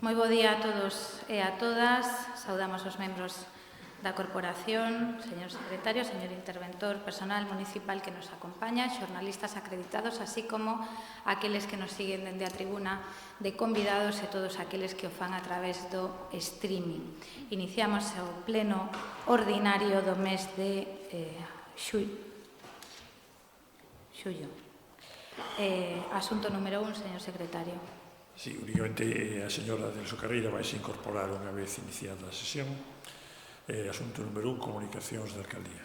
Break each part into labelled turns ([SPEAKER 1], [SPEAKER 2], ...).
[SPEAKER 1] Moi bo día a todos e a todas. Saudamos os membros da corporación, señor secretario, señor interventor, personal municipal que nos acompaña, xornalistas acreditados, así como aqueles que nos siguen dende a tribuna de convidados e todos aqueles que o fan a través do streaming. Iniciamos o pleno ordinario do mes de xullo. Asunto número 1, señor secretario.
[SPEAKER 2] Sí, únicamente a señora Delso Carreira vai se incorporar unha vez iniciada a sesión. Asunto número 1, comunicacións da Alcaldía.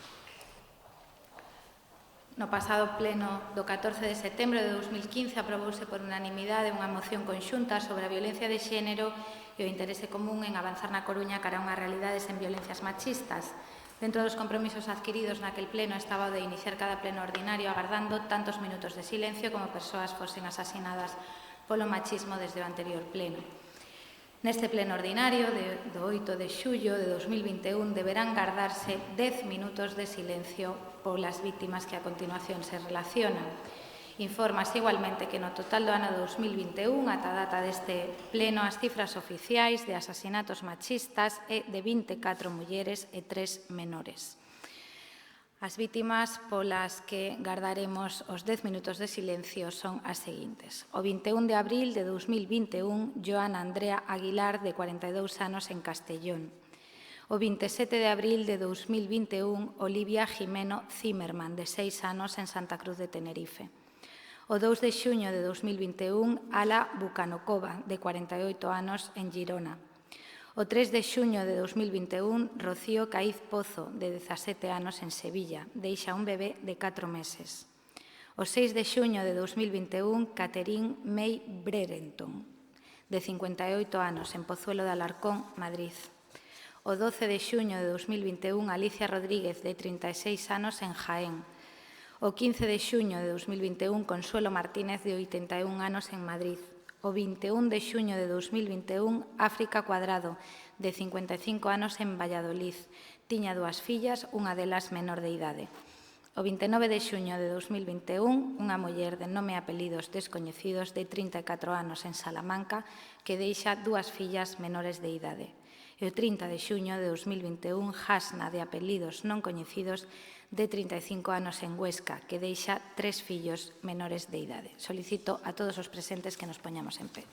[SPEAKER 1] No pasado pleno do 14 de setembro de 2015 aprobouse por unanimidade unha moción conxunta sobre a violencia de xénero e o interese común en avanzar na Coruña cara a unhas realidades en violencias machistas. Dentro dos compromisos adquiridos naquel pleno estaba o de iniciar cada pleno ordinario agardando tantos minutos de silencio como persoas fosen asasinadas polo machismo desde o anterior pleno. Neste pleno ordinario do 8 de xullo de 2021 deberán gardarse 10 minutos de silencio polas vítimas que a continuación se relacionan. Informas igualmente que no total do ano 2021, ata a data deste pleno, as cifras oficiais de asasinatos machistas é de 24 mulleres e 3 menores. As vítimas polas que gardaremos os 10 minutos de silencio son as seguintes. O 21 de abril de 2021, Joana Andrea Aguilar, de 42 anos, en Castellón. O 27 de abril de 2021, Olivia Jimeno Zimmerman, de 6 anos, en Santa Cruz de Tenerife. O 2 de xuño de 2021, Ala Bucanocova, de 48 anos, en Girona. O 3 de xuño de 2021, Rocío Caiz Pozo, de 17 anos, en Sevilla, deixa un bebé de 4 meses. O 6 de xuño de 2021, Catherine May Brereton, de 58 anos, en Pozuelo de Alarcón, Madrid. O 12 de xuño de 2021, Alicia Rodríguez, de 36 anos, en Jaén. O 15 de xuño de 2021, Consuelo Martínez, de 81 anos, en Madrid. O 21 de xuño de 2021, África Cuadrado, de 55 anos, en Valladolid. Tiña 2 fillas, unha delas menor de idade. O 29 de xuño de 2021, unha muller de nome e apelidos descoñecidos de 34 anos, en Salamanca, que deixa 2 fillas menores de idade. E o 30 de xuño de 2021, Hasna, de apelidos non coñecidos, de 35 anos, en Huesca, que deixa 3 fillos menores de idade. Solicito a todos os presentes que nos poñamos en pé.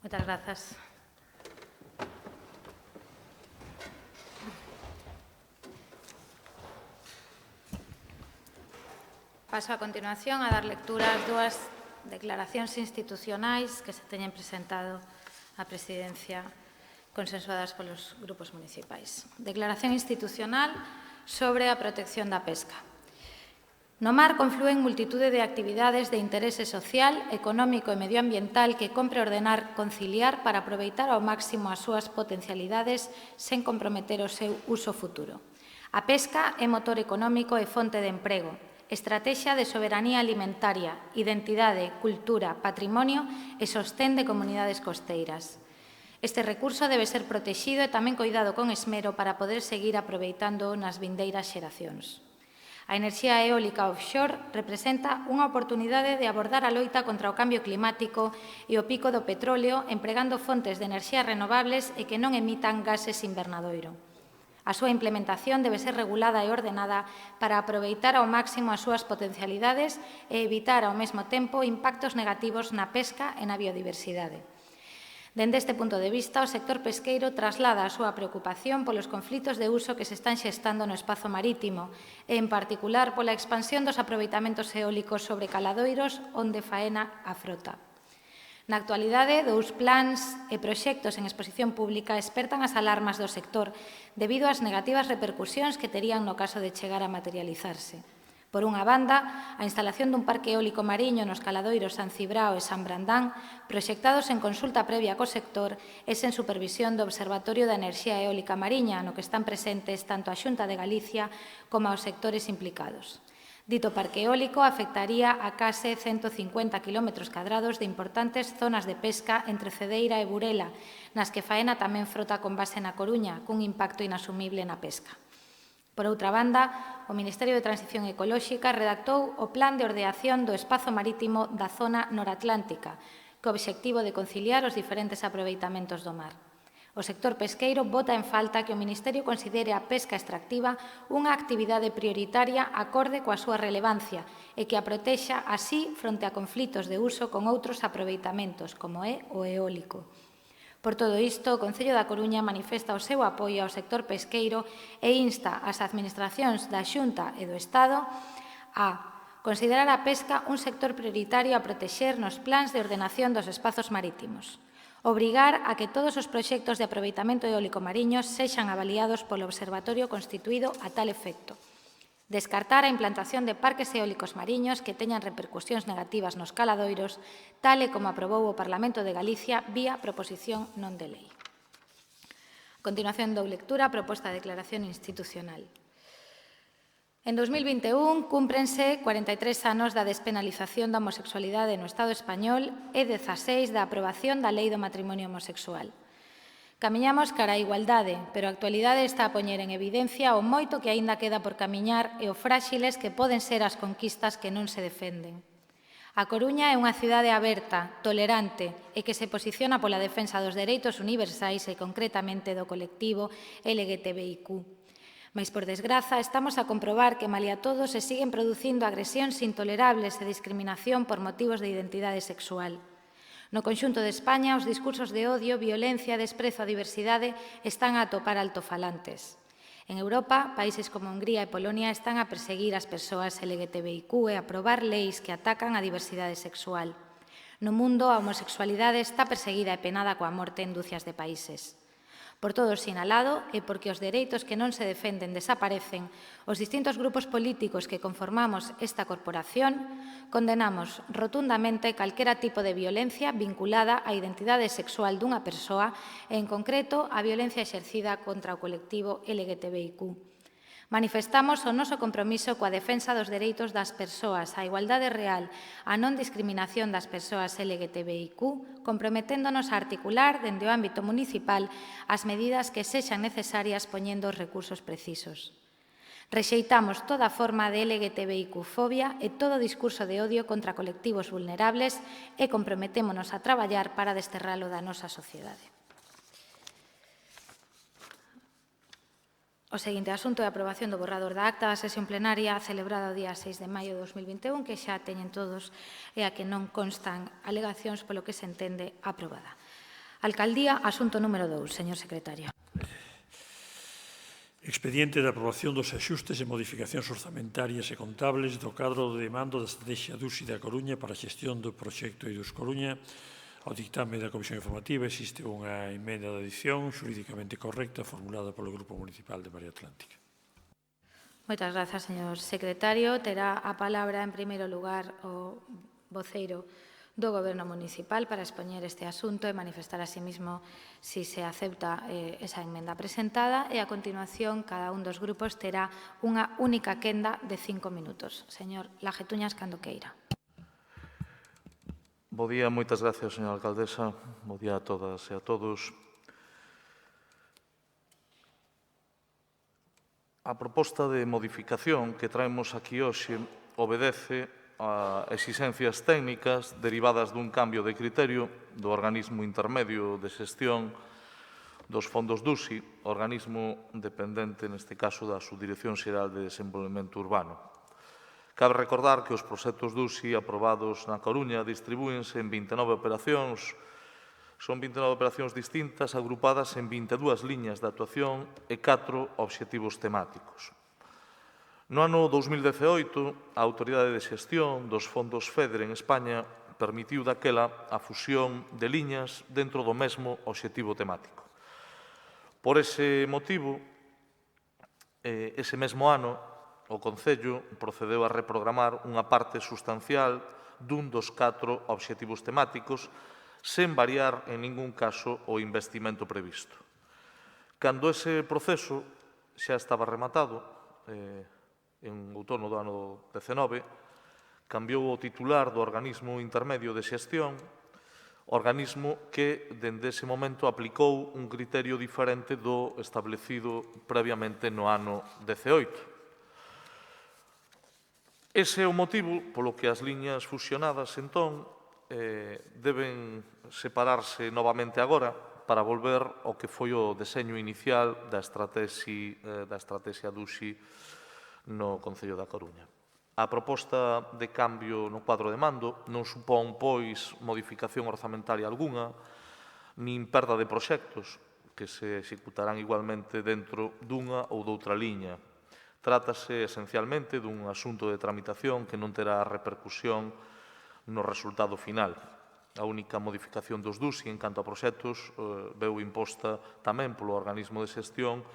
[SPEAKER 1] Moitas grazas. Paso a continuación a dar lectura ás dúas declaracións institucionais que se teñen presentado á Presidencia consensuadas polos grupos municipais. Declaración institucional sobre a protección da pesca. No mar conflúen multitude de actividades de interese social, económico e medioambiental que compre ordenar conciliar para aproveitar ao máximo as súas potencialidades sen comprometer o seu uso futuro. A pesca é motor económico e fonte de emprego, estrategia de soberanía alimentaria, identidade, cultura, patrimonio e sostén de comunidades costeiras. Este recurso debe ser protexido e tamén coidado con esmero para poder seguir aproveitando nas vindeiras xeracións. A enerxía eólica offshore representa unha oportunidade de abordar a loita contra o cambio climático e o pico do petróleo empregando fontes de enerxía renovables e que non emitan gases invernadoiro. A súa implementación debe ser regulada e ordenada para aproveitar ao máximo as súas potencialidades e evitar ao mesmo tempo impactos negativos na pesca e na biodiversidade. Dende este punto de vista, o sector pesqueiro traslada a súa preocupación polos conflitos de uso que se están xestando no espazo marítimo e, en particular, pola expansión dos aproveitamentos eólicos sobre caladoiros onde faena a frota. Na actualidade, 2 plans e proxectos en exposición pública espertan as alarmas do sector debido ás negativas repercusións que terían no caso de chegar a materializarse. Por unha banda, a instalación dun parque eólico mariño nos caladoiros San Cibrao e San Brandán, proxectados en consulta previa co sector e sen supervisión do Observatorio da Enerxía Eólica Mariña, no que están presentes tanto a Xunta de Galicia como aos sectores implicados. Dito parque eólico afectaría a case 150 km cadrados de importantes zonas de pesca entre Cedeira e Burela, nas que faena tamén frota con base na Coruña, cun impacto inasumible na pesca. Por outra banda, o Ministerio de Transición Ecolóxica redactou o Plan de Ordeación do Espazo Marítimo da Zona Noratlántica, co obxectivo de conciliar os diferentes aproveitamentos do mar. O sector pesqueiro bota en falta que o Ministerio considere a pesca extractiva unha actividade prioritaria acorde coa súa relevancia e que a protexa así fronte a conflitos de uso con outros aproveitamentos, como é o eólico. Por todo isto, o Concello da Coruña manifesta o seu apoio ao sector pesqueiro e insta as administracións da Xunta e do Estado a considerar a pesca un sector prioritario a protexer nos plans de ordenación dos espazos marítimos, obrigar a que todos os proxectos de aproveitamento eólico mariño sexan avaliados polo observatorio constituído a tal efecto, descartar a implantación de parques eólicos mariños que teñan repercusións negativas nos caladoiros, tal e como aprobou o Parlamento de Galicia vía proposición non de lei. A continuación dou lectura a proposta de declaración institucional. En 2021 cúmprense 43 anos da despenalización da homosexualidade no Estado español e 16 da aprobación da Lei do Matrimonio Homosexual. Camiñamos cara á igualdade, pero a actualidade está a poñer en evidencia o moito que aínda queda por camiñar e o fráxiles que poden ser as conquistas que non se defenden. A Coruña é unha cidade aberta, tolerante e que se posiciona pola defensa dos dereitos universais e concretamente do colectivo LGTBIQ. Mais, por desgraza, estamos a comprobar que, malia todo, se siguen producindo agresións intolerables e discriminación por motivos de identidade sexual. No conxunto de España, os discursos de odio, violencia e desprezo á diversidade están a atopar altofalantes. En Europa, países como Hungría e Polonia están a perseguir as persoas LGTBIQ e a aprobar leis que atacan a diversidade sexual. No mundo, a homosexualidade está perseguida e penada coa morte en dúcias de países. Por todo o sinalado e porque os dereitos que non se defenden desaparecen, os distintos grupos políticos que conformamos esta corporación condenamos rotundamente calquera tipo de violencia vinculada á identidade sexual dunha persoa e, en concreto, a violencia exercida contra o colectivo LGTBIQ. Manifestamos o noso compromiso coa defensa dos dereitos das persoas, a igualdade real, a non discriminación das persoas LGTBIQ, comprometéndonos a articular dende o ámbito municipal as medidas que sexan necesarias poñendo os recursos precisos. Rexeitamos toda forma de LGTBIQ-fobia e todo discurso de odio contra colectivos vulnerables e comprometémonos a traballar para desterralo da nosa sociedade. O seguinte asunto é a aprobación do borrador da acta da sesión plenaria celebrada o día 6 de maio de 2021, que xa teñen todos e a que non constan alegacións, polo que se entende aprobada. Alcaldía, asunto número 2, señor secretario.
[SPEAKER 2] Expediente de aprobación dos axustes e modificacións orzamentarias e contables do cadro de mando da Estrategia DUSI da Coruña para a xestión do proxecto EIDUS Coruña. Ao dictame da Comisión Informativa existe unha emenda de adición xurídicamente correcta formulada polo Grupo Municipal de Marea Atlántica.
[SPEAKER 1] Moitas grazas, señor secretario. Terá a palabra, en primeiro lugar, o voceiro do Goberno Municipal para expoñer este asunto e manifestar a sí mismo si se acepta esa emenda presentada e, a continuación, cada un dos grupos terá unha única quenda de 5 minutos. Señor Lajetuñas, cando queira.
[SPEAKER 3] Bo día, moitas gracias, señora alcaldesa. Bo día a todas e a todos. A proposta de modificación que traemos aquí hoxe obedece a exixencias técnicas derivadas dun cambio de criterio do organismo intermedio de xestión dos fondos DUSI, organismo dependente, neste caso, da Subdirección Xeral de Desenvolvemento Urbano. Cabe recordar que os proxectos DUSI aprobados na Coruña distribúense en 29 operacións. Son 29 operacións distintas agrupadas en 22 liñas de actuación e 4 obxectivos temáticos. No ano 2018, a Autoridade de Xestión dos fondos FEDER en España permitiu daquela a fusión de liñas dentro do mesmo obxectivo temático. Por ese motivo, ese mesmo ano, o Concello procedeu a reprogramar unha parte sustancial dun dos 4 obxectivos temáticos sen variar en ningún caso o investimento previsto. Cando ese proceso xa estaba rematado, en outono do ano 19, cambiou o titular do organismo intermedio de xestión, organismo que, dende ese momento, aplicou un criterio diferente do establecido previamente no ano 18. Ese é o motivo polo que as liñas fusionadas, entón, deben separarse novamente agora para volver ao que foi o deseño inicial da estrategia DUSI no Concello da Coruña. A proposta de cambio no cuadro de mando non supón, pois, modificación orzamentaria algunha, nin perda de proxectos que se executarán igualmente dentro dunha ou doutra liña. Trátase, esencialmente, dun asunto de tramitación que non terá repercusión no resultado final. A única modificación dos DUSI en canto a proxectos veu imposta tamén polo organismo de xestión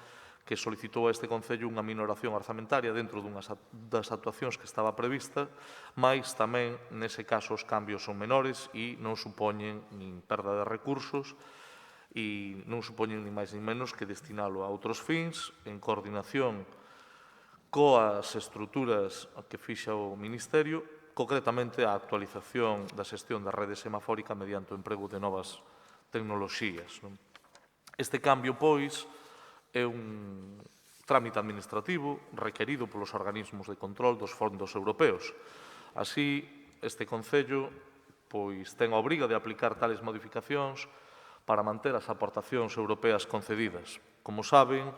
[SPEAKER 3] que solicitou a este Concello unha minoración orzamentaria dentro das actuacións que estaba prevista, mais tamén, nese caso, os cambios son menores e non supoñen nin perda de recursos e non supoñen nin máis nin menos que destinalo a outros fins, en coordinación coas estruturas que fixa o Ministerio, concretamente a actualización da xestión da rede semafórica mediante o emprego de novas tecnoloxías. Este cambio, pois, é un trámite administrativo requerido polos organismos de control dos fondos europeos. Así, este Concello ten a obriga de aplicar tales modificacións para manter as aportacións europeas concedidas. Como saben,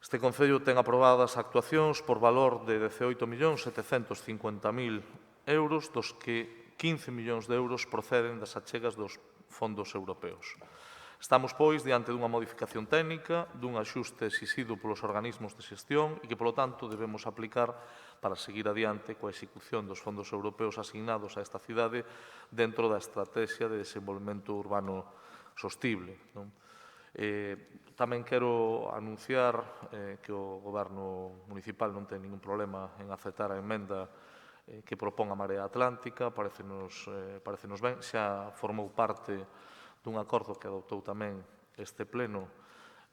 [SPEAKER 3] este Concello ten aprobadas actuacións por valor de 18.750.000 euros, dos que 15 millóns de euros proceden das achegas dos fondos europeos. Estamos, pois, diante dunha modificación técnica, dun axuste exixido polos organismos de xestión e que, polo tanto, debemos aplicar para seguir adiante coa execución dos fondos europeos asignados a esta cidade dentro da Estrategia de Desenvolvemento Urbano Sostible. Tamén quero anunciar que o Goberno Municipal non ten ningún problema en aceptar a emenda que propón a Marea Atlántica, parecenos ben, xa formou parte dun acordo que adoptou tamén este pleno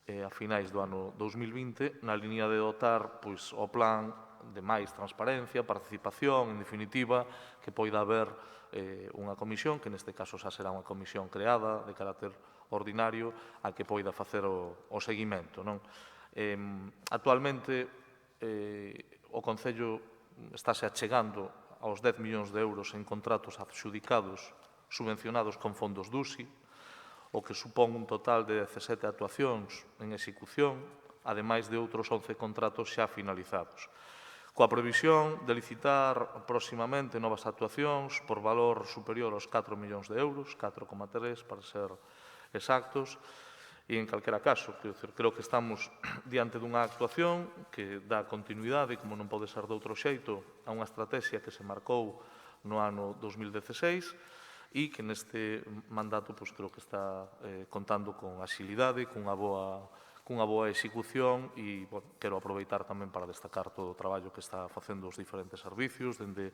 [SPEAKER 3] a finais do ano 2020, na liña de dotar o plan de máis transparencia, participación, en definitiva, que poida haber unha comisión, que neste caso xa será unha comisión creada de carácter ordinario, a que poida facer o seguimento. Actualmente, o Concello estáse achegando aos 10 millóns de euros en contratos adxudicados subvencionados con fondos DUSI, o que supón un total de 17 actuacións en execución, ademais de outros 11 contratos xa finalizados, coa previsión de licitar próximamente novas actuacións por valor superior aos 4 millóns de euros, 4,3 para ser exactos. E, en calquera caso, creo que estamos diante dunha actuación que dá continuidade, como non pode ser de outro xeito, a unha estrategia que se marcou no ano 2016 e que neste mandato creo que está contando con axilidade, cunha boa execución e quero aproveitar tamén para destacar todo o traballo que está facendo os diferentes servicios, dende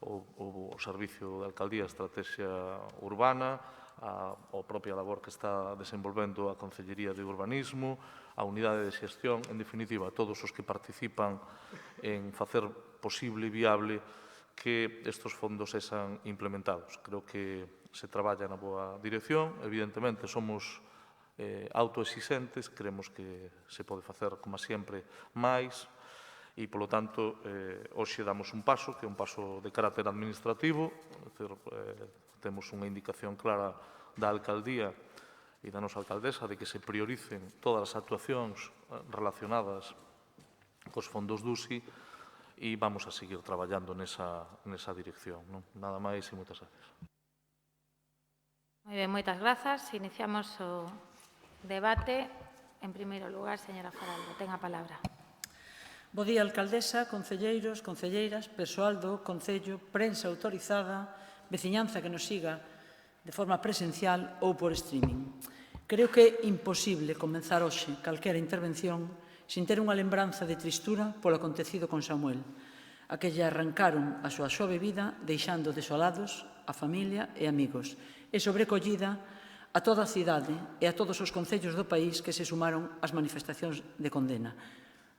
[SPEAKER 3] o Servicio de Alcaldía, Estrategia Urbana, a propia labor que está desenvolvendo a Concellería de Urbanismo, a Unidade de Xestión, en definitiva, todos os que participan en facer posible e viable que estes fondos sexan implementados. Creo que se traballa na boa dirección. Evidentemente, somos autoexixentes, creemos que se pode facer, como sempre, máis, e, polo tanto, hoxe damos un paso, que é un paso de carácter administrativo, temos unha indicación clara da Alcaldía e da nosa alcaldesa de que se prioricen todas as actuacións relacionadas cos fondos DUSI e vamos a seguir traballando nesa dirección. Nada máis e moitas gracias.
[SPEAKER 1] Moi ben, moitas grazas. Iniciamos o debate. En primeiro lugar, señora Faraldo, ten a palabra.
[SPEAKER 4] Bo día, alcaldesa, concelleiros, concelleiras, persoal do Concello, prensa autorizada, veciñanza que nos siga de forma presencial ou por streaming. Creo que é imposible comenzar hoxe calquera intervención sin ter unha lembranza de tristura polo acontecido con Samuel, a que lle arrancaron a súa xove vida deixando desolados a familia e amigos, e sobrecollida a toda a cidade e a todos os concellos do país que se sumaron ás manifestacións de condena.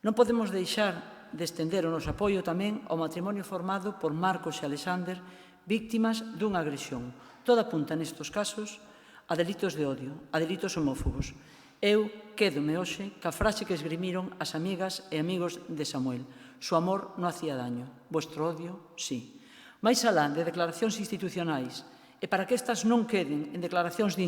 [SPEAKER 4] Non podemos deixar de estender o noso apoio tamén ao matrimonio formado por Marcos e Alexander, víctimas dunha agresión. Todo apunta nestes casos a delitos de odio, a delitos homófobos. Eu quédome hoxe ca frase que esgrimiron as amigas e amigos de Samuel. Su amor non hacía daño, vuestro odio, sí. Mais alá de declaracións institucionais, e para que estas non queden en declaracións de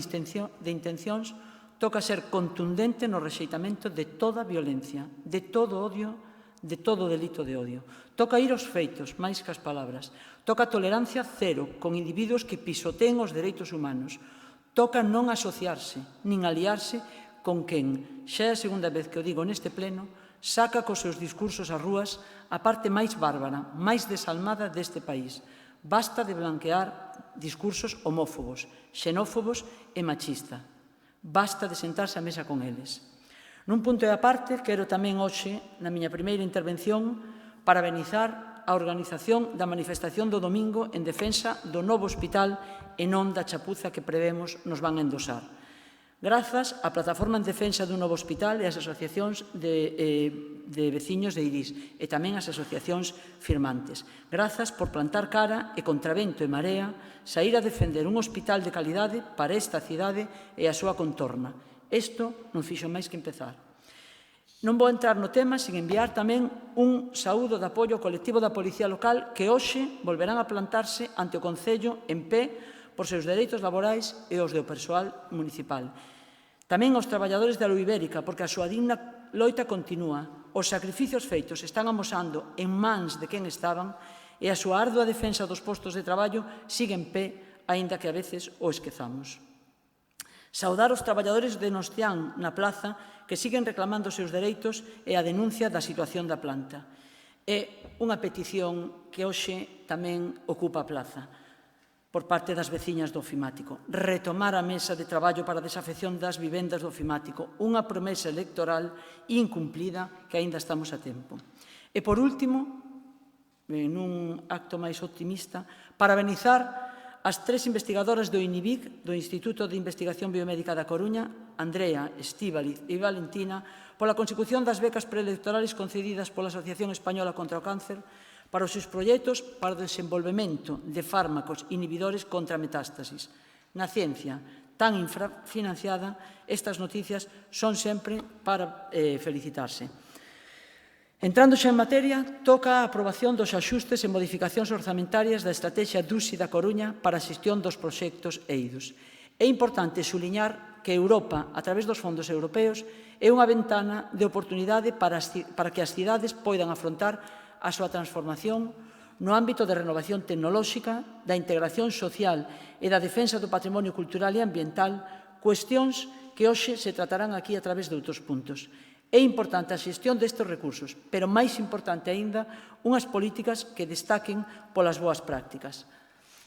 [SPEAKER 4] intencións, toca ser contundente no rexeitamento de toda violencia, de todo odio, de todo delito de odio. Toca ir aos feitos, máis que as palabras. Toca tolerancia cero con individuos que pisoteen os dereitos humanos. Toca non asociarse, nin aliarse con quen, xa é a segunda vez que o digo neste pleno, saca cos seus discursos ás rúas a parte máis bárbara, máis desalmada deste país. Basta de blanquear discursos homófobos, xenófobos e machista. Basta de sentarse á mesa con eles. Nun punto e aparte, quero tamén hoxe, na miña primeira intervención, parabenizar a organización da manifestación do domingo en defensa do novo hospital e non da chapuza que prevemos nos van a endosar. Grazas á Plataforma en Defensa dun Novo Hospital e ás asociacións de veciños de Irís e tamén ás asociacións firmantes. Grazas por plantar cara e contra vento e marea saír a defender un hospital de calidade para esta cidade e a súa contorna. Isto non fixo máis que empezar. Non vou entrar no tema sen enviar tamén un saúdo de apoio ao colectivo da Policía Local que hoxe volverán a plantarse ante o Concello en pé por seus dereitos laborais e os do persoal municipal. Tamén aos traballadores da Ibérica, porque a súa digna loita continúa. Os sacrificios feitos están amosando en mans de quen estaban e a súa ardua defensa dos postos de traballo sigue en pé, aínda que a veces o esquezamos. Saudar os traballadores de Nostián na plaza que siguen reclamando os seus dereitos e a denuncia da situación da planta. É unha petición que hoxe tamén ocupa a plaza por parte das veciñas do ofimático. Retomar a mesa de traballo para a desafección das vivendas do ofimático, unha promesa electoral incumplida que aínda estamos a tempo. E, por último, nun acto máis optimista, parabenizar as tres investigadoras do INIBIC, do Instituto de Investigación Biomédica da Coruña, Andrea, Estíbaliz e Valentina, pola consecución das becas preelectorales concedidas pola Asociación Española contra o Cáncer para os seus proxectos para o desenvolvemento de fármacos inhibidores contra a metástasis. Na ciencia tan infrafinanciada, estas noticias son sempre para felicitarse. Entrando xa en materia, toca a aprobación dos axustes e modificacións orzamentarias da Estrategia DUSI da Coruña para a xestión dos proxectos EIDUS. É importante suliñar que Europa, a través dos fondos europeos, é unha ventana de oportunidade para que as cidades poidan afrontar a súa transformación no ámbito de renovación tecnolóxica, da integración social e da defensa do patrimonio cultural e ambiental cuestións que hoxe se tratarán aquí a través de outros puntos. É importante a xestión destes recursos, pero máis importante aínda unhas políticas que destaquen polas boas prácticas.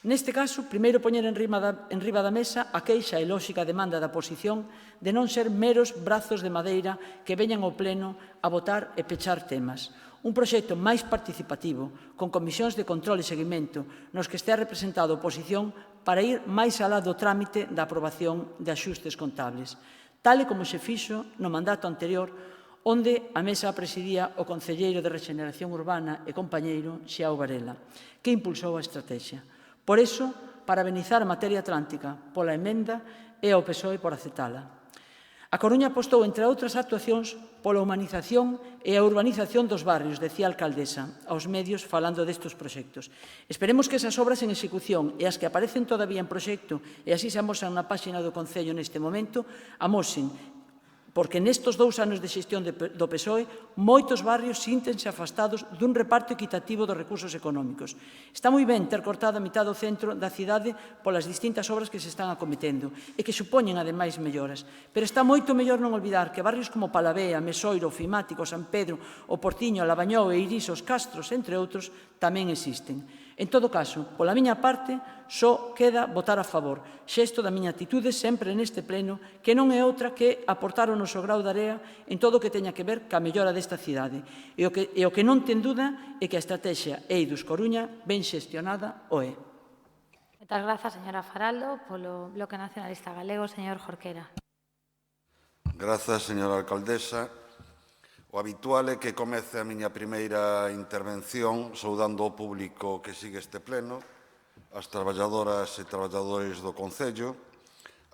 [SPEAKER 4] Neste caso, primeiro poñer en riba da mesa a queixa e lóxica demanda da oposición de non ser meros brazos de madeira que veñan ao pleno a votar e pechar temas. Un proxecto máis participativo, con comisións de control e seguimento, nos que estea representada a oposición para ir máis alá do trámite da aprobación de axustes contables, tal e como se fixo no mandato anterior, onde a mesa presidía o concelleiro de Rexeneración Urbana e compañeiro Xiao Varela, que impulsou a estrategia. Por iso, para benizar a materia atlántica pola emenda e ao PSOE por aceptala. A Coruña apostou, entre outras actuacións, pola humanización e a urbanización dos barrios, decía a alcaldesa, aos medios falando destes proxectos. Esperemos que esas obras en execución e as que aparecen todavía en proxecto e así se amosan na páxina do Concello neste momento, amosen, porque nestes 2 anos de xestión do PSOE moitos barrios síntense afastados dun reparto equitativo dos recursos económicos. Está moi ben ter cortado a mitad do centro da cidade polas distintas obras que se están acometendo e que supoñen, ademais, melloras. Pero está moito mellor non olvidar que barrios como Palavea, Mesoiro, Ofimático, San Pedro, o Portiño, Lavañou e Iris, os Castros, entre outros, tamén existen. En todo caso, pola miña parte, só queda votar a favor, xesto da miña actitude sempre neste pleno, que non é outra que aportar o noso grau de area en todo o que teña que ver ca mellora desta cidade. E o que non ten dúda é que a estrategia EIDUS Coruña ben xestionada o é.
[SPEAKER 1] Moitas grazas, señora Faraldo. Polo Bloque Nacionalista Galego, señor Jorquera.
[SPEAKER 5] Grazas, señora alcaldesa. O habitual é que comece a miña primeira intervención saudando ao público que sigue este pleno, as traballadoras e traballadores do Concello,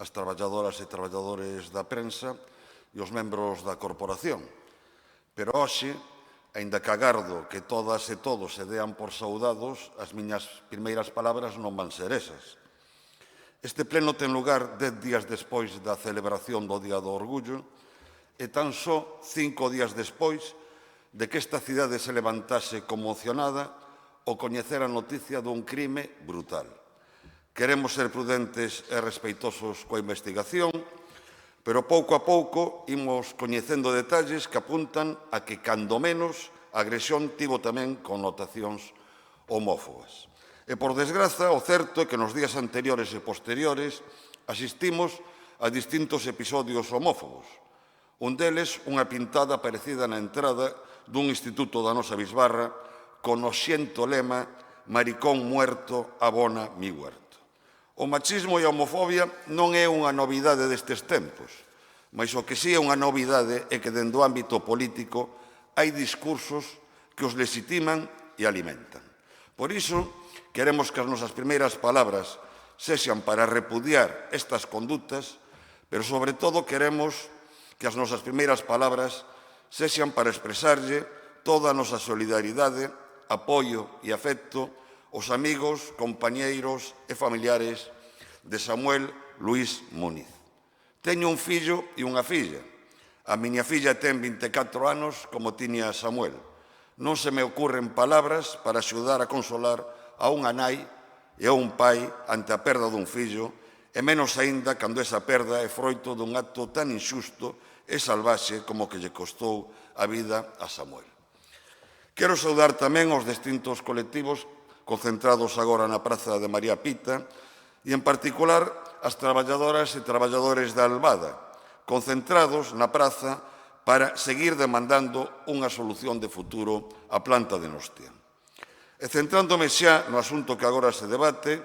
[SPEAKER 5] as traballadoras e traballadores da prensa e os membros da corporación. Pero hoxe, aínda que agardo que todas e todos se dean por saudados, as miñas primeiras palabras non van ser esas. Este pleno ten lugar 10 días despois da celebración do Día do Orgullo e tan só 5 días despois de que esta cidade se levantase conmocionada ao coñecer a noticia dun crime brutal. Queremos ser prudentes e respeitosos coa investigación, pero pouco a pouco imos coñecendo detalles que apuntan a que, cando menos, a agresión tivo tamén connotacións homófobas. E, por desgraza, o certo é que nos días anteriores e posteriores asistimos a distintos episodios homófobos. Un deles, unha pintada parecida na entrada dun instituto da nosa bisbarra con o xiento lema «Maricón muerto abona mi huerto». O machismo e a homofobia non é unha novidade destes tempos, mas o que si é unha novidade é que dende o ámbito político hai discursos que os legitiman e alimentan. Por iso, queremos que as nosas primeiras palabras sexan para repudiar estas condutas, pero sobre todo queremos que as nosas primeiras palabras sexan para expresarlle toda a nosa solidaridade, apoio e afecto aos amigos, compañeiros e familiares de Samuel Luís Múniz. Teño un fillo e unha filla. A miña filla ten 24 anos como tiña Samuel. Non se me ocurren palabras para axudar a consolar a unha nai e a un pai ante a perda dun fillo, e menos aínda cando esa perda é froito dun acto tan inxusto e salvaxe como que lle costou a vida a Samuel. Quero saudar tamén os distintos colectivos concentrados agora na Praza de María Pita e, en particular, as traballadoras e traballadores da Albada, concentrados na praza para seguir demandando unha solución de futuro á planta de Nostia. E centrándome xa no asunto que agora se debate,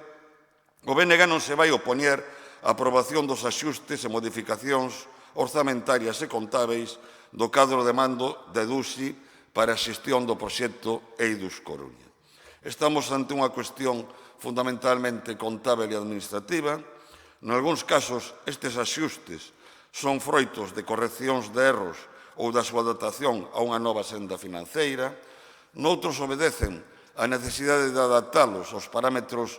[SPEAKER 5] o BNG non se vai opoñer á aprobación dos axustes e modificacións orzamentarias e contábeis do cadro de mando de EDUSI para a xestión do proxecto EIDUS Coruña. Estamos ante unha cuestión fundamentalmente contábel e administrativa. Nalgúns casos, estes axustes son froitos de correccións de erros ou da súa adaptación a unha nova senda financeira. Noutros obedecen a necesidade de adaptalos aos parámetros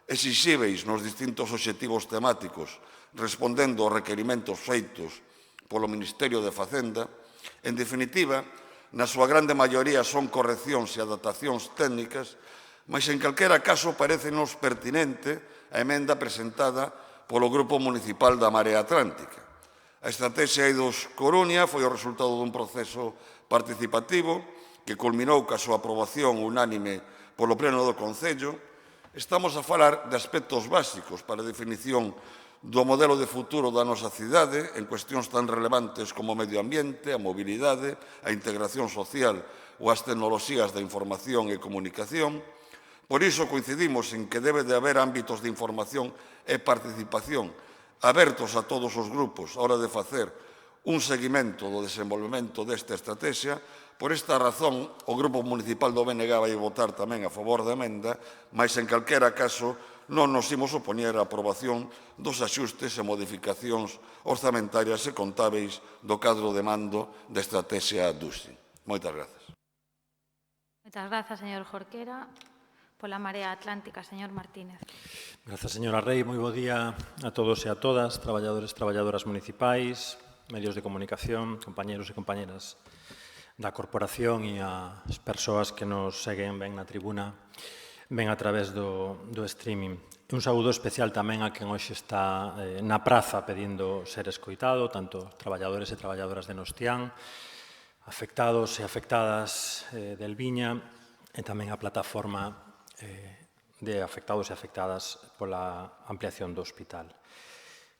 [SPEAKER 5] exixíveis nos distintos obxectivos temáticos, respondendo aos requerimentos feitos polo Ministerio de Facenda. En definitiva, na súa grande maioría son correccións e adaptacións técnicas, mas en calquera caso parécenos pertinente a emenda presentada polo Grupo Municipal da Marea Atlántica. A estrategia Eidos Coruña foi o resultado dun proceso participativo que culminou ca súa aprobación unánime polo Pleno do Concello. Estamos a falar de aspectos básicos para a definición do modelo de futuro da nosa cidade en cuestións tan relevantes como o medio ambiente, a mobilidade, a integración social ou as tecnoloxías da información e comunicación. Por iso coincidimos en que debe de haber ámbitos de información e participación abertos a todos os grupos a hora de facer un seguimento do desenvolvemento desta estrategia. Por esta razón, o Grupo Municipal do BNG vai votar tamén a favor da emenda, mas en calquera caso non nos imos opoñer á aprobación dos axustes e modificacións orzamentarias e contábeis do cadro de mando da estrategia DUSI. Moitas grazas.
[SPEAKER 1] Moitas grazas, señor Jorquera. Pola Marea Atlántica, señor Martínez.
[SPEAKER 6] Grazas, señora Rei. Moi bo día a todos e a todas, traballadores e traballadoras municipais, medios de comunicación, compañeros e compañeras da corporación e as persoas que nos seguen ben na tribuna, ben a través do streaming. Un saúdo especial tamén a quen hoxe está na praza pedindo ser escoitado, tanto traballadores e traballadoras de Nostián, afectados e afectadas del Viña, e tamén a plataforma de afectados e afectadas pola ampliación do hospital.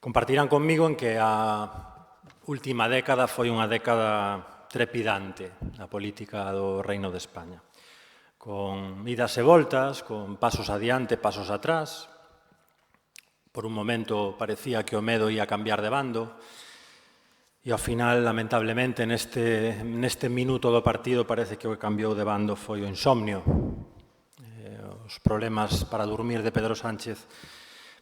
[SPEAKER 6] Compartirán conmigo en que a última década foi unha década trepidante na política do Reino de España, con idas e voltas, con pasos adiante, pasos atrás. Por un momento parecía que o medo ia cambiar de bando, e ao final, lamentablemente, neste minuto do partido parece que o que cambiou de bando foi o insomnio. Os problemas para dormir de Pedro Sánchez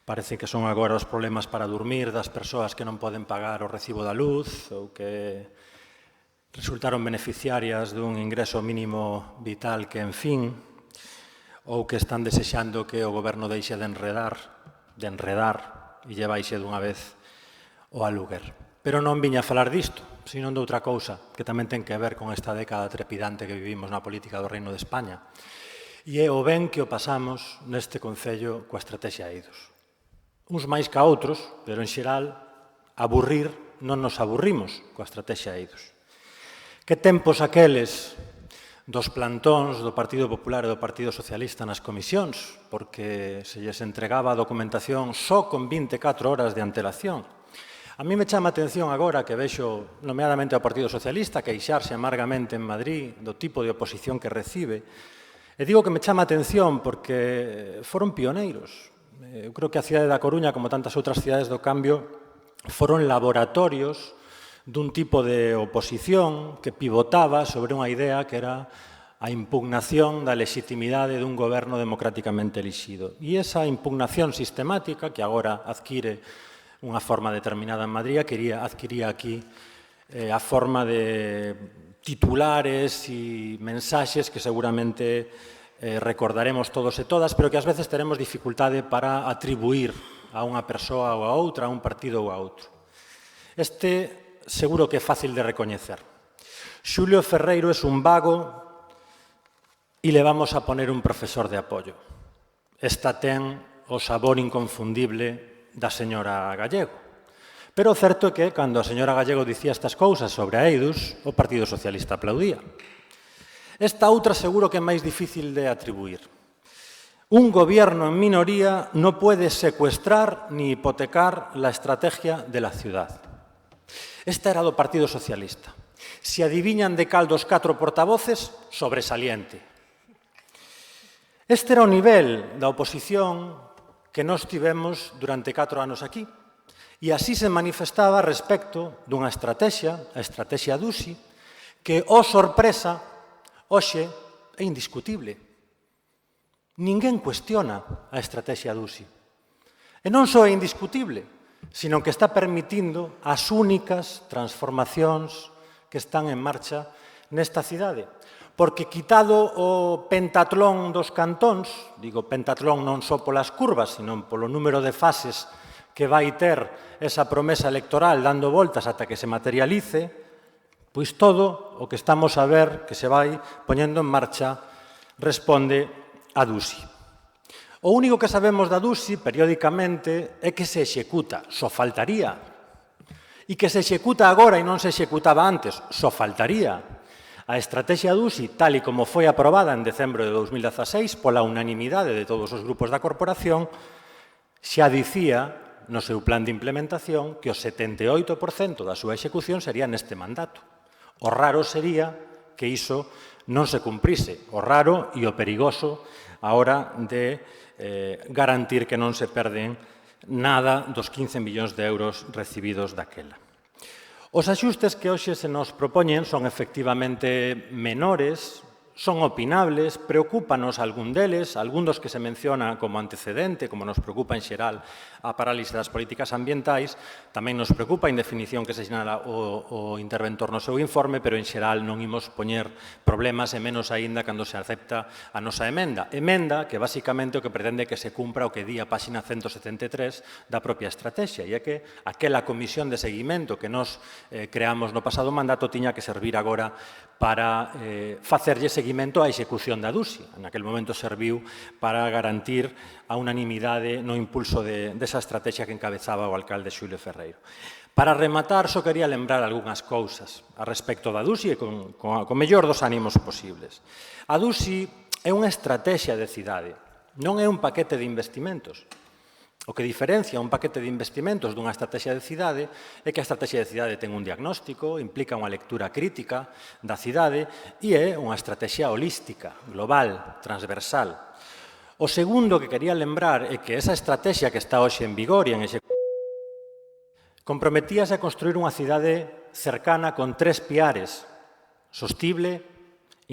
[SPEAKER 6] parece que son agora os problemas para dormir das persoas que non poden pagar o recibo da luz ou que resultaron beneficiarias dun ingreso mínimo vital que, en fin, ou que están desexando que o goberno deixe de enredar e lle baixe dunha vez o aluguer. Pero non viña a falar disto, sino de outra cousa que tamén ten que ver con esta década trepidante que vivimos na política do Reino de España. E é o ben que o pasamos neste Concello coa estrategia Eidos. Uns máis que a outros, pero en xeral, aburrir non nos aburrimos coa estrategia Eidos. Que tempos aqueles dos plantóns do Partido Popular e do Partido Socialista nas comisións, porque se lles entregaba a documentación só con 24 horas de antelación. A mí me chama a atención agora que vexo nomeadamente ao Partido Socialista queixarse amargamente en Madrid do tipo de oposición que recibe. E digo que me chama a atención porque foron pioneiros. Eu creo que a cidade da Coruña, como tantas outras cidades do cambio, foron laboratorios dun tipo de oposición que pivotaba sobre unha idea que era a impugnación da legitimidade dun goberno democráticamente elixido. E esa impugnación sistemática, que agora adquire unha forma determinada en Madrid, adquiría aquí a forma de titulares e mensaxes que seguramente recordaremos todos e todas, pero que ás veces teremos dificultade para atribuir a unha persoa ou a outra, a un partido ou a outro. Este seguro que é fácil de recoñecer. Xulio Ferreiro é un vago e le vamos a poner un profesor de apoio. Esta ten o sabor inconfundible da señora Gallego. Pero o certo é que, cando a señora Gallego dicía estas cousas sobre a Eidos, o Partido Socialista aplaudía. Esta outra seguro que é máis difícil de atribuir. Un gobierno en minoría no puede secuestrar ni hipotecar la estrategia de la ciudad. Esta era do Partido Socialista. Se adiviñan de cal dos 4 portavoces, sobresaliente. Este era o nivel da oposición que nós tivemos durante 4 anos aquí. E así se manifestaba respecto dunha estrategia, a estrategia DUSI, que, sorpresa, hoxe é indiscutible. Ninguén cuestiona a estrategia DUSI. E non só é indiscutible, sino que está permitindo as únicas transformacións que están en marcha nesta cidade. Porque quitado o pentatlón dos cantóns, digo pentatlón non só polas curvas, sino polo número de fases que vai ter esa promesa electoral dando voltas ata que se materialice, pois todo o que estamos a ver que se vai poñendo en marcha responde a DUSI. O único que sabemos da DUSI, periódicamente, é que se executa, só faltaría. E que se executa agora e non se executaba antes, só faltaría. A estrategia DUSI, tal e como foi aprobada en decembro de 2016 pola unanimidade de todos os grupos da corporación, xa dicía no seu plan de implementación que o 78% da súa execución sería neste mandato. O raro sería que iso non se cumprise, o raro e o perigoso a hora de garantir que non se perden nada dos 15 millóns de euros recibidos daquela. Os axustes que hoxe se nos propoñen son efectivamente menores, son opinables, preocúpanos algún deles, algún dos que se menciona como antecedente, como nos preocupa en xeral a parálise das políticas ambientais, tamén nos preocupa en definición que se sinala o interventor no seu informe, pero en xeral non imos poñer problemas e menos aínda cando se acepta a nosa emenda. Emenda que basicamente o que pretende que se cumpra o que di a páxina 173 da propia estrategia, e é que aquela comisión de seguimento que nos creamos no pasado mandato tiña que servir agora para facerlle seguimento á execución da DUSI. En aquel momento serviu para garantir a unanimidade no impulso desa estrategia que encabezaba o alcalde Xulio Ferreiro. Para rematar, só quería lembrar algunhas cousas a respecto da DUSI e con mellor dos ánimos posibles. A DUSI é unha estrategia de cidade, non é un paquete de investimentos. O que diferencia un paquete de investimentos dunha estrategia de cidade é que a estrategia de cidade ten un diagnóstico, implica unha lectura crítica da cidade e é unha estrategia holística, global, transversal. O segundo que quería lembrar é que esa estrategia que está hoxe en vigor e en execución comprometíase a construir unha cidade cercana con 3 piares: sostible,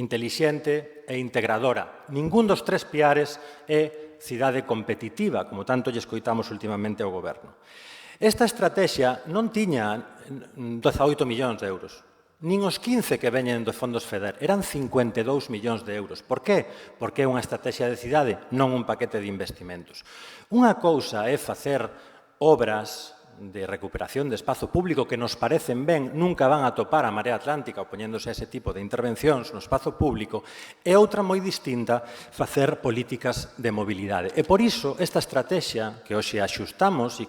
[SPEAKER 6] intelixente e integradora. Ningún dos 3 piares é cidade competitiva, como tanto lle escoitamos últimamente ao Goberno. Esta estrategia non tiña 18 millóns de euros, nin os 15 que veñen dos fondos FEDER, eran 52 millóns de euros. Por qué? Porque é unha estrategia de cidade, non un paquete de investimentos. Unha cousa é facer obras de recuperación de espazo público que nos parecen ben, nunca van a topar a Marea Atlántica opoñéndose a ese tipo de intervencións no espazo público, e outra moi distinta facer políticas de mobilidade. E por iso esta estrategia que hoxe axustamos e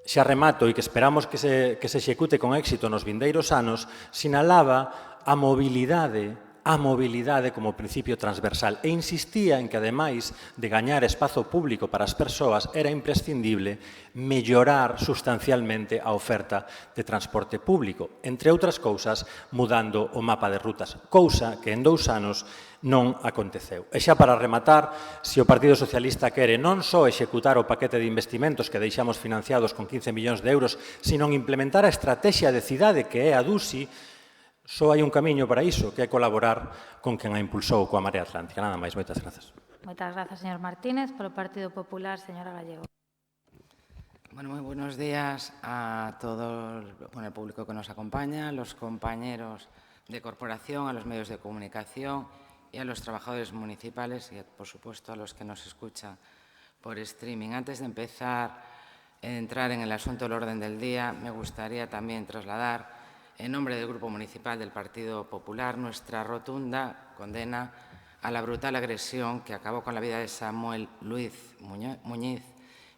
[SPEAKER 6] xa remato e que esperamos que se execute con éxito nos vindeiros anos, sinalaba a mobilidade como principio transversal e insistía en que, ademais de gañar espazo público para as persoas, era imprescindible mellorar sustancialmente a oferta de transporte público, entre outras cousas, mudando o mapa de rutas, cousa que en 2 anos non aconteceu. E xa para rematar, se o Partido Socialista quere non só executar o paquete de investimentos que deixamos financiados con 15 millóns de euros, sino implementar a estrategia de cidade que é a DUSI, só hai un camiño para iso, que é colaborar con quen a impulsou coa Marea Atlántica. Nada máis, moitas grazas.
[SPEAKER 1] Moitas grazas, señor Martínez. Polo Partido Popular, señora Gallego.
[SPEAKER 7] Bueno, muy buenos días a todo el público que nos acompaña, a los compañeros de corporación, a los medios de comunicación y a los trabajadores municipales y, por supuesto, a los que nos escuchan por streaming. Antes de empezar a entrar en el asunto del orden del día, me gustaría también trasladar, en nombre del Grupo Municipal del Partido Popular, nuestra rotunda condena a la brutal agresión que acabó con la vida de Samuel Luis Muñiz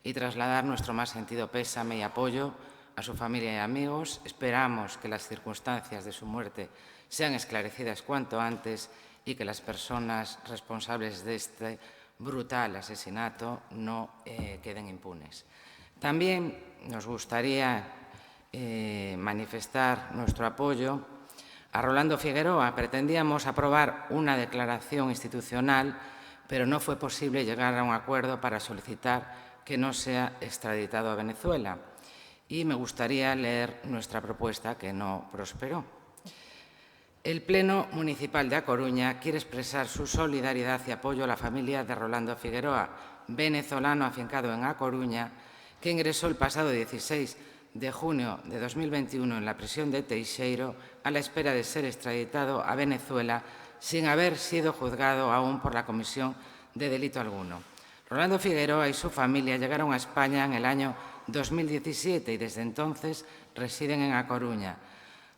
[SPEAKER 7] y trasladar nuestro más sentido pésame y apoyo a su familia y amigos. Esperamos que las circunstancias de su muerte sean esclarecidas cuanto antes y que las personas responsables de este brutal asesinato no queden impunes. También nos gustaría manifestar nuestro apoyo a Rolando Figueroa. Pretendíamos aprobar una declaración institucional, pero no fue posible llegar a un acuerdo para solicitar que no sea extraditado a Venezuela. Y me gustaría leer nuestra propuesta, que no prosperó. El Pleno Municipal de A Coruña quiere expresar su solidaridad y apoyo a la familia de Rolando Figueroa, venezolano afincado en A Coruña, que ingresó el pasado 16 de junio de 2021 en la prisión de Teixeiro a la espera de ser extraditado a Venezuela sin haber sido juzgado aún por la comisión de delito alguno. Rolando Figueroa y su familia llegaron a España en el año 2017 y desde entonces residen en A Coruña.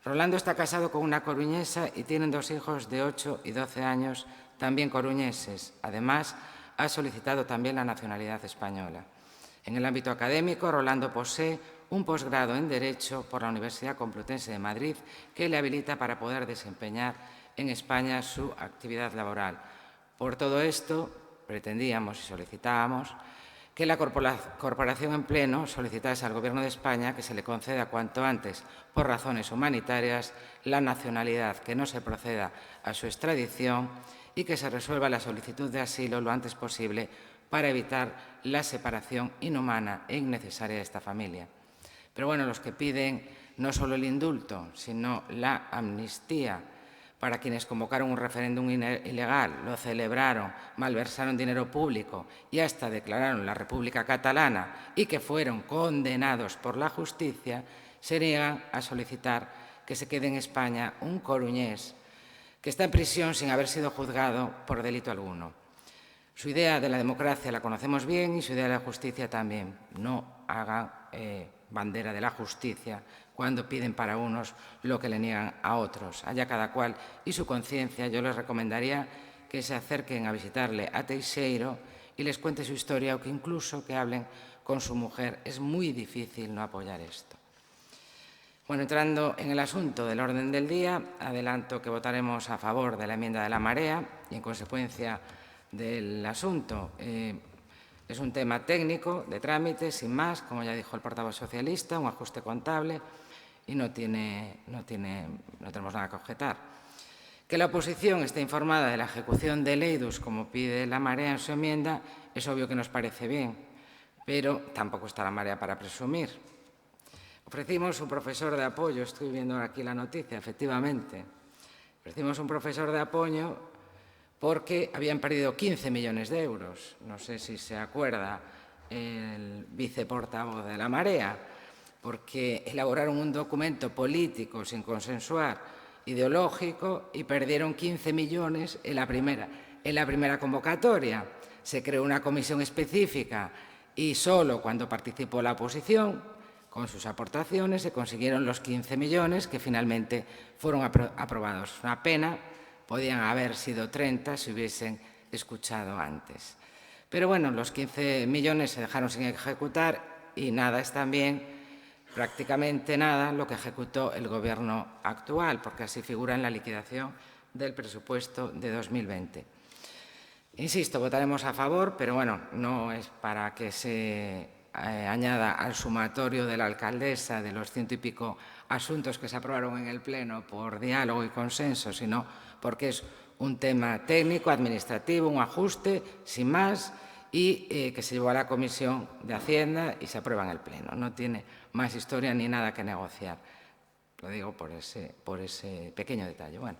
[SPEAKER 7] Rolando está casado con una coruñesa y tienen 2 hijos de 8 y 12 años, también coruñeses. Además, ha solicitado también la nacionalidad española. En el ámbito académico, Rolando posee un posgrado en Derecho por la Universidad Complutense de Madrid que le habilita para poder desempeñar en España su actividad laboral. Por todo esto, pretendíamos y solicitábamos que la Corporación en Pleno solicitase al Gobierno de España que se le conceda cuanto antes, por razones humanitarias, la nacionalidad, que no se proceda a su extradición y que se resuelva la solicitud de asilo lo antes posible para evitar la separación inhumana e innecesaria de esta familia. Pero bueno, los que piden no solo el indulto, sino la amnistía para quienes convocaron un referéndum ilegal, lo celebraron, malversaron dinero público y hasta declararon la República Catalana y que fueron condenados por la justicia, se niegan a solicitar que se quede en España un coruñés que está en prisión sin haber sido juzgado por delito alguno. Su idea de la democracia la conocemos bien y su idea de la justicia también. No hagan bandera de la justicia cuando piden para unos lo que le niegan a otros. Allá cada cual y su conciencia. Yo les recomendaría que se acerquen a visitarle a Teixeiro y les cuente su historia o que incluso que hablen con su mujer. Es muy difícil no apoyar esto. Bueno, entrando en el asunto del orden del día, adelanto que votaremos a favor de la enmienda de la Marea y en consecuencia del asunto. Es un tema técnico, de trámite, sin más, como ya dijo el portavoz socialista, un ajuste contable y no tenemos nada que objetar. Que la oposición esté informada de la ejecución del EIDUS, como pide la Marea en su enmienda, es obvio que nos parece bien, pero tampoco está la Marea para presumir. Ofrecimos un profesor de apoyo, estoy viendo aquí la noticia, efectivamente. Ofrecimos un profesor de apoyo porque habían perdido 15 millones de euros. No sé si se acuerda el viceportavoz de la Marea, porque elaboraron un documento político sin consensuar, ideológico, y perdieron 15 millones en la primera convocatoria. Se creó una comisión específica y solo cuando participó la oposición, con sus aportaciones, se consiguieron los 15 millones que finalmente fueron aprobados. Una pena. Podían haber sido 30 si hubiesen escuchado antes. Pero bueno, los 15 millones se dejaron sin ejecutar y nada es también, prácticamente nada, lo que ejecutó el Gobierno actual, porque así figura en la liquidación del presupuesto de 2020. Insisto, votaremos a favor, pero bueno, no es para que se añada al sumatorio de la alcaldesa de los 100 y pico asuntos que se aprobaron en el Pleno por diálogo y consenso, sino porque es un tema técnico, administrativo, un ajuste, sin más, y que se llevó a la Comisión de Hacienda y se aprueba en el Pleno. No tiene más historia ni nada que negociar. Lo digo por ese pequeño detalle. Bueno,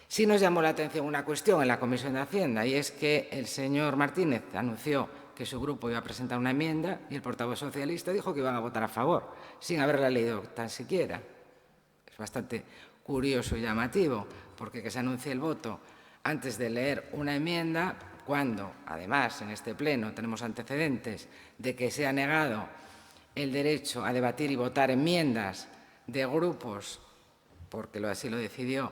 [SPEAKER 7] sí nos llamó la atención una cuestión en la Comisión de Hacienda, y es que el señor Martínez anunció que su grupo iba a presentar una enmienda y el portavoz socialista dijo que iban a votar a favor, sin haberla leído tan siquiera. Es bastante curioso y llamativo, porque que se anuncie el voto antes de leer una enmienda, cuando, además, en este Pleno tenemos antecedentes de que se ha negado el derecho a debatir y votar enmiendas de grupos, porque así lo decidió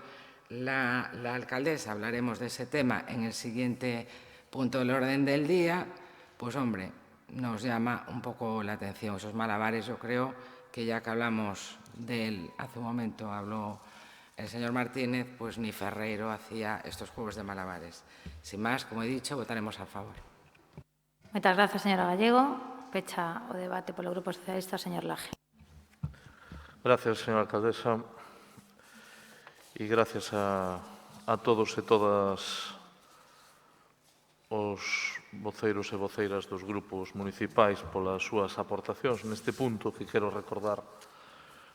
[SPEAKER 7] la alcaldesa. Hablaremos de ese tema en el siguiente punto del orden del día. Pues, hombre, nos llama un poco la atención esos malabares. Yo creo que ya que hablamos de él, hace un momento habló el señor Martínez, pues ni Ferreiro hacía estos juegos de malabares. Sin más, como he dicho, votaremos a favor.
[SPEAKER 1] Moitas grazas, señora Gallego. Pecha o debate polo Grupo Socialista, señor Laje.
[SPEAKER 3] Gracias, señora alcaldesa. E gracias a todos e todas os voceiros e voceiras dos grupos municipais polas súas aportacións neste punto, que quero recordar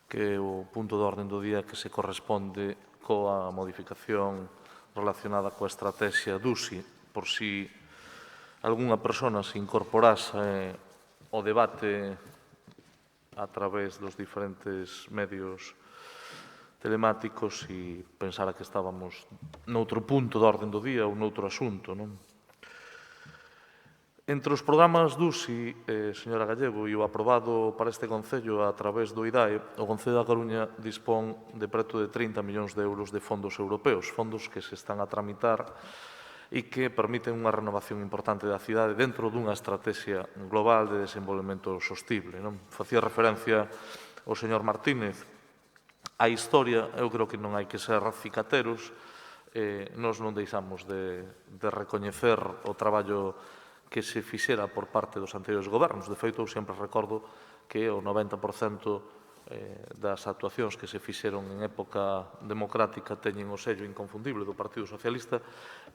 [SPEAKER 3] que é o punto de orden do día que se corresponde coa modificación relacionada coa estrategia DUSI, por si algunha persona se incorporase ao debate a través dos diferentes medios telemáticos e pensara que estábamos noutro punto de orden do día ou noutro asunto, non? Entre os programas DUSI, señora Gallego, e o aprobado para este Concello a través do IDAE, o Concello da Coruña dispón de preto de 30 millóns de euros de fondos europeos, fondos que se están a tramitar e que permiten unha renovación importante da cidade dentro dunha estrategia global de desenvolvemento sostible. Facía referencia o señor Martínez á historia, eu creo que non hai que ser cicateros, nós non deixamos de recoñecer o traballo que se fixera por parte dos anteriores gobernos. De feito, eu sempre recordo que o 90% das actuacións que se fixeron en época democrática teñen o sello inconfundible do Partido Socialista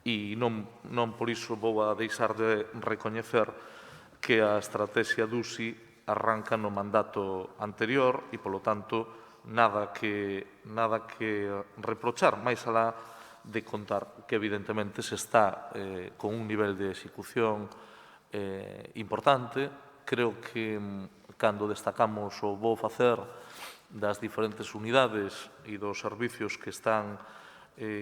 [SPEAKER 3] e non por iso vou a deixar de recoñecer que a estrategia DUSI arranca no mandato anterior e, polo tanto, nada que reprochar, máis alá de contar que, evidentemente, se está con un nivel de execución importante. Creo que cando destacamos o bo facer das diferentes unidades e dos servicios que están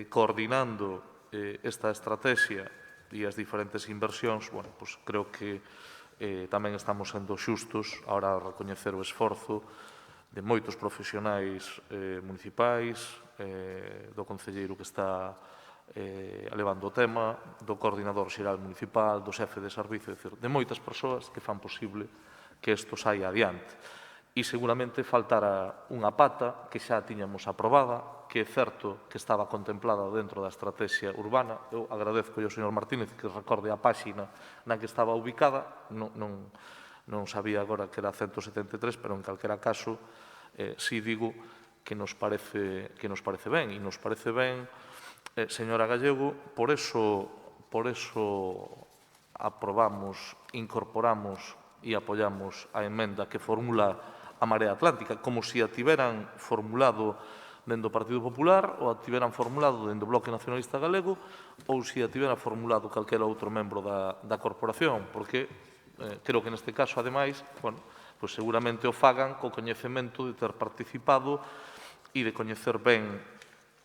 [SPEAKER 3] coordinando esta estrategia e as diferentes inversións, bueno, pues creo que tamén estamos sendo xustos a hora de recoñecer o esforzo de moitos profesionais municipais, do concelleiro que está levando o tema, do coordinador xeral municipal, do xefe de servicio, de moitas persoas que fan posible que isto saia adiante. E seguramente faltara unha pata que xa tiñamos aprobada, que é certo que estaba contemplada dentro da estrategia urbana. Eu agradezco ao señor Martínez que recorde a páxina na que estaba ubicada, non sabía agora que era 173, pero en calquera caso si digo que nos parece ben, e nos parece ben, señora Gallego, por eso aprobamos, incorporamos e apoiamos a emenda que formula a Marea Atlántica, como se a tiveran formulado dentro do Partido Popular ou a tiveran formulado dentro do Bloque Nacionalista Galego ou se a tiveran formulado calquera outro membro da corporación, porque creo que neste caso, ademais, pues seguramente o fagan co coñecemento de ter participado e de coñecer ben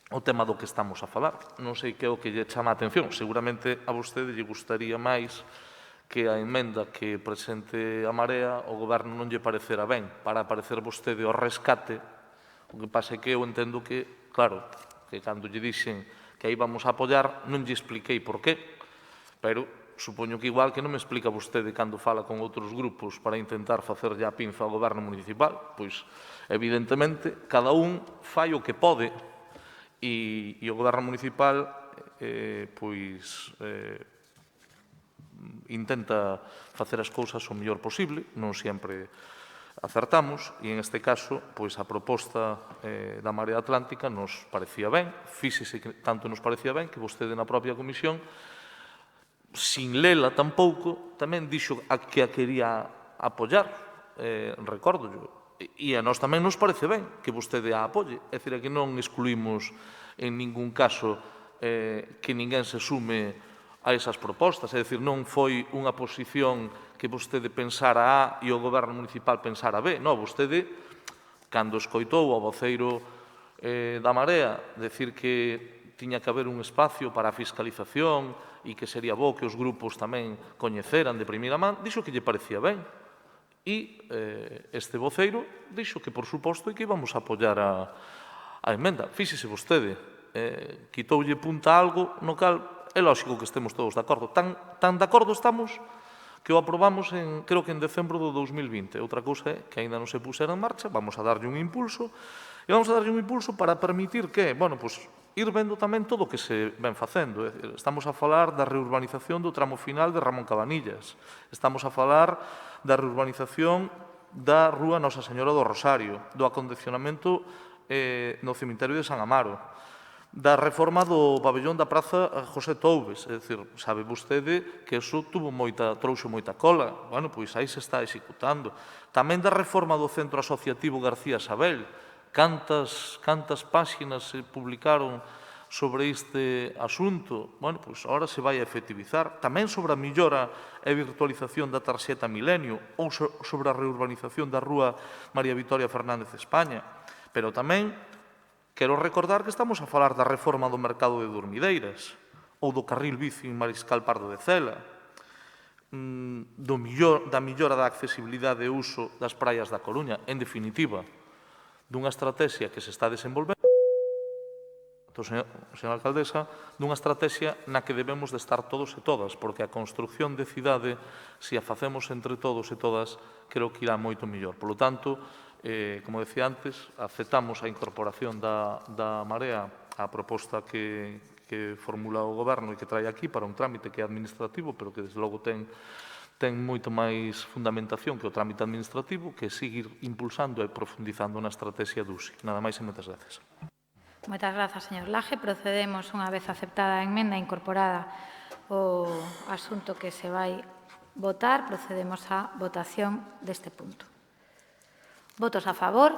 [SPEAKER 3] o tema do que estamos a falar. Non sei que é o que lle chama a atención. Seguramente a vostede lle gustaría máis que a emenda que presente a Marea o Goberno non lle parecera ben para aparecer vostede ao rescate. O que pasa é que eu entendo que, claro, que cando lle dixen que aí vamos a apoiar, non lle expliquei por qué, pero supoño que igual que non me explica vostede cando fala con outros grupos para intentar facerlle a pinza ao Goberno municipal, pois, evidentemente, cada un fai o que pode e o Goberno municipal, intenta facer as cousas o mellor posible, non sempre acertamos, e en este caso, pois a proposta da Marea Atlántica nos parecía ben, fíxese que tanto nos parecía ben que vostede na propia comisión, sin lela tampouco, tamén dixo que a quería apoiar, recordo, e a nós tamén nos parece ben que vostede a apoie, é dicir, que non excluímos en ningún caso que ninguén se sume a esas propostas, é dicir, non foi unha posición que vostede pensara A e o Goberno municipal pensara B. Non, vostede, cando escoitou ao voceiro da Marea decir que tiña que haber un espacio para a fiscalización e que sería bo que os grupos tamén coñeceran de primeira man, dixo que lle parecía ben. E este voceiro dixo que, por suposto, que íbamos a apoiar a emenda. Fíxese vostede, quitoulle punta a algo no cal é lógico que estemos todos de acordo. Tan de acordo estamos que o aprobamos creo que en decembro do 2020. Outra cousa é que aínda non se pusera en marcha, vamos a darlle un impulso, e vamos a darlle un impulso para permitir que, ir vendo tamén todo o que se ven facendo. Estamos a falar da reurbanización do tramo final de Ramón Cabanillas. Estamos a falar da reurbanización da Rúa Nosa Señora do Rosario, do acondicionamento no cemiterio de San Amaro, da reforma do pabellón da Praza José Toubes. É dicir, sabe vostede que eso trouxo moita cola. Pois aí se está executando. Tamén da reforma do Centro Asociativo García Sabel. Cantas páxinas se publicaron sobre este asunto? Pois agora se vai a efectivizar. Tamén sobre a millora e virtualización da tarxeta Milenio ou sobre a reurbanización da Rúa María Vitoria Fernández España. Pero tamén quero recordar que estamos a falar da reforma do mercado de dormideiras ou do carril bici en Mariscal Pardo de Cela, da millora da accesibilidade e uso das praias da Coruña, en definitiva, dunha estrategia que se está desenvolvendo señora alcaldesa, dunha estrategia na que debemos de estar todos e todas, porque a construcción de cidade, se a facemos entre todos e todas, creo que irá moito mellor. Por lo tanto, como decía antes, aceptamos a incorporación da Marea á proposta que formula o Goberno e que trae aquí para un trámite que é administrativo, pero que, desde logo, ten moito máis fundamentación que o trámite administrativo, que é seguir impulsando e profundizando na estrategia do USI. Nada máis e moitas gracias.
[SPEAKER 1] Moitas grazas, señor Laje. Procedemos, unha vez aceptada a emenda incorporada o asunto que se vai votar, procedemos á votación deste punto. Votos a favor.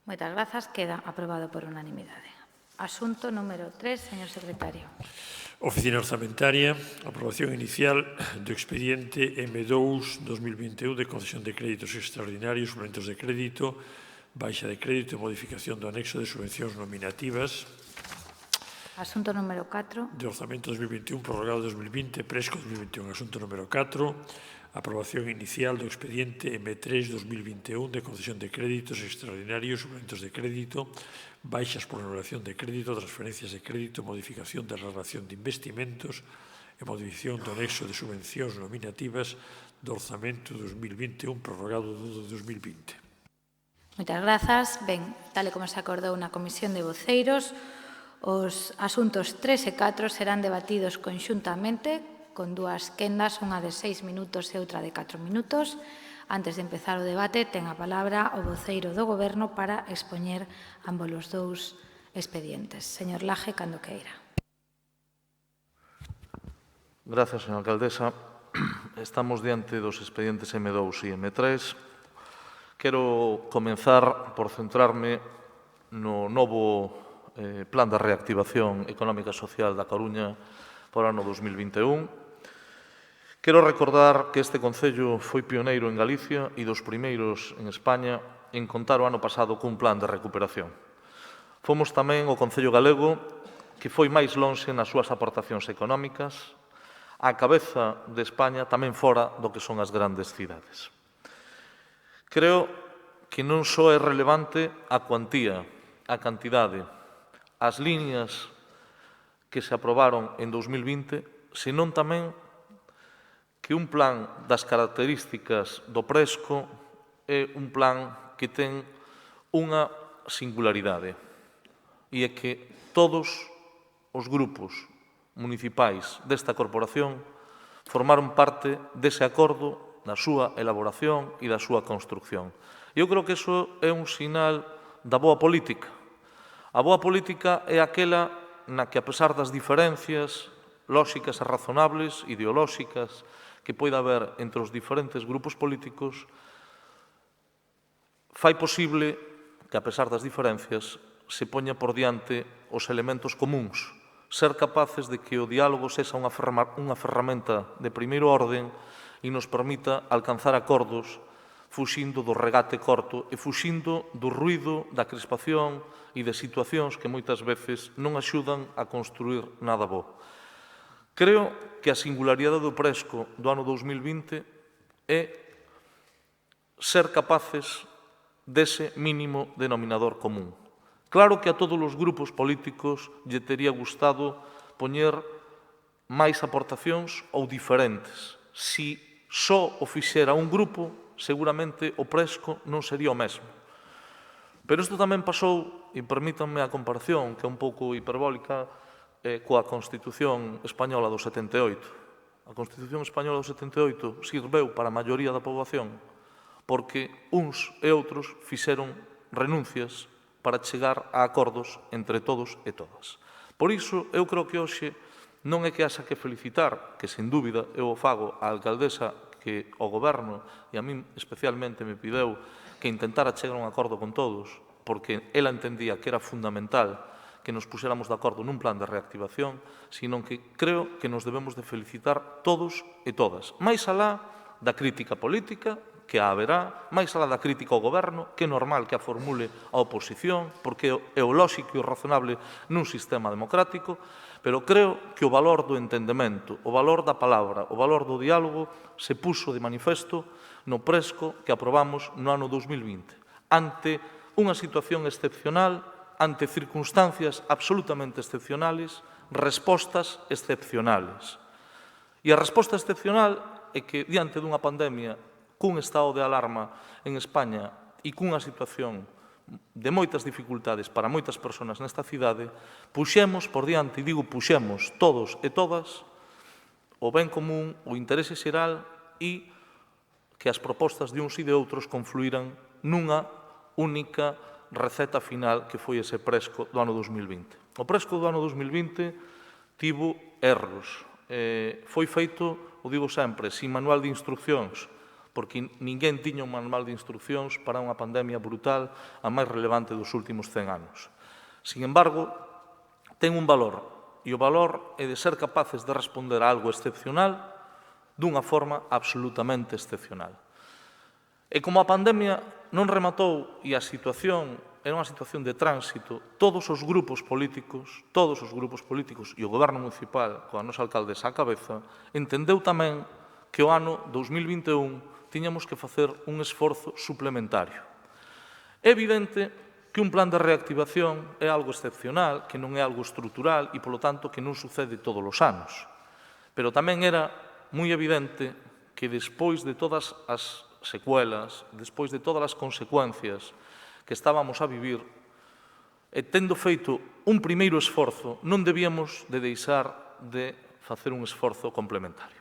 [SPEAKER 1] Moitas grazas. Queda aprobado por unanimidade. Asunto número 3, señor secretario.
[SPEAKER 2] Oficina Orzamentaria, aprobación inicial do expediente M2 2021 de concesión de créditos extraordinarios, suplementos de crédito, baixa de crédito e modificación do anexo de subvencións nominativas.
[SPEAKER 1] Asunto número 4.
[SPEAKER 2] De Orzamento 2021, prorrogado 2020, Presco 2021. Asunto número 4. Aprobación inicial do expediente M3 2021 de concesión de créditos extraordinarios, suplementos de crédito, baixas por anulación de crédito, transferencias de crédito, modificación da relación de investimentos e modificación do anexo de subvencións nominativas do Orzamento 2021, prorrogado do 2020.
[SPEAKER 1] Moitas grazas. Ben, tal e como se acordou na Comisión de Voceiros, os asuntos 3 e 4 serán debatidos conxuntamente con dúas quendas, unha de 6 minutos e outra de 4 minutos. Antes de empezar o debate, ten a palabra o voceiro do Goberno para expoñer ambos os dous expedientes. Señor Laje, cando queira.
[SPEAKER 3] Gracias, señora alcaldesa. Estamos diante dos expedientes M2 e M3. Quero comenzar por centrarme no novo Plan de Reactivación Económica e Social da Coruña por ano 2021. Quero recordar que este concello foi pioneiro en Galicia e dos primeiros en España en contar o ano pasado cun plan de recuperación. Fomos tamén o concello galego que foi máis lonxe nas súas aportacións económicas, á cabeza de España tamén fora do que son as grandes cidades. Creo que non só é relevante a cuantía, a cantidade, as liñas que se aprobaron en 2020, senón tamén que un plan das características do Presco é un plan que ten unha singularidade, e é que todos os grupos municipais desta corporación formaron parte dese acordo na súa elaboración e da súa construcción. Eu creo que iso é un sinal da boa política. A boa política é aquela na que, a pesar das diferencias lóxicas e razonables, ideolóxicas, que poida haber entre os diferentes grupos políticos, fai posible que, a pesar das diferencias, se poña por diante os elementos comuns, ser capaces de que o diálogo sexa unha ferramenta de primeiro orden e nos permita alcanzar acordos fuxindo do regate corto e fuxindo do ruído, da crispación e de situacións que moitas veces non axudan a construir nada bo. Creo que a singularidade do Presco do ano 2020 é ser capaces dese mínimo denominador común. Claro que a todos os grupos políticos lle tería gustado poñer máis aportacións ou diferentes. Si só o fixera un grupo, seguramente o Presco non sería o mesmo. Pero isto tamén pasou, e permítanme a comparación, que é un pouco hiperbólica, coa Constitución Española do 78. A Constitución Española do 78 sirveu para a maioría da poboación porque uns e outros fixeron renuncias para chegar a acordos entre todos e todas. Por iso, eu creo que hoxe non é que haxa que felicitar, que sen dúbida eu o fago á alcaldesa que o Goberno e a min especialmente me pideu que intentara chegar a un acordo con todos, porque ela entendía que era fundamental que nos puxéramos de acordo nun plan de reactivación, sino que creo que nos debemos de felicitar todos e todas. Mais alá da crítica política, que a haberá, máis alá da crítica ao Goberno, que é normal que a formule a oposición, porque é o lóxico e o razonable nun sistema democrático, pero creo que o valor do entendemento, o valor da palabra, o valor do diálogo se puxo de manifesto no Presco que aprobamos no ano 2020, ante unha situación excepcional ante circunstancias absolutamente excepcionales, respostas excepcionales. E a resposta excepcional é que, diante dunha pandemia, cun estado de alarma en España e cunha situación de moitas dificultades para moitas persoas nesta cidade, puxemos por diante, e digo puxemos todos e todas, o ben común, o interese xeral e que as propostas de uns e de outros confluíran nunha única receta final que foi ese presco do ano 2020. O presco do ano 2020 tivo erros. Foi feito, o digo sempre, sin manual de instruccións, porque ninguén tiña un manual de instruccións para unha pandemia brutal, a máis relevante dos últimos 100 anos. Sin embargo, ten un valor, e o valor é de ser capaces de responder a algo excepcional dunha forma absolutamente excepcional. E como a pandemia non rematou e a situación era unha situación de tránsito, todos os grupos políticos e o goberno municipal, coa nosa alcaldesa á cabeza, entendeu tamén que o ano 2021 tiñamos que facer un esforzo suplementario. É evidente que un plan de reactivación é algo excepcional, que non é algo estrutural e, polo tanto, que non sucede todos os anos. Pero tamén era moi evidente que despois de todas as secuelas, despois de todas as consecuencias que estábamos a vivir, e tendo feito un primeiro esforzo, non debíamos de deixar de facer un esforzo complementario.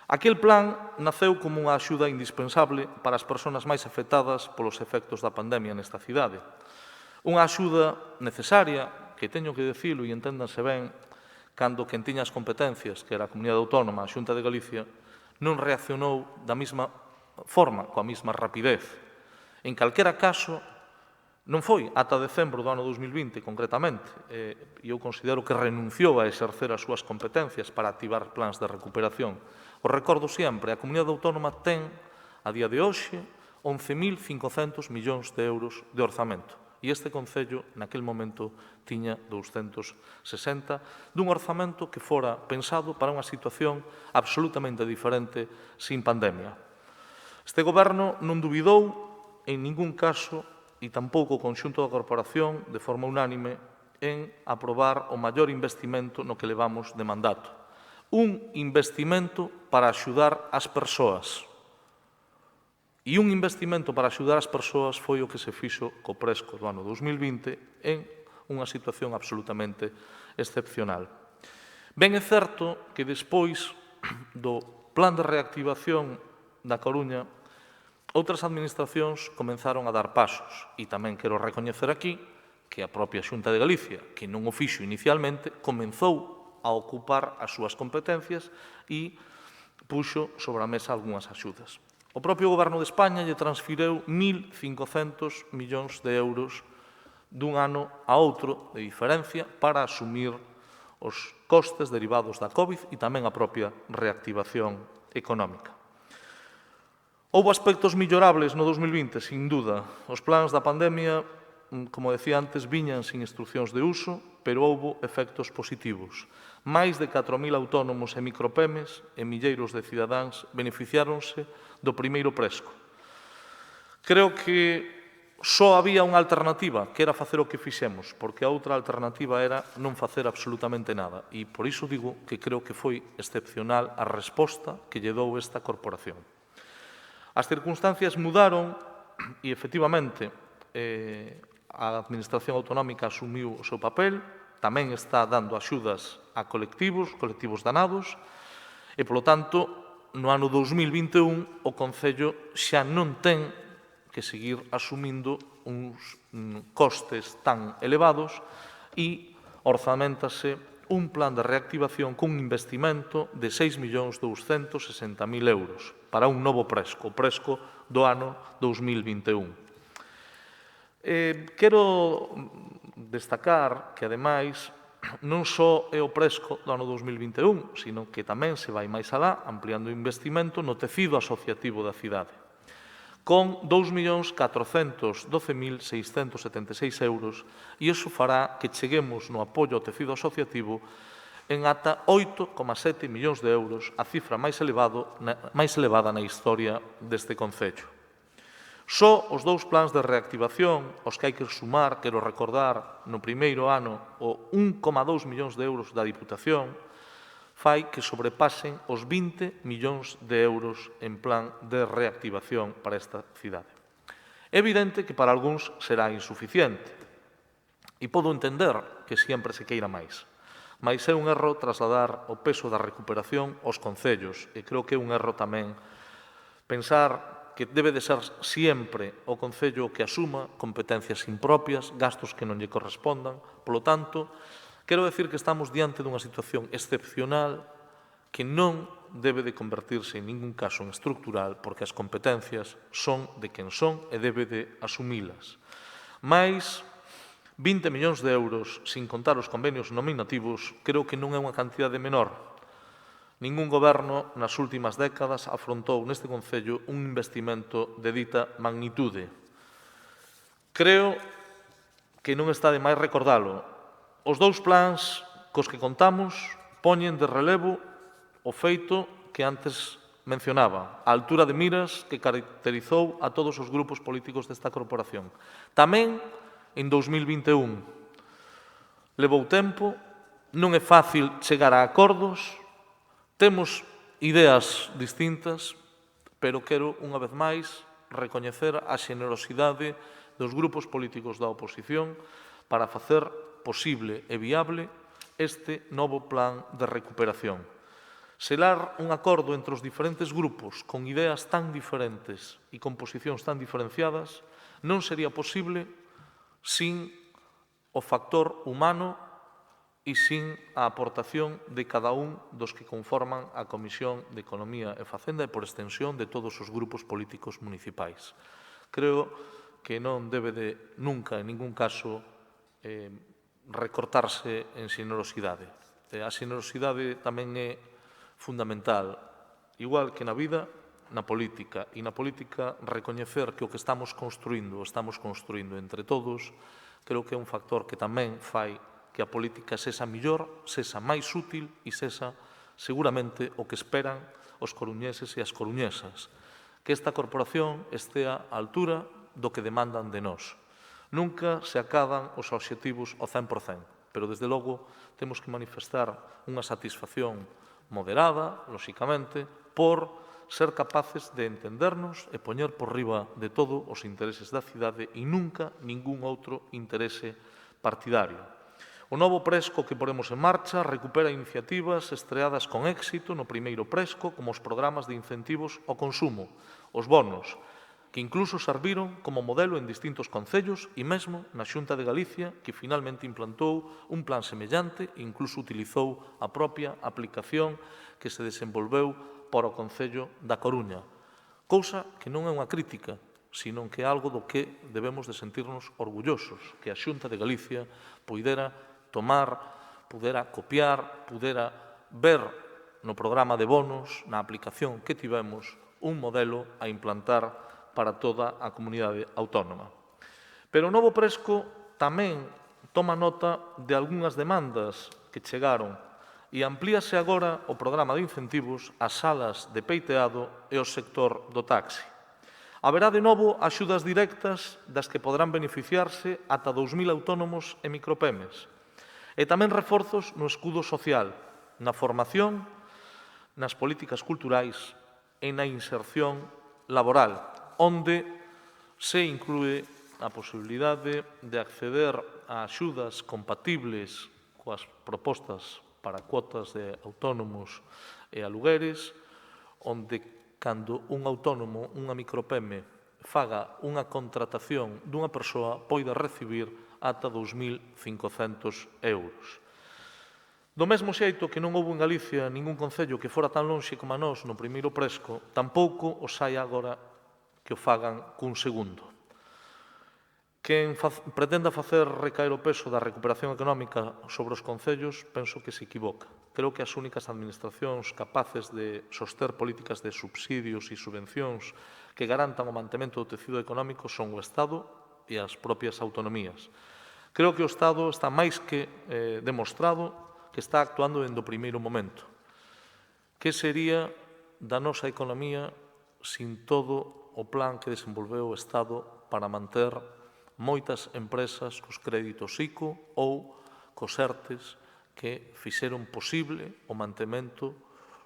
[SPEAKER 3] Aquel plan naceu como unha axuda indispensable para as persoas máis afectadas polos efectos da pandemia nesta cidade. Unha axuda necesaria, que teño que dicilo e enténdanse ben, cando quen tiña as competencias, que era a Comunidade Autónoma, a Xunta de Galicia, non reaccionou da mesma forma, coa mesma rapidez. En calquera caso, non foi ata decembro do ano 2020, concretamente, e eu considero que renunciou a exercer as súas competencias para activar plans de recuperación. Os recordo sempre, a Comunidade Autónoma ten, a día de hoxe, 11.500 millóns de euros de orzamento. E este Concello, naquel momento, tiña 260, dun orzamento que fora pensado para unha situación absolutamente diferente sin pandemia. Este Goberno non dubidou, en ningún caso, e tampouco o conxunto da corporación, de forma unánime, en aprobar o maior investimento no que levamos de mandato. Un investimento para axudar as persoas. E un investimento para axudar as persoas foi o que se fixo co presco do ano 2020 en unha situación absolutamente excepcional. Ben é certo que despois do plan de reactivación da Coruña, outras administracións comenzaron a dar pasos e tamén quero recoñecer aquí que a propia Xunta de Galicia, que non o fixo inicialmente, comenzou a ocupar as súas competencias e puxo sobre a mesa algunhas axudas. O propio Goberno de España lle transfireu 1.500 millóns de euros dun ano a outro de diferencia para asumir os costes derivados da COVID e tamén a propia reactivación económica. Houbo aspectos mellorables no 2020, sin duda. Os plans da pandemia, como decía antes, viñan sin instruccións de uso, pero houbo efectos positivos. Máis de 4.000 autónomos e micropemes e milleiros de cidadáns beneficiáronse do primeiro presco. Creo que só había unha alternativa, que era facer o que fixemos, porque a outra alternativa era non facer absolutamente nada. E por iso digo que creo que foi excepcional a resposta que lle dou esta corporación. As circunstancias mudaron e, efectivamente, a Administración Autonómica asumiu o seu papel, tamén está dando axudas a colectivos danados, e, polo tanto, no ano 2021 o Concello xa non ten que seguir asumindo uns costes tan elevados e orzaméntase un plan de reactivación cun investimento de 6.260.000 euros para un novo presco, o presco do ano 2021. Quero destacar que, ademais, non só é o presco do ano 2021, sino que tamén se vai máis alá, ampliando o investimento no tecido asociativo da cidade, con 2.412.676 euros, e iso fará que cheguemos no apoio ao tecido asociativo en ata 8,7 millóns de euros, a cifra máis elevada na historia deste Concello. Só os 2 plans de reactivación, aos que hai que sumar, quero recordar, no primeiro ano, o 1,2 millóns de euros da Diputación, fai que sobrepasen os 20 millóns de euros en plan de reactivación para esta cidade. É evidente que para algúns será insuficiente, e podo entender que sempre se queira máis. Mais é un erro trasladar o peso da recuperación aos concellos, e creo que é un erro tamén pensar que debe de ser sempre o Concello que asuma competencias impropias, gastos que non lle correspondan. Polo tanto, quero decir que estamos diante dunha situación excepcional que non debe de convertirse en ningún caso en estructural, porque as competencias son de quen son e debe de asumílas. Mais 20 millóns de euros, sin contar os convenios nominativos, creo que non é unha cantidade menor. Ningún goberno nas últimas décadas afrontou neste Concello un investimento de dita magnitude. Creo que non está de máis recordalo. Os 2 plans cos que contamos poñen de relevo o feito que antes mencionaba, a altura de miras que caracterizou a todos os grupos políticos desta corporación. Tamén en 2021. Levou tempo, non é fácil chegar a acordos. Temos ideas distintas, pero quero, unha vez máis, recoñecer a xenerosidade dos grupos políticos da oposición para facer posible e viable este novo plan de recuperación. Selar un acordo entre os diferentes grupos con ideas tan diferentes e con posicións tan diferenciadas non sería posible sin o factor humano e sin a aportación de cada un dos que conforman a Comisión de Economía e Facenda e, por extensión, de todos os grupos políticos municipais. Creo que non debe de, nunca, en ningún caso, recortarse en xenerosidade. A xenerosidade tamén é fundamental, igual que na vida, na política. E na política, recoñecer que o que estamos construindo entre todos, creo que é un factor que tamén fai que a política sexa mellor, sexa máis útil e sexa seguramente o que esperan os coruñeses e as coruñesas. Que esta corporación estea á altura do que demandan de nós. Nunca se acadan os obxectivos ao 100%, pero desde logo temos que manifestar unha satisfacción moderada, lóxicamente, por ser capaces de entendernos e poñer por riba de todo os intereses da cidade e nunca ningún outro interese partidario. O novo Presco que poremos en marcha recupera iniciativas estreadas con éxito no primeiro Presco, como os programas de incentivos ao consumo, os bonos, que incluso serviron como modelo en distintos concellos e mesmo na Xunta de Galicia, que finalmente implantou un plan semellante e incluso utilizou a propia aplicación que se desenvolveu para o Concello da Coruña. Cousa que non é unha crítica, sino que é algo do que debemos de sentirnos orgullosos, que a Xunta de Galicia poidera tomar, pudera copiar, pudera ver no programa de bonos, na aplicación que tivemos, un modelo a implantar para toda a comunidade autónoma. Pero o novo Presco tamén toma nota de algunhas demandas que chegaron e amplíase agora o programa de incentivos ás salas de peiteado e ao sector do taxi. Haberá de novo axudas directas das que poderán beneficiarse ata 2.000 autónomos e micropemes. E tamén reforzos no escudo social, na formación, nas políticas culturais e na inserción laboral, onde se inclúe a posibilidade de acceder a axudas compatibles coas propostas para cuotas de autónomos e alugueres, onde cando un autónomo, unha micropeme, faga unha contratación dunha persoa, poida recibir ata 2.500 euros. Do mesmo xeito que non houve en Galicia ningún concello que fora tan lonxe como a nós no primeiro Presco, tampouco os hai agora que o fagan cun segundo. Quen pretenda facer recaer o peso da recuperación económica sobre os concellos, penso que se equivoca. Creo que as únicas administracións capaces de soster políticas de subsidios e subvencións que garantan o mantemento do tecido económico son o Estado e as propias autonomías. Creo que o Estado está máis que demostrado que está actuando dende o primeiro momento. Que sería da nosa economía sin todo o plan que desenvolveu o Estado para manter moitas empresas cos créditos ICO ou cos ERTES que fixeron posible o mantemento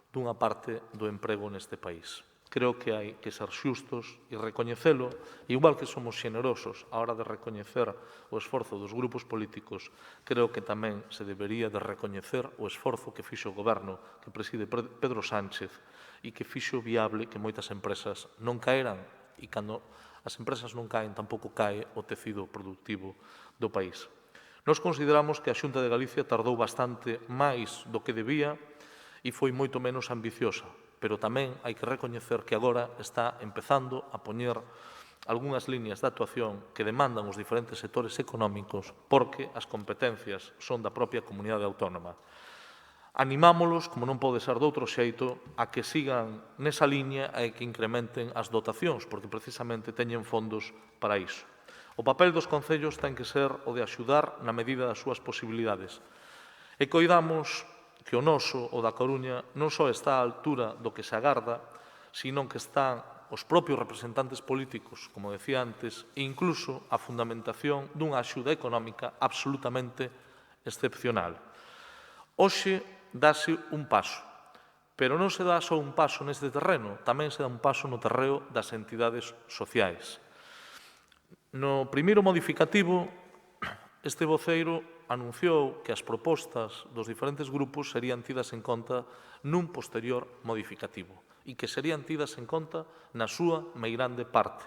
[SPEAKER 3] dunha parte do emprego neste país. Creo que hai que ser xustos e recoñecelo, igual que somos xenerosos a hora de recoñecer o esforzo dos grupos políticos, creo que tamén se debería de recoñecer o esforzo que fixo o goberno que preside Pedro Sánchez e que fixo viable que moitas empresas non caeran, e cando as empresas non caen tampouco cae o tecido productivo do país. Nos consideramos que a Xunta de Galicia tardou bastante máis do que debía e foi moito menos ambiciosa, pero tamén hai que recoñecer que agora está empezando a poñer algunhas líneas de actuación que demandan os diferentes sectores económicos porque as competencias son da propia comunidade autónoma. Animámolos, como non pode ser de outro xeito, a que sigan nesa liña e que incrementen as dotacións, porque precisamente teñen fondos para iso. O papel dos concellos ten que ser o de axudar na medida das súas posibilidades. E coidamos que o noso, o da Coruña, non só está á altura do que se agarda, sino que están os propios representantes políticos, como decía antes, e incluso a fundamentación dunha axuda económica absolutamente excepcional. Hoxe dáse un paso, pero non se dá só un paso neste terreno, tamén se dá un paso no terreo das entidades sociais. No primeiro modificativo, este voceiro anunciou que as propostas dos diferentes grupos serían tidas en conta nun posterior modificativo e que serían tidas en conta na súa meirande parte.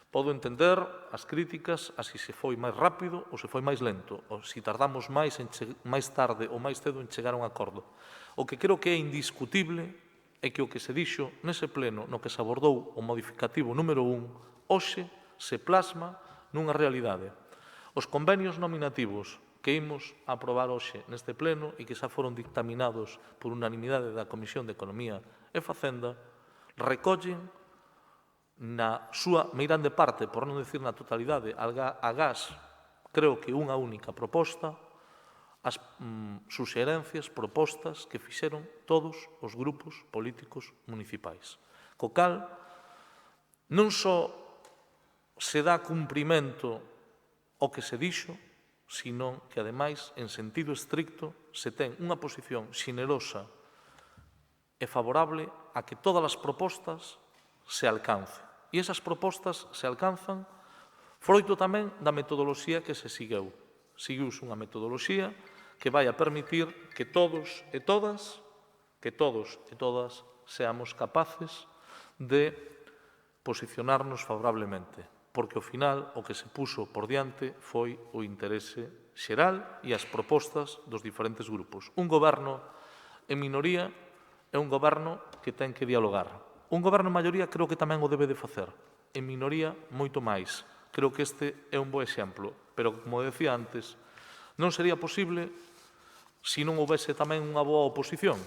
[SPEAKER 3] Podo entender as críticas a si se foi máis rápido ou se foi máis lento, ou se tardamos máis tarde ou máis cedo en chegar a un acordo. O que creo que é indiscutible é que o que se dixo nese pleno no que se abordou o modificativo número 1 hoxe se plasma nunha realidade. Os convenios nominativos que imos aprobar hoxe neste pleno e que xa foron dictaminados por unanimidade da Comisión de Economía e Facenda recollen na súa meirande parte, por non decir na totalidade, agás, creo que unha única proposta, as suxerencias, propostas que fixeron todos os grupos políticos municipais. Co cal, non só se dá cumprimento o que se dixo, sino que, ademais, en sentido estricto, se ten unha posición xenerosa e favorable a que todas as propostas se alcancen. E esas propostas se alcanzan froito tamén da metodoloxía que se seguiu. Seguiuse unha metodoloxía que vai a permitir que todos e todas seamos capaces de posicionarnos favorablemente, porque ao final o que se puxo por diante foi o interese xeral e as propostas dos diferentes grupos. Un goberno en minoría é un goberno que ten que dialogar. Un goberno en maioría creo que tamén o debe de facer. En minoría, moito máis. Creo que este é un bo exemplo, pero, como decía antes, non sería posible se non houvese tamén unha boa oposición.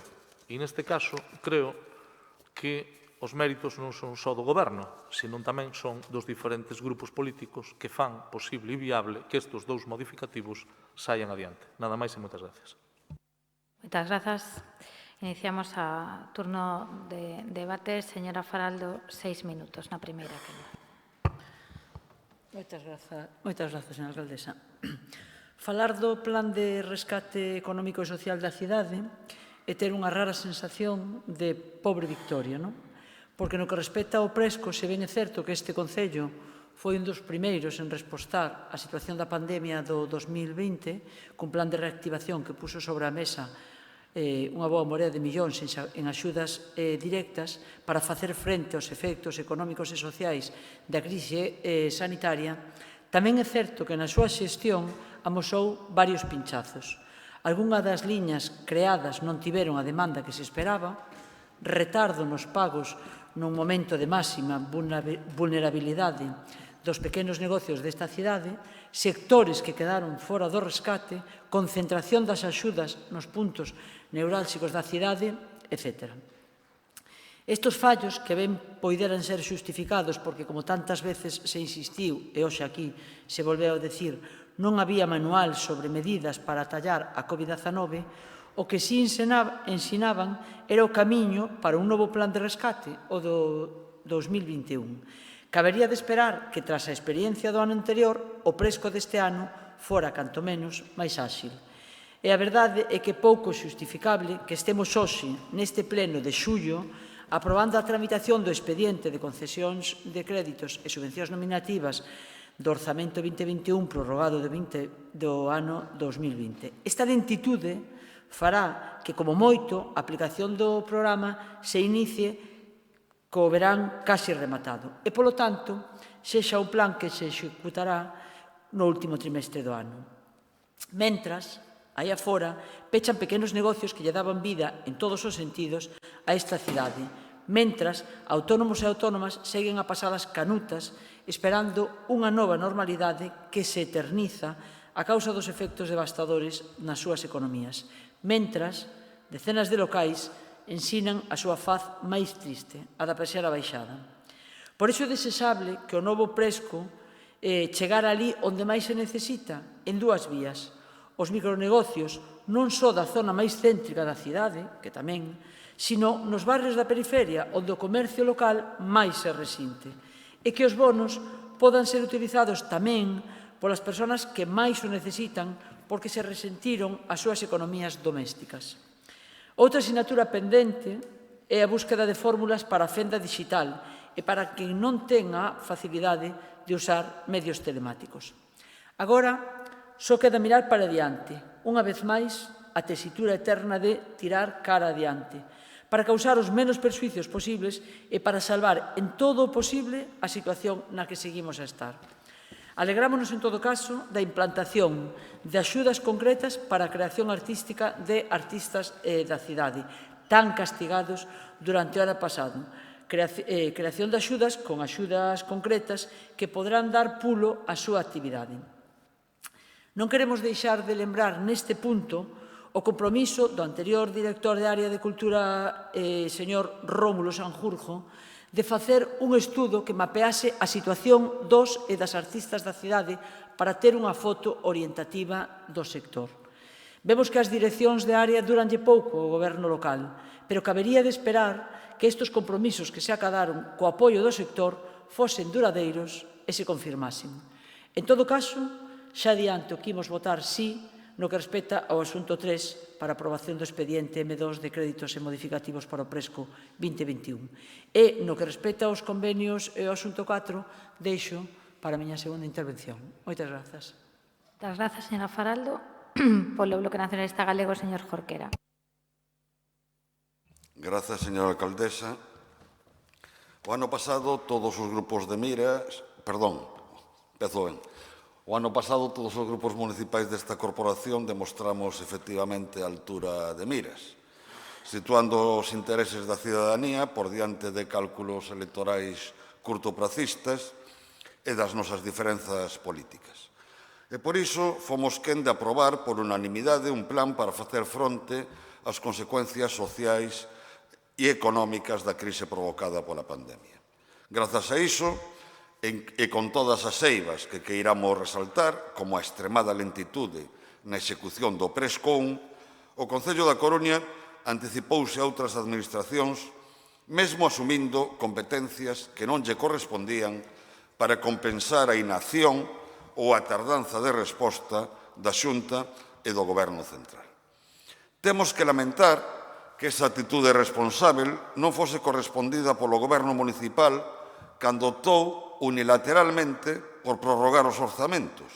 [SPEAKER 3] E neste caso, creo que os méritos non son só do goberno, senón tamén son dos diferentes grupos políticos que fan posible e viable que estes dous modificativos saian adiante. Nada máis e moitas gracias.
[SPEAKER 1] Moitas grazas. Iniciamos a turno de debate. Señora Faraldo, 6 minutos na primeira.
[SPEAKER 4] Moitas grazas, señora alcaldesa. Falar do plan de rescate económico e social da cidade é ter unha rara sensación de pobre victoria, non? Porque no que respecta ao Presco, se ben é certo que este Concello foi un dos primeiros en respostar á situación da pandemia do 2020, cun plan de reactivación que puxo sobre a mesa unha boa morea de millóns en axudas directas para facer frente aos efectos económicos e sociais da crise sanitaria, tamén é certo que na súa xestión amosou varios pinchazos. Algunha das liñas creadas non tiveron a demanda que se esperaba, retardo nos pagos nun momento de máxima vulnerabilidade dos pequenos negocios desta cidade, sectores que quedaron fora do rescate, concentración das axudas nos puntos neurálxicos da cidade, etc. Estes fallos, que ben poideran ser xustificados porque, como tantas veces se insistiu, e hoxe aquí se volveu a decir, non había manual sobre medidas para atallar a COVID-19, o que si ensinaban era o camiño para un novo plan de rescate, o 2021. Cabería de esperar que, tras a experiencia do ano anterior, o Presco deste ano fora, canto menos, máis áxil. E a verdade é que é pouco xustificable que estemos hoxe, neste pleno de xullo, aprobando a tramitación do expediente de concesións de créditos e subvencións nominativas do Orzamento 2021 prorrogado do ano 2020. Esta lentitude fará que, como moito, a aplicación do programa se inicie co verán casi rematado e, polo tanto, sexa un plan que se executará no último trimestre do ano. Mentras, aí afora, pechan pequenos negocios que lle daban vida en todos os sentidos a esta cidade, mentras autónomos e autónomas seguen a pasar as canutas esperando unha nova normalidade que se eterniza a causa dos efectos devastadores nas súas economías, mentras decenas de locais ensinan a súa faz máis triste, a da persiana baixada. Por iso é desexable que o novo Presco chegar ali onde máis se necesita, en dúas vías. Os micronegocios non só da zona máis céntrica da cidade, que tamén, sino nos barrios da periferia onde o comercio local máis se resinte, e que os bonos podan ser utilizados tamén polas persoas que máis o necesitan porque se resentiron as súas economías domésticas. Outra asignatura pendente é a búsqueda de fórmulas para a fenda digital e para quen non ten a facilidade de usar medios telemáticos. Agora, só queda mirar para diante, unha vez máis, a tesitura eterna de tirar cara adiante, para causar os menos perxuicios posibles e para salvar en todo o posible a situación na que seguimos a estar. Alegrámonos, en todo caso, da implantación de axudas concretas para a creación artística de artistas da cidade, tan castigados durante o ano pasado. Creación de axudas con axudas concretas que poderán dar pulo á súa actividade. Non queremos deixar de lembrar neste punto o compromiso do anterior director de Área de Cultura, señor Rómulo Sanjurjo, de facer un estudo que mapease a situación dos e das artistas da cidade para ter unha foto orientativa do sector. Vemos que as direccións de área duranlle pouco ao goberno local, pero cabería de esperar que estes compromisos que se acadaron co apoio do sector fosen duradeiros e se confirmasen. En todo caso, xa adianto que imos votar sí no que respecta ao asunto 3 para a aprobación do expediente M2 de créditos e modificativos para o Presco 2021. E no que respecta aos convenios e ao asunto 4, deixo para a miña segunda intervención. Moitas grazas.
[SPEAKER 1] Moitas grazas, señora Faraldo. Polo Bloque Nacionalista Galego, señor Jorquera.
[SPEAKER 5] Grazas, señora alcaldesa. O ano pasado, todos os grupos de miras... Perdón, pezo ben. O ano pasado, todos os grupos municipais desta corporación demostramos efectivamente a altura de miras, situando os intereses da cidadanía por diante de cálculos electorais curtopracistas e das nosas diferenzas políticas. E por iso fomos quen de aprobar por unanimidade un plan para facer fronte ás consecuencias sociais e económicas da crise provocada pola pandemia. Grazas a iso, e con todas as eivas que queiramos resaltar, como a extremada lentitude na execución do Presco 1, o Concello da Coruña anticipouse a outras administracións, mesmo asumindo competencias que non lle correspondían para compensar a inacción ou a tardanza de resposta da Xunta e do Goberno Central. Temos que lamentar que esa actitude responsável non fose correspondida polo Goberno Municipal cando optou unilateralmente por prorrogar os orzamentos,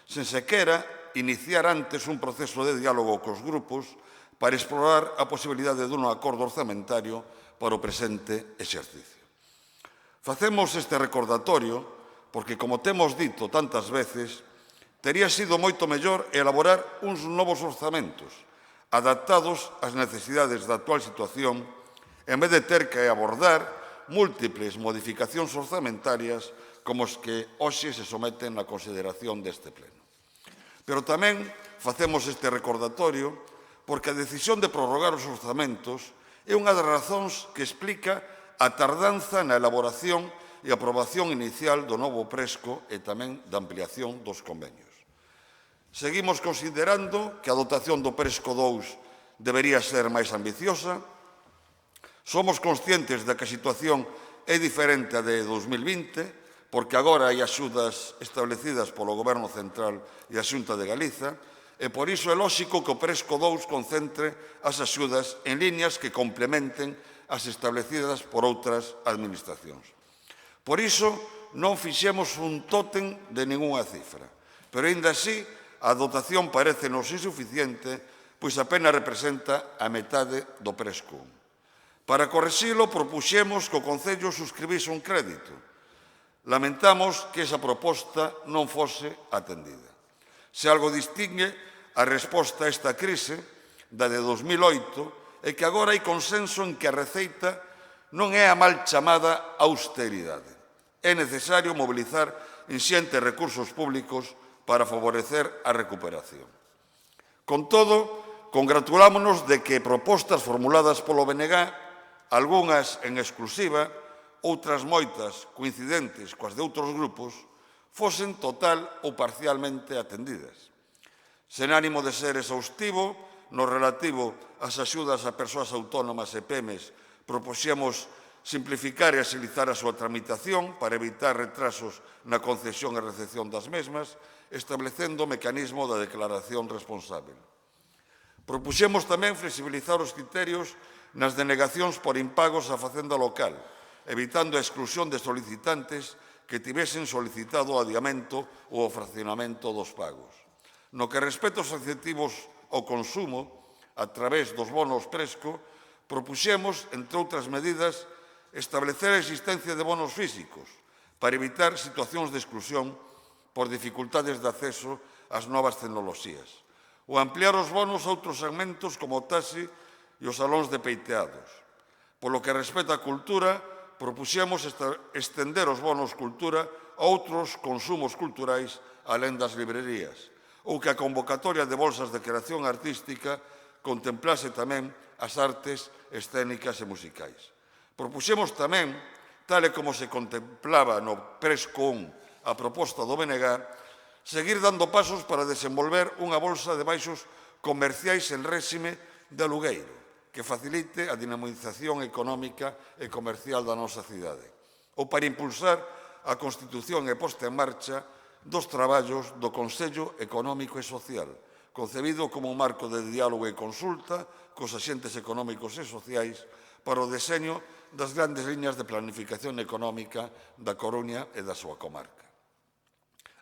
[SPEAKER 5] sen sequera iniciar antes un proceso de diálogo cos grupos para explorar a posibilidade dun acordo orzamentario para o presente exercicio. Facemos este recordatorio porque, como temos dito tantas veces, tería sido moito mellor elaborar uns novos orzamentos adaptados ás necesidades da actual situación en vez de ter que abordar múltiples modificacións orzamentarias como os que hoxe se someten na consideración deste pleno. Pero tamén facemos este recordatorio porque a decisión de prorrogar os orzamentos é unha das razóns que explica a tardanza na elaboración e aprobación inicial do novo Presco e tamén da ampliación dos convenios. Seguimos considerando que a dotación do Presco 2 debería ser máis ambiciosa. Somos conscientes de que a situación é diferente a de 2020, porque agora hai axudas establecidas polo Goberno Central e a Xunta de Galiza, e por iso é lóxico que o Presco 2 concentre as axudas en líneas que complementen as establecidas por outras administracións. Por iso, non fixemos un tótem de ningunha cifra, pero, aínda así, a dotación parecenos insuficiente, pois apenas representa a metade do Presco 1. Para correxilo, propuxemos que o Concello suscribise un crédito. Lamentamos que esa proposta non fose atendida. Se algo distingue a resposta a esta crise da de 2008 é que agora hai consenso en que a receita non é a mal chamada austeridade. É necesario mobilizar inxentes recursos públicos para favorecer a recuperación. Con todo, congratulámonos de que propostas formuladas polo BNG, algunhas en exclusiva, outras moitas coincidentes coas de outros grupos, fosen total ou parcialmente atendidas. Sen ánimo de ser exhaustivo, no relativo ás axudas a persoas autónomas e PEMES, propuxemos simplificar e agilizar a súa tramitación para evitar retrasos na concesión e recepción das mesmas, establecendo o mecanismo da declaración responsable. Propuxemos tamén flexibilizar os criterios nas denegacións por impagos á facenda local, evitando a exclusión de solicitantes que tivesen solicitado o adiamento ou o fraccionamento dos pagos. No que respecta aos incentivos ao consumo, a través dos bonos Presco, propuxemos, entre outras medidas, establecer a existencia de bonos físicos para evitar situacións de exclusión por dificultades de acceso ás novas tecnoloxías, ou ampliar os bonos a outros segmentos como o taxi e os salóns de peiteados. Polo que respecta á cultura, propuxemos estender os bonos cultura a outros consumos culturais alén das librerías, ou que a convocatoria de bolsas de creación artística contemplase tamén as artes escénicas e musicais. Propuxemos tamén, tal e como se contemplaba no Presco 1 a proposta do BNG, seguir dando pasos para desenvolver unha bolsa de baixos comerciais en réxime de alugueiro, que facilite a dinamización económica e comercial da nosa cidade, ou para impulsar a constitución e posta en marcha dos traballos do Consello Económico e Social, concebido como un marco de diálogo e consulta cos axentes económicos e sociais para o deseño das grandes liñas de planificación económica da Coruña e da súa comarca.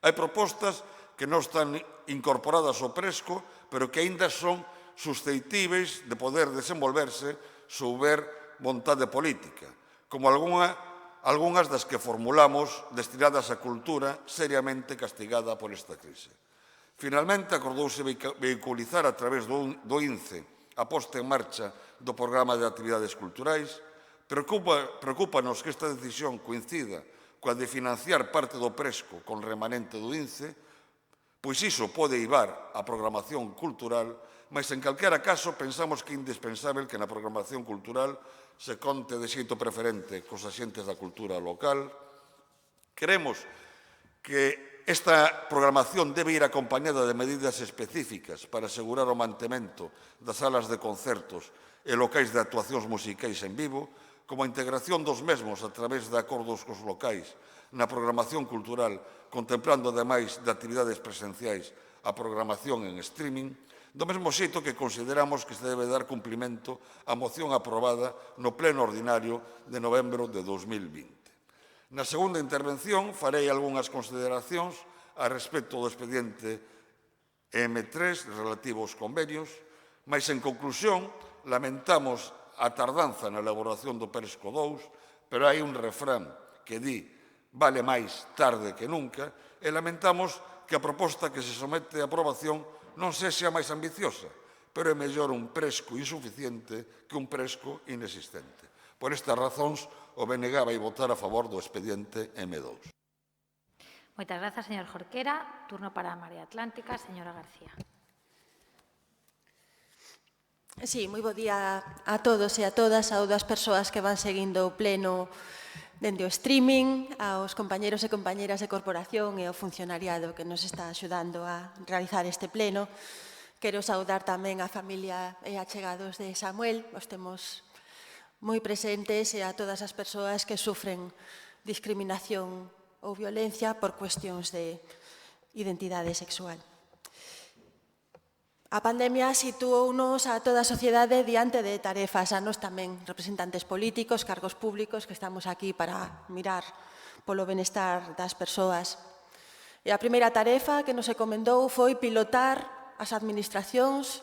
[SPEAKER 5] Hai propostas que non están incorporadas ao Presco, pero que aínda son suscetíveis de poder desenvolverse se houber vontade política, como algunhas das que formulamos destinadas á cultura seriamente castigada por esta crise. Finalmente, acordouse vehiculizar a través do INCE a posta en marcha do programa de actividades culturais. Preocúpanos que esta decisión coincida coa de financiar parte do Presco con remanente do INCE, pois iso pode eivar a programación cultural, mas en calquera caso pensamos que é indispensable que na programación cultural se conte de xeito preferente cos axentes da cultura local. Queremos que esta programación debe ir acompañada de medidas específicas para asegurar o mantemento das salas de concertos e locais de actuacións musicais en vivo, como a integración dos mesmos a través de acordos cos locais na programación cultural, contemplando ademais de actividades presenciais a programación en streaming, do mesmo xeito que consideramos que se debe dar cumprimento á moción aprobada no pleno ordinario de novembro de 2020. Na segunda intervención farei algunhas consideracións a respecto do expediente M3 relativo aos convenios, mas en conclusión lamentamos a tardanza na elaboración do Presco 2, pero hai un refrán que di vale máis tarde que nunca, e lamentamos que a proposta que se somete a aprobación non sexa máis ambiciosa, pero é mellor un Presco insuficiente que un Presco inexistente. Por estas razóns, o BNG vai votar a favor do expediente M2.
[SPEAKER 1] Moitas grazas, señor Jorquera. Turno para a Marea Atlántica, señora García.
[SPEAKER 8] Sí, moi bo día a todos e a todas, a todas as persoas que van seguindo o pleno dende o streaming, aos compañeros e compañeras de corporación e ao funcionariado que nos está axudando a realizar este pleno. Quero saudar tamén a familia e achegados de Samuel, os temos moi presentes e a todas as persoas que sufren discriminación ou violencia por cuestións de identidade sexual. A pandemia situounos a toda a sociedade diante de tarefas, a nós tamén, representantes políticos, cargos públicos, que estamos aquí para mirar polo benestar das persoas. E a primeira tarefa que nos encomendou foi pilotar as administracións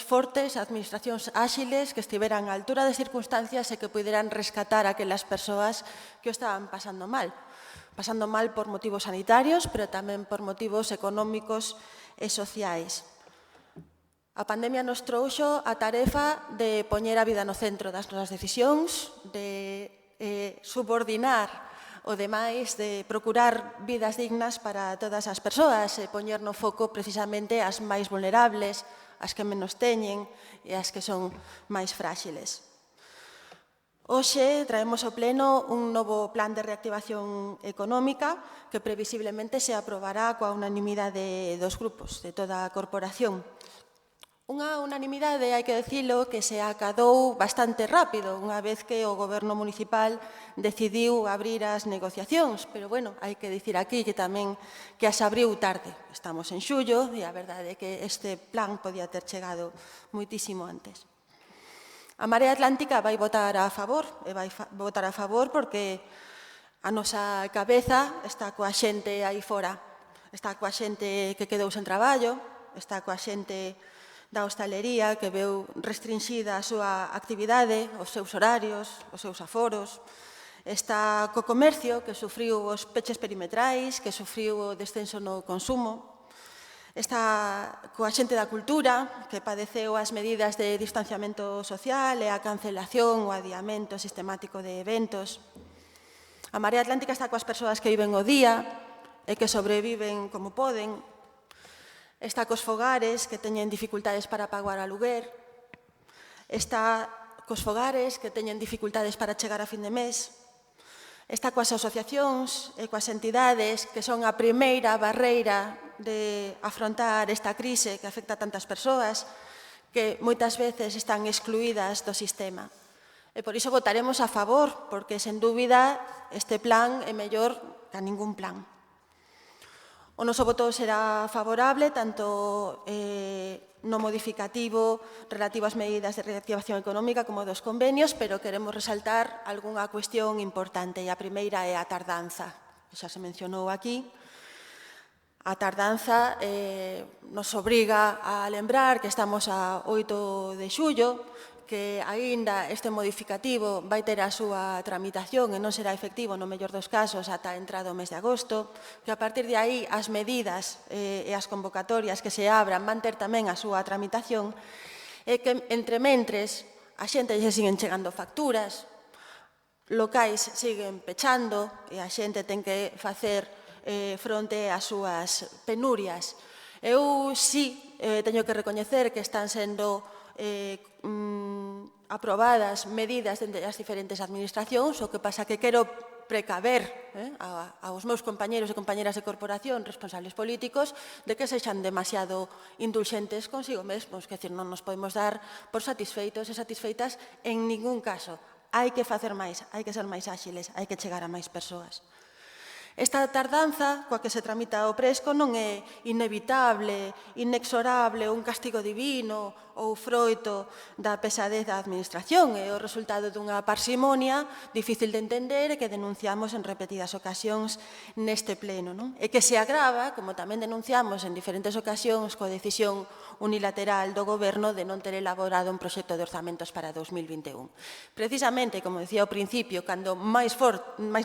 [SPEAKER 8] fortes, administracións áxiles, que estiveran á altura das circunstancias e que puderan rescatar aquelas persoas que o estaban pasando mal por motivos sanitarios, pero tamén por motivos económicos e sociais. A pandemia nos trouxo a tarefa de poñer a vida no centro das nosas decisións, de subordinar o demais, de procurar vidas dignas para todas as persoas e poñer no foco precisamente as máis vulnerables, as que menos teñen e as que son máis fráxiles. Hoxe traemos ao pleno un novo plan de reactivación económica que previsiblemente se aprobará coa unanimidade dos grupos de toda a corporación. Unha unanimidade, hai que dicilo, que se acadou bastante rápido, unha vez que o Goberno municipal decidiu abrir as negociacións, pero, bueno, hai que dicir aquí que tamén que as abriu tarde. Estamos en xullo e a verdade é que este plan podía ter chegado moitísimo antes. A Marea Atlántica vai votar a favor, e vai votar a favor porque a nosa cabeza está coa xente aí fora, está coa xente que quedou sen traballo, está coa xente da hostalería que veu restringida a súa actividade, os seus horarios, os seus aforos. Está co comercio que sufriu os peches perimetrais, que sufriu o descenso no consumo. Está coa xente da cultura que padeceu as medidas de distanciamento social e a cancelación ou adiamento sistemático de eventos. A Marea Atlántica está coas persoas que viven o día e que sobreviven como poden. Está cos fogares que teñen dificultades para pagar aluguer, está cos fogares que teñen dificultades para chegar a fin de mes, está coas asociacións e coas entidades que son a primeira barreira de afrontar esta crise que afecta a tantas persoas que moitas veces están excluídas do sistema. E por iso votaremos a favor, porque, sen dúbida, este plan é mellor que ningún plan. O noso voto será favorable tanto no modificativo relativo ás medidas de reactivación económica como dos convenios, pero queremos resaltar algunha cuestión importante e a primeira é a tardanza, que xa se mencionou aquí. A tardanza nos obriga a lembrar que estamos a 8 de xullo, que aínda este modificativo vai ter a súa tramitación e non será efectivo no mellor dos casos ata entrado o mes de agosto, que a partir de aí as medidas e as convocatorias que se abran van ter tamén a súa tramitación e que entre mentres a xente lle siguen chegando facturas, locais siguen pechando e a xente ten que facer fronte ás súas penurias. Eu sí teño que recoñecer que están sendo aprobadas medidas dende as diferentes administracións, o que pasa que quero precaver aos meus compañeros e compañeras de corporación, responsables políticos, de que sexan demasiado indulxentes consigo mesmos, que non nos podemos dar por satisfeitos e satisfeitas en ningún caso. Hai que facer máis, hai que ser máis áxiles, hai que chegar a máis persoas. Esta tardanza coa que se tramita o Presco non é inevitable, inexorable, un castigo divino ou froito da pesadez da administración. É o resultado dunha parsimonia difícil de entender e que denunciamos en repetidas ocasións neste pleno. E que se agrava, como tamén denunciamos en diferentes ocasións, coa decisión unilateral do Goberno de non ter elaborado un proxecto de orzamentos para 2021. Precisamente, como decía ao principio, cando máis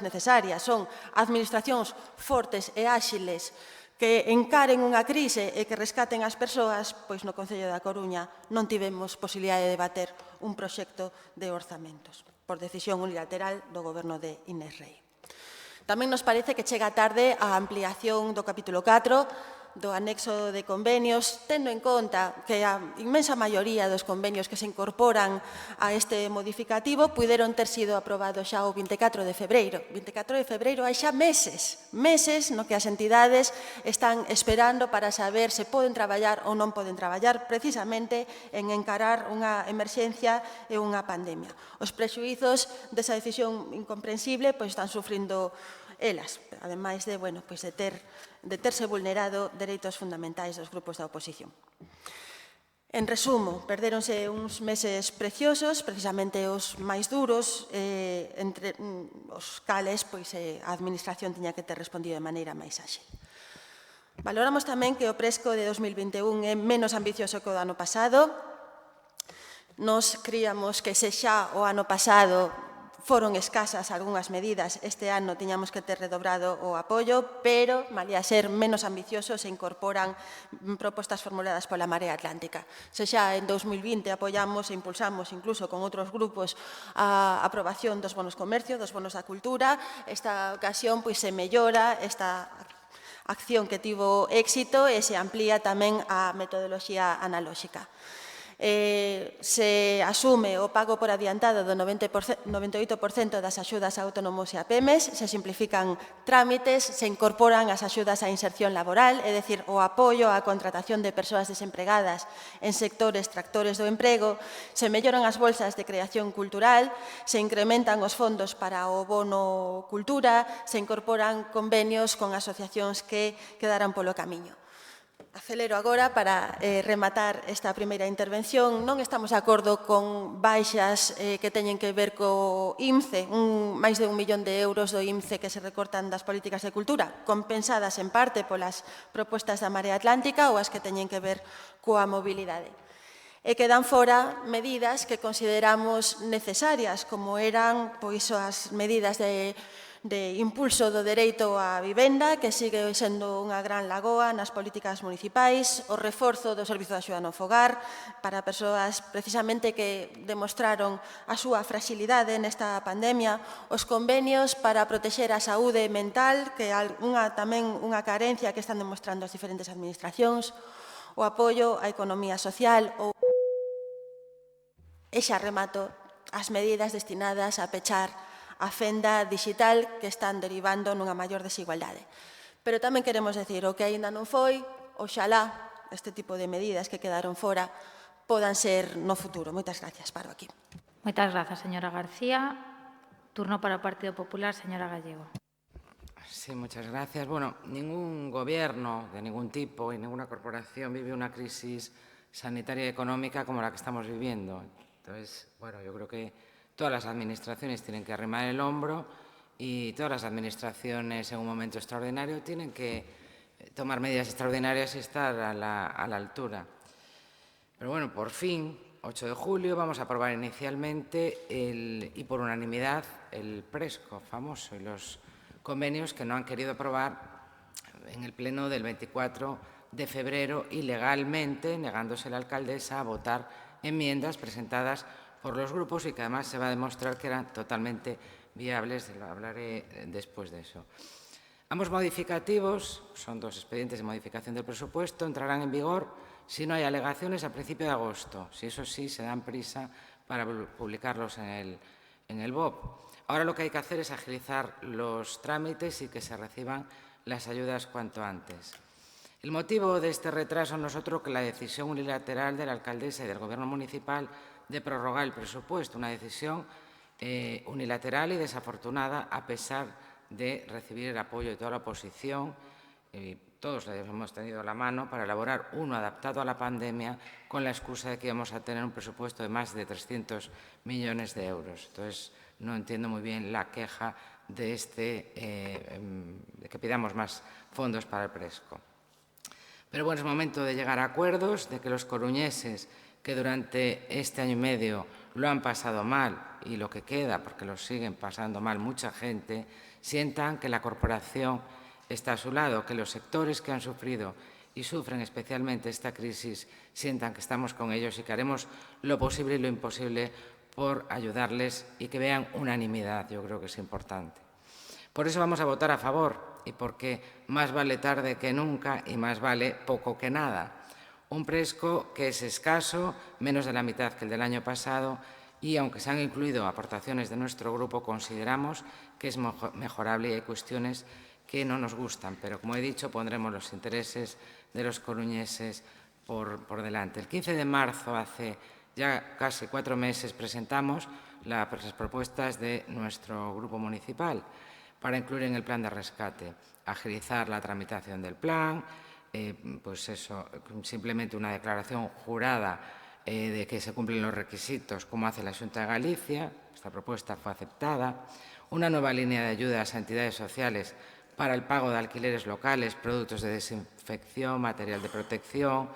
[SPEAKER 8] necesarias son administracións fortes e áxiles que encaren unha crise e que rescaten as persoas, pois no Concello da Coruña non tivemos posibilidade de debater un proxecto de orzamentos por decisión unilateral do Goberno de Inés Rei. Tamén nos parece que chega tarde a ampliación do capítulo 4 do anexo de convenios, tendo en conta que a inmensa maioría dos convenios que se incorporan a este modificativo puderon ter sido aprobados xa o 24 de febreiro. 24 de febreiro hai xa meses no que as entidades están esperando para saber se poden traballar ou non poden traballar precisamente en encarar unha emerxencia e unha pandemia. Os prexuízos desa decisión incomprensible están sufrindo elas, ademais de terse vulnerado dereitos fundamentais dos grupos da oposición. En resumo, perdéronse uns meses preciosos, precisamente os máis duros, entre os cales a Administración tiña que ter respondido de maneira máis áxil. Valoramos tamén que o Presco de 2021 é menos ambicioso que o do ano pasado. Nos críamos que se xa o ano pasado foron escasas algunhas medidas, este ano tiñamos que ter redobrado o apoio, pero, malia ser menos ambiciosos, se incorporan propostas formuladas pola Marea Atlántica. Se xa en 2020 apoiamos e impulsamos, incluso con outros grupos, a aprobación dos bonos comercio, dos bonos da cultura, esta ocasión se mellora esta acción que tivo éxito e se amplía tamén a metodoloxía analóxica. Se asume o pago por adiantado do 98% das axudas a autónomos e a PEMES, se simplifican trámites, se incorporan as axudas á inserción laboral, é dicir, o apoio á contratación de persoas desempregadas en sectores tractores do emprego, se melloran as bolsas de creación cultural, se incrementan os fondos para o bono cultura, se incorporan convenios con asociacións que quedaran polo camiño. Acelero agora para rematar esta primeira intervención. Non estamos de acordo con baixas que teñen que ver co INCE, máis de 1 millón de euros do INCE que se recortan das políticas de cultura, compensadas en parte polas propostas da Marea Atlántica ou as que teñen que ver coa mobilidade. E quedan fora medidas que consideramos necesarias, como eran as medidas de impulso do dereito á vivenda, que sigue sendo unha gran lagoa nas políticas municipais, o reforzo do servizo de axuda no fogar para persoas precisamente que demostraron a súa fragilidade nesta pandemia, os convenios para protexer a saúde mental, que é tamén unha carencia que están demostrando as diferentes administracións, o apoio á economía social e xa remato as medidas destinadas a pechar a fenda digital que están derivando nunha maior desigualdade. Pero tamén queremos decir o que aínda non foi, oxalá este tipo de medidas que quedaron fora podan ser no futuro. Moitas gracias. Paro aquí.
[SPEAKER 1] Moitas grazas, señora García. Turno para o Partido Popular, señora Gallego.
[SPEAKER 7] Sí, muchas gracias. Bueno, ningún gobierno de ningún tipo y ninguna corporación vive una crisis sanitaria y económica como la que estamos viviendo. Entonces, bueno, yo creo que todas las administraciones tienen que arrimar el hombro y todas las administraciones en un momento extraordinario tienen que tomar medidas extraordinarias y estar a la altura. Pero bueno, por fin, 8 de julio, vamos a aprobar inicialmente y por unanimidad el Presco famoso y los convenios que no han querido aprobar en el pleno del 24 de febrero ilegalmente, negándose la alcaldesa a votar enmiendas presentadas por los grupos y que además se va a demostrar que eran totalmente viables, hablaré después de eso. Ambos modificativos, son dos expedientes de modificación del presupuesto, entrarán en vigor si no hay alegaciones a principio de agosto, si eso sí se dan prisa para publicarlos en el BOP. Ahora lo que hay que hacer es agilizar los trámites y que se reciban las ayudas cuanto antes. El motivo de este retraso no es otro que la decisión unilateral de la alcaldesa y del Gobierno municipal de prorrogar el presupuesto, una decisión unilateral y desafortunada a pesar de recibir el apoyo de toda la oposición. Todos le hemos tenido la mano para elaborar uno adaptado a la pandemia con la excusa de que íbamos a tener un presupuesto de más de 300 millones de euros. Entonces, no entiendo muy bien la queja de que pidamos más fondos para el Presco. Pero bueno, es momento de llegar a acuerdos, de que los coruñeses que durante este año y medio lo han pasado mal y lo que queda, porque lo siguen pasando mal mucha gente, sientan que la corporación está a su lado, que los sectores que han sufrido y sufren especialmente esta crisis sientan que estamos con ellos y que haremos lo posible y lo imposible por ayudarles y que vean unanimidad. Yo creo que es importante. Por eso vamos a votar a favor y porque más vale tarde que nunca y más vale poco que nada. Un Presco que es escaso, menos de la mitad que el del año pasado, y aunque se han incluido aportaciones de nuestro grupo, consideramos que es mejorable y hay cuestiones que no nos gustan, pero como he dicho, pondremos los intereses de los coruñeses por delante. El 15 de marzo, hace ya casi 4 meses, presentamos las propuestas de nuestro grupo municipal para incluir en el plan de rescate, agilizar la tramitación del plan, pues eso, simplemente una declaración jurada de que se cumplen los requisitos, como hace la Xunta de Galicia. Esta propuesta fue aceptada. Una nueva línea de ayudas a entidades sociales para el pago de alquileres locales, productos de desinfección, material de protección,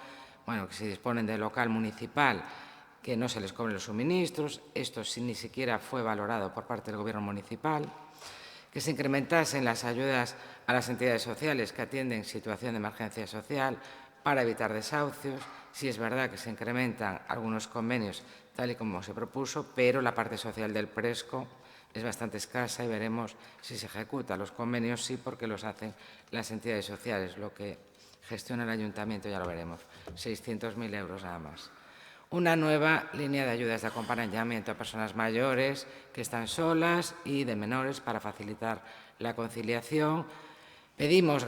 [SPEAKER 7] bueno, que se disponen de local municipal, que no se les cobren los suministros. Esto ni siquiera fue valorado por parte del Gobierno municipal. Que se incrementasen las ayudas a las entidades sociales que atienden situación de emergencia social para evitar desahucios. Sí es verdad que se incrementan algunos convenios tal y como se propuso, pero la parte social del Presco es bastante escasa y veremos si se ejecuta. Los convenios sí, porque los hacen las entidades sociales. Lo que gestiona el ayuntamiento ya lo veremos. 600.000 euros nada más. Una nueva línea de ayudas de acompañamiento a personas mayores que están solas y de menores para facilitar la conciliación. Pedimos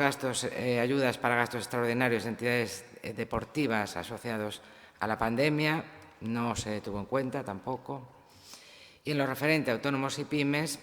[SPEAKER 7] ayudas para gastos extraordinarios de entidades deportivas asociados a la pandemia. No se tuvo en cuenta tampoco. Y en lo referente a autónomos y pymes,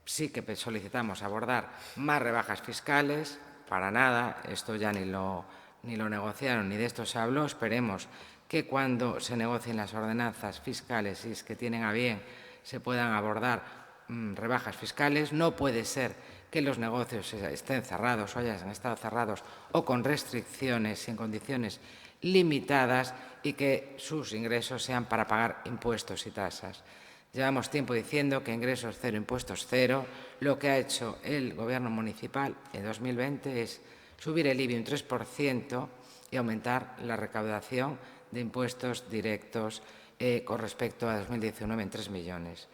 [SPEAKER 7] sí que solicitamos abordar más rebajas fiscales. Para nada, esto ya ni lo negociaron, ni de esto se habló. Esperemos que cuando se negocien las ordenanzas fiscales, si es que tienen a bien, se puedan abordar rebajas fiscales. No puede ser que los negocios estén cerrados o hayan estado cerrados o con restricciones y en condiciones limitadas y que sus ingresos sean para pagar impuestos y tasas. Llevamos tiempo diciendo que ingresos cero, impuestos cero. Lo que ha hecho el Gobierno municipal en 2020 es subir el IBI un 3% y aumentar la recaudación de impuestos directos con respecto a 2019 en 3 millones.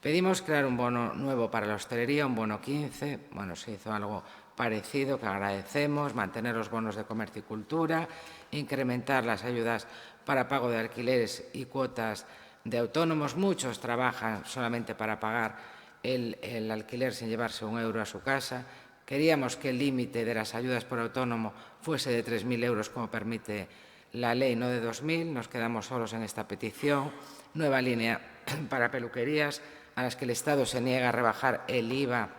[SPEAKER 7] Pedimos crear un bono nuevo para la hostelería, un bono 15. Bueno, se hizo algo parecido que agradecemos, mantener los bonos de comercio y cultura, incrementar las ayudas para pago de alquileres y cuotas de autónomos. Muchos trabajan solamente para pagar el alquiler sin llevarse un euro a su casa. Queríamos que el límite de las ayudas por autónomo fuese de 3.000 euros, como permite la ley, no de 2.000. Nos quedamos solos en esta petición. Nueva línea para peluquerías, a las que el Estado se niega a rebajar el IVA,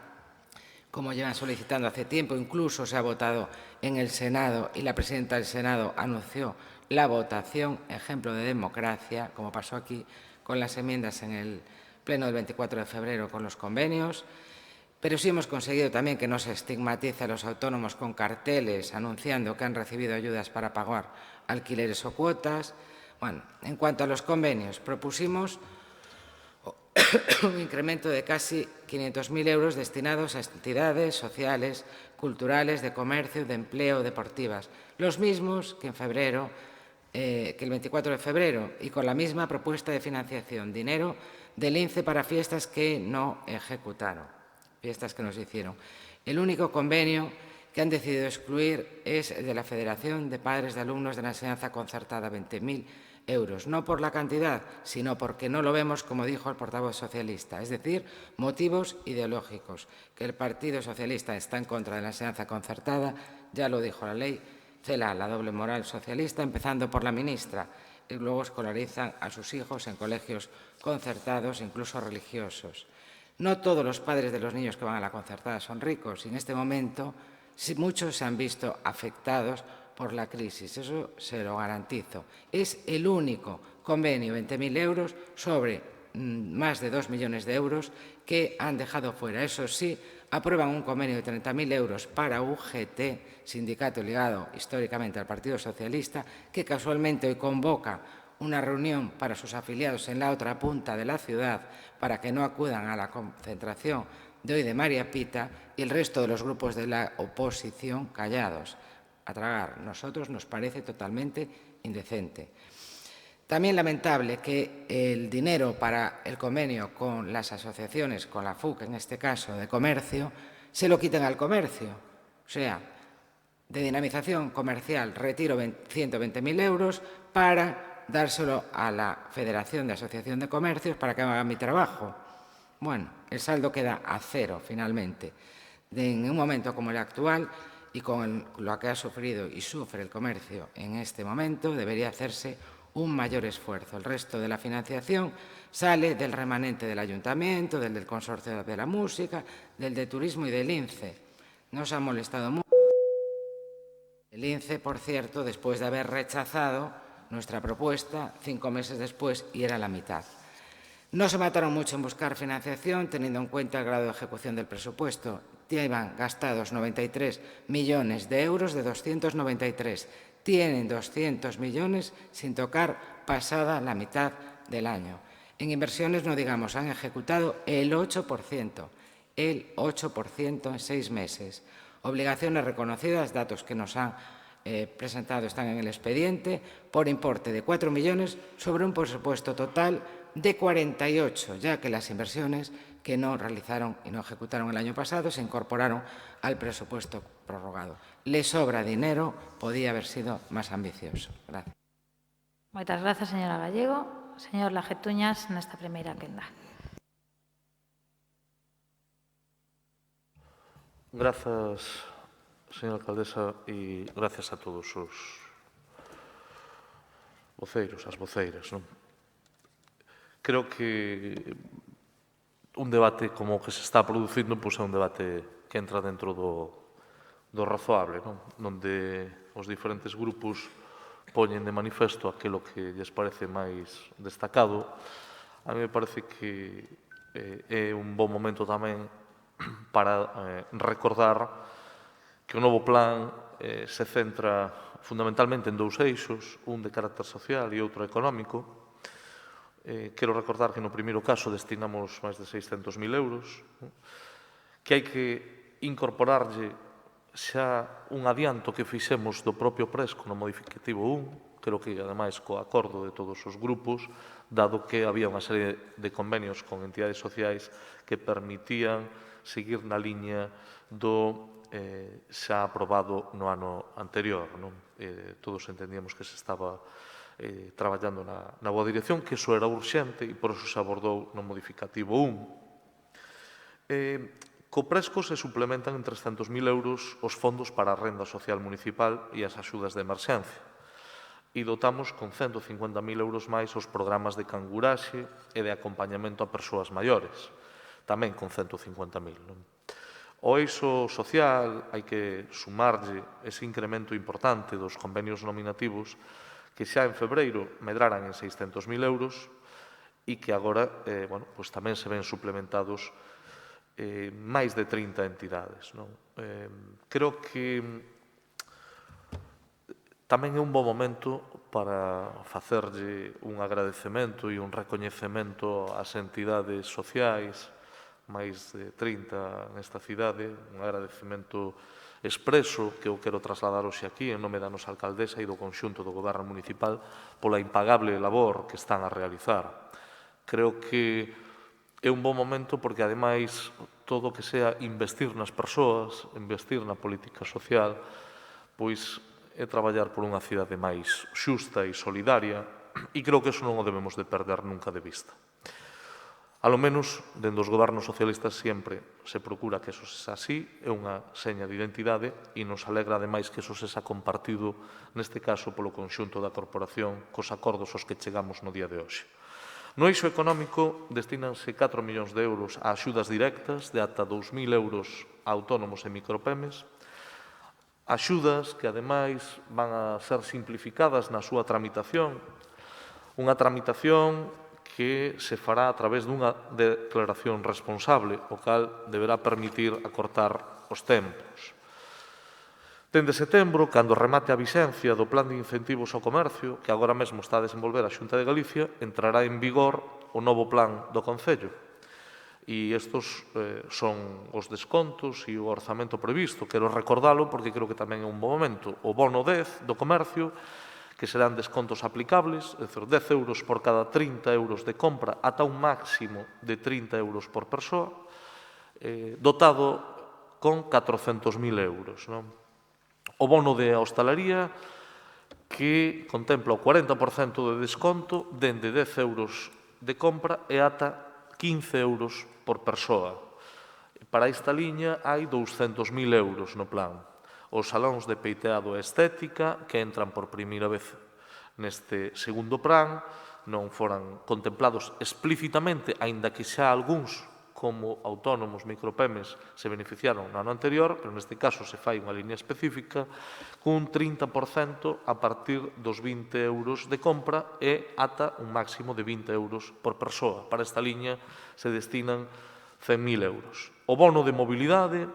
[SPEAKER 7] como llevan solicitando hace tiempo. Incluso se ha votado en el Senado y la presidenta del Senado anunció la votación, ejemplo de democracia, como pasó aquí con las enmiendas en el pleno del 24 de febrero con los convenios. Pero sí hemos conseguido también que no se estigmatice a los autónomos con carteles anunciando que han recibido ayudas para pagar alquileres o cuotas. Bueno, en cuanto a los convenios, propusimos un incremento de casi 500.000 euros destinados a entidades sociales, culturales, de comercio, de empleo, deportivas. Los mismos que en febrero, que el 24 de febrero, y con la misma propuesta de financiación. Dinero del INCE para fiestas que no ejecutaron, fiestas que nos hicieron. El único convenio que han decidido excluir es el de la Federación de Padres de Alumnos de la Enseñanza Concertada, 20.000 euros. No por la cantidad, sino porque no lo vemos, como dijo el portavoz socialista, es decir, motivos ideológicos. Que el Partido Socialista está en contra de la enseñanza concertada, ya lo dijo la ley, cela la doble moral socialista, empezando por la ministra, y luego escolarizan a sus hijos en colegios concertados, incluso religiosos. No todos los padres de los niños que van a la concertada son ricos, y en este momento muchos se han visto afectados por la crisis, eso se lo garantizo. Es el único convenio, 20.000 euros, sobre más de 2 millones de euros que han dejado fuera. Eso sí, aprueban un convenio de 30.000 euros para UGT, sindicato ligado históricamente al Partido Socialista, que casualmente hoy convoca una reunión para sus afiliados en la otra punta de la ciudad para que no acudan a la concentración de hoy de María Pita, y el resto de los grupos de la oposición callados. A tragar. Nosotros nos parece totalmente indecente. También lamentable que el dinero para el convenio con las asociaciones, con la FUC en este caso, de comercio, se lo quiten al comercio. sea, de dinamización comercial retiro 120.000 euros para dárselo a la Federación de Asociación de Comercios para que haga mi trabajo. Bueno, el saldo queda a cero, finalmente. En un momento como el actual y con lo que ha sufrido y sufre el comercio en este momento, debería hacerse un mayor esfuerzo. El resto de la financiación sale del remanente del Ayuntamiento, del Consorcio de la Música, del de Turismo y del INCE. Nos ha molestado mucho. El INCE, por cierto, después de haber rechazado nuestra propuesta 5 meses después y era la mitad. No se mataron mucho en buscar financiación, teniendo en cuenta el grado de ejecución del presupuesto. Llevan gastados 93 millones de euros de 293. Tienen 200 millones sin tocar pasada la mitad del año. En inversiones, no digamos, han ejecutado el 8%. El 8% en 6 meses. Obligaciones reconocidas, datos que nos han presentado están en el expediente, por importe de 4 millones sobre un presupuesto total de 48, ya que las inversiones que no realizaron y no ejecutaron el año pasado se incorporaron al presupuesto prorrogado. Le sobra dinero, podía haber sido más ambicioso. Gracias.
[SPEAKER 1] Moitas grazas, señora Gallego. Señor Lajetuñas, nesta primeira quenda.
[SPEAKER 3] Grazas, señora alcaldesa, e gracias a todos os voceiros, as voceiras. Non? Creo que un debate como o que se está producindo é un debate que entra dentro do razoable, non? Onde os diferentes grupos poñen de manifesto aquilo que lles parece máis destacado. A mí me parece que é un bon momento tamén para recordar que o novo plan se centra fundamentalmente en 2 eixos, un de carácter social e outro económico. Quero recordar que no primeiro caso destinamos máis de 600.000 euros, que hai que incorporarlle xa un adianto que fixemos do propio Presco no modificativo 1, creo que ademais co acordo de todos os grupos, dado que había unha serie de convenios con entidades sociais que permitían seguir na liña do xa aprobado no ano anterior. Non? Todos entendíamos que se estaba traballando na boa dirección, que iso era urxente e por iso se abordou no modificativo 1. Co Presco se suplementan en 300.000 euros os fondos para a renda social municipal e as axudas de emerxencia. E dotamos con 150.000 euros máis os programas de canguraxe e de acompañamento a persoas maiores, tamén con 150.000. Non? O eixo social hai que sumarlle ese incremento importante dos convenios nominativos que xa en febreiro medraran en 600.000 euros e que agora tamén se ven suplementados máis de 30 entidades. Non? Creo que tamén é un bon momento para facerlle un agradecemento e un recoñecemento ás entidades sociais, máis de 30 nesta cidade, un agradecemento expreso que eu quero trasladar hoxe aquí en nome da nosa alcaldesa e do conxunto do goberno municipal pola impagable labor que están a realizar. Creo que é un bon momento porque, ademais, todo o que sea investir nas persoas, investir na política social, pois é traballar por unha cidade máis xusta e solidaria e creo que eso non o debemos de perder nunca de vista. A lo menos, dentro dos gobernos socialistas, sempre se procura que eso sexa así, é unha seña de identidade e nos alegra, ademais, que eso sexa compartido, neste caso, polo conxunto da corporación, cos acordos aos que chegamos no día de hoxe. No eixo económico, destínanse 4 millóns de euros a axudas directas de ata 2.000 euros a autónomos e micropymes, axudas que, ademais, van a ser simplificadas na súa tramitación, unha tramitación que se fará a través dunha declaración responsable, o cal deberá permitir acortar os tempos. Dende setembro, cando remate a vixencia do Plan de Incentivos ao Comercio, que agora mesmo está a desenvolver a Xunta de Galicia, entrará en vigor o novo plan do Concello. E estos son os descontos e o orzamento previsto. Quero recordalo porque creo que tamén é un bom momento. O bono 10 do comercio, que serán descontos aplicables, é dicir, 10 euros por cada 30 euros de compra, ata un máximo de 30 euros por persoa, dotado con 400.000 euros. O bono de hostalería, que contempla o 40% de desconto dende 10 euros de compra e ata 15 euros por persoa. Para esta liña hai 200.000 euros no plan. Os salóns de peiteado e estética, que entran por primeira vez neste segundo plan, non foran contemplados explícitamente, aínda que xa algúns, como autónomos, micropemes, se beneficiaron no ano anterior, pero neste caso se fai unha liña específica, cun 30% a partir dos 20 euros de compra e ata un máximo de 20 euros por persoa. Para esta liña se destinan 100.000 euros. O bono de mobilidade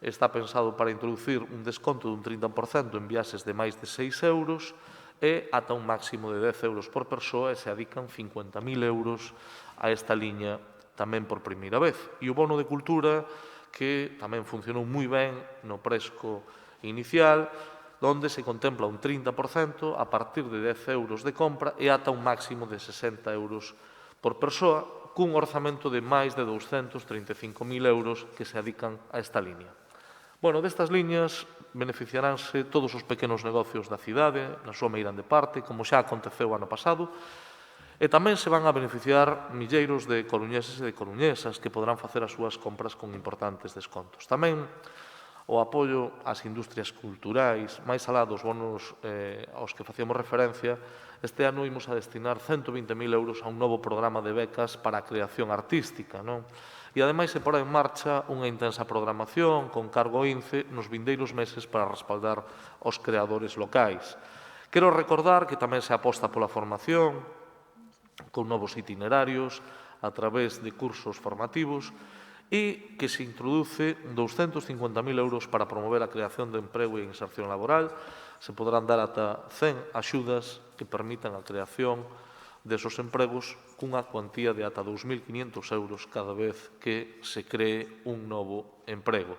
[SPEAKER 3] está pensado para introducir un desconto dun 30% en viaxes de máis de 6 euros e ata un máximo de 10 euros por persoa e se adican 50.000 euros a esta liña tamén por primeira vez. E o bono de cultura, que tamén funcionou moi ben no presco inicial, onde se contempla un 30% a partir de 10 euros de compra e ata un máximo de 60 euros por persoa, cun orzamento de máis de 235.000 euros que se adican a esta liña. Bueno, destas liñas beneficiaránse todos os pequenos negocios da cidade, na súa meirande parte, como xa aconteceu ano pasado, e tamén se van a beneficiar milleiros de coruñeses e de coruñesas que poderán facer as súas compras con importantes descontos. Tamén o apoio ás industrias culturais, máis alá dos bonos aos que facíamos referencia, este ano imos a destinar 120.000 euros a un novo programa de becas para a creación artística, non? E, ademais, se porá en marcha unha intensa programación con cargo INCE nos vindeiros meses para respaldar os creadores locais. Quero recordar que tamén se aposta pola formación, con novos itinerarios, a través de cursos formativos, e que se introduce 250.000 euros para promover a creación de emprego e inserción laboral. Se poderán dar ata 100 axudas que permitan a creación desos empregos cunha cuantía de ata 2.500 euros cada vez que se cree un novo emprego.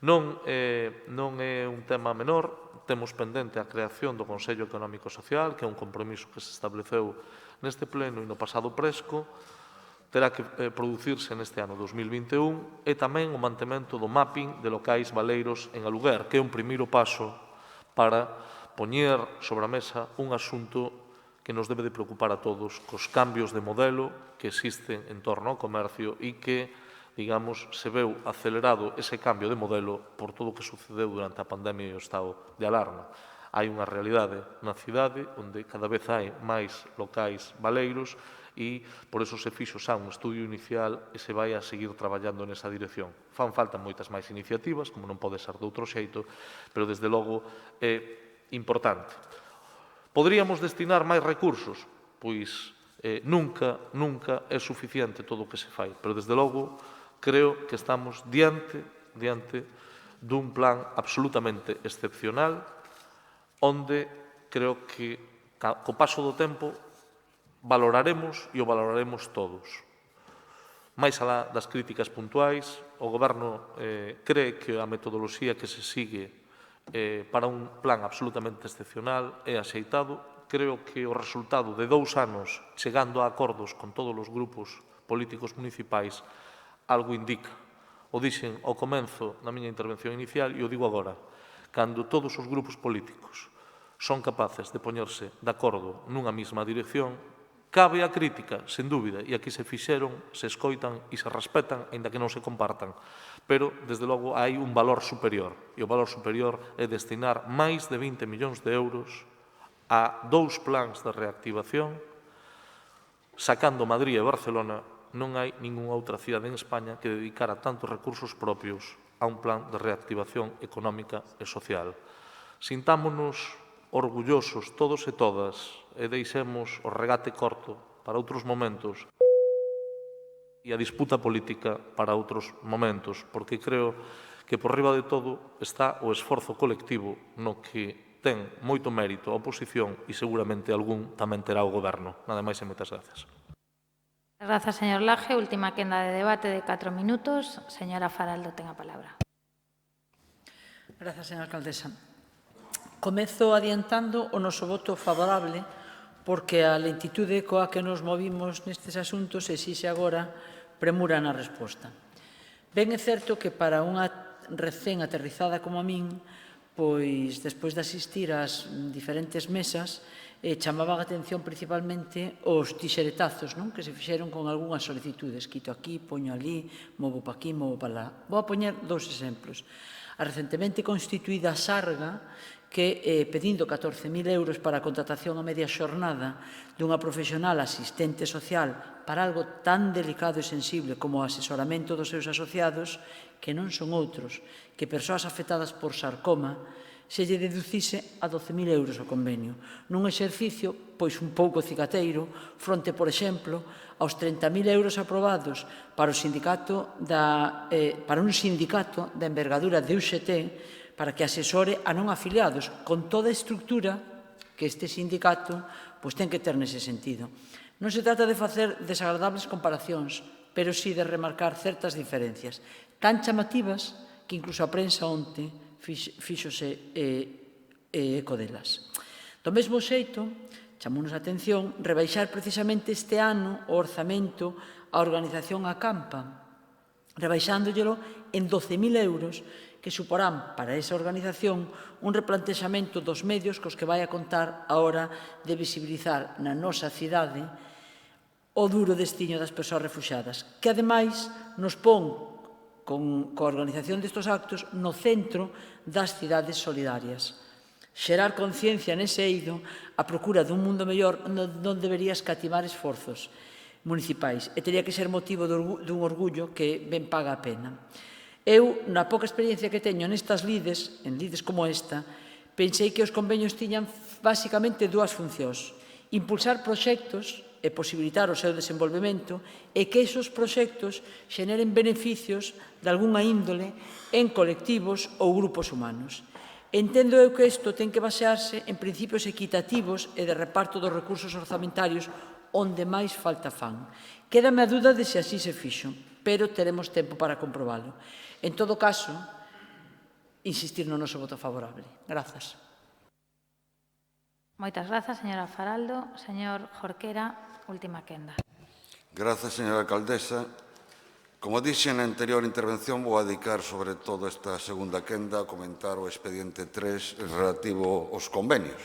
[SPEAKER 3] Non é un tema menor, temos pendente a creación do Consello Económico e Social, que é un compromiso que se estableceu neste pleno e no pasado presco, terá que producirse neste ano 2021, e tamén o mantemento do mapping de locais baleiros en aluguer, que é un primeiro paso para poñer sobre a mesa un asunto que nos debe de preocupar a todos, cos cambios de modelo que existen en torno ao comercio e que, digamos, se veu acelerado ese cambio de modelo por todo o que sucedeu durante a pandemia e o estado de alarma. Hai unha realidade na cidade onde cada vez hai máis locais baleiros e por eso se fixo xa un estudio inicial e se vai a seguir traballando nesa dirección. Fan falta moitas máis iniciativas, como non pode ser de outro xeito, pero desde logo é importante. Poderíamos destinar máis recursos? Pois nunca é suficiente todo o que se fai, pero desde logo creo que estamos diante dun plan absolutamente excepcional, onde creo que, co paso do tempo, valoraremos e o valoraremos todos. Mais alá das críticas puntuais, o Goberno cree que a metodoloxía que se sigue para un plan absolutamente excepcional é axeitado. Creo que o resultado de 2 anos chegando a acordos con todos os grupos políticos municipais algo indica. O dixen ao comenzo na miña intervención inicial e o digo agora. Cando todos os grupos políticos son capaces de poñerse de acordo nunha mesma dirección, cabe a crítica, sen dúbida, e aquí se fixeron, se escoitan e se respetan, aínda que non se compartan. Pero, desde logo, hai un valor superior, e o valor superior é destinar máis de 20 millóns de euros a 2 plans de reactivación. Sacando Madrid e Barcelona, non hai ningunha outra cidade en España que dedicara tantos recursos propios a un plan de reactivación económica e social. Sintámonos orgullosos todos e todas e deixemos o regate corto para outros momentos e a disputa política para outros momentos, porque creo que por riba de todo está o esforzo colectivo no que ten moito mérito a oposición e seguramente algún tamén terá o Goberno. Nada máis e moitas grazas.
[SPEAKER 1] Grazas, señor Laje. Última quenda de debate de 4 minutos. Señora Faraldo, ten a palabra.
[SPEAKER 4] Grazas, señora alcaldesa. Comezo adiantando o noso voto favorable porque a lentitude coa que nos movimos nestes asuntos exixe agora premura na resposta. Ben é certo que para unha recén aterrizada como a min, pois, despois de asistir ás diferentes mesas, chamaban a atención principalmente os tixeretazos, non? Que se fixeron con algunhas solicitudes. Quito aquí, poño ali, movo pa aquí, movo pa lá. Vou a poñer dous exemplos. A recentemente constituída Sarga, que pedindo 14.000 euros para a contratación a media xornada dunha profesional asistente social para algo tan delicado e sensible como o asesoramento dos seus asociados, que non son outros que persoas afectadas por sarcoma, se lle deducise a 12.000 euros o convenio, nun exercicio pois un pouco cicateiro fronte, por exemplo, aos 30.000 euros aprobados para un sindicato da envergadura de UGT para que asesore a non afiliados, con toda a estructura que este sindicato pois ten que ter nese sentido. Non se trata de facer desagradables comparacións, pero sí de remarcar certas diferencias, tan chamativas que incluso a prensa onte fíxose eco delas. Do mesmo xeito, chamounos a atención rebaixar precisamente este ano o orzamento á organización Acampa, rebaixándollo en 12.000 euros, que suporán para esa organización un replantexamento dos medios cos que vai a contar a hora de visibilizar na nosa cidade o duro destiño das persoas refuxiadas, que ademais nos pon coa organización destes actos no centro das cidades solidarias. Xerar conciencia nese eido a procura dun mundo mellor non debería escatimar esforzos municipais e teria que ser motivo dun orgullo que ben paga a pena. Eu, na pouca experiencia que teño nestas lides, en lides como esta, pensei que os convenios tiñan basicamente dúas funcións: impulsar proxectos e posibilitar o seu desenvolvemento e que esos proxectos xeneren beneficios de algunha índole en colectivos ou grupos humanos. Entendo eu que isto ten que basearse en principios equitativos e de reparto dos recursos orzamentarios onde máis falta fan. Quédame a dúda de se así se fixo, pero teremos tempo para comprobalo. En todo caso, insistir no noso voto favorable. Grazas.
[SPEAKER 1] Moitas grazas, señora Faraldo. Señor Jorquera, última quenda.
[SPEAKER 5] Grazas, señora alcaldesa. Como dixe na anterior intervención, vou a dedicar sobre todo esta segunda quenda a comentar o expediente 3 relativo aos convenios.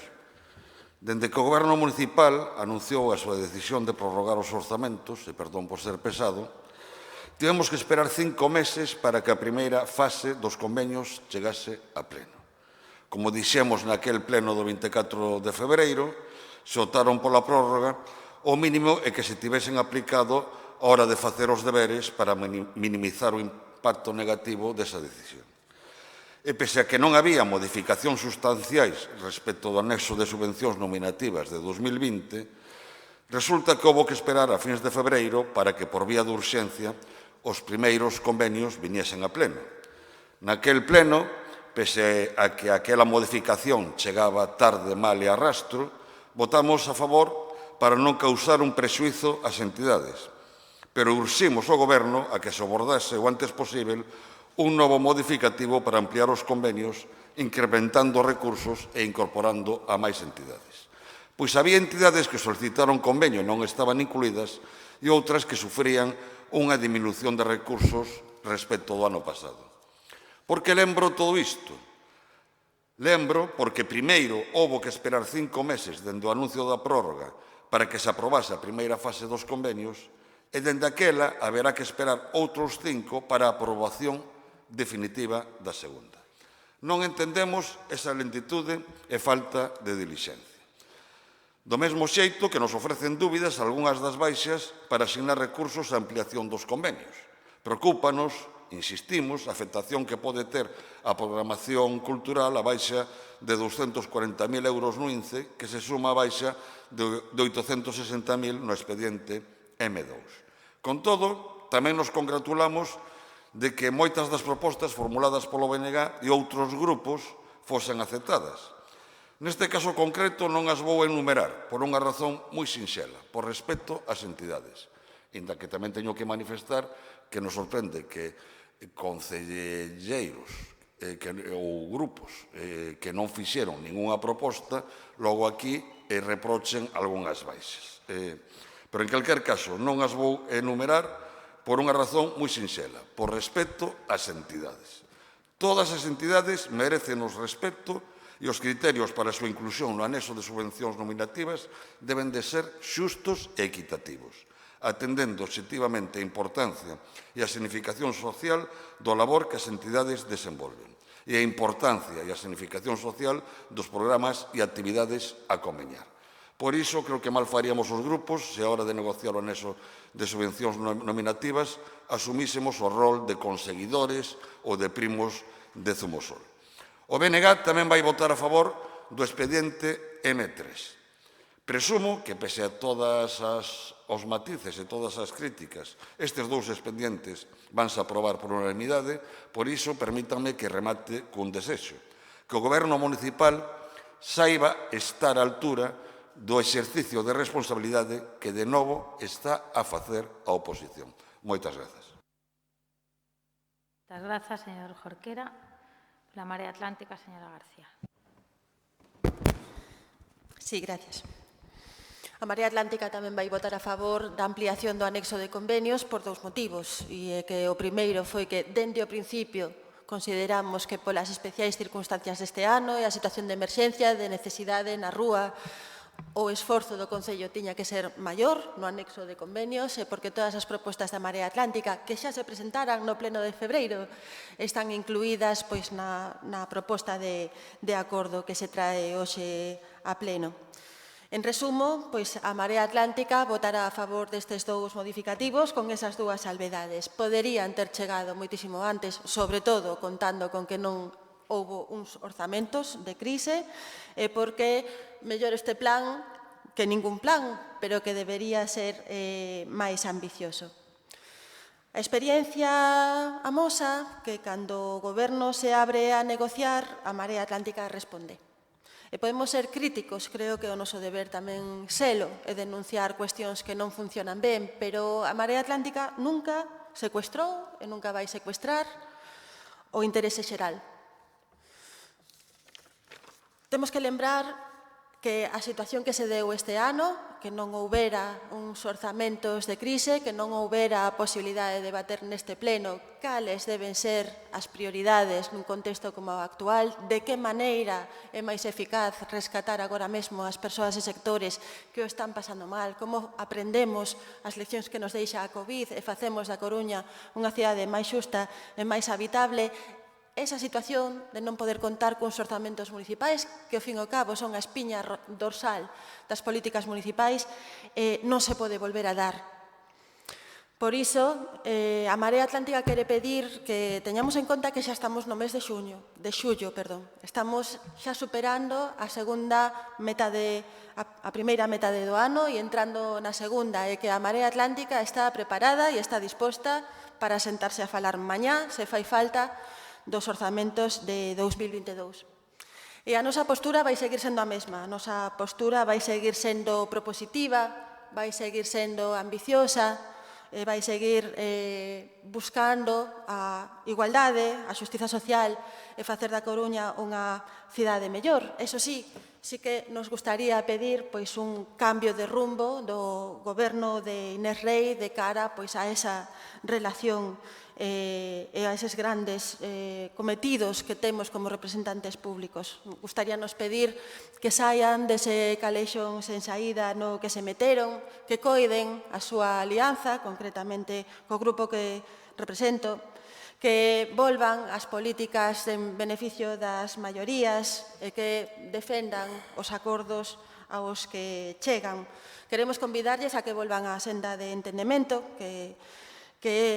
[SPEAKER 5] Dende que o Goberno municipal anunciou a súa decisión de prorrogar os orzamentos, e perdón por ser pesado, tivemos que esperar 5 meses para que a primeira fase dos convenios chegase a pleno. Como dixemos naquel pleno do 24 de febreiro, se optaron pola prórroga, o mínimo é que se tivesen aplicado a hora de facer os deberes para minimizar o impacto negativo desa decisión. E pese a que non había modificacións sustanciais respecto do anexo de subvencións nominativas de 2020, resulta que houbo que esperar a fins de febreiro para que, por vía de urxencia, os primeiros convenios viniesen a pleno. Naquel pleno, pese a que aquela modificación chegaba tarde, mal e a rastro, votamos a favor para non causar un prexuízo ás entidades, pero urximos ao Goberno a que se abordase o antes posible un novo modificativo para ampliar os convenios, incrementando recursos e incorporando a máis entidades. Pois había entidades que solicitaron convenio e non estaban incluídas e outras que sufrían unha diminución de recursos respecto do ano pasado. Por que lembro todo isto? Lembro porque primeiro houbo que esperar 5 meses dende o anuncio da prórroga para que se aprobase a primeira fase dos convenios e dende aquela haberá que esperar outros 5 para a aprobación definitiva da segunda. Non entendemos esa lentitude e falta de dilixencia. Do mesmo xeito que nos ofrecen dúbidas algunhas das baixas para asignar recursos á ampliación dos convenios. Preocúpanos, insistimos, a afectación que pode ter a programación cultural a baixa de 240.000 euros no INCE, que se suma a baixa de 860.000 no expediente M2. Con todo, tamén nos congratulamos de que moitas das propostas formuladas polo BNG e outros grupos fosen aceptadas. Neste caso concreto non as vou enumerar por unha razón moi sinxela, por respeto ás entidades. Inda que tamén teño que manifestar que nos sorprende que concelleiros ou grupos que non fixeron ningunha proposta, logo aquí reprochen algunhas baixas. Pero en calquer caso non as vou enumerar por unha razón moi sinxela, por respeto ás entidades. Todas as entidades merecen os respeto e os criterios para a súa inclusión no anexo de subvencións nominativas deben de ser xustos e equitativos, atendendo obxectivamente a importancia e a significación social do labor que as entidades desenvolven e a importancia e a significación social dos programas e actividades a conveniar. Por iso, creo que mal faríamos os grupos se a hora de negociar o anexo de subvencións nominativas asumísemos o rol de conseguidores ou de primos de Zumosol. O BNG tamén vai votar a favor do expediente M3. Presumo que, pese a todos os matices e todas as críticas, estes dous expedientes vanse aprobar por unanimidade, por iso permítanme que remate cun desexo, que o Goberno municipal saiba estar á altura do exercicio de responsabilidade que de novo está a facer a oposición. Moitas grazas.
[SPEAKER 1] Moitas grazas, señor Jorquera. La Marea Atlántica, señora García.
[SPEAKER 8] Sí, gracias. A Marea Atlántica tamén vai votar a favor da ampliación do anexo de convenios por dous motivos. E que o primeiro foi que, dende o principio, consideramos que polas especiais circunstancias deste ano e a situación de emerxencia, de necesidade na rúa, o esforzo do Concello tiña que ser maior no anexo de convenios e porque todas as propostas da Marea Atlántica que xa se presentaran no pleno de febreiro están incluídas na proposta de acordo que se trae hoxe a pleno. En resumo, a Marea Atlántica votará a favor destes dous modificativos con esas dúas salvedades. Poderían ter chegado moitísimo antes, sobre todo contando con que non houbo uns orzamentos de crise, porque mellor este plan que ningún plan, pero que debería ser máis ambicioso. A experiencia amosa que cando o Goberno se abre a negociar, a Marea Atlántica responde. E podemos ser críticos, creo que o noso deber tamén selo e denunciar cuestións que non funcionan ben, pero a Marea Atlántica nunca secuestrou e nunca vai secuestrar o interese xeral. Temos que lembrar que a situación que se deu este ano, que non houbera uns orzamentos de crise, que non houbera a posibilidade de debater neste pleno cales deben ser as prioridades nun contexto como o actual, de que maneira é máis eficaz rescatar agora mesmo as persoas e sectores que o están pasando mal, como aprendemos as leccións que nos deixa a COVID e facemos da Coruña unha cidade máis xusta e máis habitable. Esa situación de non poder contar cuns orzamentos municipais, que ao fin e ao cabo son a espiña dorsal das políticas municipais, non se pode volver a dar. Por iso, a Marea Atlántica quere pedir que teñamos en conta que xa estamos no mes de xullo. Estamos xa superando a primeira metade do ano e entrando na segunda, e que a Marea Atlántica está preparada e está disposta para sentarse a falar mañá, se fai falta, dos orzamentos de 2022. E a nosa postura vai seguir sendo a mesma. A nosa postura vai seguir sendo propositiva, vai seguir sendo ambiciosa, vai seguir buscando a igualdade, a xustiza social e facer da Coruña unha cidade mellor. Eso sí que nos gustaría pedir un cambio de rumbo do goberno de Inés Rei de cara a esa relación e a eses grandes cometidos que temos como representantes públicos. Gustaríanos pedir que saian dese calexón sen saída no que se meteron, que coiden a súa alianza, concretamente co grupo que represento, que volvan as políticas en beneficio das maiorías e que defendan os acordos aos que chegan. Queremos convidarlles a que volvan á senda de entendemento, que é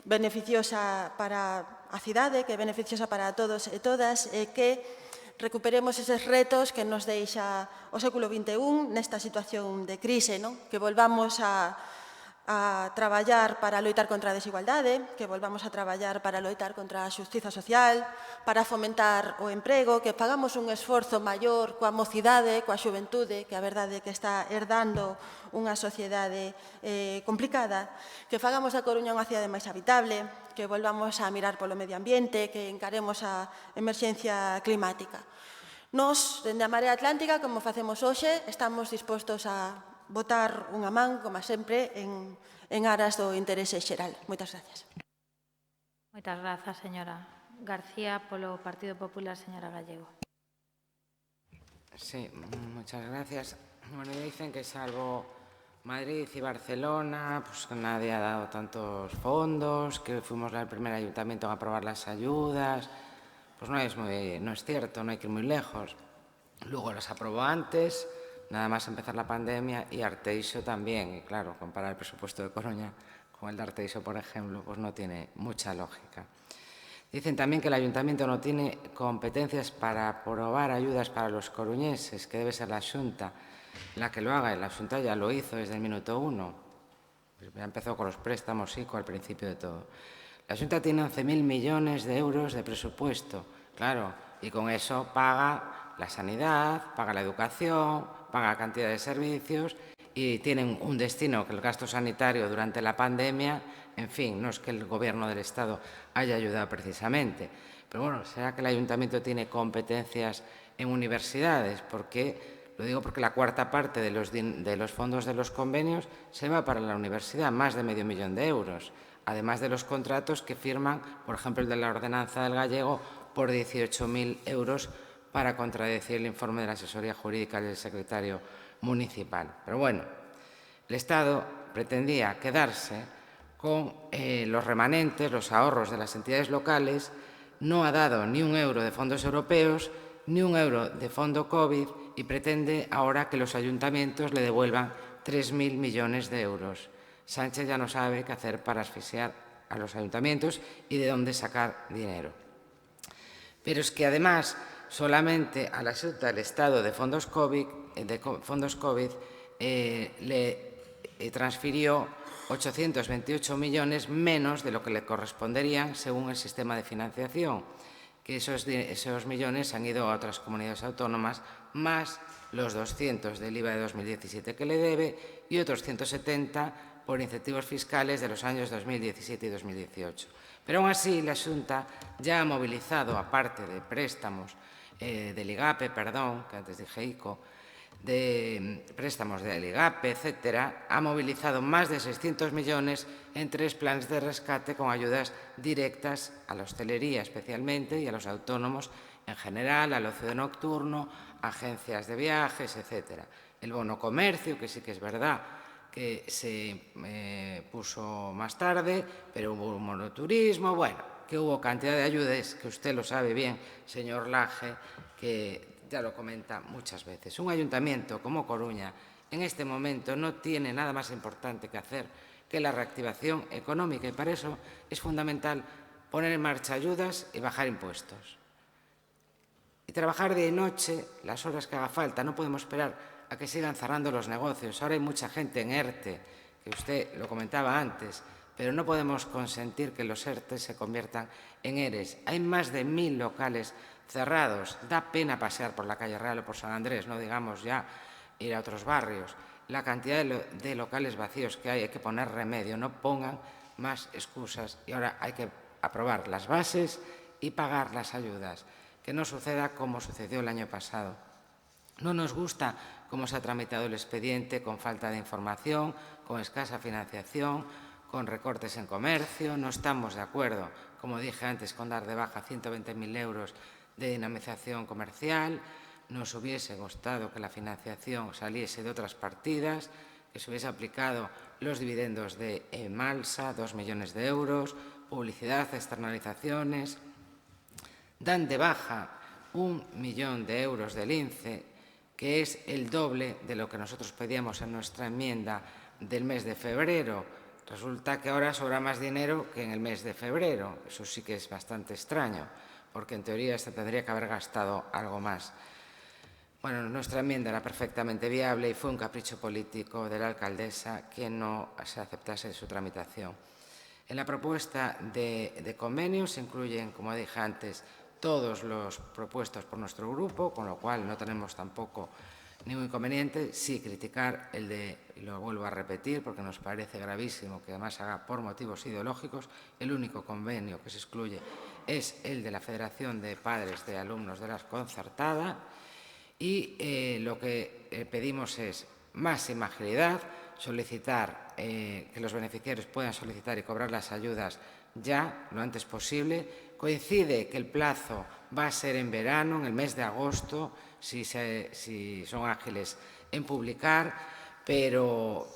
[SPEAKER 8] beneficiosa para a cidade, que é beneficiosa para todos e todas, e que recuperemos eses retos que nos deixa o século XXI nesta situación de crise, que volvamos a traballar para loitar contra a desigualdade, que volvamos a traballar para loitar contra a xustiza social, para fomentar o emprego, que fagamos un esforzo maior coa mocidade, coa xuventude, que a verdade é que está herdando unha sociedade complicada, que fagamos da Coruña unha cidade máis habitable, que volvamos a mirar polo medio ambiente, que encaremos a emerxencia climática. Nos, dende a Marea Atlántica, como facemos hoxe, estamos dispostos a votar unha man, como sempre, en aras do interese xeral. Moitas gracias.
[SPEAKER 1] Moitas grazas, señora García, polo Partido Popular, señora Gallego.
[SPEAKER 7] Sí, muchas gracias. Bueno, dicen que salvo Madrid y Barcelona, pues nadie ha dado tantos fondos, que fuimos el primer ayuntamiento a aprobar las ayudas. Pues no es cierto, no hay que ir muy lejos. Luego las aprobó antes, nada más empezar la pandemia, y Arteixo también. Y claro, comparar el presupuesto de Coruña con el de Arteixo, por ejemplo, pues no tiene mucha lógica. Dicen también que el ayuntamiento no tiene competencias para aprobar ayudas para los coruñeses, que debe ser la Xunta la que lo haga. Y la Xunta ya lo hizo desde el minuto 1. Ya empezó con los préstamos ICO al principio de todo. La Xunta tiene 11.000 millones de euros de presupuesto, claro, y con eso paga la sanidad, paga la educación, paga cantidad de servicios, y tienen un destino, que el gasto sanitario durante la pandemia, en fin, no es que el Gobierno del Estado haya ayudado precisamente. Pero bueno, ¿será que el Ayuntamiento tiene competencias en universidades? Lo digo porque la cuarta parte de los fondos de los convenios se va para la universidad, más de medio millón de euros, además de los contratos que firman, por ejemplo, el de la ordenanza del gallego, por 18.000 euros para contradecir el informe de la asesoría jurídica del secretario municipal. Pero bueno, el Estado pretendía quedarse con los remanentes, los ahorros de las entidades locales, no ha dado ni un euro de fondos europeos, ni un euro de fondo COVID, y pretende ahora que los ayuntamientos le devuelvan 3.000 millones de euros. Sánchez ya no sabe qué hacer para asfixiar a los ayuntamientos y de dónde sacar dinero. Pero es que además solamente a la Xunta del Estado de fondos COVID le transfirió 828 millones menos de lo que le corresponderían según el sistema de financiación, que esos millones han ido a otras comunidades autónomas, más los 200 del IVA de 2017 que le debe y otros 170 por incentivos fiscales de los años 2017 y 2018. Pero aún así, la Xunta ya ha movilizado, aparte de préstamos del IGAPE, que antes dije ICO, de préstamos del IGAPE, etcétera, ha movilizado más de 600 millones en 3 planes de rescate con ayudas directas a la hostelería especialmente y a los autónomos en general, al ocio nocturno, agencias de viajes, etcétera. El bono comercio, que sí que es verdad que se puso más tarde, pero hubo un monoturismo, bueno, que hubo cantidad de ayudas, que usted lo sabe bien, señor Laje, que ya lo comenta muchas veces. Un ayuntamiento como Coruña en este momento no tiene nada más importante que hacer que la reactivación económica, y para eso es fundamental poner en marcha ayudas y bajar impuestos. Y trabajar día y noche las horas que haga falta. No podemos esperar a que sigan cerrando los negocios. Ahora hay mucha gente en ERTE, que usted lo comentaba antes, pero no podemos consentir que los ERTE se conviertan en ERES. Hay más de 1.000 locales cerrados. Da pena pasear por la calle Real o por San Andrés, no digamos ya ir a otros barrios. La cantidad de locales vacíos que hay que poner remedio, no pongan más excusas. Y ahora hay que aprobar las bases y pagar las ayudas. Que no suceda como sucedió el año pasado. No nos gusta cómo se ha tramitado el expediente, con falta de información, con escasa financiación, con recortes en comercio. No estamos de acuerdo, como dije antes, con dar de baja 120.000 euros de dinamización comercial. Nos hubiese gustado que la financiación saliese de otras partidas, que se hubiese aplicado los dividendos de Malsa, 2 millones de euros, publicidad, externalizaciones. Dan de baja 1 millón de euros del INCE, que es el doble de lo que nosotros pedíamos en nuestra enmienda del mes de febrero. Resulta que ahora sobra más dinero que en el mes de febrero. Eso sí que es bastante extraño, porque en teoría se tendría que haber gastado algo más. Bueno, nuestra enmienda era perfectamente viable y fue un capricho político de la alcaldesa que no se aceptase su tramitación. En la propuesta de convenio se incluyen, como dije antes, todos los propuestos por nuestro grupo, con lo cual no tenemos tampoco ningún inconveniente. Sí criticar el de, y lo vuelvo a repetir porque nos parece gravísimo que además haga por motivos ideológicos, el único convenio que se excluye es el de la Federación de Padres de Alumnos de la Concertada, y lo que pedimos es máxima agilidad, solicitar que los beneficiarios puedan solicitar y cobrar las ayudas ya, lo antes posible, Coincide que el plazo va a ser en verano, en el mes de agosto, si son ágiles en publicar, pero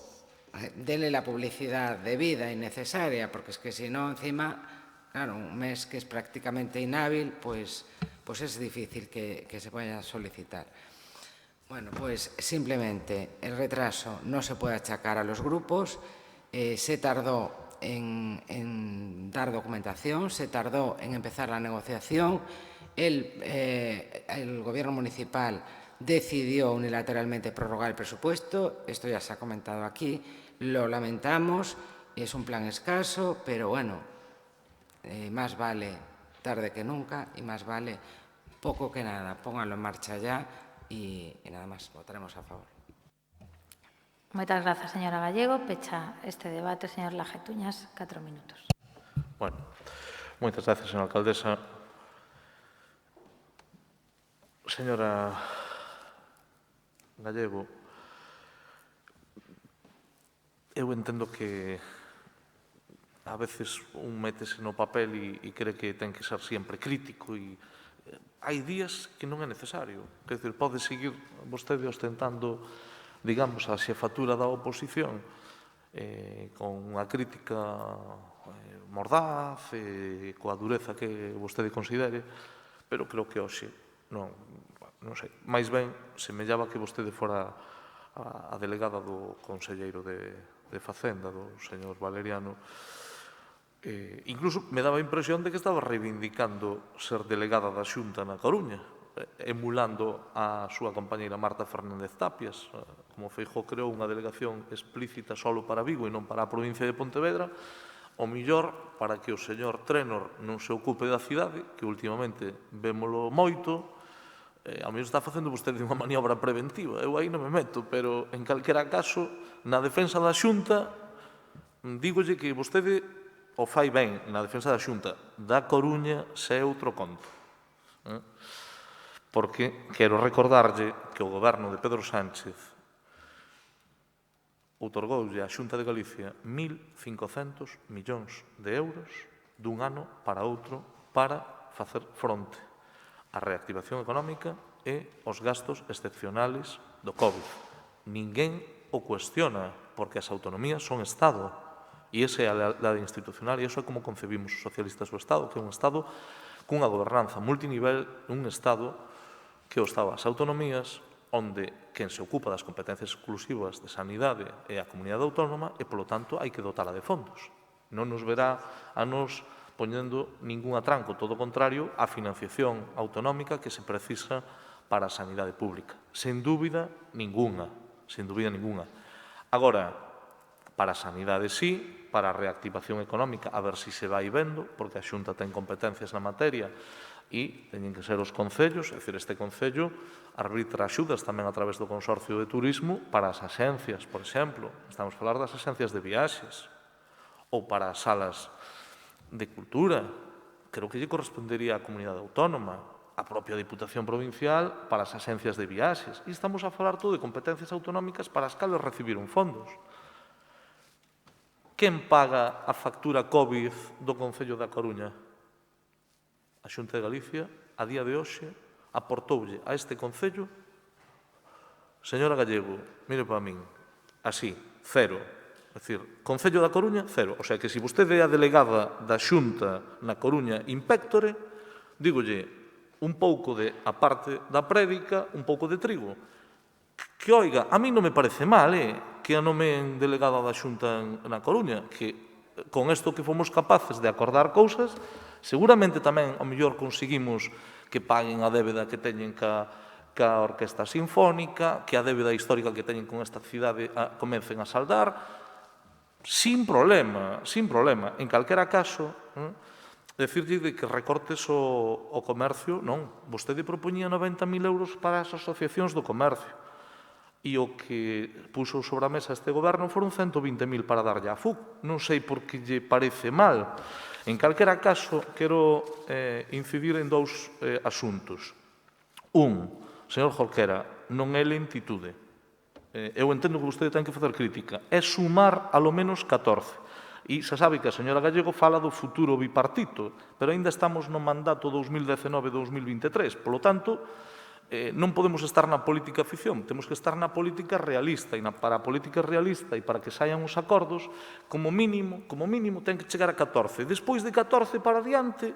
[SPEAKER 7] denle la publicidad debida y necesaria, porque es que si no, encima, claro, un mes que es prácticamente inhábil, pues es difícil que se vaya a solicitar. Bueno, pues simplemente el retraso no se puede achacar a los grupos. Se tardó en dar documentación, se tardó en empezar la negociación. El Gobierno municipal decidió unilateralmente prorrogar el presupuesto. Esto ya se ha comentado aquí. Lo lamentamos. Es un plan escaso, pero bueno, más vale tarde que nunca y más vale poco que nada. Pónganlo en marcha ya y nada más. Votaremos a favor.
[SPEAKER 1] Moitas grazas, señora Gallego. Pecha este debate, señor Lajetuñas, 4 minutos.
[SPEAKER 3] Bueno, moitas gracias, señora alcaldesa. Señora Gallego, eu entendo que a veces un métese no papel e cree que ten que ser sempre crítico e hai días que non é necesario. Quer dizer, pode seguir vostede ostentando, digamos, a xefatura da oposición con unha crítica mordaz e coa dureza que vostede considere, pero creo que hoxe non sei. Mais ben, semellaba que vostede fora a delegada do conselleiro de Facenda, do señor Valeriano. Incluso me daba a impresión de que estaba reivindicando ser delegada da Xunta na Coruña, emulando a súa compañeira Marta Fernández Tapias. Como Feijóo creou unha delegación explícita solo para Vigo e non para a provincia de Pontevedra, o millor para que o señor Trénor non se ocupe da cidade, que últimamente vémolo moito, ao mellor está facendo vostede unha maniobra preventiva. Eu aí non me meto, pero en calquera caso, na defensa da Xunta, dígolle que vostede o fai ben na defensa da Xunta. Da Coruña se é outro conto. Porque quero recordarlle que o goberno de Pedro Sánchez outorgoulle á Xunta de Galicia 1.500 millóns de euros dun ano para outro para facer fronte á reactivación económica e aos gastos excepcionales do COVID. Ninguén o cuestiona, porque as autonomías son Estado. E esa é a lealdade institucional e iso é como concebimos os socialistas o Estado, que é un Estado cunha gobernanza multinivel, un Estado que o Estado as autonomías, onde quen se ocupa das competencias exclusivas de sanidade é a comunidade autónoma e, polo tanto, hai que dotala de fondos. Non nos verá a nos poñendo ningún atranco, todo o contrario, a financiación autonómica que se precisa para a sanidade pública. Sen dúbida ninguna, sen dúbida ninguna. Agora, para a sanidade sí, para a reactivación económica, a ver se se vai vendo, porque a Xunta ten competencias na materia e teñen que ser os concellos, é dicir, este concello arbitra axudas tamén a través do Consorcio de Turismo para as axencias, por exemplo, estamos a falar das axencias de viaxes, ou para as salas de cultura, creo que lle correspondería á comunidade autónoma, a propia Diputación Provincial para as axencias de viaxes, e estamos a falar todo de competencias autonómicas para as cales recibiron fondos. Quen paga a factura COVID do Concello da Coruña? A Xunta de Galicia, a día de hoxe, aportoulle a este Concello, señora Gallego, mire para min, así, cero. É dicir, Concello da Coruña, cero. O sea que se vostede é a delegada da Xunta na Coruña impéctore, dígolle un pouco de, a parte da prédica, un pouco de trigo. Que, oiga, a mí non me parece mal, que a nomen delegada da Xunta na Coruña, que con isto que fomos capaces de acordar cousas, seguramente tamén, ao mellor, conseguimos que paguen a débeda que teñen ca Orquesta Sinfónica, que a débeda histórica que teñen con esta cidade comecen a saldar, sin problema, sin problema. En calquera caso, decirlle que recortes o comercio, non. Vostede propoñía 90.000 euros para as asociacións do comercio. E o que puxo sobre a mesa este goberno foron 120.000 para darlle a FUC. Non sei por que lle parece mal. En calquera caso, quero incidir en dous asuntos. Un, señor Jorquera, non é lentitude. Eu entendo que vostede ten que facer crítica. É sumar a lo menos 14. E xa sabe que a señora Gallego fala do futuro bipartito, pero aínda estamos no mandato 2019-2023. Polo tanto, non podemos estar na política ficción, temos que estar na política realista, e para a política realista e para que saian os acordos, como mínimo, ten que chegar a 14. Despois de 14 para diante,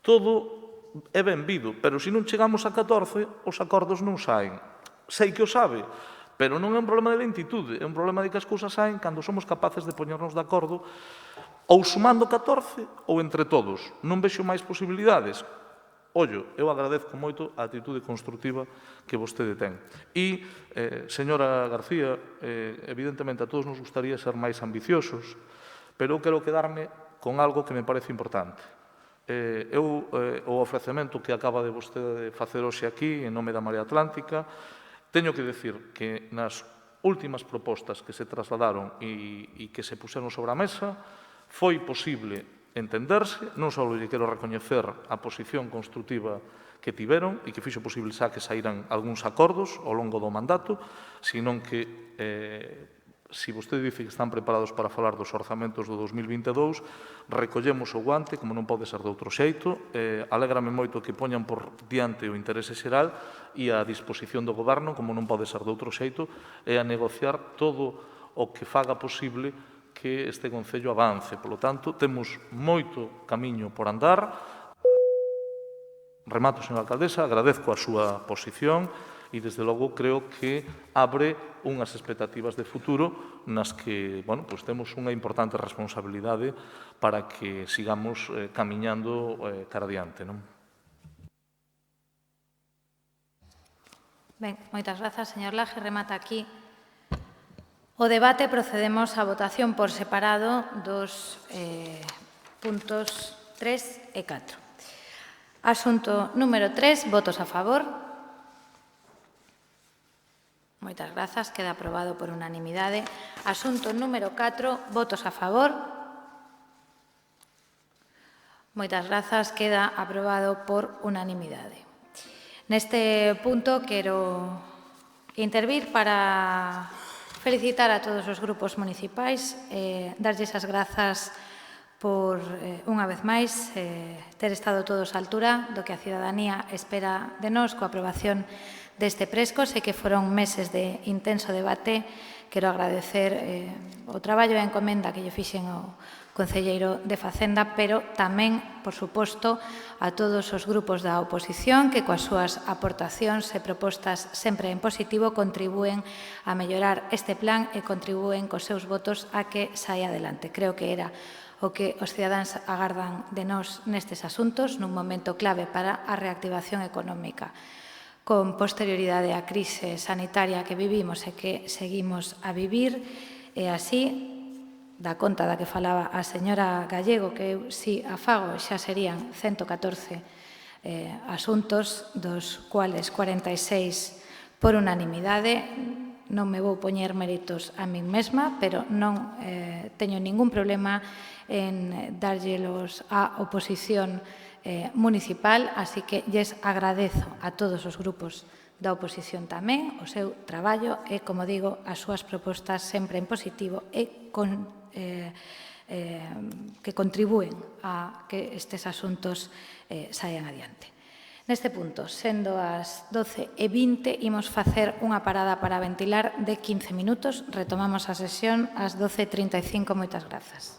[SPEAKER 3] todo é benvido, pero se non chegamos a 14, os acordos non saen. Sei que o sabe, pero non é un problema de lentitude, é un problema de que as cousas saen cando somos capaces de poñernos de acordo ou sumando 14 ou entre todos. Non vexo máis posibilidades. Ollo, eu agradezco moito a actitude constructiva que vostede ten. E, señora García, evidentemente a todos nos gustaría ser máis ambiciosos, pero eu quero quedarme con algo que me parece importante. O ofrecemento que acaba de vostede facer hoxe aquí, en nome da Marea Atlántica, teño que decir que nas últimas propostas que se trasladaron e que se puseron sobre a mesa foi posible entenderse, non só lle quero recoñecer a posición constructiva que tiveron e que fixo posible xa que saíran algúns acordos ao longo do mandato, sino que se vostede dice que están preparados para falar dos orzamentos do 2022, recollemos o guante, como non pode ser de outro xeito, alégrame moito que poñan por diante o interese xeral e a disposición do goberno, como non pode ser de outro xeito, é a negociar todo o que faga posible que este Concello avance. Por lo tanto, temos moito camiño por andar. Remato, señora alcaldesa, agradezco a súa posición e, desde logo, creo que abre unhas expectativas de futuro nas que, bueno, pues temos unha importante responsabilidade para que sigamos camiñando cara adiante, non?
[SPEAKER 1] Ben, moitas grazas, señor Laje. Remata aquí o debate. Procedemos á votación por separado dos puntos 3 e 4. Asunto número 3, votos a favor. Moitas grazas, queda aprobado por unanimidade. Asunto número 4, votos a favor. Moitas grazas, queda aprobado por unanimidade. Neste punto quero intervir para felicitar a todos os grupos municipais, darlles as grazas por, unha vez máis, ter estado todos á altura do que a cidadanía espera de nós coa aprobación deste presco. Sei que foron meses de intenso debate. Quero agradecer o traballo e a encomenda que lle fixen ao concelleiro de Facenda, pero tamén, por suposto, a todos os grupos da oposición que coas súas aportacións e propostas sempre en positivo contribúen a mellorar este plan e contribúen cos seus votos a que saia adelante. Creo que era o que os cidadáns agardan de nós nestes asuntos nun momento clave para a reactivación económica. Con posterioridade á crise sanitaria que vivimos e que seguimos a vivir, e así, da conta da que falaba a señora Gallego, que eu si afago, xa serían 114 asuntos, dos cuales 46 por unanimidade. Non me vou poñer méritos a min mesma, pero non teño ningún problema en dárllelos á oposición municipal, así que lles agradezo a todos os grupos da oposición tamén o seu traballo e, como digo, as súas propostas sempre en positivo e que contribúen a que estes asuntos saian adiante. Neste punto, sendo as 12:20, imos facer unha parada para ventilar de 15 minutos. Retomamos a sesión ás 12:35. Moitas grazas.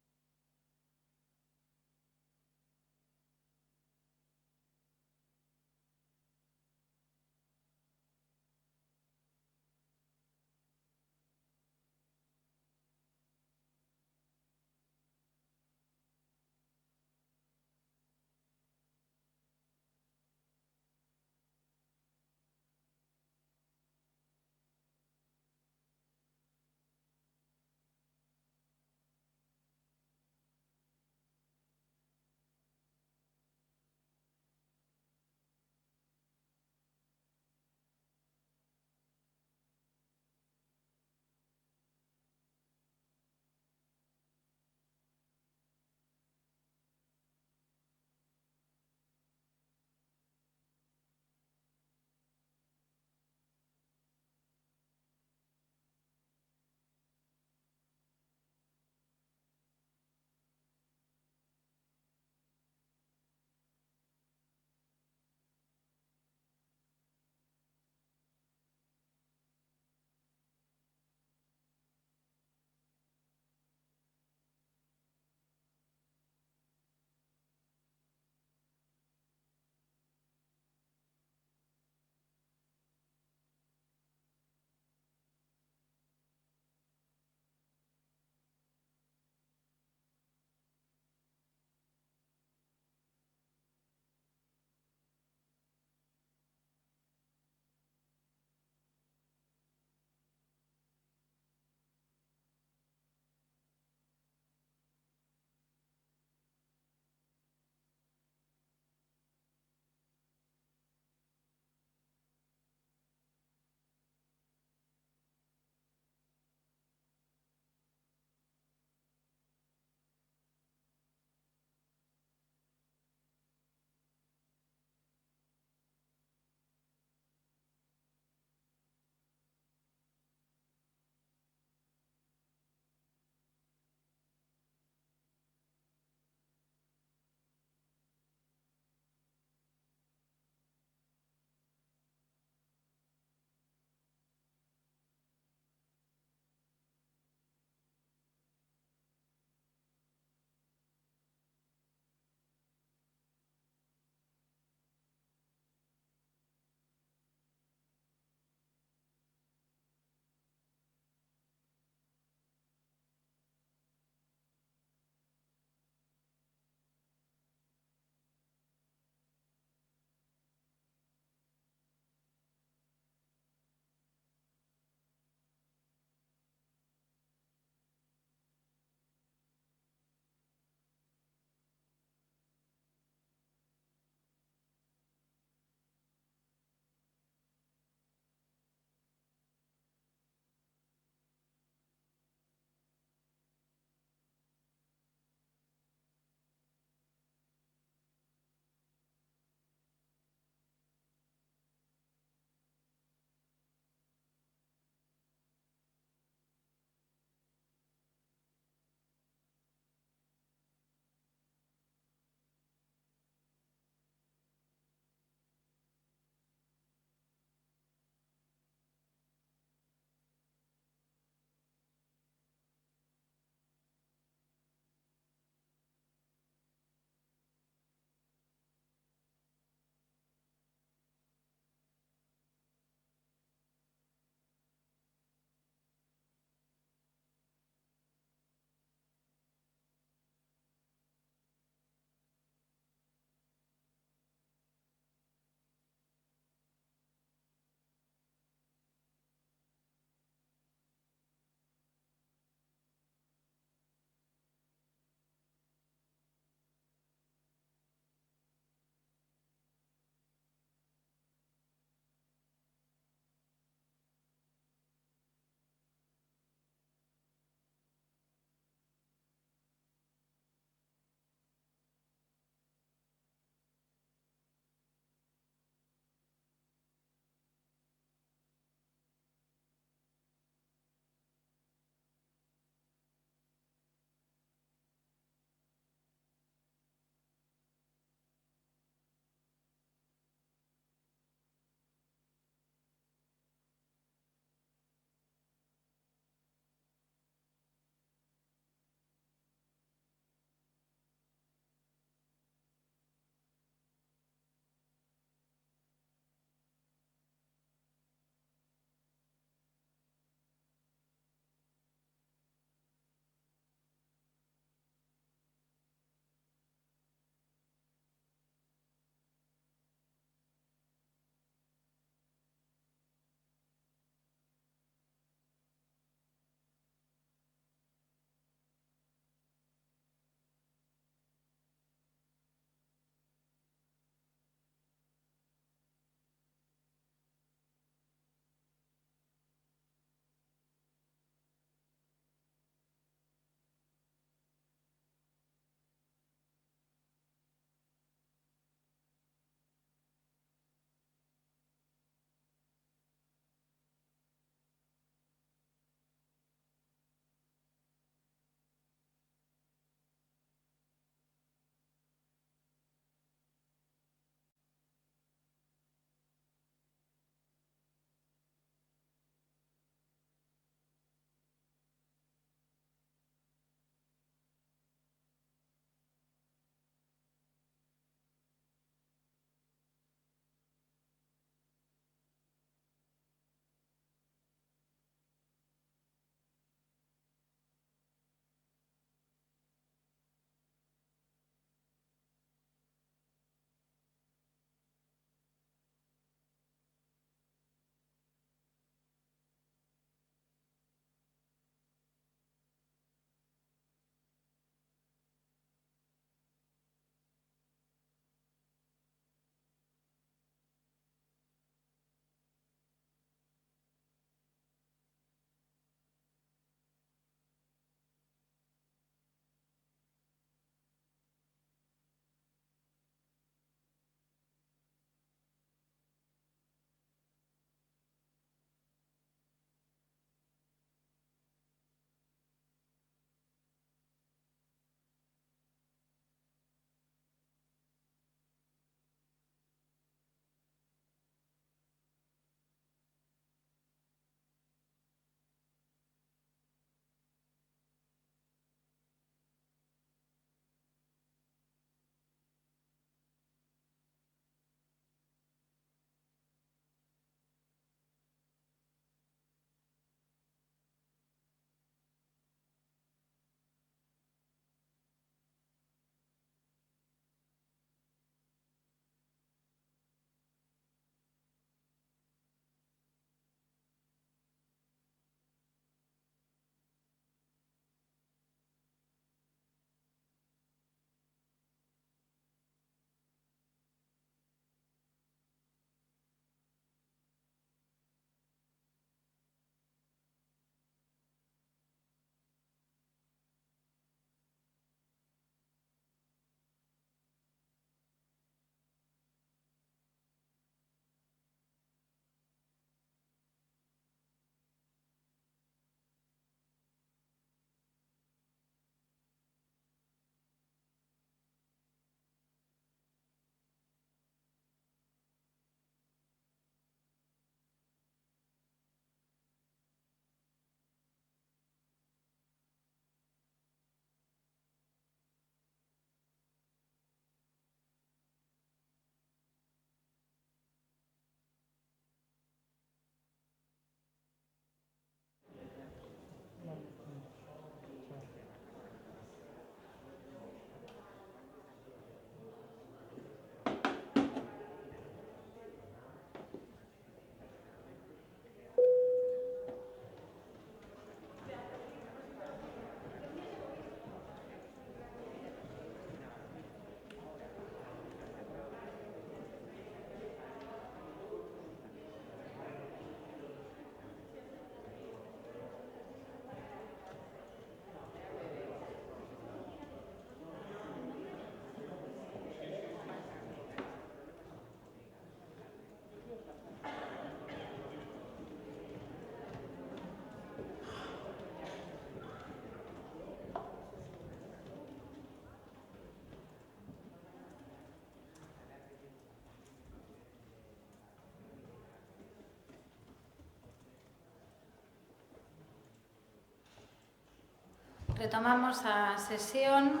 [SPEAKER 1] Retomamos a sesión.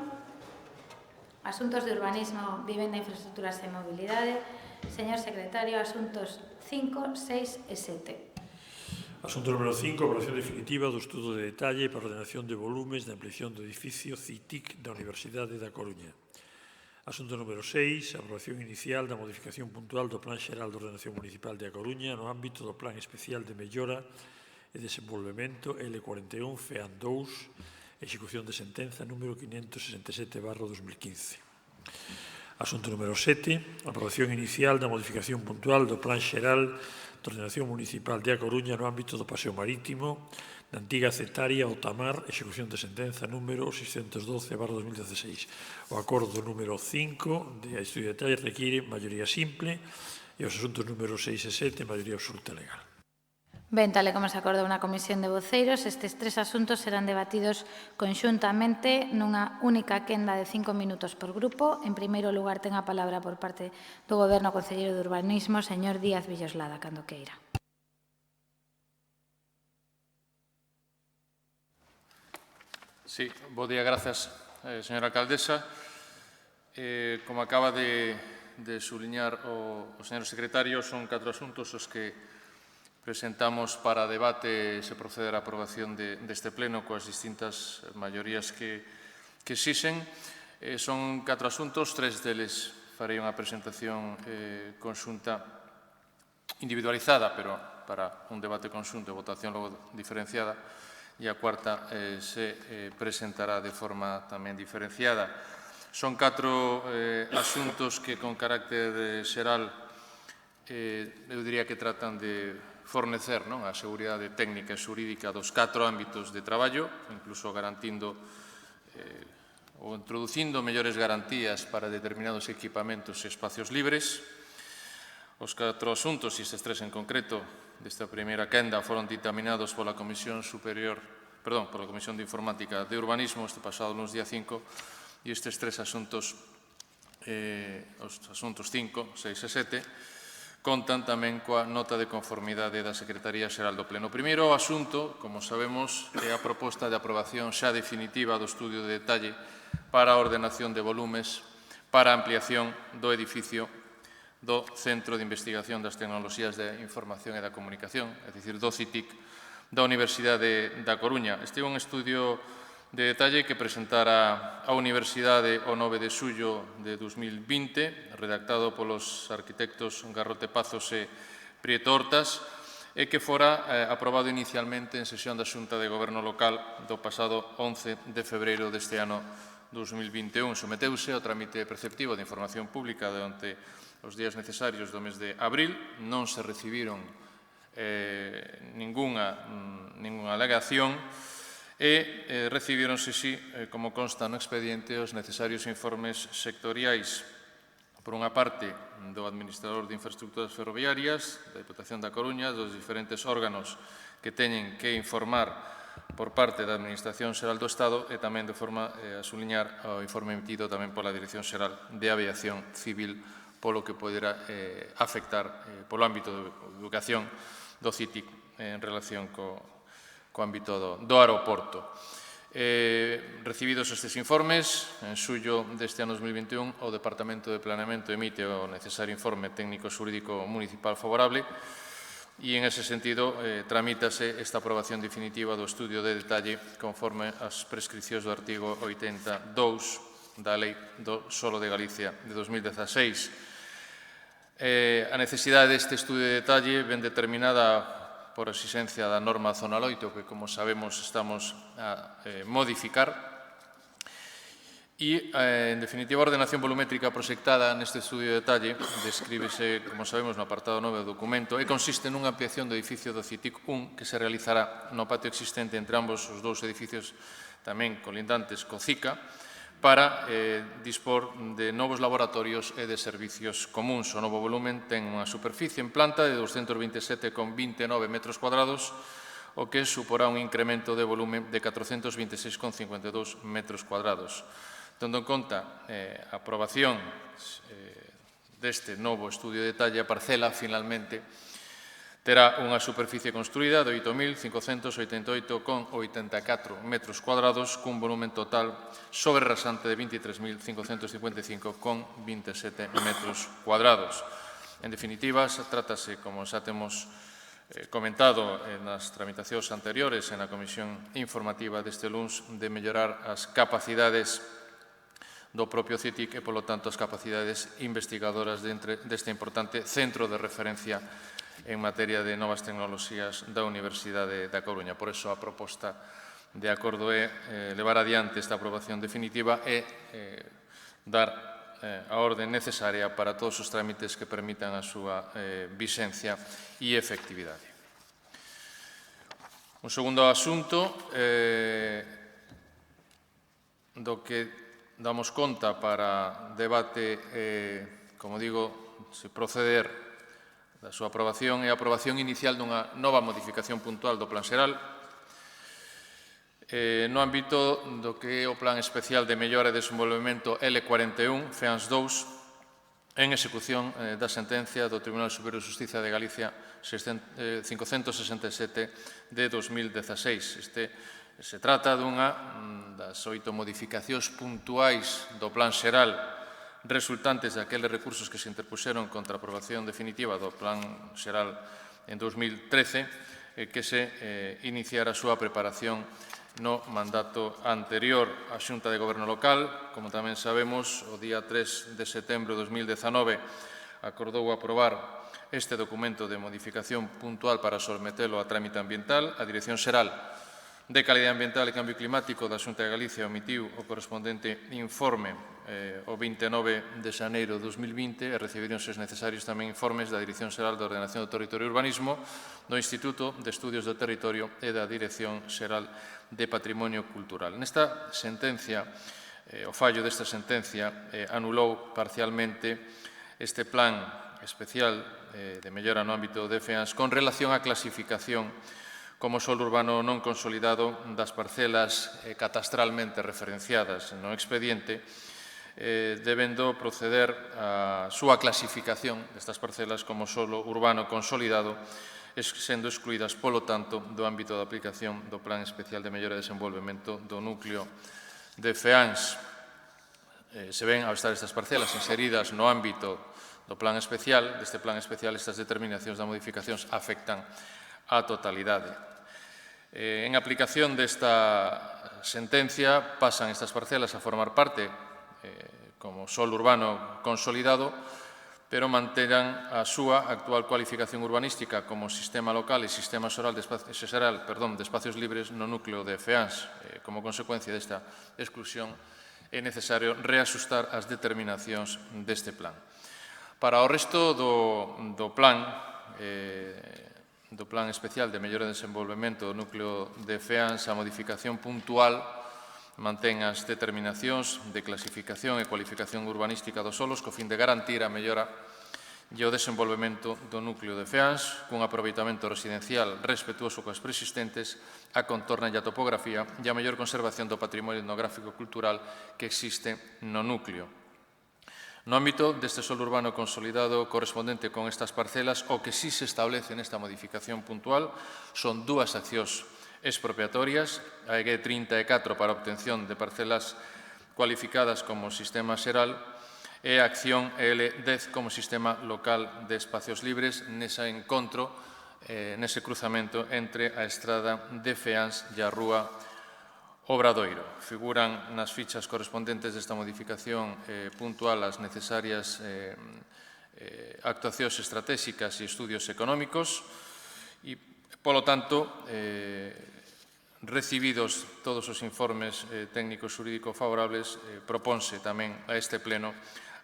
[SPEAKER 1] Asuntos de urbanismo, vivenda, infraestructuras e mobilidade. Señor secretario, asuntos 5, 6 e 7.
[SPEAKER 2] Asunto número 5, aprobación definitiva do estudo de detalle para a ordenación de volumes da ampliación do edificio CITIC da Universidade da Coruña. Asunto número 6, aprobación inicial da modificación puntual do Plan Xeral de Ordenación Municipal de A Coruña no ámbito do Plan Especial de Mellora e Desenvolvemento L41 FEAN 2, execución de sentenza número 567/2015. Asunto número 7, aprobación inicial da modificación puntual do Plan Xeral de Ordenación Municipal de A Coruña no ámbito do Paseo Marítimo da antiga Cetaria Otamar, execución de sentenza número 612/2016. O acordo número 5 de estudio de detalle require maioría simple e os asuntos número 6 e 7 maioría absoluta legal.
[SPEAKER 1] Ben, tal e como se acordou na Comisión de Voceiros, estes 3 asuntos serán debatidos conxuntamente nunha única quenda de 5 minutos por grupo. En primeiro lugar, ten a palabra por parte do Goberno Concelleiro de Urbanismo, señor Díaz Villoslada, cando queira.
[SPEAKER 9] Sí, bo día, grazas, señora alcaldesa. Como acaba de subliñar o señor secretario, son 4 asuntos os que presentamos para debate e se proceder á aprobación deste pleno coas distintas maiorías que exixen. Son 4 asuntos, 3 deles farei unha presentación conxunta individualizada, pero para un debate conxunto e votación logo diferenciada, e a cuarta se presentará de forma tamén diferenciada. Son 4 asuntos que con carácter xeral eu diría que tratan de fornecer a seguridade técnica e xurídica dos 4 ámbitos de traballo, incluso garantindo ou introducindo mellores garantías para determinados equipamentos e espacios libres. Os 4 asuntos, e estes 3 en concreto, desta primeira quenda foron dictaminados pola Comisión pola Comisión de Informática de Urbanismo este pasado luns día 5, e estes 3 asuntos, os asuntos 5, 6 e 7, contan tamén coa nota de conformidade da Secretaría Xeral do Pleno. O primeiro asunto, como sabemos, é a proposta de aprobación xa definitiva do estudio de detalle para a ordenación de volumes para a ampliación do edificio do Centro de Investigación das Tecnoloxías de Información e da Comunicación, é dicir, do CITIC da Universidade da Coruña. Este é un estudio de detalle que presentara a Universidade o 9 de xullo de 2020, redactado polos arquitectos Garrote Pazos e Prieto Hortas, e que fora aprobado inicialmente en sesión da Xunta de Goberno Local do pasado 11 de febreiro deste ano 2021. Someteuse ao trámite preceptivo de información pública durante os días necesarios do mes de abril. Non se recibiron ningunha alegación, e recibíronse, como consta no expediente, os necesarios informes sectoriais, por unha parte, do Administrador de Infraestructuras Ferroviarias, da Diputación da Coruña, dos diferentes órganos que teñen que informar por parte da Administración Xeral do Estado e tamén de forma a subliñar o informe emitido tamén pola Dirección Xeral de Aviación Civil polo que poderá afectar polo ámbito de educación do CITIC en relación co ámbito do aeroporto. Recibidos estes informes, en xullo deste ano 2021, o Departamento de Planeamento emite o necesario informe técnico xurídico municipal favorable e, en ese sentido, tramítase esta aprobación definitiva do estudio de detalle conforme as prescripcións do artigo 82 da Lei do Solo de Galicia de 2016. A necesidade deste estudio de detalle ben determinada por exigencia da norma Zona 8, que, como sabemos, estamos a modificar. E, en definitiva, a ordenación volumétrica proxectada neste estudio de detalle descríbese, como sabemos, no apartado 9 do documento e consiste nunha ampliación do edificio do CITIC 1 que se realizará no patio existente entre ambos os 2 edificios tamén colindantes co CICA para dispor de novos laboratorios e de servicios comuns. O novo volumen ten unha superficie en planta de 227,29 metros cuadrados, o que suporá un incremento de volumen de 426,52 metros cuadrados. Tendo en conta a aprobación deste novo estudio de detalle, a parcela finalmente Terá unha superficie construída de 8.588,84 metros cuadrados cun volumen total sobrerasante de 23.555,27 metros cuadrados. En definitiva, trátase, como xa temos comentado nas tramitacións anteriores en a Comisión Informativa deste luns, de mellorar as capacidades do propio CITIC e, polo tanto, as capacidades investigadoras deste importante centro de referencia en materia de novas tecnoloxías da Universidade da Coruña. Por iso, a proposta de acordo é levar adiante esta aprobación definitiva e dar a orde necesaria para todos os trámites que permitan a súa vixencia e efectividade. Un segundo asunto do que damos conta para debate, como digo, se proceder da súa aprobación e a aprobación inicial dunha nova modificación puntual do Plan Xeral no ámbito do que é o Plan Especial de Mellora e Desenvolvemento L41, FEANS 2, en execución da sentencia do Tribunal Superior de Xustiza de Galicia 567 de 2016. Se trata dunha das 8 modificacións puntuais do Plan Xeral resultantes daqueles recursos que se interpuxeron contra a aprobación definitiva do Plan Xeral en 2013, que se iniciara a súa preparación no mandato anterior. A Xunta de Goberno Local, como tamén sabemos, o día 3 de setembro de 2019 acordou aprobar este documento de modificación puntual para sometelo a trámite ambiental. A Dirección Xeral de Calidade Ambiental e Cambio Climático da Xunta de Galicia omitiu o correspondente informe o 29 de xaneiro de 2020 e recibironse os necesarios tamén informes da Dirección Xeral de Ordenación do Territorio e Urbanismo, do Instituto de Estudios do Territorio e da Dirección Xeral de Patrimonio Cultural. Nesta sentencia, o fallo desta sentencia anulou parcialmente este plan especial de mellora no ámbito de FEANS con relación á clasificación como solo urbano non consolidado das parcelas catastralmente referenciadas no expediente, debendo proceder á súa clasificación destas parcelas como solo urbano consolidado, sendo excluídas, polo tanto, do ámbito de aplicación do Plan Especial de Mellora e Desenvolvemento do núcleo de FEANS. Se ven, ao estar estas parcelas inseridas no ámbito do Plan Especial, deste Plan Especial, estas determinacións da modificacións afectan a totalidade. En aplicación desta sentencia, pasan estas parcelas a formar parte como solo urbano consolidado, pero manterán a súa actual cualificación urbanística como sistema local e sistema xeral de espacios libres no núcleo de FEANS. Como consecuencia desta exclusión, é necesario reaxustar as determinacións deste plan. Para o resto do plan especial de mellora e desenvolvemento do núcleo de FEANS, a modificación puntual mantén as determinacións de clasificación e cualificación urbanística dos solos co fin de garantir a mellora e o desenvolvemento do núcleo de FEANS cun aproveitamento residencial respetuoso coas preexistentes, a contorna e a topografía e a mellor conservación do patrimonio etnográfico e cultural que existe no núcleo. No ámbito deste solo urbano consolidado correspondente con estas parcelas, o que sí se establece nesta modificación puntual son dúas accións expropiatorias, a EG 34 para a obtención de parcelas cualificadas como sistema xeral e a acción EL10 como sistema local de espacios libres nese encontro, nese cruzamento entre a estrada de FEANS e a rúa Obradoiro. Figuran nas fichas correspondentes desta modificación puntual as necesarias actuacións estratégicas e estudios económicos e, polo tanto, recibidos todos os informes técnicos xurídicos favorables, propónse tamén a este pleno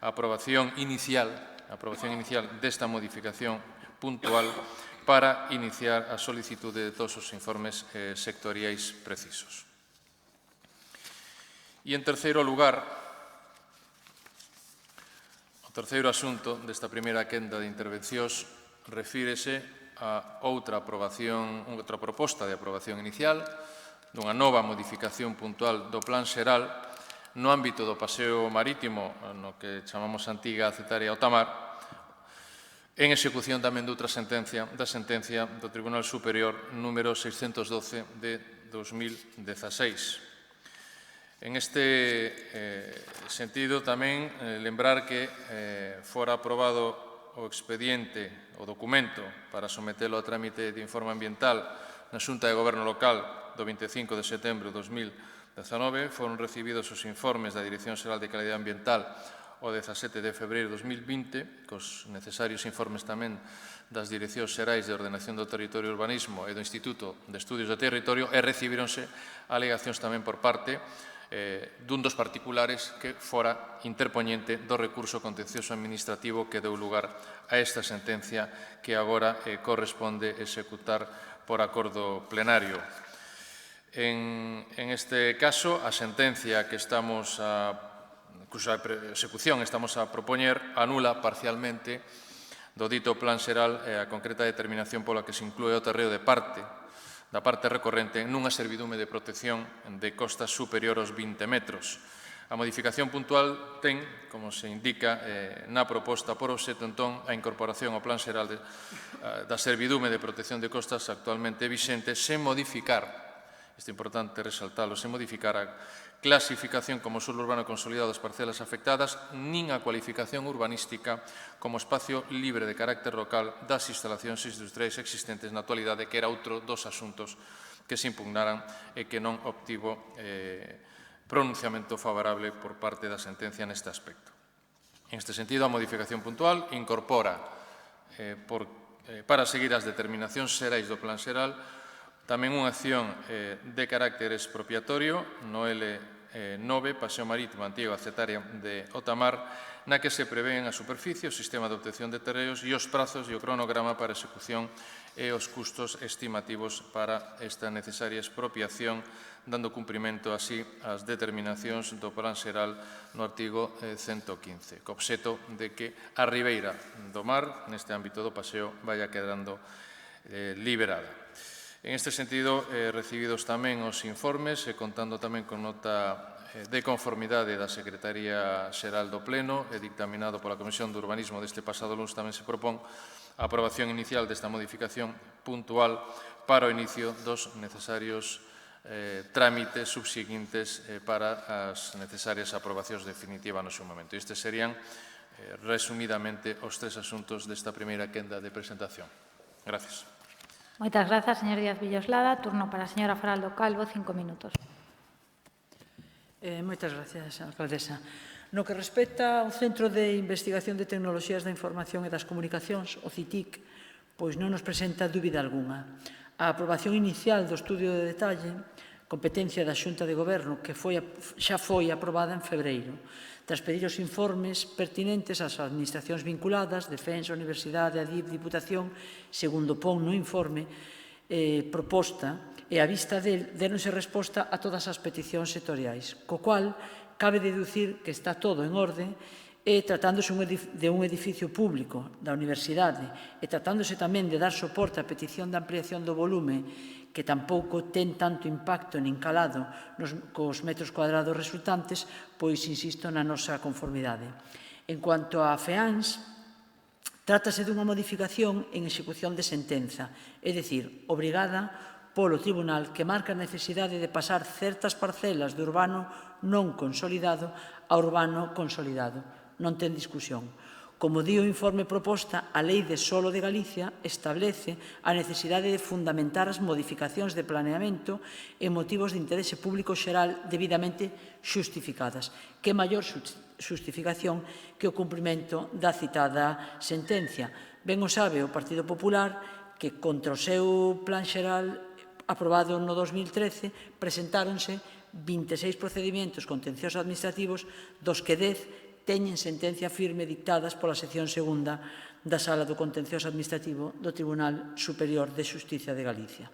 [SPEAKER 9] a aprobación inicial desta modificación puntual para iniciar a solicitude de todos os informes sectoriais precisos. E, en terceiro lugar, o terceiro asunto desta primeira quenda de intervencións refírese a outra proposta de aprobación inicial dunha nova modificación puntual do Plan Xeral no ámbito do paseo marítimo, no que chamamos Antiga, Cetarea e Otamar, en execución tamén de outra sentencia, da sentencia do Tribunal Superior número 612 de 2016. En este sentido, tamén lembrar que fora aprobado o expediente, o documento, para sometelo a trámite de informe ambiental na Xunta de Goberno Local do 25 de setembro de 2019, foron recibidos os informes da Dirección Xeral de Calidade Ambiental o 17 de febreiro de 2020, cos necesarios informes tamén das Direccións Xerais de Ordenación do Territorio e Urbanismo e do Instituto de Estudios do Territorio, e recibíronse alegacións tamén por parte dun dos particulares que fora interpoñente do recurso contencioso administrativo que deu lugar a esta sentencia que agora corresponde executar por acordo plenario. En este caso, a sentencia que estamos cuxa execución estamos a propoñer anula parcialmente do dito plan xeral a concreta determinación pola que se inclúe o terreo da parte recorrente nunha servidume de protección de costas superior aos 20 metros. A modificación puntual ten, como se indica na proposta por obxecto, entón, a incorporación ao plan xeral da servidume de protección de costas actualmente vixente sen modificar, isto é importante resaltalo, sen modificar a clasificación como suelo urbano consolidado das parcelas afectadas, nin a cualificación urbanística como espacio libre de carácter local das instalacións industriais existentes na actualidade, que era outro dos asuntos que se impugnaran e que non obtivo pronunciamento favorable por parte da sentencia neste aspecto. En este sentido, a modificación puntual incorpora, para seguir as determinacións xerais do plan xeral, tamén unha acción de carácter expropiatorio no L9, Paseo Marítimo Antigua Cetaria de Otamar, na que se prevén a superficie, o sistema de obtención de terreos e os prazos e o cronograma para execución e os custos estimativos para esta necesaria expropiación, dando cumprimento así ás determinacións do plan xeral no artigo 115, co obxeto de que a ribeira do mar, neste ámbito do paseo, vaya quedando liberada. En este sentido, recibidos tamén os informes e contando tamén con nota de conformidade da Secretaría Xeral do Pleno e dictaminado pola Comisión de Urbanismo deste pasado luns, tamén se propón a aprobación inicial desta modificación puntual para o inicio dos necesarios trámites subseguintes para as necesarias aprobacións definitivas no seu momento. Estes serían, resumidamente, os tres asuntos desta primeira quenda de presentación. Gracias.
[SPEAKER 1] Moitas grazas, señor Díaz Villoslada. Turno para a señora Faraldo Calvo, 5 minutos.
[SPEAKER 4] Moitas gracias, alcaldesa. No que respecta ao Centro de Investigación de Tecnoloxías da Información e das Comunicacións, o CITIC, pois non nos presenta dúbida algunha. A aprobación inicial do estudio de detalle, competencia da Xunta de Goberno, que xa foi aprobada en febreiro, tras pedir os informes pertinentes ás administracións vinculadas, Defensa, Universidade, Adif, Diputación, segundo pon no informe proposta, e a vista del, déronse resposta a todas as peticións sectoriais, co cual cabe deducir que está todo en orde e tratándose de un edificio público da Universidade e tratándose tamén de dar soporte á petición de ampliación do volume que tampouco ten tanto impacto nin calado cos metros cuadrados resultantes, pois insisto na nosa conformidade. En cuanto a FEANS, trátase dunha modificación en execución de sentenza, é dicir, obrigada polo Tribunal que marca a necesidade de pasar certas parcelas de urbano non consolidado a urbano consolidado. Non ten discusión. Como di o informe proposta, a Lei de Solo de Galicia establece a necesidade de fundamentar as modificacións de planeamento en motivos de interese público xeral debidamente xustificadas. Que maior xustificación que o cumprimento da citada sentencia. Ben o sabe o Partido Popular que contra o seu plan xeral aprobado no 2013, presentáronse 26 procedimentos contenciosos administrativos, dos que 10 teñen sentencia firme dictadas pola sección segunda da Sala do Contencioso Administrativo do Tribunal Superior de Xustiza de Galicia.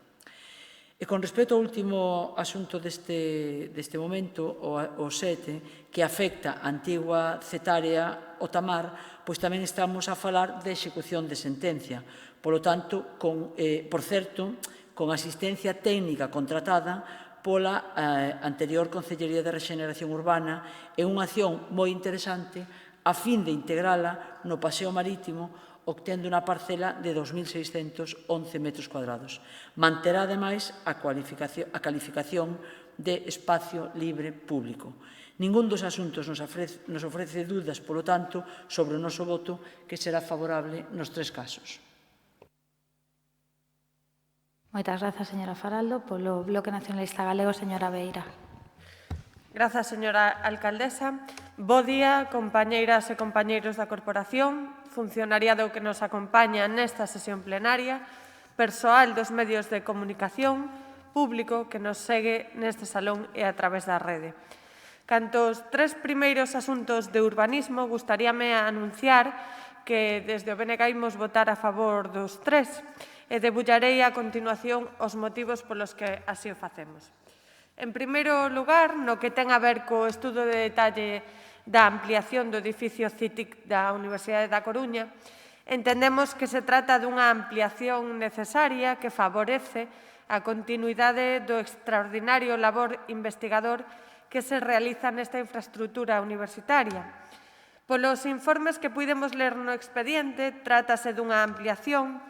[SPEAKER 4] E con respecto ao último asunto deste momento, o 7, que afecta a antigua Cetaria Otamar, pois tamén estamos a falar de execución de sentencia. Polo tanto, por certo, con asistencia técnica contratada pola anterior Concellería de Rexeneración Urbana e unha acción moi interesante a fin de integrala no Paseo Marítimo obtendo unha parcela de 2.611 metros cuadrados. Manterá, ademais, a calificación de espacio libre público. Ningún dos asuntos nos ofrece dúdas, polo tanto, sobre o noso voto, que será favorable nos tres casos.
[SPEAKER 1] Moitas grazas, señora Faraldo. Polo Bloque Nacionalista Galego, señora Beira.
[SPEAKER 10] Grazas, señora alcaldesa. Bo día, compañeiras e compañeiros da corporación, funcionariado que nos acompaña nesta sesión plenaria, persoal dos medios de comunicación, público que nos segue neste salón e a través da rede. Canto aos tres primeiros asuntos de urbanismo, gustaríame anunciar que desde o BNG imos votar a favor dos tres e debullarei a continuación os motivos polos que así o facemos. En primeiro lugar, no que ten a ver co estudo de detalle da ampliación do edificio CITIC da Universidade da Coruña, entendemos que se trata dunha ampliación necesaria que favorece a continuidade do extraordinario labor investigador que se realiza nesta infraestructura universitaria. Polos informes que puidemos ler no expediente, trátase dunha ampliación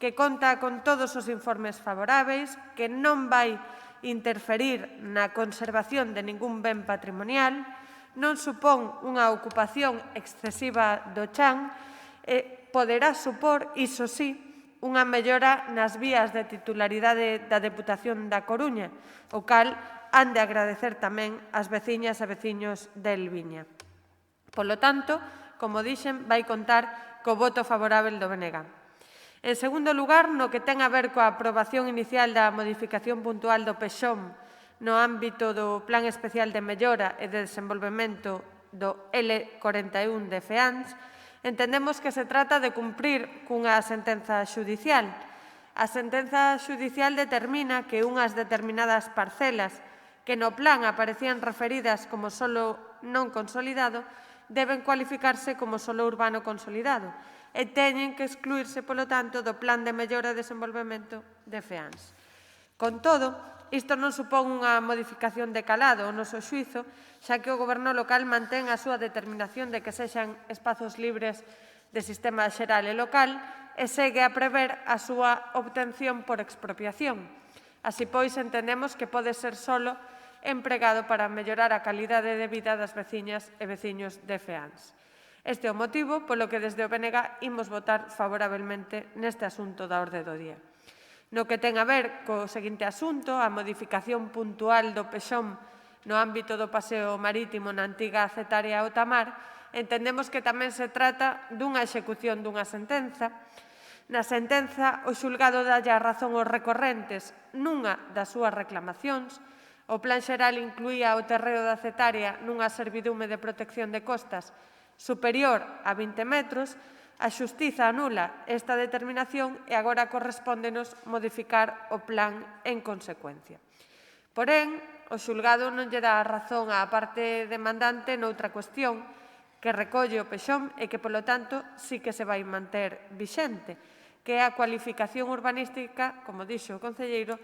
[SPEAKER 10] que conta con todos os informes favoráveis, que non vai interferir na conservación de ningún ben patrimonial, non supón unha ocupación excesiva do chan e poderá supor, iso sí, unha mellora nas vías de titularidade da Deputación da Coruña, o cal han de agradecer tamén as veciñas e veciños de Elviña. Polo tanto, como dixen, vai contar co voto favorável do BNG. En segundo lugar, no que ten a ver coa aprobación inicial da modificación puntual do PEXOM no ámbito do Plan Especial de Mellora e de Desenvolvemento do L41 de FEANS, entendemos que se trata de cumprir cunha sentenza xudicial. A sentenza xudicial determina que unhas determinadas parcelas que no plan aparecían referidas como solo non consolidado deben cualificarse como solo urbano consolidado e teñen que excluirse, polo tanto, do Plan de Mellora e Desenvolvemento de FEANS. Con todo, isto non supón unha modificación de calado ao noso xuízo, xa que o Goberno local mantén a súa determinación de que sexan espazos libres de sistema xeral e local e segue a prever a súa obtención por expropiación. Así pois, entendemos que pode ser solo empregado para mellorar a calidade de vida das veciñas e veciños de FEANS. Este é o motivo polo que desde o BNG imos votar favorablemente neste asunto da orde do día. No que ten a ver co seguinte asunto, a modificación puntual do PEXOM no ámbito do paseo marítimo na antiga Cetarea Outamar, entendemos que tamén se trata dunha execución dunha sentenza. Na sentenza, o xulgado dalle a razón aos recorrentes nunha das súas reclamacións. O plan xeral incluía o terreo da Cetarea nunha servidume de protección de costas superior a 20 metros, a Xustiza anula esta determinación e agora correspóndenos modificar o plan en consecuencia. Porén, o xulgado non lle dá a razón á parte demandante noutra cuestión que recolle o PEXOM e que, polo tanto, sí que se vai manter vixente, que é a cualificación urbanística, como dixo o concelleiro,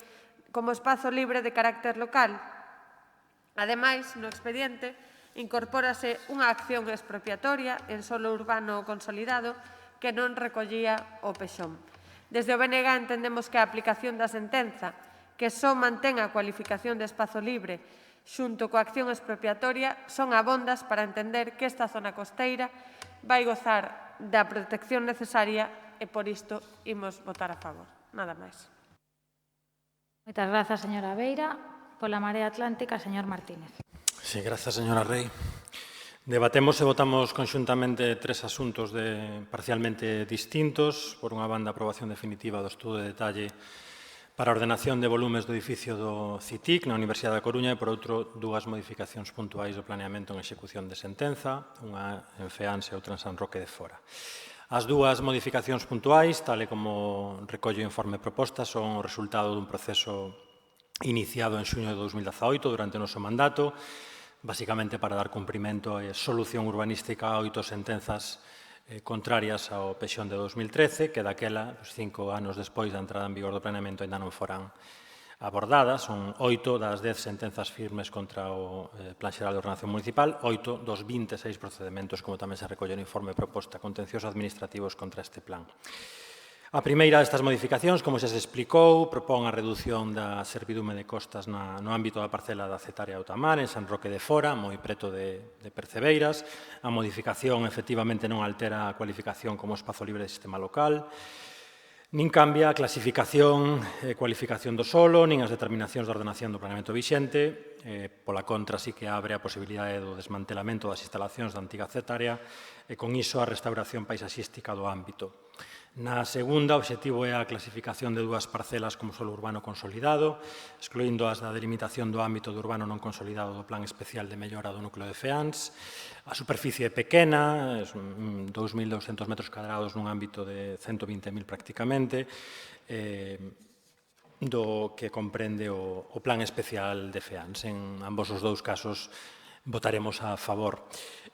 [SPEAKER 10] como espazo libre de carácter local. Ademais, no expediente, incorpórase unha acción expropiatoria en solo urbano consolidado que non recollía o PEXOM. Desde o BNG entendemos que a aplicación da sentenza, que só mantén a cualificación de espazo libre xunto coa acción expropiatoria, son abondas para entender que esta zona costeira vai gozar da protección necesaria e por isto imos votar a favor. Nada máis.
[SPEAKER 1] Moitas grazas, señora Beira. Pola Marea Atlántica, señor Martínez.
[SPEAKER 6] Sí, grazas, señora Rei. Debatemos e votamos conxuntamente tres asuntos parcialmente distintos. Por unha banda, a aprobación definitiva do estudo de detalle para a ordenación de volumes do edificio do CITIC na Universidade da Coruña e, por outro, dúas modificacións puntuais do planeamento en execución de sentenza, unha en FEANS e outra en San Roque de Fora. As dúas modificacións puntuais, tal e como recolle o informe proposta, son o resultado dun proceso iniciado en xuño de 2018 durante o noso mandato, basicamente para dar cumprimento e solución urbanística a 8 sentenzas contrarias ao PEXOM de 2013, que daquela, 5 anos despois da entrada en vigor do planeamento, ainda non foran abordadas. Son 8 das 10 sentenzas firmes contra o Plan Xeral de Ordenación Municipal, 8 dos 26 procedementos, como tamén se recolle no informe proposta, contenciosos administrativos contra este plan. A primeira destas modificacións, como xa se explicou, propón a redución da servidume de costas no ámbito da parcela da Cetarea Outamar, en San Roque de Fora, moi preto de Percebeiras. A modificación efectivamente non altera a cualificación como espazo libre de sistema local, nin cambia a clasificación e cualificación do solo, nin as determinacións de ordenación do planeamento vixente. Pola contra, sí que abre a posibilidade do desmantelamento das instalacións da antiga Cetarea e con iso a restauración paisaxística do ámbito. Na segunda, o obxectivo é a clasificación de 2 parcelas como solo urbano consolidado, excluindo as da delimitación do ámbito do urbano non consolidado do Plan Especial de Mellora do Núcleo de Feáns. A superficie é pequena, 2.200 metros cadrados nun ámbito de 120.000 prácticamente, do que comprende o Plan Especial de Feáns. En ambos os dous casos votaremos a favor.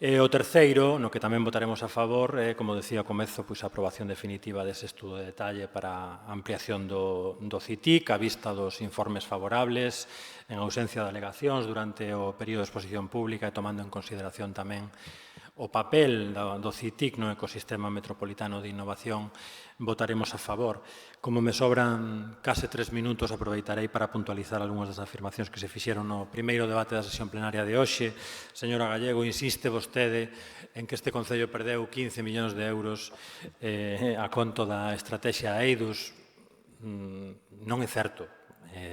[SPEAKER 6] O terceiro, no que tamén votaremos a favor, é, como decía ao comezo, a aprobación definitiva dese estudo de detalle para a ampliación do CITIC, a vista dos informes favorables, en ausencia de alegacións durante o período de exposición pública e tomando en consideración tamén o papel do CITIC no ecosistema metropolitano de innovación, votaremos a favor. Como me sobran case 3 minutos, aproveitarei para puntualizar algunhas das afirmacións que se fixeron no primeiro debate da sesión plenaria de hoxe. Señora Gallego, insiste vostede en que este Concello perdeu 15 millóns de euros a conto da estrategia EIDUS. Non é certo.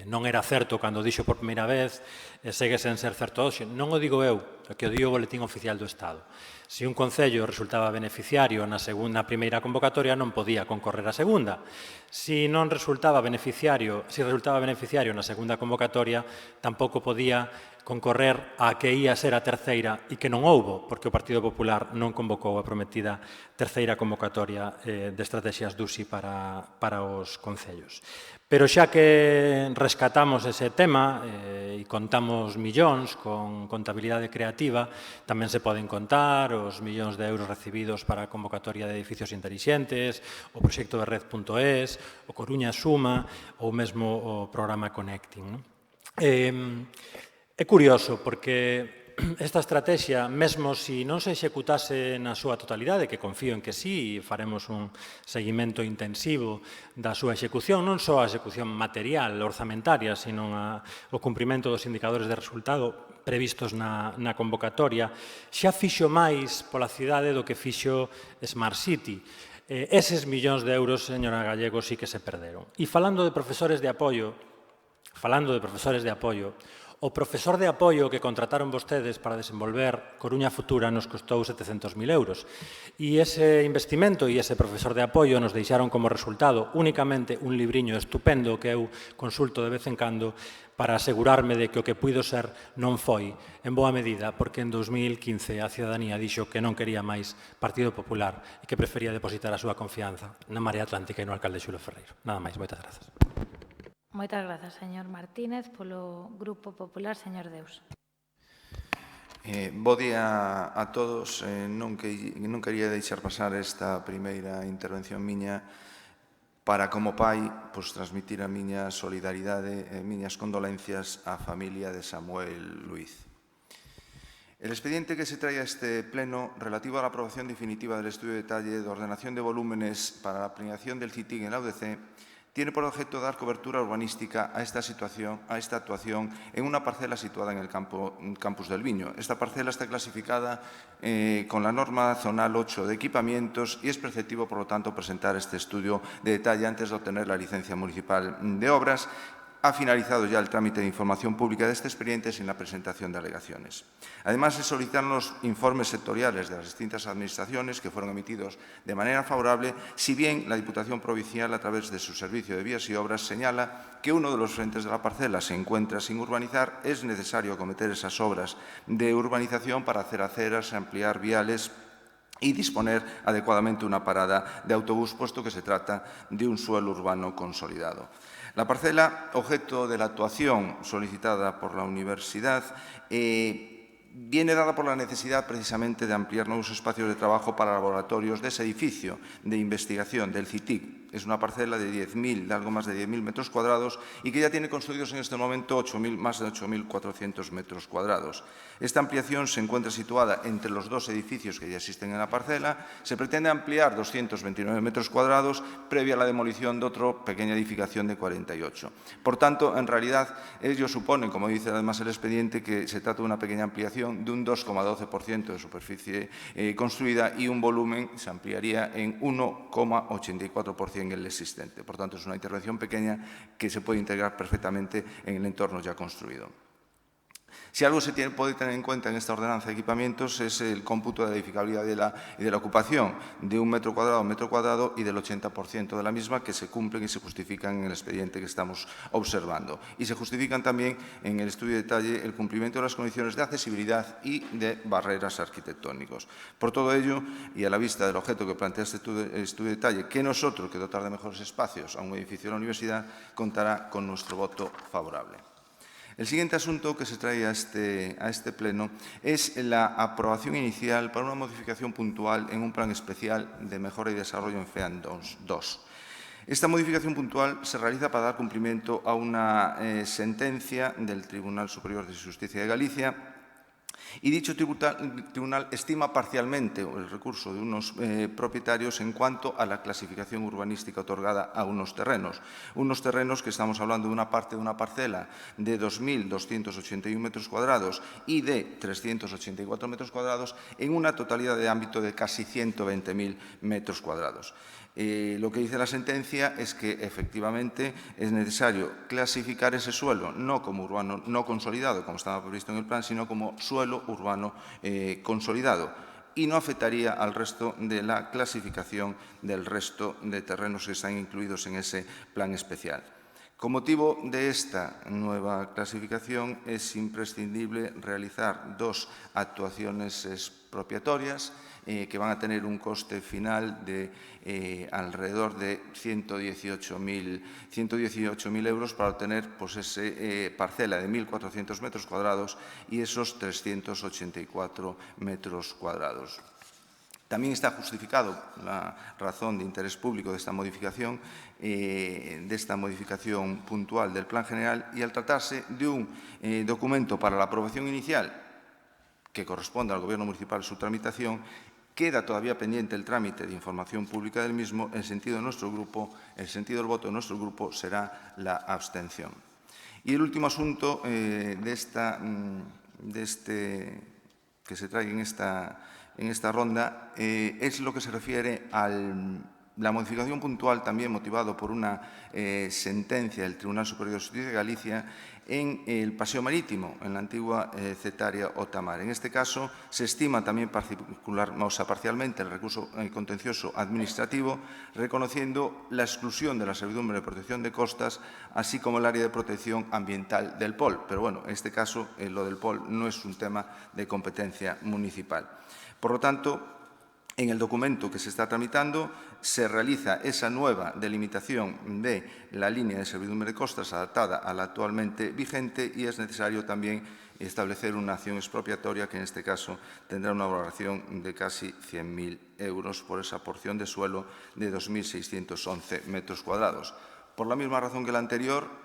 [SPEAKER 6] Non era certo cando dixo por primeira vez, segue sen ser certo hoxe. Non o digo eu, que o di o Boletín Oficial do Estado. Se un concello resultaba beneficiario na primeira convocatoria, non podía concorrer a segunda. Se resultaba beneficiario na segunda convocatoria, tampouco podía concorrer a que ia ser a terceira e que non houbo, porque o Partido Popular non convocou a prometida terceira convocatoria de estrategias DUSI para os concellos. Pero xa que rescatamos ese tema e contamos millóns con contabilidade creativa, tamén se poden contar os millóns de euros recibidos para a convocatoria de edificios intelixentes, o proxecto de Red.es, o Coruña Suma ou mesmo o programa Connecting. É curioso porque esta estrategia, mesmo se non se executase na súa totalidade, que confío en que sí, e faremos un seguimento intensivo da súa execución, non só a execución material, orzamentaria, sino o cumprimento dos indicadores de resultado previstos na convocatoria, xa fixo máis pola cidade do que fixo Smart City. Eses millóns de euros, señora Gallego, sí que se perderon. E falando de profesores de apoio, o profesor de apoio que contrataron vostedes para desenvolver Coruña Futura nos costou 700.000 euros. E ese investimento e ese profesor de apoio nos deixaron como resultado únicamente un libriño estupendo que eu consulto de vez en cando para asegurarme de que o que puido ser non foi, en boa medida, porque en 2015 a cidadanía dixo que non quería máis Partido Popular e que prefería depositar a súa confianza na Marea Atlántica e no alcalde Xulo Ferreiro. Nada máis, moitas grazas.
[SPEAKER 1] Moitas grazas, señor Martínez. Polo Grupo Popular, señor Deus.
[SPEAKER 11] Bo día a todos. Non quería deixar pasar esta primeira intervención miña para, como pai, transmitir a miña solidaridade e miñas condolencias á familia de Samuel Luiz. El expediente que se trae a este pleno relativo a la aprobación definitiva del estudio de detalle de ordenación de volúmenes para la planeación del CITIC en la UDC tiene por objeto dar cobertura urbanística a esta actuación en una parcela situada en el campus del Viño. Esta parcela está clasificada con la norma zonal 8 de equipamientos y es preceptivo, por lo tanto, presentar este estudio de detalle antes de obtener la licencia municipal de obras. Ha finalizado ya el trámite de información pública de este expediente sin la presentación de alegaciones. Además, se solicitan los informes sectoriales de las distintas administraciones que fueron emitidos de manera favorable, si bien la Diputación Provincial, a través de su Servicio de Vías y Obras, señala que uno de los frentes de la parcela se encuentra sin urbanizar, es necesario acometer esas obras de urbanización para hacer aceras, ampliar viales y disponer adecuadamente una parada de autobús, puesto que se trata de un suelo urbano consolidado. La parcela, objeto de la actuación solicitada por la universidad, viene dada por la necesidad precisamente de ampliar nuevos espacios de trabajo para laboratorios de ese edificio de investigación del CITIC. Es una parcela de algo más de 10.000 metros cuadrados y que ya tiene construidos en este momento más de 8.400 metros cuadrados. Esta ampliación se encuentra situada entre los dos edificios que ya existen en la parcela. Se pretende ampliar 229 metros cuadrados previa a la demolición de otra pequeña edificación de 48. Por tanto, en realidad, ello supone, como dice además el expediente, que se trata de una pequeña ampliación de un 2,12% de superficie construida y un volumen se ampliaría en 1,84% el existente. Por tanto, es una intervención pequeña que se puede integrar perfectamente en el entorno ya construido. Si algo se puede tener en cuenta en esta ordenanza de equipamientos es el cómputo de la edificabilidad y de la ocupación de un metro cuadrado y del 80% de la misma que se cumplen y se justifican en el expediente que estamos observando. Y se justifican también en el estudio de detalle el cumplimiento de las condiciones de accesibilidad y de barreras arquitectónicas. Por todo ello, y a la vista del objeto que plantea este estudio de detalle, que no es otro que dotar de mejores espacios a un edificio de la universidad, contará con nuestro voto favorable. El siguiente asunto que se trae a este pleno es la aprobación inicial para una modificación puntual en un plan especial de mejora y desarrollo en FEAN 2. Esta modificación puntual se realiza para dar cumplimiento a una sentencia del Tribunal Superior de Justicia de Galicia. Y dicho tribunal estima parcialmente el recurso de unos propietarios en cuanto a la clasificación urbanística otorgada a unos terrenos que estamos hablando de una parte de una parcela de 2.281 metros cuadrados y de 384 metros cuadrados en una totalidad de ámbito de casi 120.000 metros cuadrados. Lo que dice la sentencia es que efectivamente es necesario clasificar ese suelo no como urbano no consolidado, como estaba previsto en el plan, sino como suelo urbano consolidado, y no afectaría al resto de la clasificación del resto de terrenos que están incluidos en ese plan especial. Con motivo de esta nueva clasificación es imprescindible realizar dos actuaciones expropiatorias que van a tener un coste final de alrededor de 118.000 euros para obtener pues, esa parcela de 1.400 metros cuadrados y esos 384 metros cuadrados. También está justificado la razón de interés público de esta modificación puntual del Plan General, y al tratarse de un documento para la aprobación inicial que corresponde al Gobierno municipal su tramitación, queda todavía pendiente el trámite de información pública del mismo. El sentido del voto de nuestro grupo será la abstención. Y el último asunto que se trae en esta ronda es lo que se refiere a la modificación puntual, también motivado por una sentencia del Tribunal Superior de Justicia de Galicia en el paseo marítimo, en la antigua Cetaria Otamar. En este caso, se estima también parcialmente el recurso contencioso administrativo, reconociendo la exclusión de la servidumbre de protección de costas, así como el área de protección ambiental del POL. Pero bueno, en este caso, lo del POL no es un tema de competencia municipal. Por lo tanto, en el documento que se está tramitando se realiza esa nueva delimitación de la línea de servidumbre de costas adaptada a la actualmente vigente, y es necesario también establecer una acción expropiatoria que en este caso tendrá una valoración de casi 100.000 euros por esa porción de suelo de 2.611 metros cuadrados. Por la misma razón que la anterior,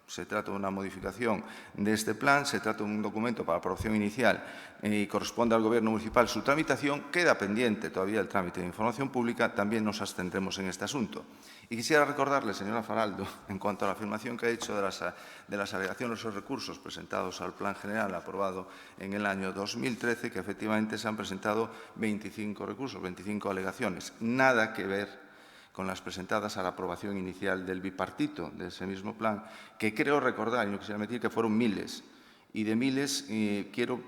[SPEAKER 11] se trata de una modificación de este plan, se trata de un documento para aprobación inicial y corresponde al Gobierno municipal su tramitación. Queda pendiente todavía el trámite de información pública, también nos abstendremos en este asunto. Y quisiera recordarle, señora Faraldo, en cuanto a la afirmación que ha hecho de las alegaciones o recursos presentados al Plan General aprobado en el año 2013, que efectivamente se han presentado 25 recursos, 25 alegaciones. Nada que ver con las presentadas a la aprobación inicial del bipartito de ese mismo plan, que creo recordar, y no quisiera mentir, que fueron miles. Y de miles,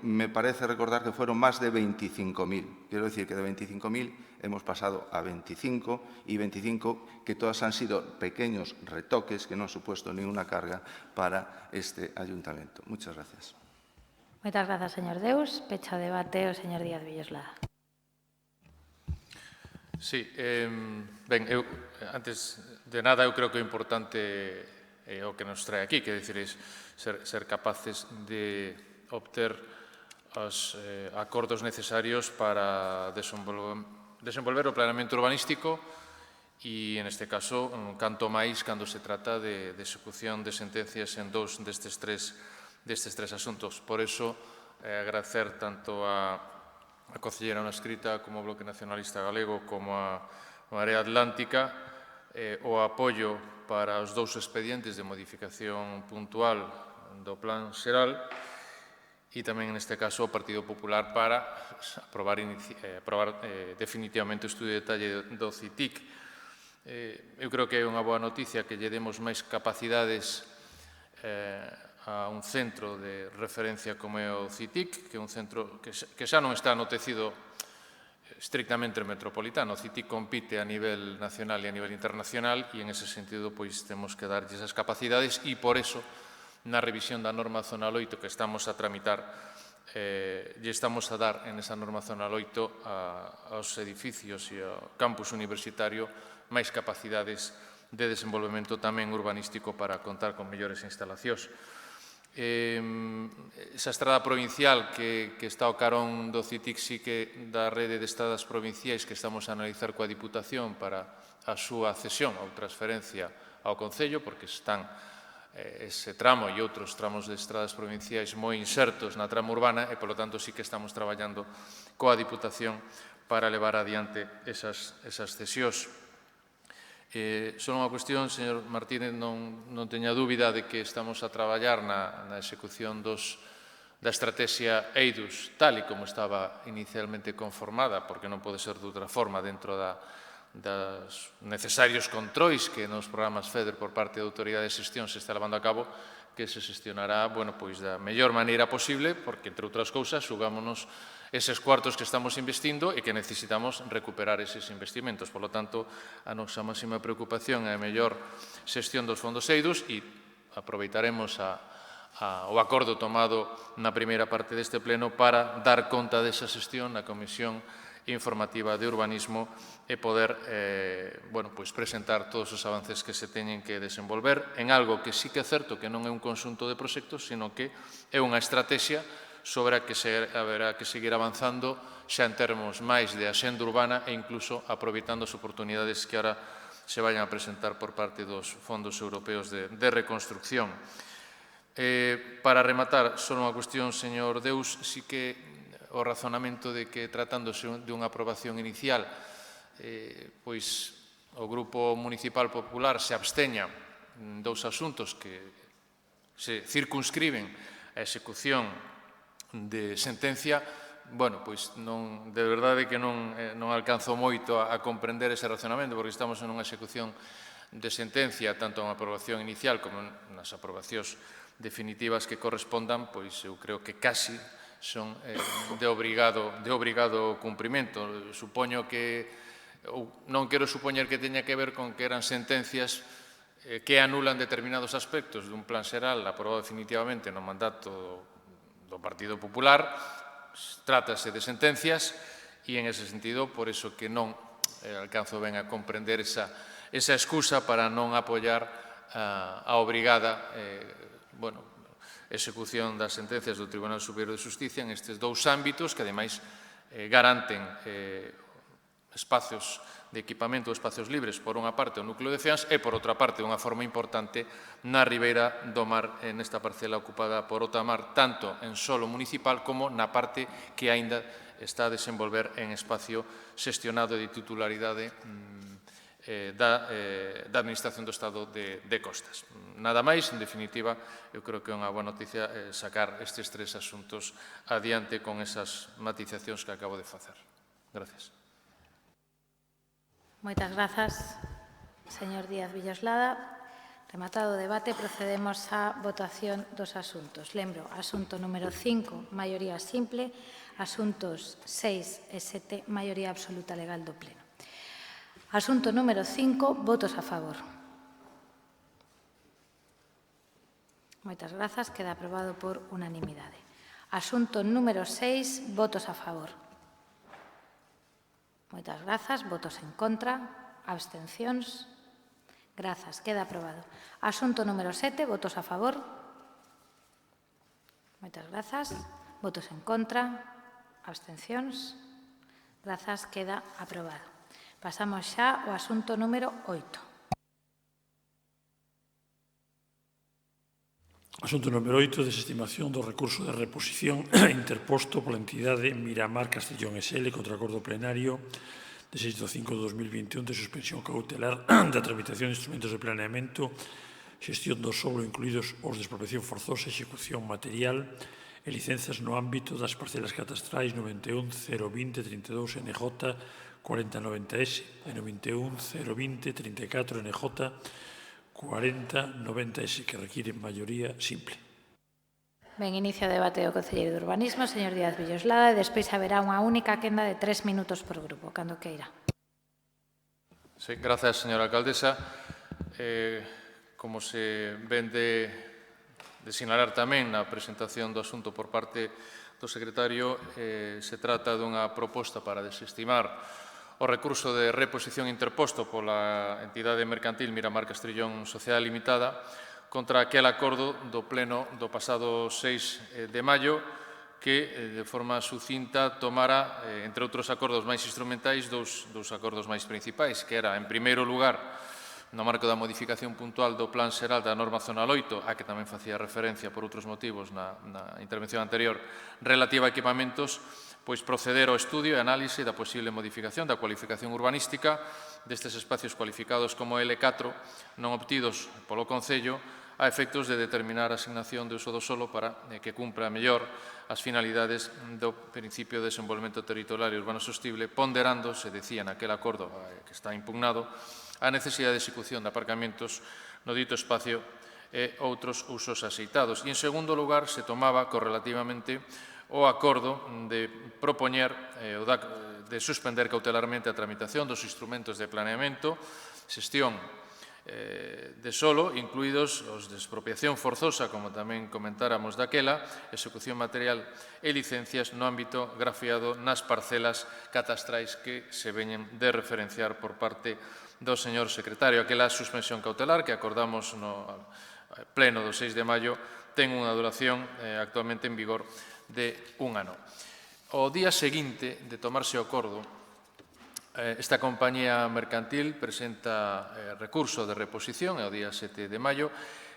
[SPEAKER 11] me parece recordar que fueron más de 25.000. Quiero decir que de 25.000 hemos pasado a 25, y 25 que todas han sido pequeños retoques que no han supuesto ninguna carga para este ayuntamiento. Muchas gracias.
[SPEAKER 1] Moitas grazas, señor Deus. Pecha o debate o señor Díaz Villoslada.
[SPEAKER 9] Sí, ben, antes de nada, eu creo que o importante é o que nos trae aquí, que é dicir, ser capaces de obter os acordos necesarios para desenvolver o planeamento urbanístico e, neste caso, canto máis cando se trata de execución de sentencias en dous destes tres asuntos. Por iso, agradecer tanto a Concelleira na escrita como ao Bloque Nacionalista Galego como a Marea Atlántica o apoio para os dous expedientes de modificación puntual do Plan Xeral e tamén, neste caso, o Partido Popular para aprobar definitivamente o estudio de detalle do CITIC. Eu creo que é unha boa noticia que lle demos máis capacidades a un centro de referencia como é o CITIC, que é un centro que xa non está no tecido estrictamente metropolitano. O CITIC compite a nivel nacional e a nivel internacional e, en ese sentido, pois temos que darlle esas capacidades e, por eso, na revisión da norma Zonal 8 que estamos a tramitar, lle estamos a dar en esa norma Zonal 8 aos edificios e ao campus universitario máis capacidades de desenvolvemento tamén urbanístico para contar con mellores instalacións. Esa estrada provincial que está ao carón do CITIC sí que da rede de estradas provinciais que estamos a analizar coa Diputación para a súa cesión ou transferencia ao Concello, porque están ese tramo e outros tramos de estradas provinciais moi insertos na trama urbana e, polo tanto, sí que estamos traballando coa Diputación para levar adiante esas cesións. Só unha cuestión, señor Martínez, non teña dúbida de que estamos a traballar na execución da estrategia EIDUS, tal e como estaba inicialmente conformada, porque non pode ser de outra forma dentro dos necesarios controis que nos programas FEDER por parte da Autoridade de Xestión se está levando a cabo, que se xestionará da mellor maneira posible, porque, entre outras cousas, xugámonos eses cuartos que estamos investindo e que necesitamos recuperar eses investimentos. Por lo tanto, a nosa máxima preocupación é a mellor xestión dos fondos EIDUS e aproveitaremos o acordo tomado na primeira parte deste pleno para dar conta desa xestión na Comisión Informativa de Urbanismo e poder presentar todos os avances que se teñen que desenvolver en algo que sí que é certo que non é un conxunto de proxectos, sino que é unha estrategia sobre a que haberá que seguir avanzando xa en termos máis de axenda urbana e incluso aproveitando as oportunidades que ahora se vayan a presentar por parte dos fondos europeos de reconstrucción. Para rematar, só unha cuestión, señor Deus, sí que o razonamento de que, tratándose dunha aprobación inicial, pois o Grupo Municipal Popular se absteña en dous asuntos que se circunscriben a execución de sentencia, pois de verdade que non alcanzo moito a comprender ese razonamento, porque estamos en unha execución de sentencia, tanto en aprobación inicial como nas aprobacións definitivas que correspondan, pois eu creo que casi son de obrigado cumprimento. Supoño que, non quero supoñer que teña que ver con que eran sentencias que anulan determinados aspectos dun plan xeral aprobado definitivamente no mandato do Partido Popular. Trátase de sentencias e, en ese sentido, por iso que non alcanzo ben a comprender esa excusa para non apoiar a obrigada execución das sentencias do Tribunal Superior de Xustiza en estes dous ámbitos que, ademais, garanten espacios de equipamento, espacios libres, por unha parte, o núcleo de Feans, e, por outra parte, unha forma importante na ribeira do mar, nesta parcela ocupada por Otamar, tanto en solo municipal como na parte que aínda está a desenvolver en espacio xestionado de titularidade da Administración do Estado de Costas. Nada máis, en definitiva, eu creo que é unha boa noticia sacar estes tres asuntos adiante con esas matizacións que acabo de facer. Gracias.
[SPEAKER 1] Moitas grazas, señor Díaz Villoslada. Rematado o debate, procedemos á votación dos asuntos. Lembro, asunto número 5, maioría simple, asuntos 6 e 7, maioría absoluta legal do Pleno. Asunto número 5, votos a favor. Moitas grazas, queda aprobado por unanimidade. Asunto número 6, votos a favor. Moitas grazas, votos en contra, abstencións. Grazas, queda aprobado. Asunto número 7, votos a favor. Moitas grazas, votos en contra, abstencións. Grazas, queda aprobado. Pasamos xa ao asunto número 8.
[SPEAKER 2] Asunto número 8, desestimación do recurso de reposición interposto pola entidade Miramar Castellón S.L. contra o acordo plenario de 6 de 5 de 2021 de suspensión cautelar da tramitación de instrumentos de planeamento, xestión do solo incluídos os de expropiación forzosa, execución material e licenzas no ámbito das parcelas catastrais 91 020 32 NJ 4090S e 91 020 34 NJ 4090S, que requiren maioría simple.
[SPEAKER 1] Ben, inicia o debate do Concelleiro de Urbanismo, señor Díaz Villoslada, e despois haberá unha única quenda de 3 minutos por grupo, cando queira.
[SPEAKER 9] Sí, gracias, señora alcaldesa. Como se ven de sinalar tamén na presentación do asunto por parte do secretario, se trata dunha proposta para desestimar o recurso de reposición interposto pola entidade mercantil Miramar Castellón Sociedade Limitada contra aquel acordo do pleno do pasado 6 de maio que, de forma sucinta, tomara, entre outros acordos máis instrumentais, dous acordos máis principais, que era, en primeiro lugar, no marco da modificación puntual do Plan Xeral da Norma Zonal 8, a que tamén facía referencia por outros motivos na intervención anterior, relativa a equipamentos, pois proceder ao estudio e análise da posible modificación da cualificación urbanística destes espacios cualificados como L4 non obtidos polo Concello a efectos de determinar a asignación de uso do solo para que cumpra mellor as finalidades do principio de desenvolvemento territorial e urbano sostible, ponderando, se decía naquel acordo que está impugnado, a necesidade de execución de aparcamentos no dito espacio e outros usos axeitados. E, en segundo lugar, se tomaba correlativamente o acordo de propoñer de suspender cautelarmente a tramitación dos instrumentos de planeamento, xestión de solo, incluídos os de expropiación forzosa, como tamén comentáramos daquela, execución material e licencias no ámbito grafiado nas parcelas catastrais que se veñen de referenciar por parte do señor secretario. Aquela suspensión cautelar que acordamos no pleno do 6 de maio ten unha duración actualmente en vigor de un ano. O día seguinte de tomarse o acordo, esta compañía mercantil presenta recurso de reposición, é o día 7 de maio,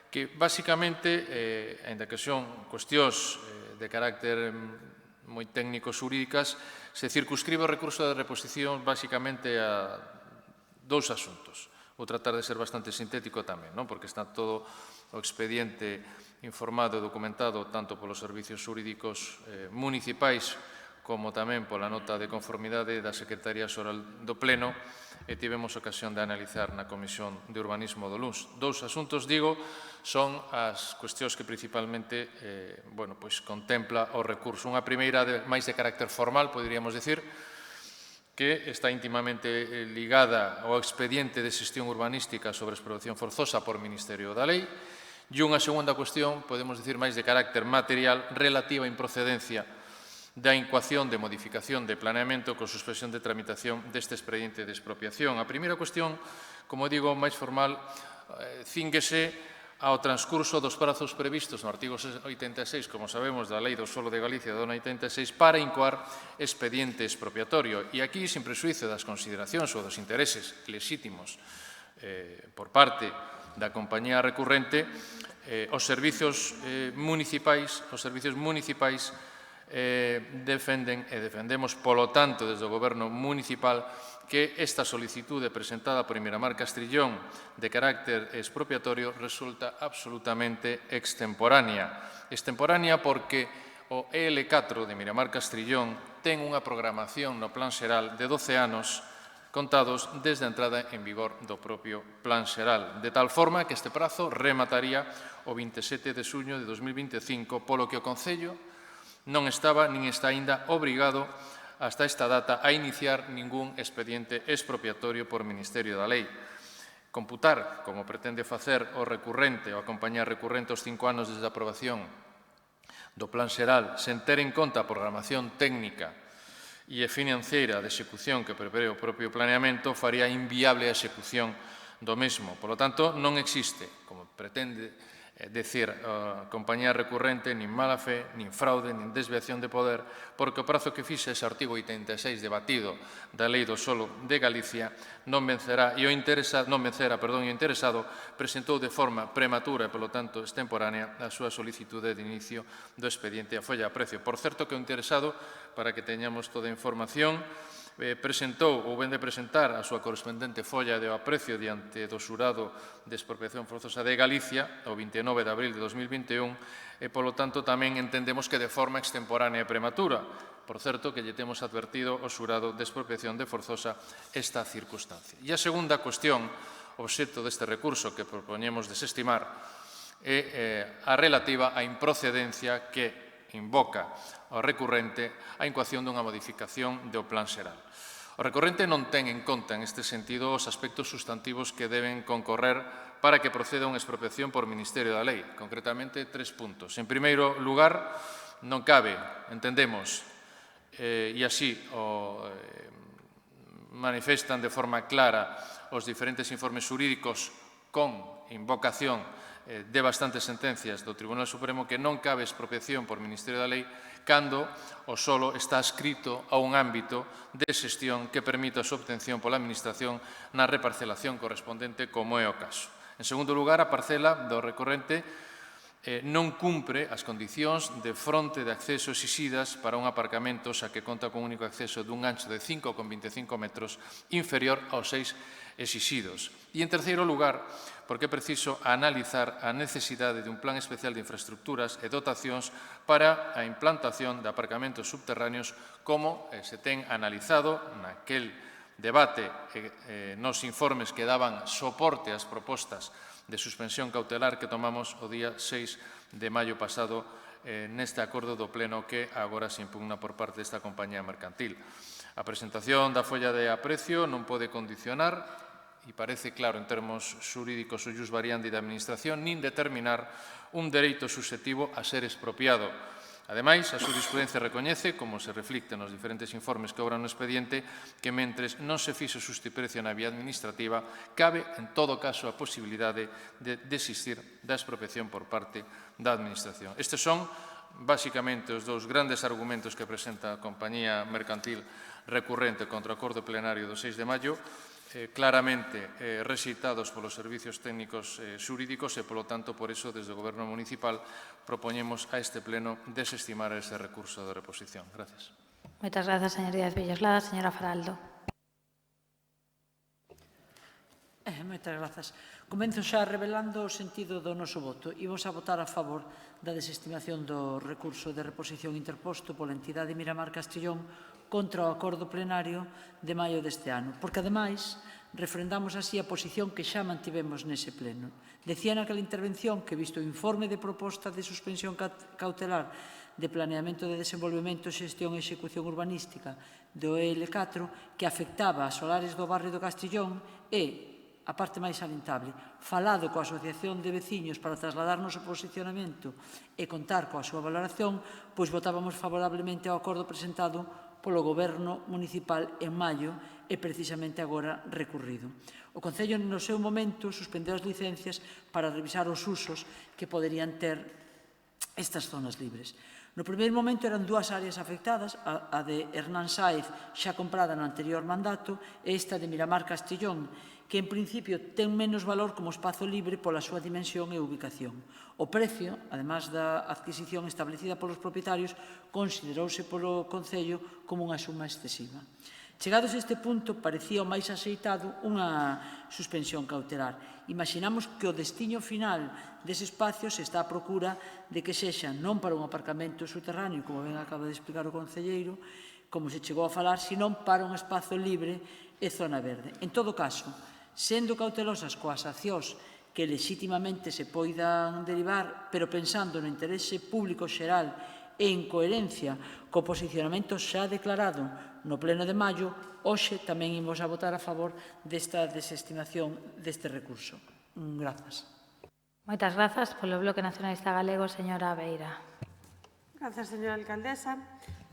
[SPEAKER 9] que basicamente, ainda que son cuestións de carácter moi técnico-xurídicas, se circunscribe o recurso de reposición basicamente a dous asuntos. Vou tratar de ser bastante sintético tamén, non? Porque está todo o expediente informado e documentado tanto polos servicios xurídicos municipais como tamén pola nota de conformidade da Secretaría Xeral do Pleno e tivemos ocasión de analizar na Comisión de Urbanismo do LUNS. Dous asuntos, digo, son as cuestións que principalmente contempla o recurso. Unha primeira máis de carácter formal, poderíamos decir, que está íntimamente ligada ao expediente de xestión urbanística sobre expropiación forzosa por Ministerio da Lei, e unha segunda cuestión, podemos dicir máis de carácter material, relativa á improcedencia da incoación de modificación de planeamento con suspensión de tramitación deste expediente de expropiación. A primeira cuestión, como digo, máis formal, cínguese ao transcurso dos prazos previstos no artigo 86, como sabemos, da Lei do Solo de Galicia do ano 86, para incoar expediente expropiatorio. E aquí, sin presuizo das consideracións ou dos intereses legítimos por parte da compañía recurrente, os servicios municipais defenden e defendemos, polo tanto, desde o Goberno municipal, que esta solicitude presentada por Miramar Castellón de carácter expropiatorio resulta absolutamente extemporánea. Extemporánea porque o EL4 de Miramar Castellón ten unha programación no Plan Xeral de 12 anos contados desde a entrada en vigor do propio Plan Xeral, de tal forma que este prazo remataría o 27 de xuño de 2025, polo que o Concello non estaba nin está aínda obrigado hasta esta data a iniciar ningún expediente expropiatorio por Ministerio da Lei. Computar, como pretende facer o recurrente ou a compañía recurrente os 5 anos desde a aprobación do Plan Xeral, sen ter en conta a programación técnica e financeira de execución que prevé o propio planeamento, faría inviable a execución do mesmo. Por lo tanto, non existe, como pretende decir a compañía recurrente, nin mala fe, nin fraude, nin desviación de poder, porque o prazo que fixe ese artigo 86 debatido da Lei do Solo de Galicia non vencerá, e o interesado presentou de forma prematura e, polo tanto, extemporánea a súa solicitude de inicio do expediente a folla a precio. Por certo que o interesado, para que teñamos toda a información, presentou ou vende presentar a súa correspondente folla de aprecio diante do xurado de expropiación forzosa de Galicia o 29 de abril de 2021 e, polo tanto, tamén entendemos que de forma extemporánea e prematura. Por certo, que lle temos advertido ao xurado de expropiación de forzosa esta circunstancia. E a segunda cuestión, obxecto deste recurso que propoñemos desestimar, é a relativa á improcedencia que invoca ao recurrente a incoación dunha modificación do plan xeral. O recorrente non ten en conta, en este sentido, os aspectos sustantivos que deben concorrer para que proceda unha expropiación por Ministerio da Lei, concretamente 3 puntos. En primeiro lugar, non cabe, entendemos, e así o manifestan de forma clara os diferentes informes xurídicos con invocación de bastantes sentencias do Tribunal Supremo, que non cabe expropiación por Ministerio da Lei cando o solo está adscrito a un ámbito de xestión que permita a súa obtención pola Administración na reparcelación correspondente, como é o caso. En segundo lugar, a parcela do recorrente non cumpre as condicións de fronte de acceso exixidas para un aparcamento xa que conta con un único acceso dun ancho de 5,25 metros inferior aos 6 exixidos. E, en terceiro lugar, porque é preciso analizar a necesidade de un plan especial de infraestructuras e dotacións para a implantación de aparcamentos subterráneos, como se ten analizado naquel debate nos informes que daban soporte ás propostas de suspensión cautelar que tomamos o día 6 de maio pasado neste acordo do Pleno que agora se impugna por parte desta compañía mercantil. A presentación da folla de aprecio non pode condicionar, e parece claro en termos xurídicos o ius variandi da Administración, nin determinar un dereito susceptivo a ser expropiado. Ademais, a xurisprudencia recoñece, como se reflicte nos diferentes informes que obran no expediente, que mentres non se fixo xustiprecio na vía administrativa, cabe, en todo caso, a posibilidade de desistir da expropiación por parte da Administración. Estes son, basicamente, os dous grandes argumentos que presenta a compañía mercantil recurrente contra o acordo plenario do 6 de maio, claramente rexeitados polos servicios técnicos xurídicos e, polo tanto, por iso, desde o Goberno municipal, propoñemos a este Pleno desestimar ese recurso de reposición. Gracias.
[SPEAKER 1] Moitas grazas, señor Díaz Villaslada. Señora Faraldo.
[SPEAKER 4] Moitas grazas. Comenzo xa revelando o sentido do noso voto. Imos a votar a favor da desestimación do recurso de reposición interposto pola entidade Miramar Castellón contra o acordo plenario de maio deste ano, porque, ademais, refrendamos así a posición que xa mantivemos nese pleno. Decía naquela intervención que, visto o informe de proposta de suspensión cautelar de planeamento de desenvolvemento, xestión e execución urbanística do EL4, que afectaba a solares do barrio do Castellón e, a parte máis salientable, falado coa Asociación de Veciños para trasladarnos o posicionamento e contar coa súa valoración, pois votábamos favorablemente ao acordo presentado polo Goberno municipal en maio e precisamente agora recurrido. O Concello, no seu momento, suspendeu as licencias para revisar os usos que poderían ter estas zonas libres. No primeiro momento eran dúas áreas afectadas, a de Hernán Sáez, xa comprada no anterior mandato, e esta de Miramar Castellón, que en principio ten menos valor como espazo libre pola súa dimensión e ubicación. O precio, además da adquisición establecida polos propietarios, considerouse polo Concello como unha suma excesiva. Chegados a este punto, parecía o máis axeitado unha suspensión cautelar. Imaginamos que o destino final dese espacio se está a procura de que sexa non para un aparcamento subterráneo, como ben acaba de explicar o concelleiro, como se chegou a falar, senón para un espazo libre e zona verde. En todo caso, sendo cautelosas coas accións que legitimamente se poidan derivar, pero pensando no interese público xeral e en coherencia co posicionamento xa declarado no Pleno de maio, hoxe tamén imos a votar a favor desta desestimación deste recurso. Grazas.
[SPEAKER 1] Moitas grazas. Polo Bloque Nacionalista Galego, señora Beira.
[SPEAKER 10] Grazas, señora alcaldesa.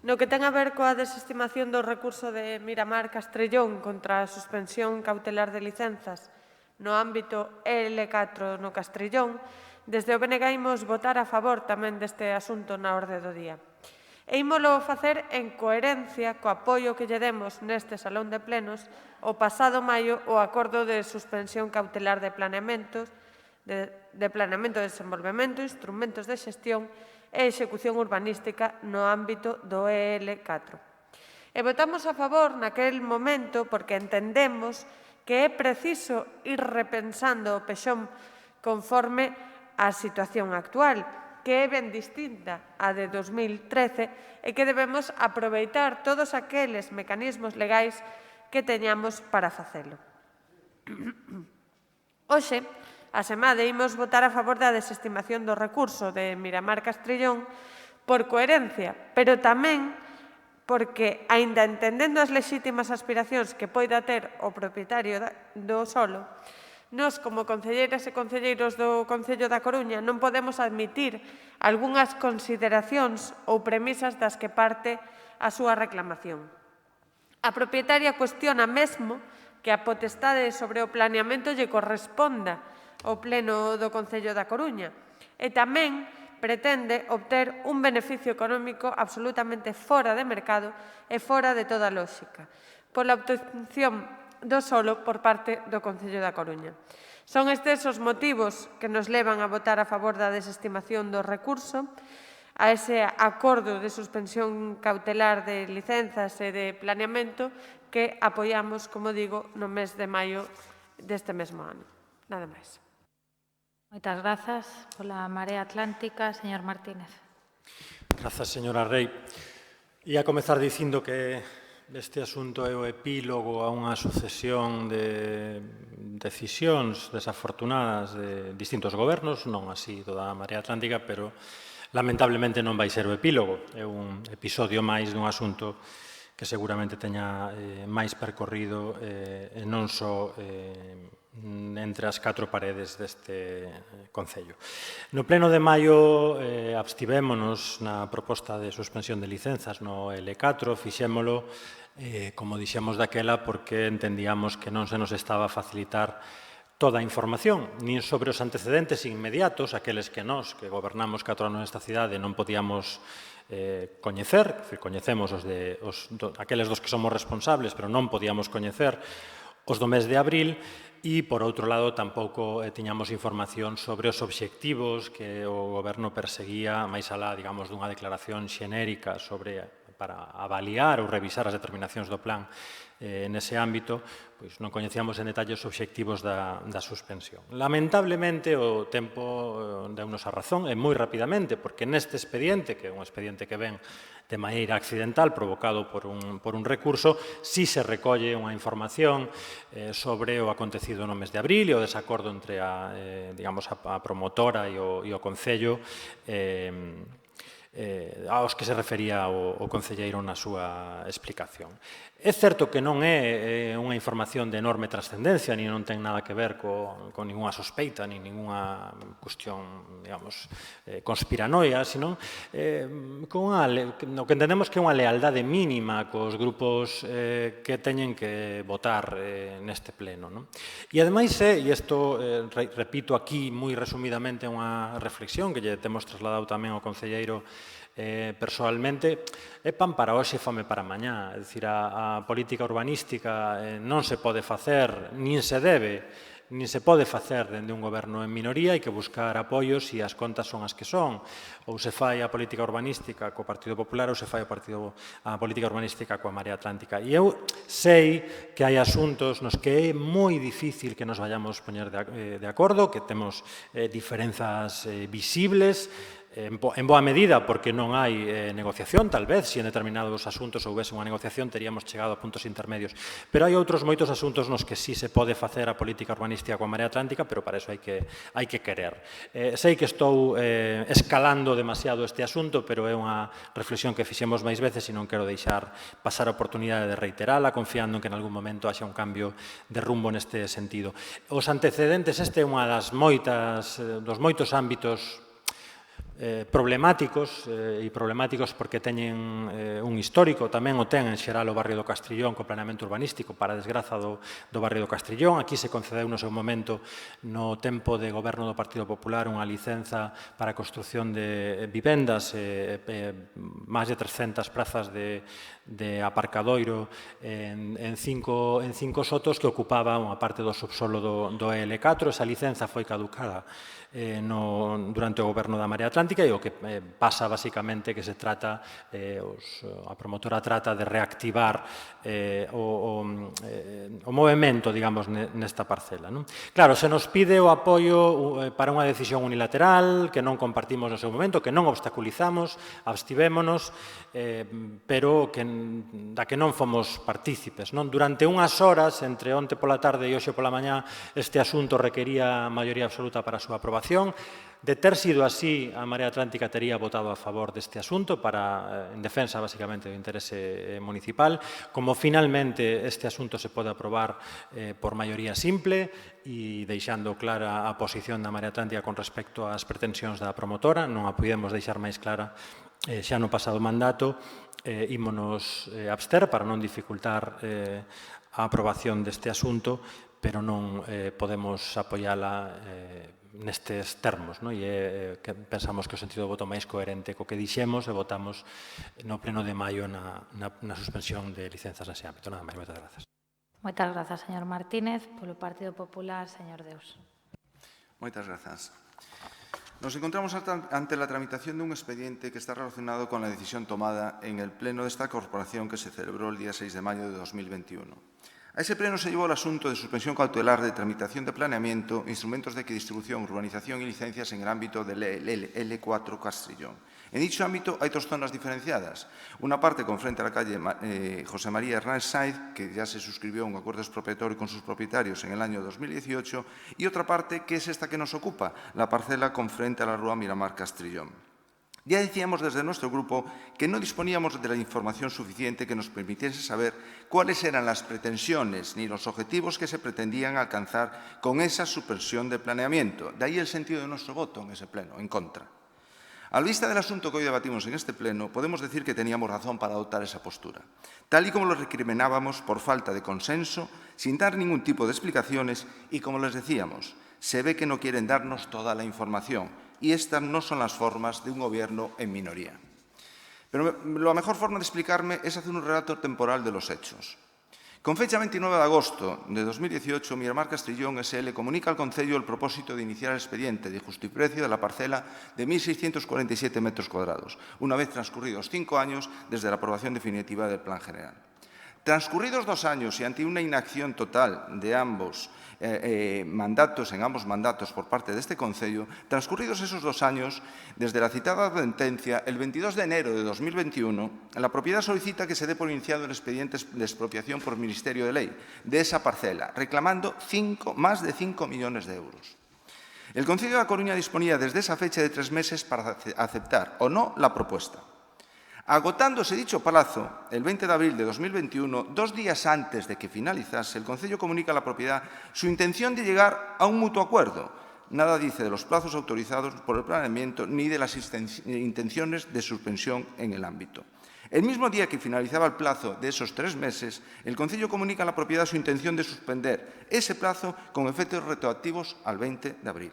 [SPEAKER 10] No que ten a ver coa desestimación do recurso de Miramar Castellón contra a suspensión cautelar de licenzas no ámbito L4 no Castrillón, desde o BNG imos votar a favor tamén deste asunto na orde do día. E ímolo facer en coherencia co apoio que lle demos neste salón de plenos o pasado maio o acordo de suspensión cautelar de planeamento, de desenvolvemento, instrumentos de xestión e execución urbanística no ámbito do EL4. E votamos a favor naquel momento porque entendemos que é preciso ir repensando o PEXOM conforme á situación actual, que é ben distinta á de 2013 e que debemos aproveitar todos aqueles mecanismos legais que teñamos para facelo. Hoxe, a semade, imos votar a favor da desestimación do recurso de Miramar Castrillón por coherencia, pero tamén porque, aínda entendendo as lexítimas aspiracións que poida ter o propietario do solo, nós, como concelleiras e concelleiros do Concello da Coruña, non podemos admitir algunhas consideracións ou premisas das que parte a súa reclamación. A propietaria cuestiona mesmo que a potestade sobre o planeamento lle corresponda ao Pleno do Concello da Coruña e tamén pretende obter un beneficio económico absolutamente fora de mercado e fora de toda lógica, pola obtención do solo por parte do Concello da Coruña. Son estes os motivos que nos levan a votar a favor da desestimación do recurso, a ese acordo de suspensión cautelar de licenzas e de planeamento que apoiamos, como digo, no mes de maio deste mesmo ano. Nada máis.
[SPEAKER 1] Moitas grazas pola Marea Atlántica, señor Martínez.
[SPEAKER 6] Grazas, señora Rei. Ia comezar dicindo que este asunto é o epílogo a unha sucesión de decisións desafortunadas de distintos gobernos, non así toda a Marea Atlántica, pero lamentablemente non vai ser o epílogo. É un episodio máis dun asunto que seguramente teña máis percorrido e non só entre as 4 paredes deste Concello. No pleno de maio abstivémonos na proposta de suspensión de licenzas no L4, fixémolo, como dixemos daquela, porque entendíamos que non se nos estaba a facilitar toda a información, nin sobre os antecedentes inmediatos, aqueles que nós, que gobernamos 4 anos nesta cidade, non podíamos coñecer, coñecemos aqueles dos que somos responsables, pero non podíamos coñecer os do mes de abril, e, por outro lado, tampouco tiñamos información sobre os obxectivos que o goberno perseguía máis alá, digamos, dunha declaración xenérica para avaliar ou revisar as determinacións do plan nese ámbito, pois non coñecíamos en detalle os obxectivos da suspensión. Lamentablemente, o tempo deunos a razón, e moi rapidamente, porque neste expediente, que é un expediente que ven de maneira accidental, provocado por un recurso, si se recolle unha información sobre o acontecido no mes de abril e o desacordo entre a promotora e o Concello aos que se refería o concelleiro na súa explicación. É certo que non é unha información de enorme trascendencia, ni non ten nada que ver con ninguna sospeita, ni ninguna cuestión, digamos, conspiranoia, sino con o que entendemos que é unha lealdade mínima cos grupos que teñen que votar neste pleno. E, ademais, e isto repito aquí moi resumidamente unha reflexión que lle temos trasladado tamén ao concelleiro persoalmente, é pan para hoxe e fome para mañá. É dicir, a política urbanística non se pode facer, nin se debe, nin se pode facer dende un goberno en minoría, hai que buscar apoios e as contas son as que son. Ou se fai a política urbanística co Partido Popular ou se fai a política urbanística coa Marea Atlántica. E eu sei que hai asuntos nos que é moi difícil que nos vayamos poñer de acordo, que temos diferenzas visibles, en boa medida porque non hai negociación, tal vez, se en determinados asuntos houvese unha negociación teríamos chegado a puntos intermedios. Pero hai outros moitos asuntos nos que sí se pode facer a política urbanística coa Marea Atlántica, pero para iso hai que querer. Sei que estou escalando demasiado este asunto, pero é unha reflexión que fixemos máis veces e non quero deixar pasar a oportunidade de reiterala, confiando en que en algún momento haxa un cambio de rumbo neste sentido. Os antecedentes, este é unha dos moitos ámbitos problemáticos, e problemáticos porque teñen un histórico, tamén o ten en xeral o barrio do Castrillón co planeamento urbanístico, para desgraza do barrio do Castrillón. Aquí se concedeu no seu momento, no tempo de goberno do Partido Popular, unha licenza para a construción de vivendas, máis de 300 prazas de aparcadoiro en cinco sotos que ocupaba unha parte do subsolo do EL4. Esa licenza foi caducada durante o goberno da Marea Atlántica e o que pasa basicamente que se trata, a promotora trata de reactivar o movimento, digamos, nesta parcela. Claro, se nos pide o apoio para unha decisión unilateral que non compartimos no seu momento, que non obstaculizamos, abstivémonos, pero da que non fomos partícipes. Durante unhas horas, entre onte pola tarde e hoxe pola mañá, este asunto requería maioría absoluta para a súa aprobación. De ter sido así, a Marea Atlántica tería votado a favor deste asunto en defensa, basicamente, do interese municipal. Como finalmente este asunto se pode aprobar por maioría simple e deixando clara a posición da Marea Atlántica con respecto ás pretensións da promotora, non a podemos deixar máis clara xa no pasado mandato, ímonos abster para non dificultar a aprobación deste asunto, pero non podemos apoiala nestes termos, e pensamos que o sentido do voto máis coherente co que dixemos e votamos no pleno de maio na suspensión de licenzas nese ámbito. Nada máis, moitas grazas.
[SPEAKER 1] Moitas grazas, señor Martínez. Polo Partido Popular, señor Deus.
[SPEAKER 11] Moitas grazas. Nos encontramos ante la tramitación de un expediente que está relacionado con la decisión tomada en el pleno de esta corporación que se celebró el día 6 de mayo de 2021. A ese pleno se llevó el asunto de suspensión cautelar de tramitación de planeamiento, instrumentos de distribución, urbanización y licencias en el ámbito del L4 Castrillón. En dicho ámbito hay dos zonas diferenciadas. Una parte con frente a la calle José María Hernández Sáenz, que ya se suscribió un acuerdo expropiatorio con sus propietarios en el año 2018, y otra parte que es esta que nos ocupa, la parcela con frente a la Rúa Miramar Castrillón. Ya decíamos desde nuestro grupo que no disponíamos de la información suficiente que nos permitiese saber cuáles eran las pretensiones ni los objetivos que se pretendían alcanzar con esa suspensión de planeamiento. De ahí el sentido de nuestro voto en ese pleno, en contra. A la vista del asunto que hoy debatimos en este pleno, podemos decir que teníamos razón para adoptar esa postura, tal y como lo recriminábamos por falta de consenso, sin dar ningún tipo de explicaciones y, como les decíamos, se ve que no quieren darnos toda la información, y estas no son las formas de un gobierno en minoría. Pero la mejor forma de explicarme es hacer un relato temporal de los hechos. Con fecha 29 de agosto de 2018, Miramar Castrillón S.L. comunica al Concello el propósito de iniciar el expediente de justiprecio de la parcela de 1.647 metros cuadrados, una vez transcurridos 5 años desde la aprobación definitiva del Plan General. Transcurridos 2 años y ante una inacción total de ambos mandatos, en ambos mandatos por parte de este Concello, transcurridos esos 2 años, desde la citada sentencia, el 22 de enero de 2021, la propiedad solicita que se dé por iniciado el expediente de expropiación por Ministerio de Ley de esa parcela, reclamando más de 5 millones de euros. El Concello da Coruña disponía desde esa fecha de 3 meses para aceptar o no la propuesta. Agotándose dicho plazo, el 20 de abril de 2021, 2 días antes de que finalizase, el Concello comunica a la propiedad su intención de llegar a un mutuo acuerdo. Nada dice de los plazos autorizados por el planeamiento ni de las intenciones de suspensión en el ámbito. El mismo día que finalizaba el plazo de esos 3 meses, el Concello comunica a la propiedad su intención de suspender ese plazo con efectos retroactivos al 20 de abril.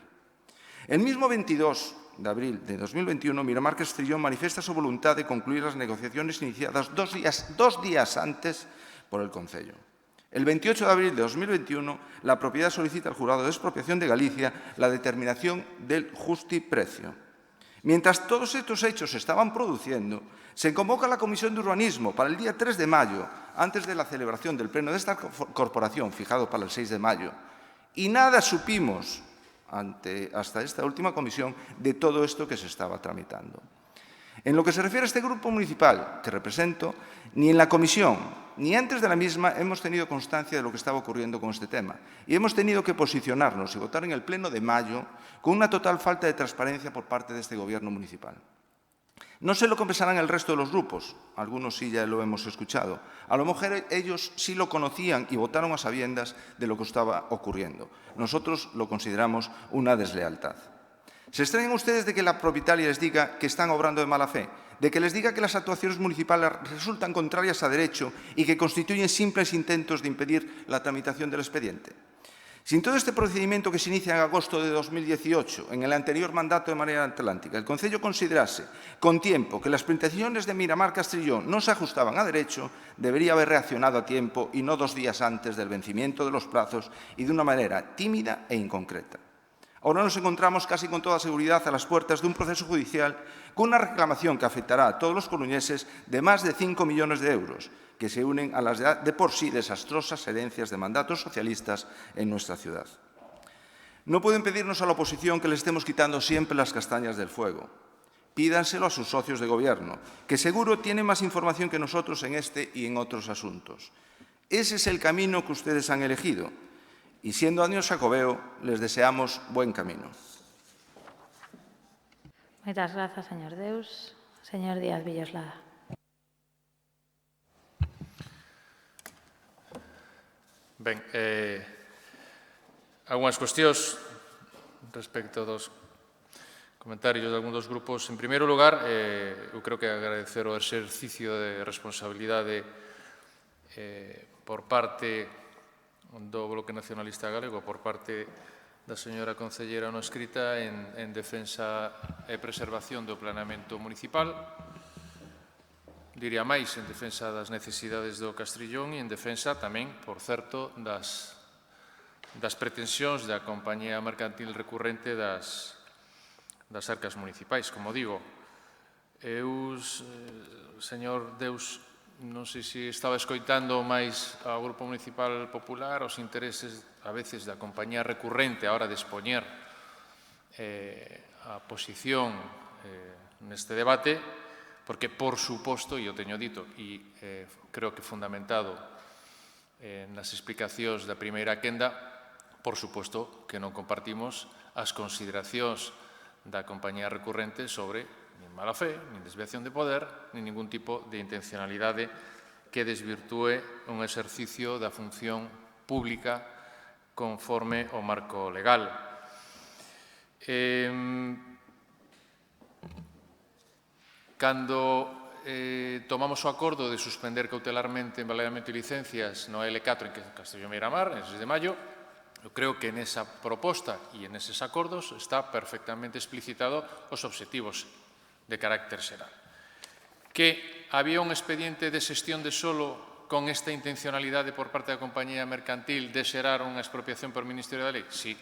[SPEAKER 11] El mismo 22 de abril de 2021, Miramar Castrillón manifiesta su voluntad de concluir las negociaciones iniciadas 2 días antes por el Concello. El 28 de abril de 2021, la propiedad solicita al Jurado de Expropiación de Galicia la determinación del justiprecio. Mientras todos estos hechos se estaban produciendo, se convoca a la Comisión de Urbanismo para el día 3 de mayo, antes de la celebración del pleno de esta corporación, fijado para el 6 de mayo, y nada supimos hasta esta última comisión de todo esto que se estaba tramitando. En lo que se refiere a este grupo municipal que represento, ni en la comisión ni antes de la misma hemos tenido constancia de lo que estaba ocurriendo con este tema y hemos tenido que posicionarnos y votar en el pleno de mayo con una total falta de transparencia por parte de este gobierno municipal. No sé lo que pensarán el resto de los grupos, algunos sí ya lo hemos escuchado. A lo mejor ellos sí lo conocían y votaron a sabiendas de lo que estaba ocurriendo. Nosotros lo consideramos una deslealtad. ¿Se extrañan ustedes de que la propietaria les diga que están obrando de mala fe? ¿De que les diga que las actuaciones municipales resultan contrarias a derecho y que constituyen simples intentos de impedir la tramitación del expediente? Sin todo este procedimiento que se inicia en agosto de 2018, en el anterior mandato de Marea Atlántica, el Concello considerase con tiempo que las peticiones de Miramar Castrillón no se ajustaban a derecho, debería haber reaccionado a tiempo y no 2 días antes del vencimiento de los plazos y de una manera tímida e inconcreta. Ahora nos encontramos casi con toda seguridad a las puertas de un proceso judicial con una reclamación que afectará a todos los coruñeses de más de 5 millones de euros, que se unen a las de por sí desastrosas herencias de mandatos socialistas en nuestra ciudad. No pueden pedirnos a la oposición que le estemos quitando siempre las castañas del fuego. Pídanselo a sus socios de gobierno, que seguro tienen más información que nosotros en este y en otros asuntos. Ese es el camino que ustedes han elegido. Y siendo año xacobeo, les deseamos buen camino.
[SPEAKER 1] Moitas grazas, señor Deus. Señor Díaz Villoslada.
[SPEAKER 9] Ben, algunhas cuestións respecto dos comentarios de algún dos grupos. En primeiro lugar, eu creo que agradecer o exercicio de responsabilidade por parte do Bloque Nacionalista Galego, por parte da señora concelleira non escrita en defensa e preservación do planeamento municipal, diría máis, en defensa das necesidades do Castrillón e en defensa tamén, por certo, das pretensións da compañía mercantil recurrente das arcas municipais. Como digo, eu, señor Deus, non sei se estaba escoitando máis ao Grupo Municipal Popular os intereses a veces da compañía recurrente a hora de expoñer a posición neste debate, porque, por suposto, e o teño dito, e creo que fundamentado nas explicacións da primeira quenda, por suposto que non compartimos as consideracións da compañía recurrente sobre nin mala fe, nin desviación de poder, nin ningún tipo de intencionalidade que desvirtúe un exercicio da función pública conforme ao marco legal. Cando tomamos o acordo de suspender cautelarmente embalaiamento e licencias no L4 en Castellón-Miramar, en 6 de maio, eu creo que nesa proposta e en eses acordos está perfectamente explicitado os obxectivos de carácter xeral. Que había un expediente de xestión de solo con esta intencionalidade por parte da compañía mercantil de xerar unha expropiación por Ministerio da Lei? Sí.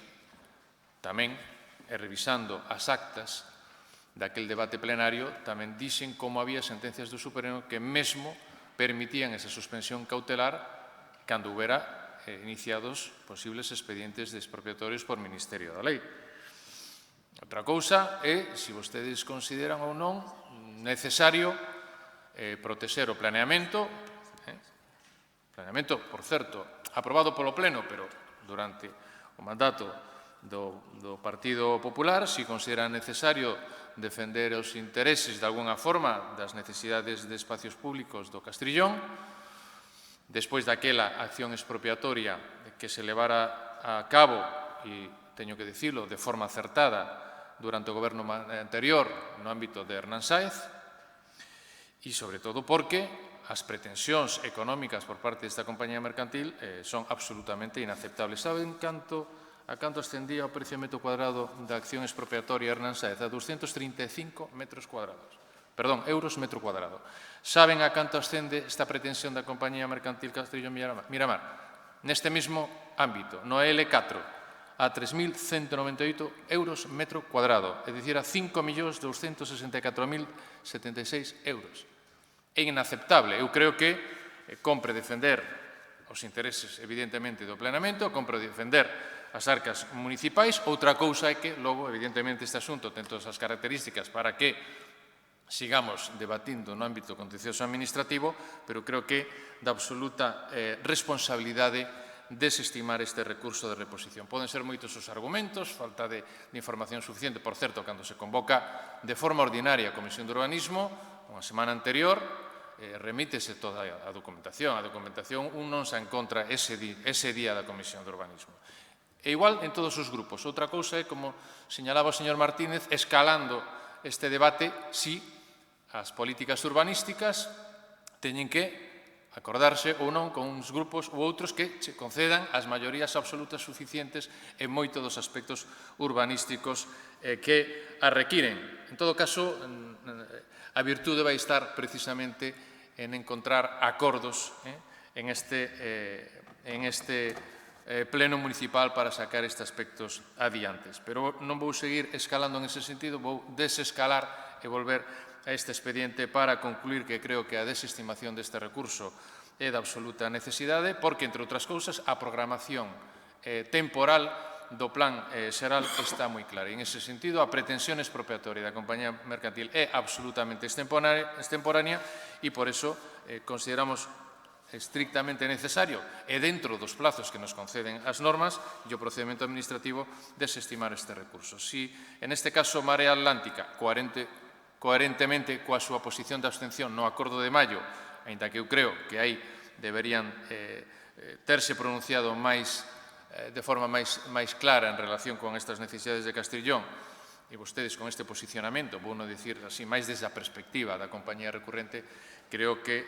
[SPEAKER 9] Tamén, e revisando as actas daquel debate plenario, tamén dixen como había sentencias do Supremo que mesmo permitían esa suspensión cautelar cando houbera iniciados posibles expedientes de expropiatorios por Ministerio da Lei. Outra cousa é se vostedes consideran ou non necesario protexer o planeamento, por certo, aprobado polo Pleno, pero durante o mandato do Partido Popular, se consideran necesario defender os intereses de alguna forma das necesidades de espacios públicos do Castrillón, despois daquela acción expropiatoria que se levara a cabo, e teño que dicilo, de forma acertada durante o goberno anterior no ámbito de Hernán Sáez, e sobre todo porque as pretensións económicas por parte desta compañía mercantil son absolutamente inaceptables. Saben a canto ascendía o precio metro cuadrado da acción expropiatoria Hernán Sáez? A 235 euros metro cuadrado. Saben a canto ascende esta pretensión da compañía mercantil Castrillón-Miramar? Neste mesmo ámbito, no L4, a 3.198 euros metro cuadrado, é dicir, a 5.264.076 euros. É inaceptable. Eu creo que compre defender os intereses, evidentemente, do planeamento, compre defender as arcas municipais. Outra cousa é que, logo, evidentemente, este asunto ten todas as características para que sigamos debatindo no ámbito contencioso administrativo, pero creo que da absoluta responsabilidade desestimar este recurso de reposición. Poden ser moitos os argumentos, falta de información suficiente. Por certo, cando se convoca de forma ordinaria a Comisión de Urbanismo, unha semana anterior, remítese toda a documentación. A documentación un non se encontra ese día da Comisión de Urbanismo. E igual en todos os grupos. Outra cousa é, como señalaba o señor Martínez, escalando este debate si as políticas urbanísticas teñen que acordarse ou non con uns grupos ou outros que se concedan as maiorías absolutas suficientes en moitos dos aspectos urbanísticos que a requiren. En todo caso, a virtude vai estar precisamente en encontrar acordos en este pleno municipal para sacar estes aspectos adiantes. Pero non vou seguir escalando en ese sentido, vou desescalar e volver a este expediente para concluir que creo que a desestimación deste recurso é de absoluta necesidade, porque, entre outras cousas, a programación temporal do plan xeral está moi clara. E, en ese sentido, a pretensión expropiatoria da compañía mercantil é absolutamente extemporánea e, por eso, consideramos estrictamente necesario e dentro dos plazos que nos conceden as normas e o procedimento administrativo desestimar este recurso. Si, en este caso, Marea Atlántica, coherentemente coa súa posición de abstención no acordo de maio, aínda que eu creo que aí deberían terse pronunciado de forma máis clara en relación con estas necesidades de Castrillón, e vostedes con este posicionamento, vou non dicir así, máis desde a perspectiva da compañía recurrente, creo que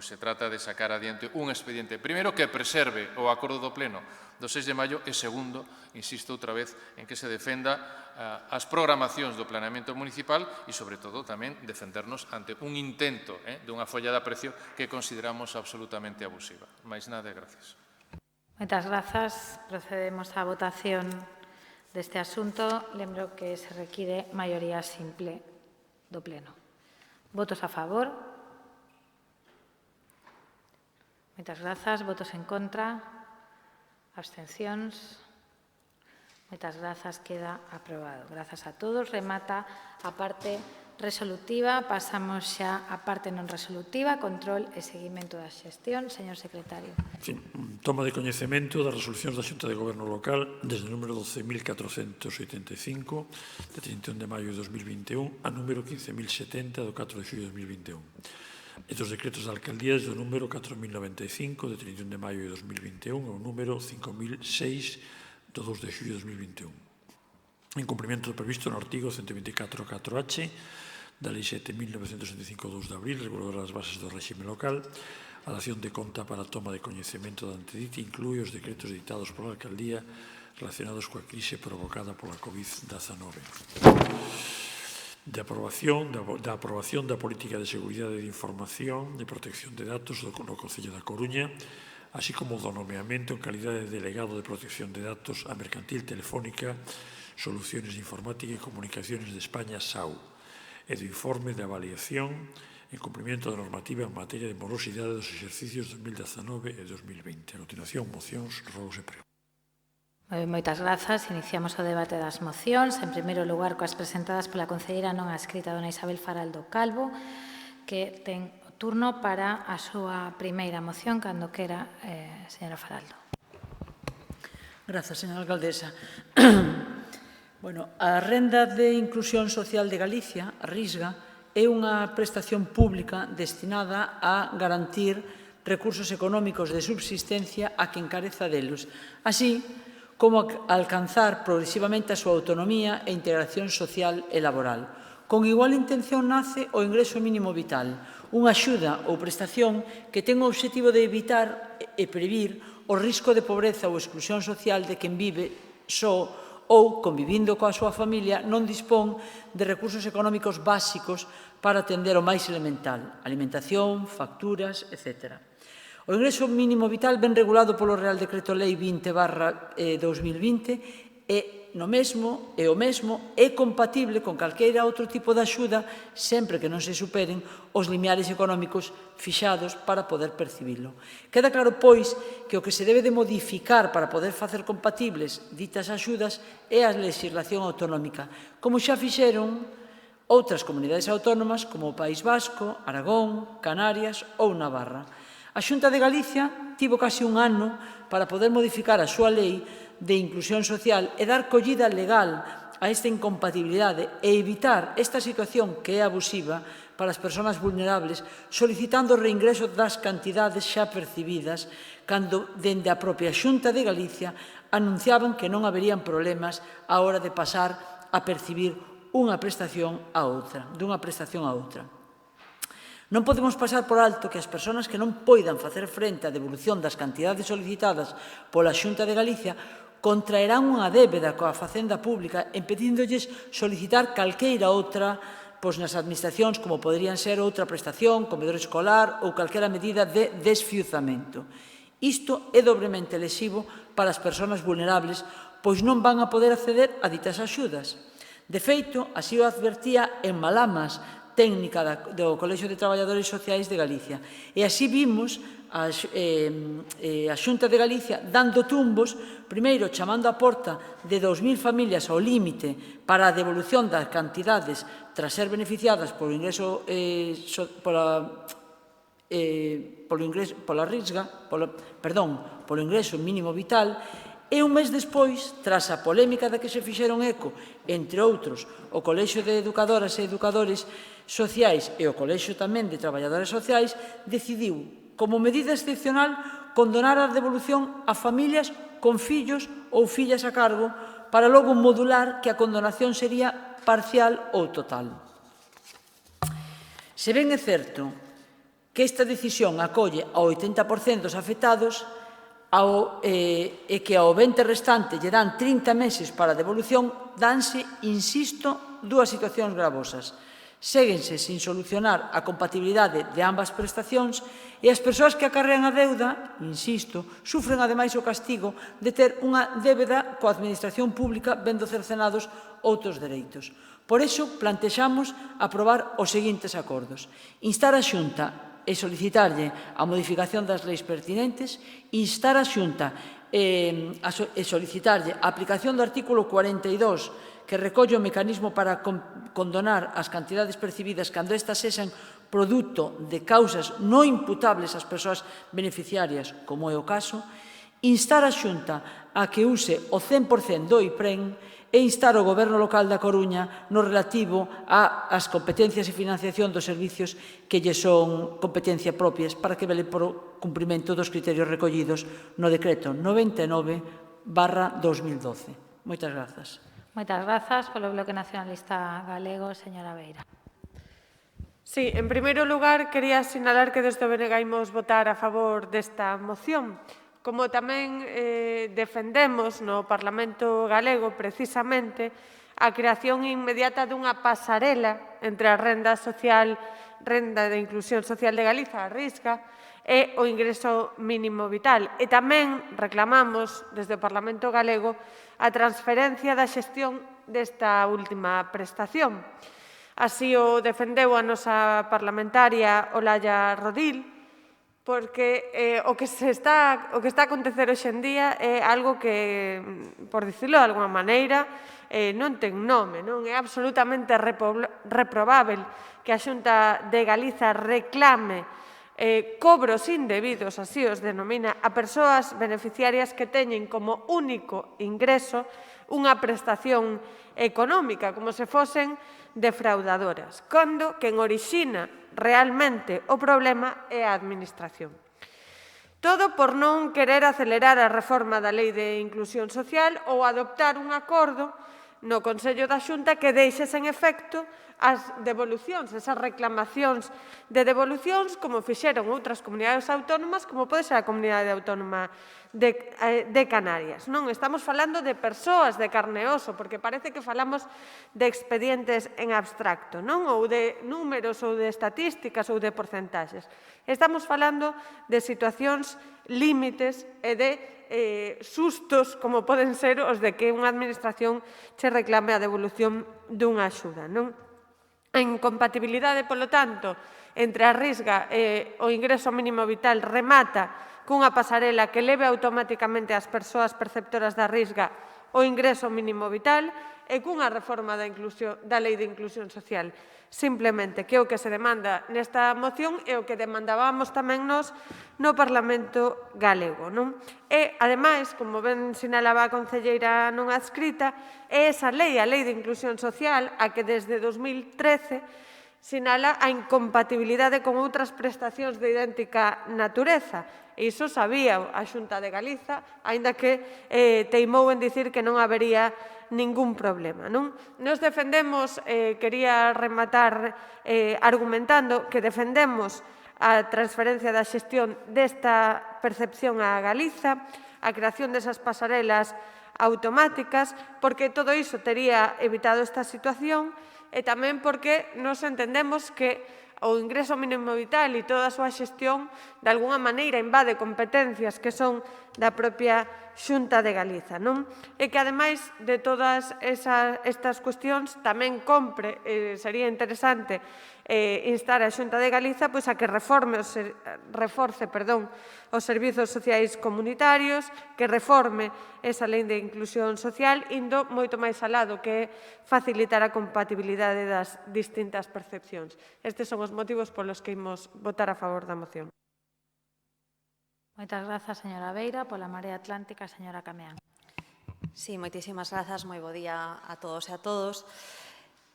[SPEAKER 9] se trata de sacar adiante un expediente, primeiro, que preserve o acordo do Pleno do 6 de maio e, segundo, insisto outra vez, en que se defenda as programacións do planeamento municipal e, sobre todo, tamén defendernos ante un intento dunha folla de aprecio que consideramos absolutamente abusiva. Máis nada e gracias.
[SPEAKER 1] Moitas grazas. Procedemos á votación deste asunto. Lembro que se require maioría simple do Pleno. Votos a favor? Moitas grazas. Votos en contra? Abstencións? Moitas grazas. Queda aprobado. Grazas a todos. Remata a parte resolutiva. Pasamos xa á parte non resolutiva, control e seguimento da xestión. Señor secretario.
[SPEAKER 2] Toma de coñecemento das resolucións da Xunta de Goberno Local desde o número 12.485 de 31 de maio de 2021 a número 15.070 do 4 de xullo de 2021 e dos decretos de alcaldía desde o número 4.095 de 31 de maio de 2021 ao número 5.006 do 2 de xullo de 2021 en cumprimento do previsto no artigo 124.4h da Lei 7.975 de abril, reguladora das bases do réxime local. A dación de conta para a toma de coñecemento da antedite inclúe os decretos editados pola alcaldía relacionados coa crise provocada pola COVID-19. Da aprobación da política de seguridade de información de protección de datos no Concello da Coruña, así como do nomeamento en calidade de delegado de protección de datos a Mercantil Telefónica, Soluciones de Informática e Comunicaciones de España, SAU, e do informe de avaliación en cumprimento da normativa en materia de morosidade dos exercicios 2019 e 2020. A continuación, mocións, rogos e preguntas.
[SPEAKER 1] Moitas grazas. Iniciamos o debate das mocións. En primeiro lugar, coas presentadas pola concelleira non adscrita dona Isabel Faraldo Calvo, que ten o turno para a súa primeira moción, cando quera, señora Faraldo.
[SPEAKER 4] Grazas, señora alcaldesa. A Renda de Inclusión Social de Galicia, a RISGA, é unha prestación pública destinada a garantir recursos económicos de subsistencia a quen careza delos, así como a alcanzar progresivamente a súa autonomía e integración social e laboral. Con igual intención nace o ingreso mínimo vital, unha axuda ou prestación que ten o obxectivo de evitar e previr o risco de pobreza ou exclusión social de quen vive só ou, convivindo coa súa familia, non dispón de recursos económicos básicos para atender o máis elemental, alimentación, facturas, etc. O ingreso mínimo vital ven regulado polo Real Decreto Lei 20/2020 e o mesmo é compatible con calqueira outro tipo de axuda sempre que non se superen os limiares económicos fixados para poder percibilo. Queda claro, pois, que o que se debe de modificar para poder facer compatibles ditas axudas é a legislación autonómica, como xa fixeron outras comunidades autónomas como o País Vasco, Aragón, Canarias ou Navarra. A Xunta de Galicia tivo case un ano para poder modificar a súa lei de inclusión social e dar collida legal a esta incompatibilidade e evitar esta situación que é abusiva para as persoas vulnerables, solicitando o reingreso das cantidades xa percibidas cando, dende a propia Xunta de Galicia, anunciaban que non haberían problemas á hora de pasar a percibir unha prestación a outra, dunha prestación a outra. Non podemos pasar por alto que as persoas que non poidan facer frente á devolución das cantidades solicitadas pola Xunta de Galicia contraerán unha débeda coa Facenda Pública impedíndolles solicitar calqueira outra nas administracións, como poderían ser outra prestación, comedor escolar ou calquera medida de desfiuzamento. Isto é dobremente lesivo para as persoas vulnerables, pois non van a poder acceder a ditas axudas. De feito, así o advertía en Malamas, técnica do Colexio de Traballadores Sociais de Galicia. E así vimos a Xunta de Galicia dando tumbos, primeiro chamando a porta de 2.000 familias ao límite para a devolución das cantidades tras ser beneficiadas polo ingreso polo ingreso mínimo vital. E un mes despois, tras a polémica da que se fixeron eco, entre outros, o Colexio de Educadoras e Educadores Sociais e o Colexio tamén de Traballadoras Sociais, decidiu, como medida excepcional, condonar a devolución a familias con fillos ou fillas a cargo para logo modular que a condonación sería parcial ou total. Se ben é certo que esta decisión acolle ao 80% dos afectados e que ao 20% restante lle dan 30 meses para a devolución, danse, insisto, dúas situacións gravosas. Séguense sin solucionar a compatibilidade de ambas prestacións e as persoas que acarrean a deuda, insisto, sufren ademais o castigo de ter unha débeda coa administración pública vendo cercenados outros dereitos. Por iso, plantexamos aprobar os seguintes acordos. Instar a Xunta e solicitarlle a modificación das leis pertinentes, instar a Xunta e solicitarlle a aplicación do artículo 42 que recolle o mecanismo para condonar as cantidades percibidas cando estas sexan produto de causas non imputables ás persoas beneficiarias, como é o caso, instar a Xunta a que use o 100% do IPREN e instar o Goberno local da Coruña no relativo ás competencias e financiación dos servicios que lle son competencia propias para que vele por o cumprimento dos criterios recollidos no Decreto 99/2012. Moitas grazas.
[SPEAKER 1] Moitas grazas. Polo Bloque Nacionalista Galego, señora Beira.
[SPEAKER 10] Sí, en primeiro lugar, quería sinalar que desde o BNG imos votar a favor desta moción. Como tamén defendemos no Parlamento Galego, precisamente, a creación inmediata dunha pasarela entre a Renda de Inclusión Social de Galiza, a RISGA, e o ingreso mínimo vital. E tamén reclamamos, desde o Parlamento Galego, a transferencia da xestión desta última prestación. Así o defendeu a nosa parlamentaria Olalla Rodil, porque o que está a acontecer hoxe en día é algo que, por dicirlo de alguma maneira, non ten nome, non é absolutamente reprobável que a Xunta de Galiza reclame cobros indebidos, así os denomina, a persoas beneficiarias que teñen como único ingreso unha prestación económica, como se fosen defraudadoras, cando quen orixina realmente o problema é a Administración. Todo por non querer acelerar a reforma da Lei de Inclusión Social ou adoptar un acordo no Consello da Xunta que deixe sen efecto as devolucións, esas reclamacións de devolucións, como fixeron outras comunidades autónomas, como pode ser a Comunidade Autónoma de Canarias. Non estamos falando de persoas de carne e oso, porque parece que falamos de expedientes en abstracto, non? Ou de números, ou de estatísticas, ou de porcentaxes. Estamos falando de situacións límites e de sustos, como poden ser os de que unha administración che reclame a devolución dunha axuda, non? A incompatibilidade, polo tanto, entre a RISGA e o ingreso mínimo vital remata cunha pasarela que leve automáticamente ás persoas perceptoras da RISGA o ingreso mínimo vital e cunha reforma da Lei de Inclusión Social. Simplemente que o que se demanda nesta moción é o que demandábamos tamén nós no Parlamento Galego, non? E, ademais, como ben sinalaba a concelleira non adscrita, é esa lei, a Lei de Inclusión Social, a que desde 2013 sinala a incompatibilidade con outras prestacións de idéntica natureza. E iso sabía a Xunta de Galiza, aínda que teimou en dicir que non habería ningún problema. Nos defendemos, quería rematar argumentando que defendemos a transferencia da xestión desta percepción a Galiza, a creación desas pasarelas automáticas, porque todo iso tería evitado esta situación e tamén porque nos entendemos que o ingreso mínimo vital e toda a súa xestión de alguna maneira invade competencias que son da propia Xunta de Galiza. E que, ademais de todas estas cuestións, tamén compre, sería interesante instar a Xunta de Galiza a que reforce os servizos sociais comunitarios, que reforme esa lei de inclusión social, indo moito máis alá do que facilitar a compatibilidade das distintas percepcións. Estes son os motivos polos que imos votar a favor da moción.
[SPEAKER 1] Moitas grazas, señora Beira. Pola Marea Atlántica, señora Cameán.
[SPEAKER 12] Sí, moitísimas grazas. Moi bo día a todos e a todos.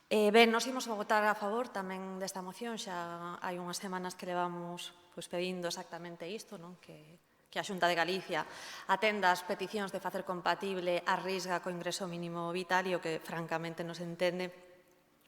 [SPEAKER 12] Ben, nos imos a votar a favor tamén desta moción. Xa hai unhas semanas que levamos pedindo exactamente isto, que a Xunta de Galicia atenda as peticións de facer compatible a Risga co ingreso mínimo vital, e o que francamente nos entende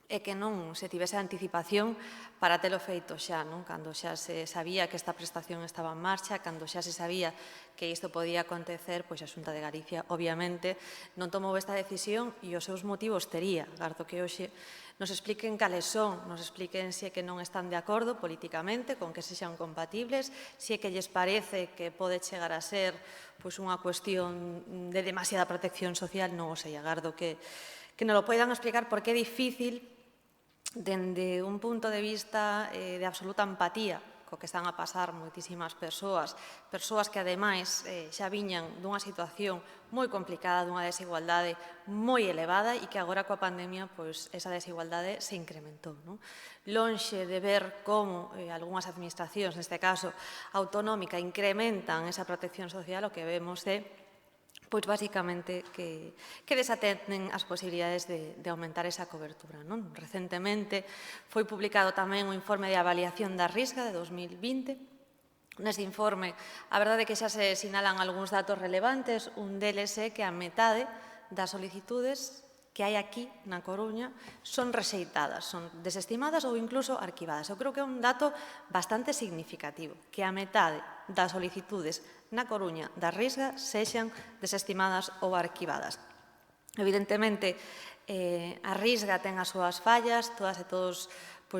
[SPEAKER 12] é que non se tivese anticipación para telo feito xa, cando xa se sabía que esta prestación estaba en marcha, cando xa se sabía que isto podía acontecer, pois a Xunta de Galicia, obviamente, non tomou esta decisión e os seus motivos tería. Gardo que hoxe nos expliquen cales son, nos expliquen se é que non están de acordo políticamente con que sexan compatibles, se é que lles parece que pode chegar a ser unha cuestión de demasiada protección social, non o sei, agardo que nos lo poidan explicar, porque é difícil dende un punto de vista de absoluta empatía co que están a pasar moitísimas persoas que ademais xa viñan dunha situación moi complicada, dunha desigualdade moi elevada e que agora coa pandemia esa desigualdade se incrementou. Lonxe de ver como algunhas administracións, neste caso autonómica, incrementan esa protección social, o que vemos é basicamente que desatenden as posibilidades de aumentar esa cobertura. Recentemente foi publicado tamén o informe de avaliación da Risga de 2020. Nese informe, a verdade é que xa se sinalan algúns datos relevantes. Un deles é que a metade das solicitudes que hai aquí na Coruña son rexeitadas, son desestimadas ou incluso arquivadas. Eu creo que é un dato bastante significativo, que a metade das solicitudes na Coruña da Risga sexan desestimadas ou arquivadas. Evidentemente, a Risga ten as súas fallas, todas e todos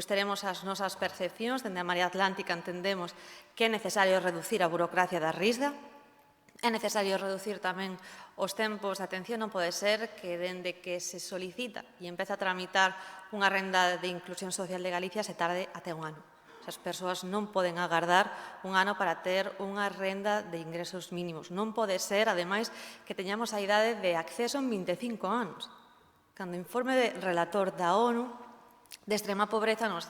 [SPEAKER 12] teremos as nosas percepcións. Dende a Marea Atlántica entendemos que é necesario reducir a burocracia da Risga. É necesario reducir tamén os tempos de atención. Non pode ser que dende que se solicita e empeza a tramitar unha renda de inclusión social de Galicia se tarde até un ano. As persoas non poden agardar un ano para ter unha renda de ingresos mínimos. Non pode ser, ademais, que teñamos a idade de acceso en 25 anos. Cando o informe de relator da ONU de extrema pobreza nos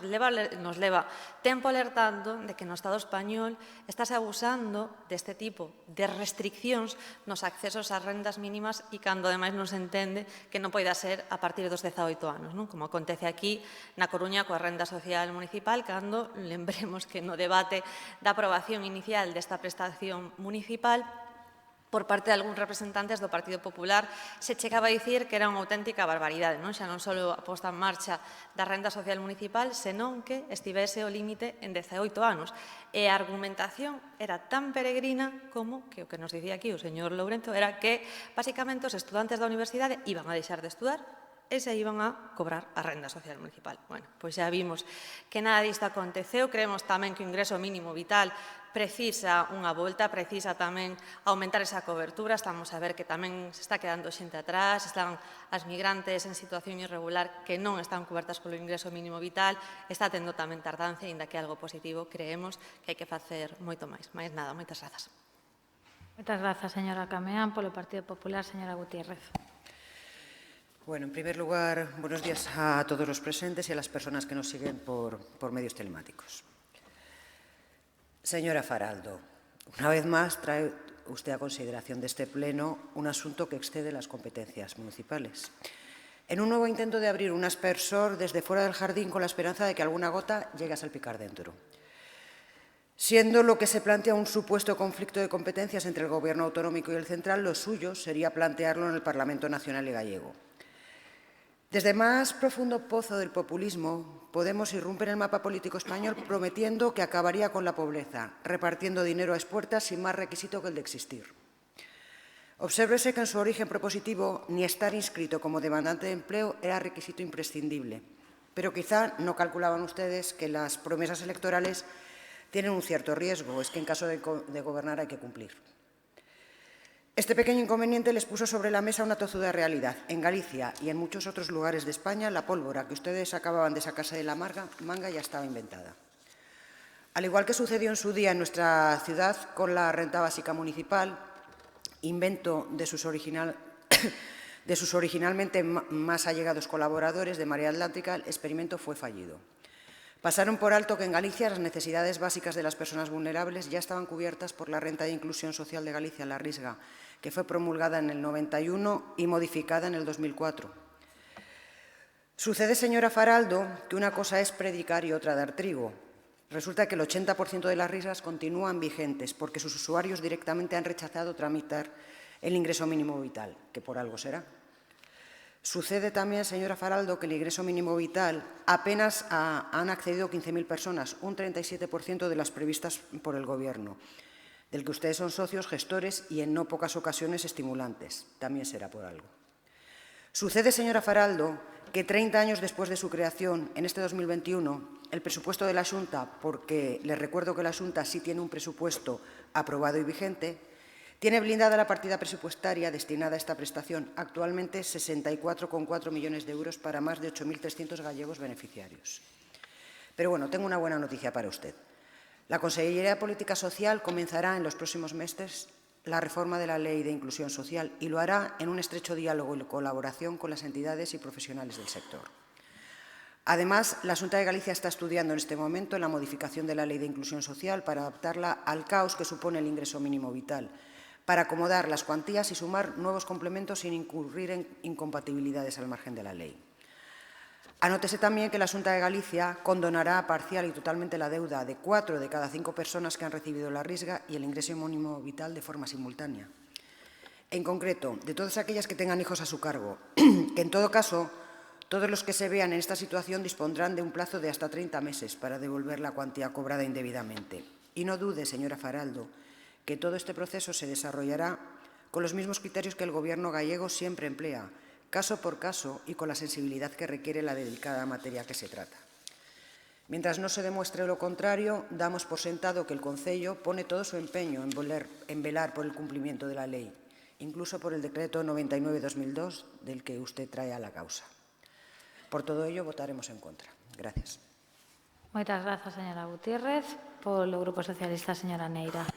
[SPEAKER 12] leva tempo alertando de que no Estado español estáse abusando deste tipo de restriccións nos accesos ás rendas mínimas e cando ademais non se entende que non poida ser a partir dos 18 anos, como acontece aquí na Coruña coa renda social municipal, cando lembremos que no debate da aprobación inicial desta prestación municipal por parte de algúns representantes do Partido Popular se chegaba a dicir que era unha auténtica barbaridade, xa non só a posta en marcha da renda social municipal, senón que estivese o límite en 18 anos. E a argumentación era tan peregrina como que o que nos dicía aquí o señor Lourenzo era que, basicamente, os estudantes da universidade iban a deixar de estudar e se iban a cobrar a renda social municipal. Bueno, pois xa vimos que nada disto aconteceu. Creemos tamén que o ingreso mínimo vital precisa unha volta, precisa tamén aumentar esa cobertura. Estamos a ver que tamén se está quedando xente atrás, están as migrantes en situación irregular que non están cobertas polo ingreso mínimo vital, está tendo tamén tardancia, inda que algo positivo, creemos que hai que facer moito máis. Mais nada, moitas grazas.
[SPEAKER 1] Moitas grazas, señora Cameán. Polo Partido Popular, señora Gutiérrez.
[SPEAKER 13] Bueno, en primer lugar, buenos días a todos los presentes y a las personas que nos siguen por medios telemáticos. Señora Faraldo, una vez más trae usted a consideración de este Pleno un asunto que excede las competencias municipales. En un nuevo intento de abrir un aspersor desde fuera del jardín con la esperanza de que alguna gota llegue a salpicar dentro. Siendo lo que se plantea un supuesto conflicto de competencias entre el Gobierno autonómico y el central, lo suyo sería plantearlo en el Parlamento Nacional y gallego. Desde el más profundo pozo del populismo, Podemos irrumpe en el mapa político español prometiendo que acabaría con la pobreza, repartiendo dinero a expuertas sin más requisito que el de existir. Obsérvese que en su origen propositivo ni estar inscrito como demandante de empleo era requisito imprescindible, pero quizá no calculaban ustedes que las promesas electorales tienen un cierto riesgo, es que en caso de gobernar hay que cumplir. Este pequeño inconveniente les puso sobre la mesa una tozuda realidad. En Galicia y en muchos otros lugares de España, la pólvora que ustedes acababan de sacarse de la manga ya estaba inventada. Al igual que sucedió en su día en nuestra ciudad con la renta básica municipal, invento de sus originalmente más allegados colaboradores de Marea Atlántica, el experimento fue fallido. Pasaron por alto que en Galicia las necesidades básicas de las personas vulnerables ya estaban cubiertas por la Renta de Inclusión Social de Galicia, la RISGA, que fue promulgada en el 91 y modificada en el 2004. Sucede, señora Faraldo, que una cosa es predicar y otra dar trigo. Resulta que el 80% de las RISGAs continúan vigentes porque sus usuarios directamente han rechazado tramitar el ingreso mínimo vital, que por algo será. Sucede también, señora Faraldo, que el ingreso mínimo vital apenas han accedido 15.000 personas, un 37% de las previstas por el Gobierno, del que ustedes son socios, gestores y en no pocas ocasiones estimulantes. También será por algo. Sucede, señora Faraldo, que 30 años después de su creación, en este 2021, el presupuesto de la Xunta, porque les recuerdo que la Xunta sí tiene un presupuesto aprobado y vigente, tiene blindada la partida presupuestaria destinada a esta prestación, actualmente 64,4 millones de euros para más de 8.300 gallegos beneficiarios. Pero bueno, tengo una buena noticia para usted. La Consellería de Política Social comenzará en los próximos meses la reforma de la Ley de Inclusión Social y lo hará en un estrecho diálogo y colaboración con las entidades y profesionales del sector. Además, la Xunta de Galicia está estudiando en este momento la modificación de la Ley de Inclusión Social para adaptarla al caos que supone el ingreso mínimo vital, para acomodar las cuantías y sumar nuevos complementos sin incurrir en incompatibilidades al margen de la ley. Anótese también que la Xunta de Galicia condonará parcial y totalmente la deuda de 4 de cada 5 personas que han recibido la RISGA y el ingreso mínimo vital de forma simultánea. En concreto, de todas aquellas que tengan hijos a su cargo, que en todo caso, todos los que se vean en esta situación dispondrán de un plazo de hasta 30 meses para devolver la cuantía cobrada indebidamente. Y no dude, señora Faraldo, que todo este proceso se desarrollará con los mismos criterios que el Gobierno gallego siempre emplea, caso por caso y con la sensibilidad que requiere la delicada materia que se trata. Mientras no se demuestre lo contrario, damos por sentado que el Concello pone todo su empeño en velar por el cumplimiento de la ley, incluso por el Decreto 99/2002 del que usted trae a la causa. Por todo ello, votaremos en contra. Gracias.
[SPEAKER 1] Moitas grazas, señora Gutiérrez. Polo Grupo Socialista, señora Neira.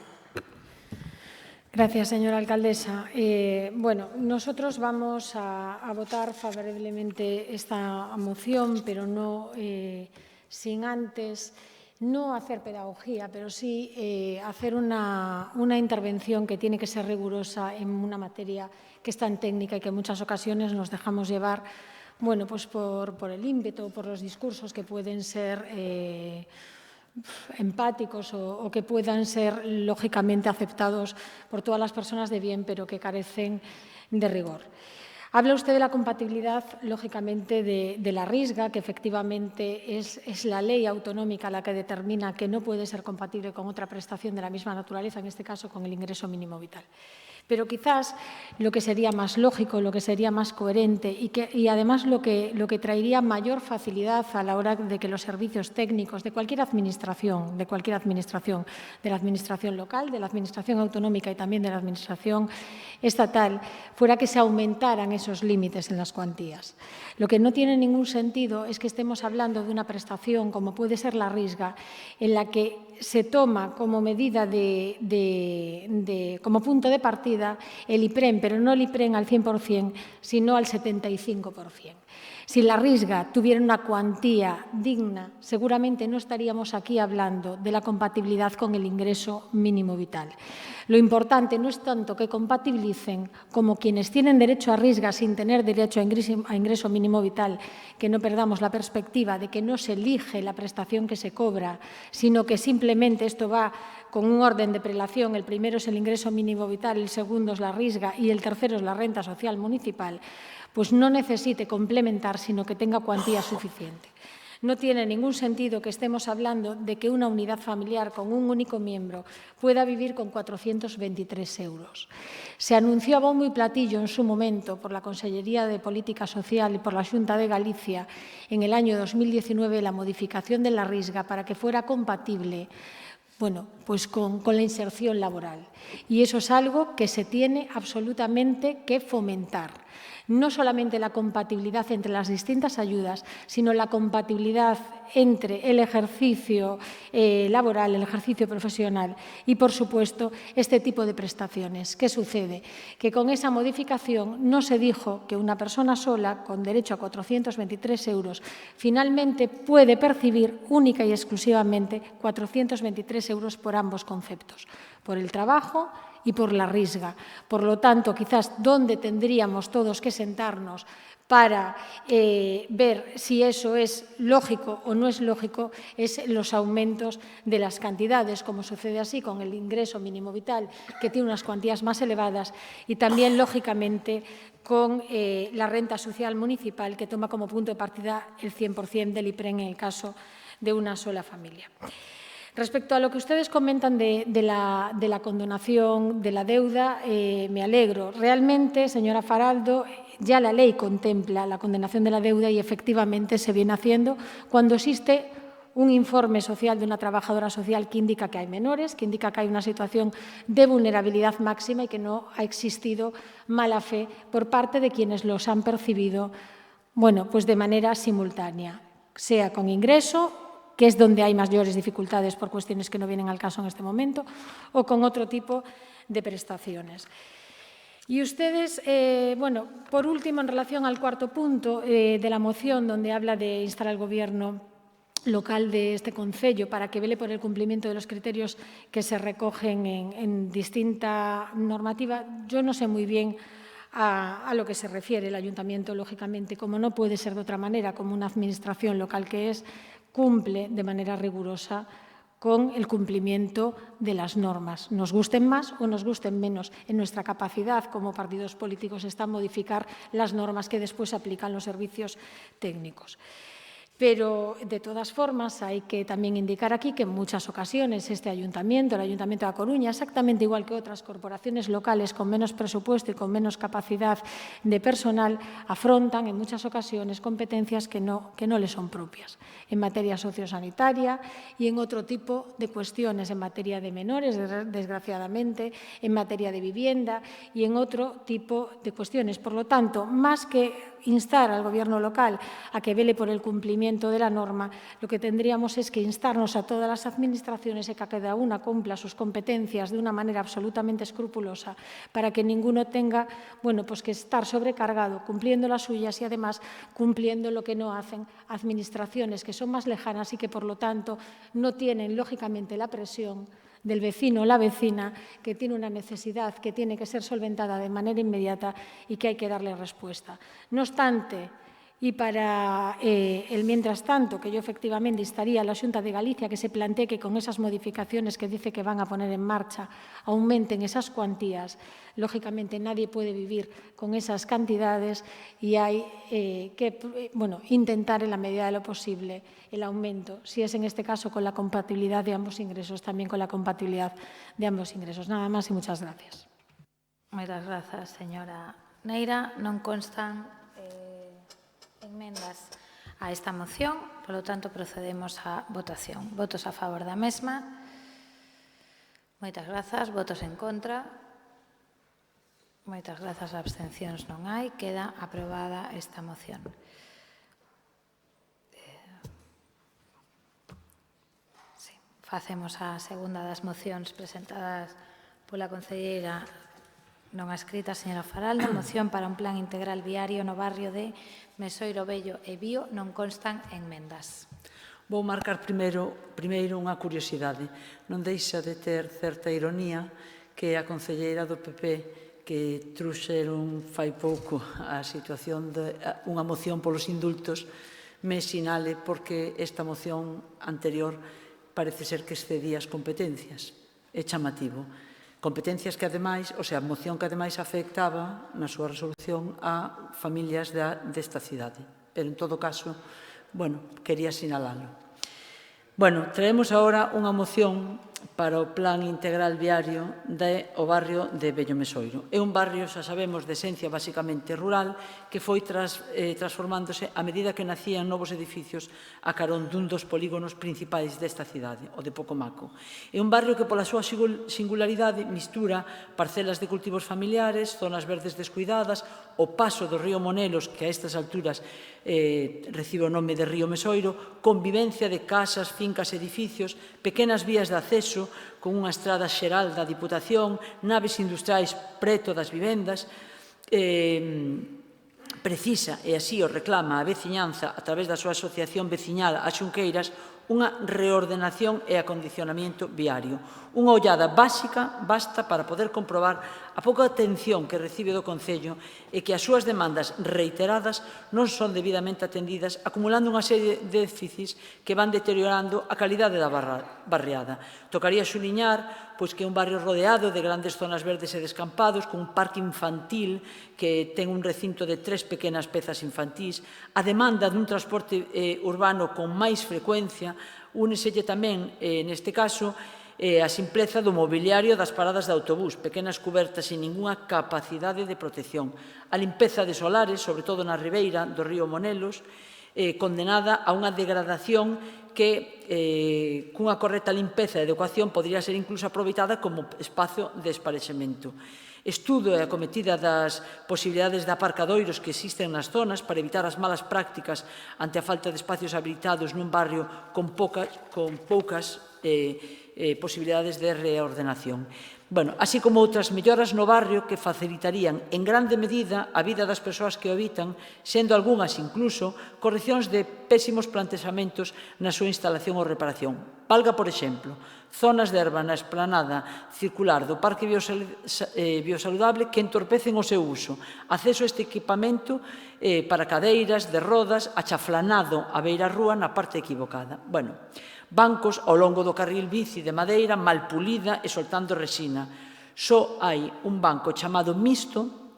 [SPEAKER 14] Gracias, señora alcaldesa. Nosotros vamos a votar favorablemente esta moción, pero no sin antes no hacer pedagogía, pero sí hacer una intervención que tiene que ser rigurosa en una materia que es tan técnica y que en muchas ocasiones nos dejamos llevar por el ímpetu, por los discursos que pueden ser empáticos o que puedan ser lógicamente aceptados por todas las personas de bien, pero que carecen de rigor. Habla usted de la compatibilidad, lógicamente, de la RISGA, que efectivamente es la ley autonómica la que determina que no puede ser compatible con otra prestación de la misma naturaleza, en este caso con el ingreso mínimo vital. Pero quizás lo que sería más lógico, lo que sería más coherente y además lo que traería mayor facilidad a la hora de que los servicios técnicos de cualquier administración, de la administración local, de la administración autonómica y también de la administración estatal, fuera que se aumentaran esos límites en las cuantías. Lo que no tiene ningún sentido es que estemos hablando de una prestación como puede ser la RISGA, en la que se toma como medida como punto de partida el IPREM, pero no el IPREM al 100%, sino al 75%. Si la Risga tuviera una cuantía digna, seguramente no estaríamos aquí hablando de la compatibilidad con el ingreso mínimo vital. Lo importante no es tanto que compatibilicen como quienes tienen derecho a Risga sin tener derecho a ingreso mínimo vital, que no perdamos la perspectiva de que no se elige la prestación que se cobra, sino que simplemente esto va con un orden de prelación. El primero es el ingreso mínimo vital, el segundo es la Risga y el tercero es la renta social municipal, pues no necesite complementar, sino que tenga cuantía suficiente. No tiene ningún sentido que estemos hablando de que una unidad familiar con un único miembro pueda vivir con 423 euros. Se anunció a bombo y platillo en su momento por la Consellería de Política Social y por la Xunta de Galicia en el año 2019 la modificación de la Risga para que fuera compatible pues con la inserción laboral. Y eso es algo que se tiene absolutamente que fomentar. No solamente la compatibilidad entre las distintas ayudas, sino la compatibilidad entre el ejercicio laboral, el ejercicio profesional y, por supuesto, este tipo de prestaciones. ¿Qué sucede? Que con esa modificación no se dijo que una persona sola, con derecho a 423 euros, finalmente puede percibir única y exclusivamente 423 euros por ambos conceptos, por el trabajo y por la Risga. Por lo tanto, quizás donde tendríamos todos que sentarnos para ver si eso es lógico o no es lógico es los aumentos de las cantidades, como sucede así con el ingreso mínimo vital, que tiene unas cuantías más elevadas, y también, lógicamente, con la renta social municipal, que toma como punto de partida el 100% del IPREN en el caso de una sola familia. Respecto a lo que ustedes comentan de la condonación de la deuda, me alegro. Realmente, señora Faraldo, ya la ley contempla la condonación de la deuda y efectivamente se viene haciendo cuando existe un informe social de una trabajadora social que indica que hay menores, que indica que hay una situación de vulnerabilidad máxima y que no ha existido mala fe por parte de quienes los han percibido, pues de manera simultánea, sea con ingreso, que es donde hay mayores dificultades por cuestiones que no vienen al caso en este momento, o con otro tipo de prestaciones. Y ustedes, por último, en relación al cuarto punto de la moción, donde habla de instar al Gobierno local de este concello para que vele por el cumplimiento de los criterios que se recogen en distinta normativa, yo no sé muy bien a lo que se refiere el Ayuntamiento, lógicamente, como no puede ser de otra manera, como una administración local que es, cumple de manera rigurosa con el cumplimiento de las normas. Nos gusten más o nos gusten menos. En nuestra capacidad como partidos políticos está modificar las normas que después aplican los servicios técnicos. Pero, de todas formas, hay que también indicar aquí que en muchas ocasiones este Ayuntamiento, el Ayuntamiento de A Coruña, exactamente igual que otras corporaciones locales con menos presupuesto y con menos capacidad de personal, afrontan en muchas ocasiones competencias que no les son propias, en materia sociosanitaria y en otro tipo de cuestiones, en materia de menores, desgraciadamente, en materia de vivienda y en otro tipo de cuestiones. Por lo tanto, más que instar al Gobierno local a que vele por el cumplimiento de la norma, lo que tendríamos es que instarnos a todas las administraciones y que cada una cumpla sus competencias de una manera absolutamente escrupulosa para que ninguno tenga que estar sobrecargado cumpliendo las suyas y además cumpliendo lo que no hacen administraciones que son más lejanas y que, por lo tanto, no tienen, lógicamente, la presión del vecino o la vecina que tiene una necesidad que tiene que ser solventada de manera inmediata y que hay que darle respuesta. No obstante, y para el mientras tanto, que yo efectivamente instaría a la Xunta de Galicia que se plantee que con esas modificaciones que dice que van a poner en marcha aumenten esas cuantías. Lógicamente, nadie puede vivir con esas cantidades y hay que intentar en la medida de lo posible el aumento, si es en este caso con la compatibilidad de ambos ingresos, también con la compatibilidad de ambos ingresos. Nada más y muchas gracias.
[SPEAKER 1] Moitas grazas, señora Neira. Non constan enmendas a esta moción, polo tanto, procedemos á votación. Votos a favor da mesma. Moitas grazas. Votos en contra. Moitas grazas. Abstencións non hai. Queda aprobada esta moción. Facemos a segunda das mocións presentadas pola concelleira non a escrita, señora Faraldo, moción para un plan integral viario no barrio de Mesoiro Vello e Bío non constan enmendas.
[SPEAKER 4] Vou marcar primeiro unha curiosidade. Non deixa de ter certa ironía que a concelleira do PP que truxeron fai pouco a situación de unha moción polos indultos me sinale porque esta moción anterior parece ser que excedía as competencias. É chamativo. Competencias que, ademais, a moción que, ademais, afectaba na súa resolución a familias desta cidade. Pero, en todo caso, quería sinalalo. Traemos agora unha moción para o Plan Integral Viario do barrio de Vello Mesoiro. É un barrio, xa sabemos, de esencia basicamente rural que foi transformándose a medida que nacían novos edificios a carón dun dos polígonos principais desta cidade, o de Pocomaco. É un barrio que, pola súa singularidade, mistura parcelas de cultivos familiares, zonas verdes descuidadas, o paso do río Monelos, que a estas alturas recibe o nome de Río Mesoiro, convivencia de casas, fincas, edificios, pequenas vías de acceso con unha estrada xeral da Diputación, naves industriais preto das vivendas, precisa, e así o reclama a veciñanza a través da súa asociación veciñal a Xunqueiras, unha reordenación e acondicionamento viario. Unha ollada básica basta para poder comprobar a pouca atención que recibe do Concello e que as súas demandas reiteradas non son debidamente atendidas, acumulando unha serie de déficits que van deteriorando a calidade da barriada. Tocaría suliñar que é un barrio rodeado de grandes zonas verdes e descampados, con un parque infantil que ten un recinto de 3 pequenas pezas infantís, a demanda dun transporte urbano con máis frecuencia, úneselle tamén, neste caso, a simpleza do mobiliario das paradas de autobús, pequenas cubertas sin ninguna capacidade de protección, a limpeza de solares, sobre todo na ribeira do río Monelos, condenada a unha degradación que, cunha correcta limpeza e adecuación, podría ser incluso aproveitada como espazo de esparexemento. Estudo e a cometida das posibilidades de aparcadoiros que existen nas zonas para evitar as malas prácticas ante a falta de espacios habilitados nun barrio con poucas posibilidades de reordenación. Así como outras melloras no barrio que facilitarían en grande medida a vida das persoas que o habitan, sendo algunhas incluso correccións de pésimos plantexamentos na súa instalación ou reparación. Valga, por exemplo, zonas de erva na esplanada circular do Parque Biosaludable que entorpecen o seu uso, acceso a este equipamento para cadeiras, de rodas, achaflanado a beirarrúa na parte equivocada. Bancos ao longo do carril bici de madeira mal pulida e soltando resina. Só hai un banco chamado mixto,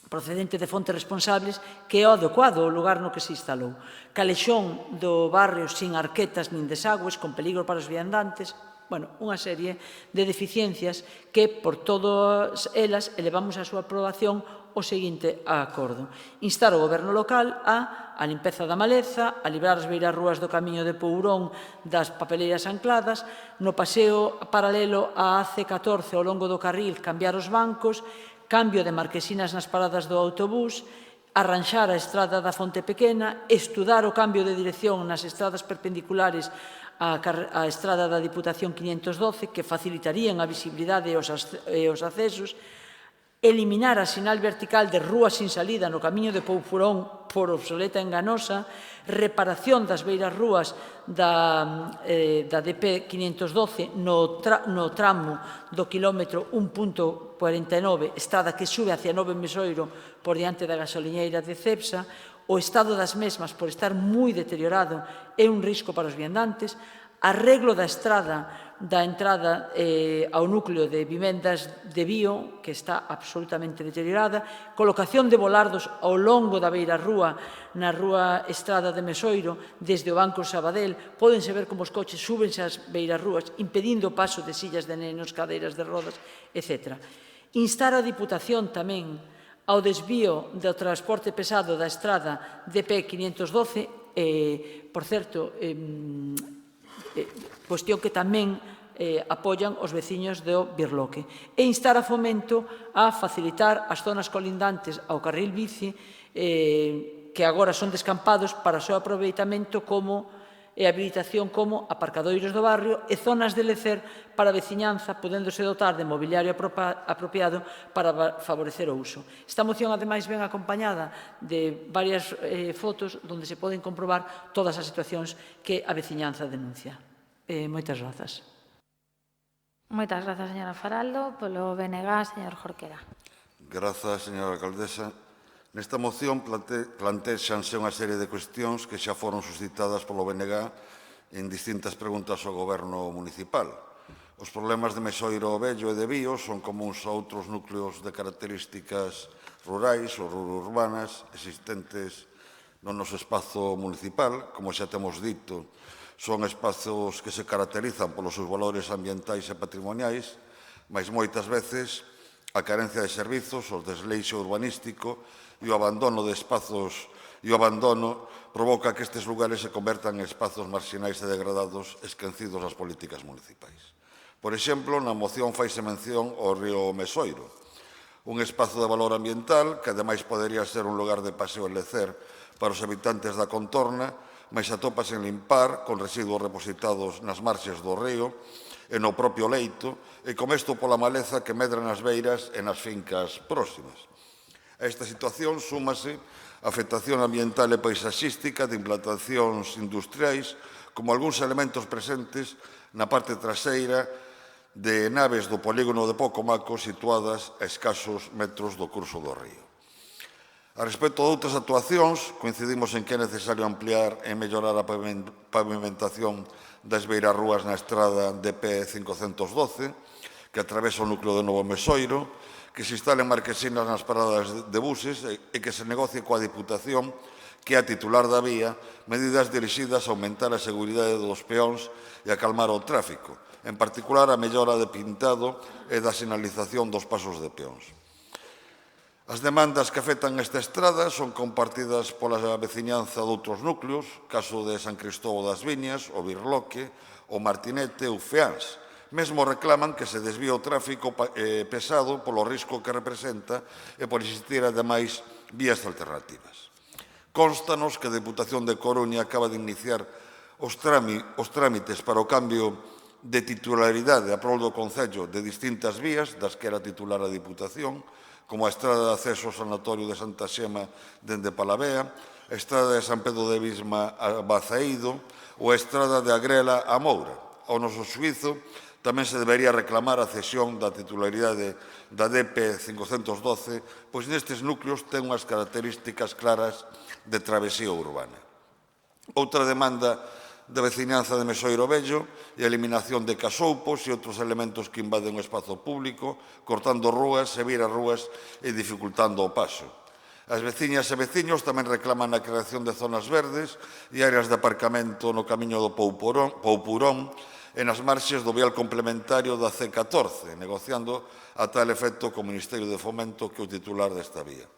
[SPEAKER 4] procedente de fontes responsables, que é o adecuado ao lugar no que se instalou. Calexón do barrio sin arquetas nin desagües, con peligro para os viandantes. Unha serie de deficiencias que, por todas elas, elevamos a súa aprobación o seguinte acordo. Instar o goberno local a limpeza da maleza, a librar as beirarrúas do camiño de Pourón das papeleiras ancladas, no paseo paralelo á AC14 ao longo do carril cambiar os bancos, cambio de marquesinas nas paradas do autobús, arranxar a estrada da Fonte Pequena, estudar o cambio de dirección nas estradas perpendiculares á estrada da Diputación 512, que facilitarían a visibilidade e os accesos, eliminar a sinal vertical de rúa sin salida no camiño de Pourón por obsoleta e enganosa, reparación das beiras rúas da DP 512 no tramo do quilómetro 1.49, estrada que sube hacia Nove Mesoiro por diante da gasoliñeira de Cepsa, o estado das mesmas por estar moi deteriorado é un risco para os viandantes, arreglo da estrada da entrada ao núcleo de vivendas de Bío, que está absolutamente deteriorada, colocación de volardos ao longo da beirarrúa na rúa Estrada de Mesoiro, desde o Banco Sabadell, pódense ver como os coches súbense ás beirarrúas, impedindo o paso de sillas de nenos, cadeiras de rodas, etc. Instar a Diputación tamén ao desvío do transporte pesado da estrada DP 512, por certo, cuestión que tamén apoian os veciños do Birloque, e instar a Fomento a facilitar as zonas colindantes ao carril bici que agora son descampados para o seu aproveitamento como e habilitación como aparcadoiros do barrio e zonas de lecer para a veciñanza, podéndose dotar de mobiliario apropiado para favorecer o uso. Esta moción, ademais, ven acompañada de varias fotos onde se poden comprobar todas as situacións que a veciñanza denuncia. Moitas grazas.
[SPEAKER 1] Moitas grazas, señora Faraldo. Polo BNG, señor Jorquera.
[SPEAKER 5] Grazas, señora alcaldesa. Nesta moción plantéxanse unha serie de cuestións que xa foron suscitadas polo BNG en distintas preguntas ao Goberno municipal. Os problemas de Mesoiro Vello e de Bío son comuns a outros núcleos de características rurais ou rururbanas existentes no noso espazo municipal. Como xa temos dito, son espazos que se caracterizan polos seus valores ambientais e patrimoniais, mas moitas veces a carencia de servizos, o desleixo urbanístico e o abandono de espazos provoca que estes lugares se convertan en espazos marxinais e degradados esquecidos nas políticas municipais. Por exemplo, na moción faise mención ao río Mesoiro, un espazo de valor ambiental que ademais podería ser un lugar de paseo e lecer para os habitantes da contorna, mas atópase en limpar con residuos depositados nas marxes do río e no propio leito e con isto pola maleza que medra nas beiras e nas fincas próximas. A esta situación súmase a afectación ambiental e paisaxística de implantacións industriais como algúns elementos presentes na parte traseira de naves do polígono de Pocomaco situadas a escasos metros do curso do río. A respecto de outras actuacións, coincidimos en que é necesario ampliar e mellorar a pavimentación das beirarrúas na estrada DP 512, que atravesa o núcleo de Novo Mesoiro, que se instalen marquesinas nas paradas de buses e que se negocie coa Diputación, que é a titular da vía, medidas dirixidas a aumentar a seguridade dos peóns e a calmar o tráfico, en particular a mellora de pintado e da sinalización dos pasos de peóns. As demandas que afectan esta estrada son compartidas pola veciñanza de outros núcleos, caso de San Cristóbal das Viñas, o Birloque, o Martinete ou Feáns. Mesmo reclaman que se desvíe o tráfico pesado polo risco que representa e por existir, ademais, vías alternativas. Constanos que a Deputación de Coruña acaba de iniciar os trámites para o cambio de titularidade a prol do Concello de distintas vías das que era titular a Diputación, como a estrada de acceso ao Sanatorio de Santa Xema dende Palavea, a estrada de San Pedro de Visma a Bazaído ou a estrada de Agrela a Moura. Ao noso xuízo, tamén se debería reclamar a cesión da titularidade da DP 512, pois nestes núcleos ten unhas características claras de travesía urbana. Outra demanda da veciñanza de Mesoiro Vello e a eliminación de casoupos e outros elementos que invaden o espazo público, cortando rúas e virarrúas e dificultando o paso. As veciñas e veciños tamén reclaman a creación de zonas verdes e áreas de aparcamento no camiño do Poupurón e nas marxes do vial complementario da C14, negociando a tal efecto co Ministerio de Fomento, que é o titular desta vía.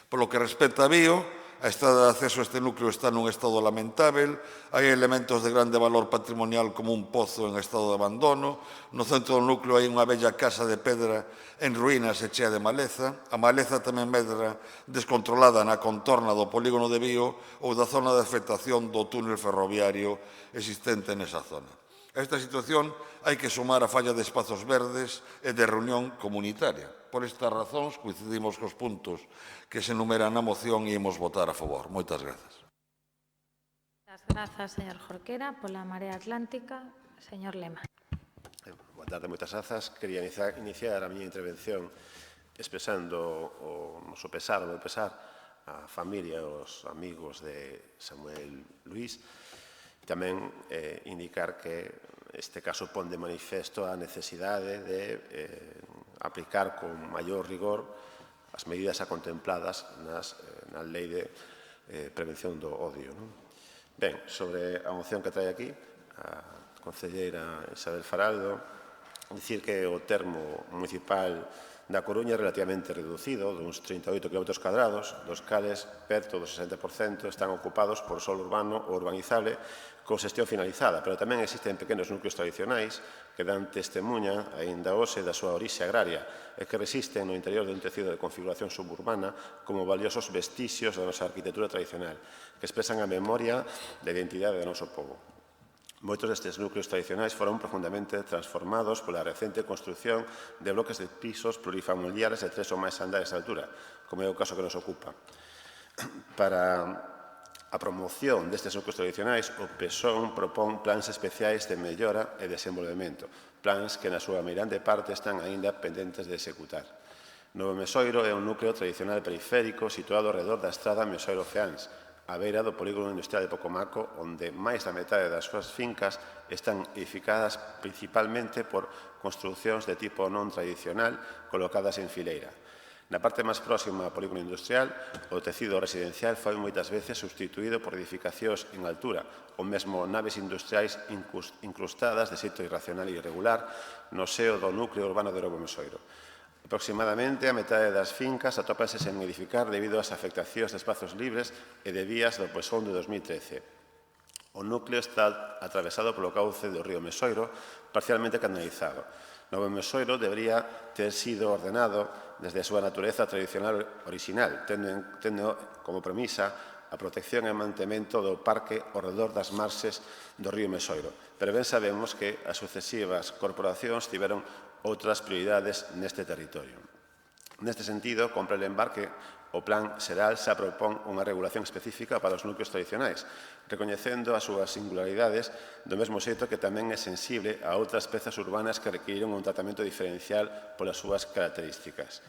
[SPEAKER 5] Polo que respecta a Bío, a estrada de acceso a este núcleo está nun estado lamentável, hai elementos de grande valor patrimonial como un pozo en estado de abandono, no centro do núcleo hai unha bella casa de pedra en ruínas e chea de maleza, a maleza tamén medra descontrolada na contorna do polígono de Bío ou da zona de afectación do túnel ferroviario existente nesa zona. A esta situación hai que sumar a falla de espazos verdes e de reunión comunitaria. Por estas razóns, coincidimos cos puntos que se enumeran na moción e imos votar a favor. Moitas grazas.
[SPEAKER 1] Moitas grazas, señor Jorquera. Pola Marea Atlántica, señor Lema.
[SPEAKER 15] Boa tarde, moitas grazas. Quería iniciar a miña intervención expresando o noso pesar, o meu pesar, a familia e os amigos de Samuel Luís. Tamén indicar que este caso pon de manifesto a necesidade de aplicar con maior rigor as medidas contempladas na Lei de Prevención do Odio. Ben, sobre a moción que trae aquí, a concelleira Isabel Faraldo, dicir que o termo municipal da Coruña é relativamente reducido, duns 38 km cuadrados, dos cales perto do 60% están ocupados por solo urbano ou urbanizable con xestión finalizada, pero tamén existen pequenos núcleos tradicionais que dan testemunha aínda hoxe da súa orixe agraria e que resisten no interior dun tecido de configuración suburbana como valiosos vestixios da nosa arquitectura tradicional que expresan a memoria da identidade do noso povo. Moitos destes núcleos tradicionais foron profundamente transformados pola recente construción de bloques de pisos plurifamiliares de 3 ou máis andares de altura, como é o caso que nos ocupa. Para a promoción destes núcleos tradicionais, o PSON propón plans especiais de mellora e desenvolvemento, plans que na súa meirande parte están aínda pendentes de executar. Novo Mesoiro é un núcleo tradicional periférico situado alrededor da estrada Mesoiro-Feáns, a beira do polígono industrial de Pocomaco, onde máis da metade das súas fincas están edificadas principalmente por construcións de tipo non tradicional colocadas en fileira. Na parte máis próxima ao polígono industrial, o tecido residencial foi moitas veces substituído por edificacións en altura, ou mesmo naves industriais incrustadas de xeito irracional e irregular no seo do núcleo urbano de Novo Mesoiro. Aproximadamente a metade das fincas atópanse sen edificar debido ás afectacións de espazos libres e de vías do PSON de 2013. O núcleo está atravesado polo cauce do río Mesoiro, parcialmente canalizado. Novo Mesoiro debería ter sido ordenado desde a súa natureza tradicional orixinal, tendo como premisa a protección e mantemento do parque ao redor das marxes do río Mesoiro. Pero ben sabemos que as sucesivas corporacións tiveron outras prioridades neste territorio. Neste sentido, compre el embarque, o Plan Xeral xa propón unha regulación específica para os núcleos tradicionais, recoñecendo as súas singularidades do mesmo xeito que tamén é sensible a outras pezas urbanas que requiriron un tratamento diferencial polas súas características.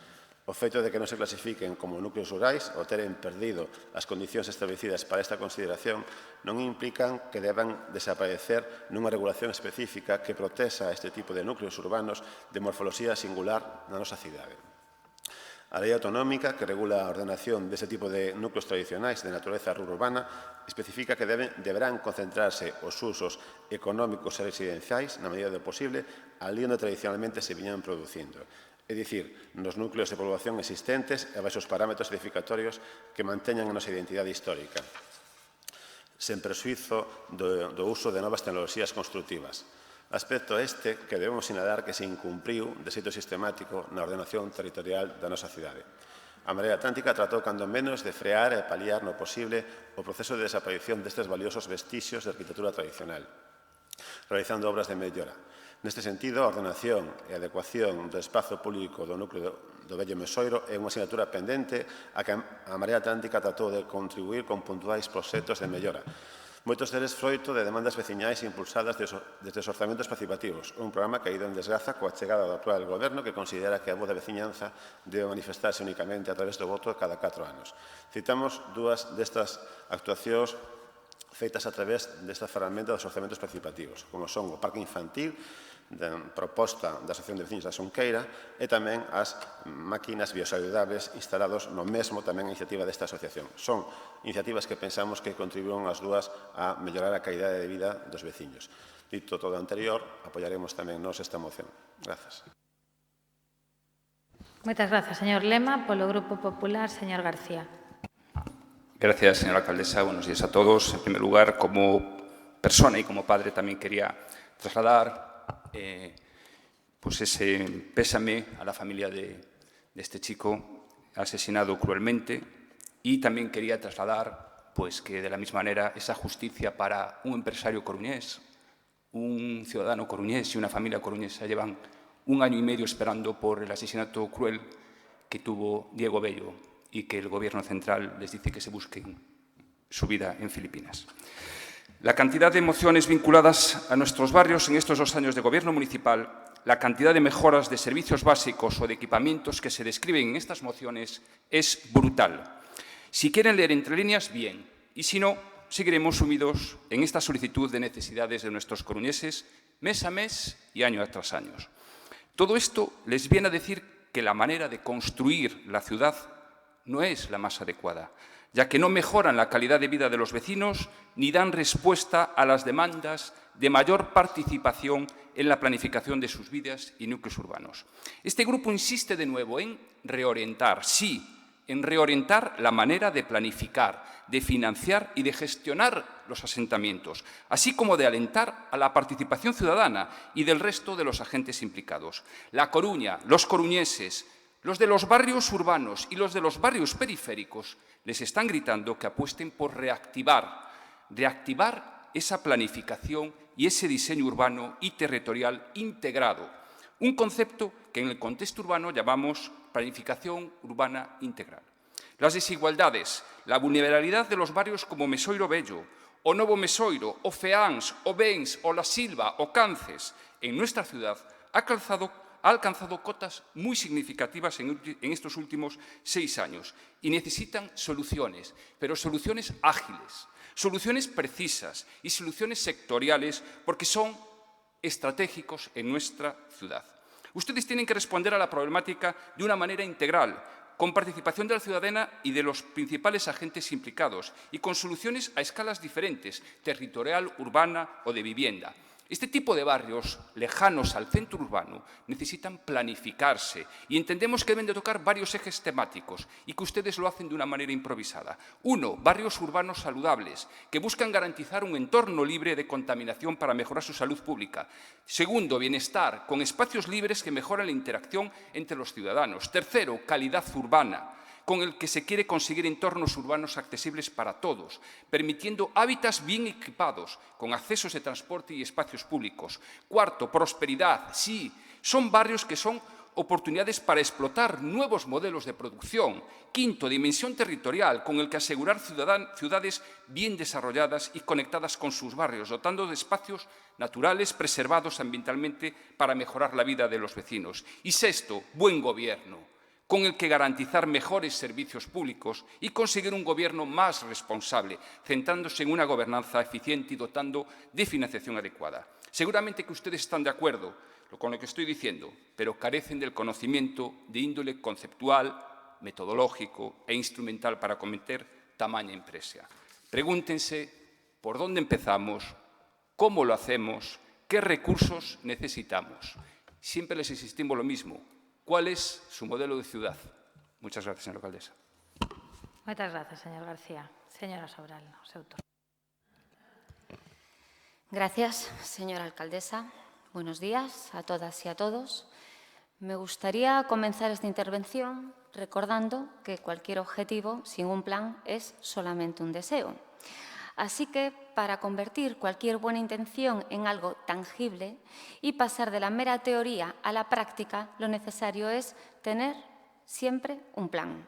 [SPEAKER 15] O feito de que non se clasifiquen como núcleos rurais ou teren perdido as condicións establecidas para esta consideración non implican que deban desaparecer nunha regulación específica que protexa este tipo de núcleos urbanos de morfoloxía singular na nosa cidade. A Lei Autonómica, que regula a ordenación deste tipo de núcleos tradicionais de natureza rural-urbana, especifica que deberán concentrarse os usos económicos e residenciais, na medida do posible, ali onde tradicionalmente se viñan producindo. É dicir, nos núcleos de población existentes e baixo os parámetros edificatorios que manteñan a nosa identidade histórica, sen persuízo do uso de novas tecnoloxías construtivas. Aspecto este que debemos sinalar que se incumpriu de xeito sistemático na ordenación territorial da nosa cidade. A Marea Atlántica tratou cando menos de frear e paliar no posible o proceso de desaparición destes valiosos vestixios de arquitectura tradicional, realizando obras de mellora. Neste sentido, a ordenación e adecuación do espazo público do núcleo do Vello Mesoiro é unha asignatura pendente a que a Marea Atlántica tratou de contribuir con puntuais proxectos de mellora. Moitos deles froito de demandas veciñais impulsadas desde os orzamentos participativos, un programa caído en desgraza coa chegada do actual goberno que considera que a voz da veciñanza debe manifestarse únicamente a través do voto cada 4 anos. Citamos dúas destas actuacións feitas a través desta ferramenta dos orzamentos participativos, como son o Parque Infantil, proposta da Asociación de Veciños da Xunqueira, e tamén as máquinas biosaludables instalados no mesmo tamén a iniciativa desta asociación. Son iniciativas que pensamos que contribuíron as dúas a mellorar a calidade de vida dos veciños. Dito todo o anterior, apoiaremos tamén nos esta moción. Grazas.
[SPEAKER 1] Moitas grazas, señor Lema. Polo Grupo Popular, señor García.
[SPEAKER 16] Gracias, señora alcaldesa. Buenos días a todos. En primer lugar, como persona y como padre, también quería trasladar pues ese pésame a la familia de este chico asesinado cruelmente, y también quería trasladar pues que de la misma manera esa justicia para un empresario coruñés, un ciudadano coruñés y una familia coruñesa llevan 1 año y medio esperando por el asesinato cruel que tuvo Diego Bello, y que el Gobierno central les dice que se busquen su vida en Filipinas. La cantidad de mociones vinculadas a nuestros barrios en estos 2 años de Gobierno municipal, la cantidad de mejoras de servicios básicos o de equipamientos que se describen en estas mociones es brutal. Si quieren leer entre líneas, bien, y si no, seguiremos sumidos en esta solicitud de necesidades de nuestros coruñeses mes a mes y año tras año. Todo esto les viene a decir que la manera de construir la ciudad no es la más adecuada, ya que no mejoran la calidad de vida de los vecinos ni dan respuesta a las demandas de mayor participación en la planificación de sus vidas y núcleos urbanos. Este grupo insiste de nuevo en reorientar, sí, en reorientar la manera de planificar, de financiar y de gestionar los asentamientos, así como de alentar a la participación ciudadana y del resto de los agentes implicados. La Coruña, los coruñeses, los de los barrios urbanos y los de los barrios periféricos les están gritando que apuesten por reactivar esa planificación y ese diseño urbano y territorial integrado. Un concepto que en el contexto urbano llamamos planificación urbana integral. Las desigualdades, la vulnerabilidad de los barrios como Mesoiro Bello, o Novo Mesoiro, o Feáns, o Bens, o La Silva, o Cances, en nuestra ciudad ha alcanzado cotas muy significativas en estos últimos 6 años y necesitan soluciones, pero soluciones ágiles, soluciones precisas y soluciones sectoriales porque son estratégicos en nuestra ciudad. Ustedes tienen que responder a la problemática de una manera integral, con participación de la ciudadana y de los principales agentes implicados y con soluciones a escalas diferentes, territorial, urbana o de vivienda. Este tipo de barrios lejanos al centro urbano necesitan planificarse y entendemos que deben de tocar varios ejes temáticos y que ustedes lo hacen de una manera improvisada. 1. Barrios urbanos saludables, que buscan garantizar un entorno libre de contaminación para mejorar su salud pública. 2. Bienestar, con espacios libres que mejoran la interacción entre los ciudadanos. 3. Calidad urbana, con el que se quiere conseguir entornos urbanos accesibles para todos, permitiendo hábitats bien equipados, con accesos de transporte y espacios públicos. 4. Prosperidad. Sí, son barrios que son oportunidades para explotar nuevos modelos de producción. 5. Dimensión territorial, con el que asegurar ciudades bien desarrolladas y conectadas con sus barrios, dotando de espacios naturales preservados ambientalmente para mejorar la vida de los vecinos. Y 6. Buen gobierno, con el que garantizar mejores servicios públicos y conseguir un gobierno más responsable, centrándose en una gobernanza eficiente y dotando de financiación adecuada. Seguramente que ustedes están de acuerdo con lo que estoy diciendo, pero carecen del conocimiento de índole conceptual, metodológico e instrumental para cometer tamaña empresa. Pregúntense por dónde empezamos, cómo lo hacemos, qué recursos necesitamos. Siempre les insistimos lo mismo. ¿Cuál es su modelo de ciudad? Muchas gracias, señora alcaldesa.
[SPEAKER 1] Muchas gracias, señor García. Señora Sobral, seu turno.
[SPEAKER 17] Gracias, señora alcaldesa. Buenos días a todas y a todos. Me gustaría comenzar esta intervención recordando que cualquier objetivo sin un plan es solamente un deseo. Así que, para convertir cualquier buena intención en algo tangible y pasar de la mera teoría a la práctica, lo necesario es tener siempre un plan.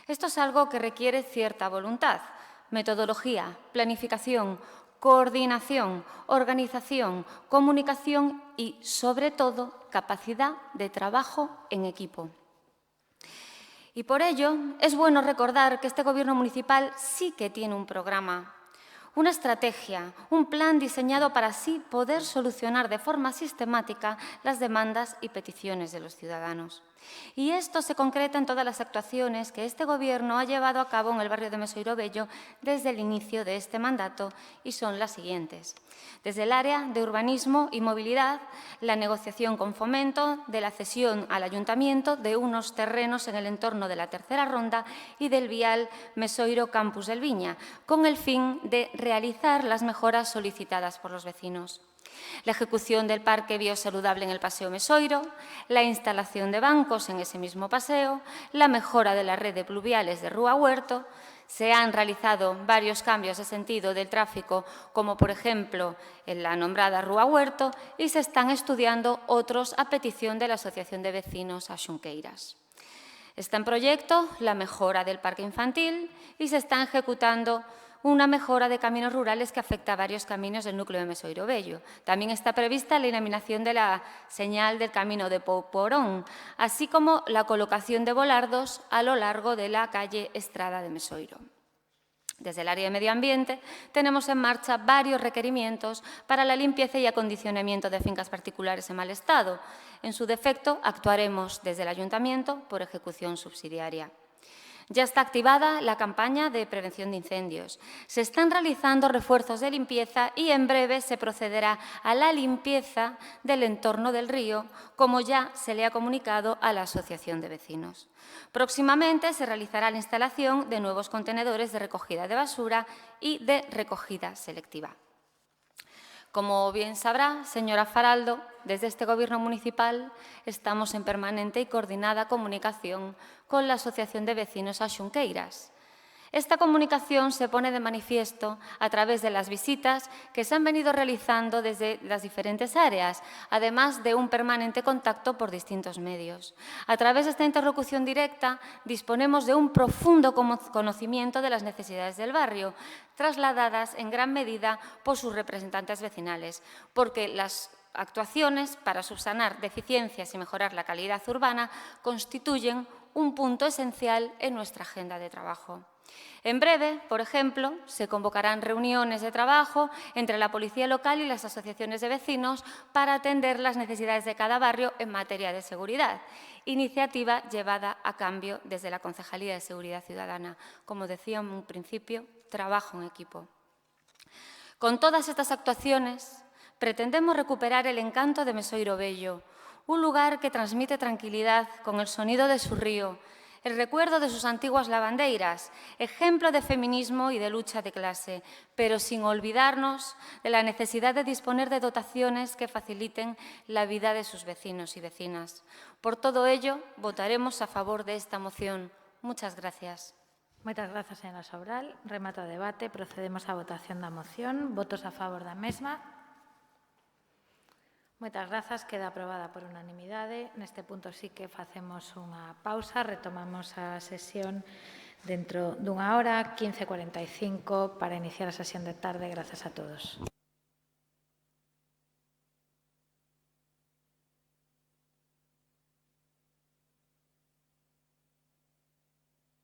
[SPEAKER 17] Esto es algo que requiere cierta voluntad, metodología, planificación, coordinación, organización, comunicación y, sobre todo, capacidad de trabajo en equipo. Y por ello, es bueno recordar que este Gobierno municipal sí que tiene un programa, una estrategia, un plan diseñado para así poder solucionar de forma sistemática las demandas y peticiones de los ciudadanos. Y esto se concreta en todas las actuaciones que este Gobierno ha llevado a cabo en el barrio de Mesoiro Bello desde el inicio de este mandato y son las siguientes. Desde el área de urbanismo y movilidad, la negociación con Fomento de la cesión al Ayuntamiento de unos terrenos en el entorno de la tercera ronda y del vial Mesoiro Campus del Viña, con el fin de realizar las mejoras solicitadas por los vecinos. La ejecución del parque biosaludable en el Paseo Mesoiro, la instalación de bancos en ese mismo paseo, la mejora de la red de pluviales de Rúa Huerto. Se han realizado varios cambios de sentido del tráfico, como por ejemplo en la nombrada Rúa Huerto, y se están estudiando otros a petición de la Asociación de Vecinos Axunqueiras. Está en proyecto la mejora del parque infantil y se está ejecutando una mejora de caminos rurales que afecta a varios caminos del núcleo de Mesoiro Bello. También está prevista la eliminación de la señal del camino de Pouporón, así como la colocación de volardos a lo largo de la calle Estrada de Mesoiro. Desde el área de medio ambiente tenemos en marcha varios requerimientos para la limpieza y acondicionamiento de fincas particulares en mal estado. En su defecto, actuaremos desde el Ayuntamiento por ejecución subsidiaria. Ya está activada la campaña de prevención de incendios. Se están realizando refuerzos de limpieza y en breve se procederá a la limpieza del entorno del río, como ya se le ha comunicado a la Asociación de Vecinos. Próximamente se realizará la instalación de nuevos contenedores de recogida de basura y de recogida selectiva. Como bien sabrá, señora Faraldo, desde este Gobierno municipal estamos en permanente y coordinada comunicación con la Asociación de Vecinos Axunqueiras. Esta comunicación se pone de manifiesto a través de las visitas que se han venido realizando desde las diferentes áreas, además de un permanente contacto por distintos medios. A través de esta interlocución directa disponemos de un profundo conocimiento de las necesidades del barrio, trasladadas en gran medida por sus representantes vecinales, porque las actuaciones para subsanar deficiencias y mejorar la calidad urbana constituyen un punto esencial en nuestra agenda de trabajo. En breve, por ejemplo, se convocarán reuniones de trabajo entre la policía local y las asociaciones de vecinos para atender las necesidades de cada barrio en materia de seguridad, iniciativa llevada a cabo desde la Concejalía de Seguridad Ciudadana. Como decía en un principio, trabajo en equipo. Con todas estas actuaciones, pretendemos recuperar el encanto de Mesoiro Bello, un lugar que transmite tranquilidad con el sonido de su río, el recuerdo de sus antiguas lavandeiras, ejemplo de feminismo y de lucha de clase, pero sin olvidarnos de la necesidad de disponer de dotaciones que faciliten la vida de sus vecinos y vecinas. Por todo ello, votaremos a favor de esta moción. Muchas gracias.
[SPEAKER 1] Moitas grazas, señora Sobral. Remata o debate. Procedemos á votación da moción. Votos a favor da mesma. Moitas grazas, queda aprobada por unanimidade. Neste punto sí que facemos unha pausa, retomamos a sesión dentro dunha hora, 15:45, para iniciar a sesión de tarde. Grazas a todos.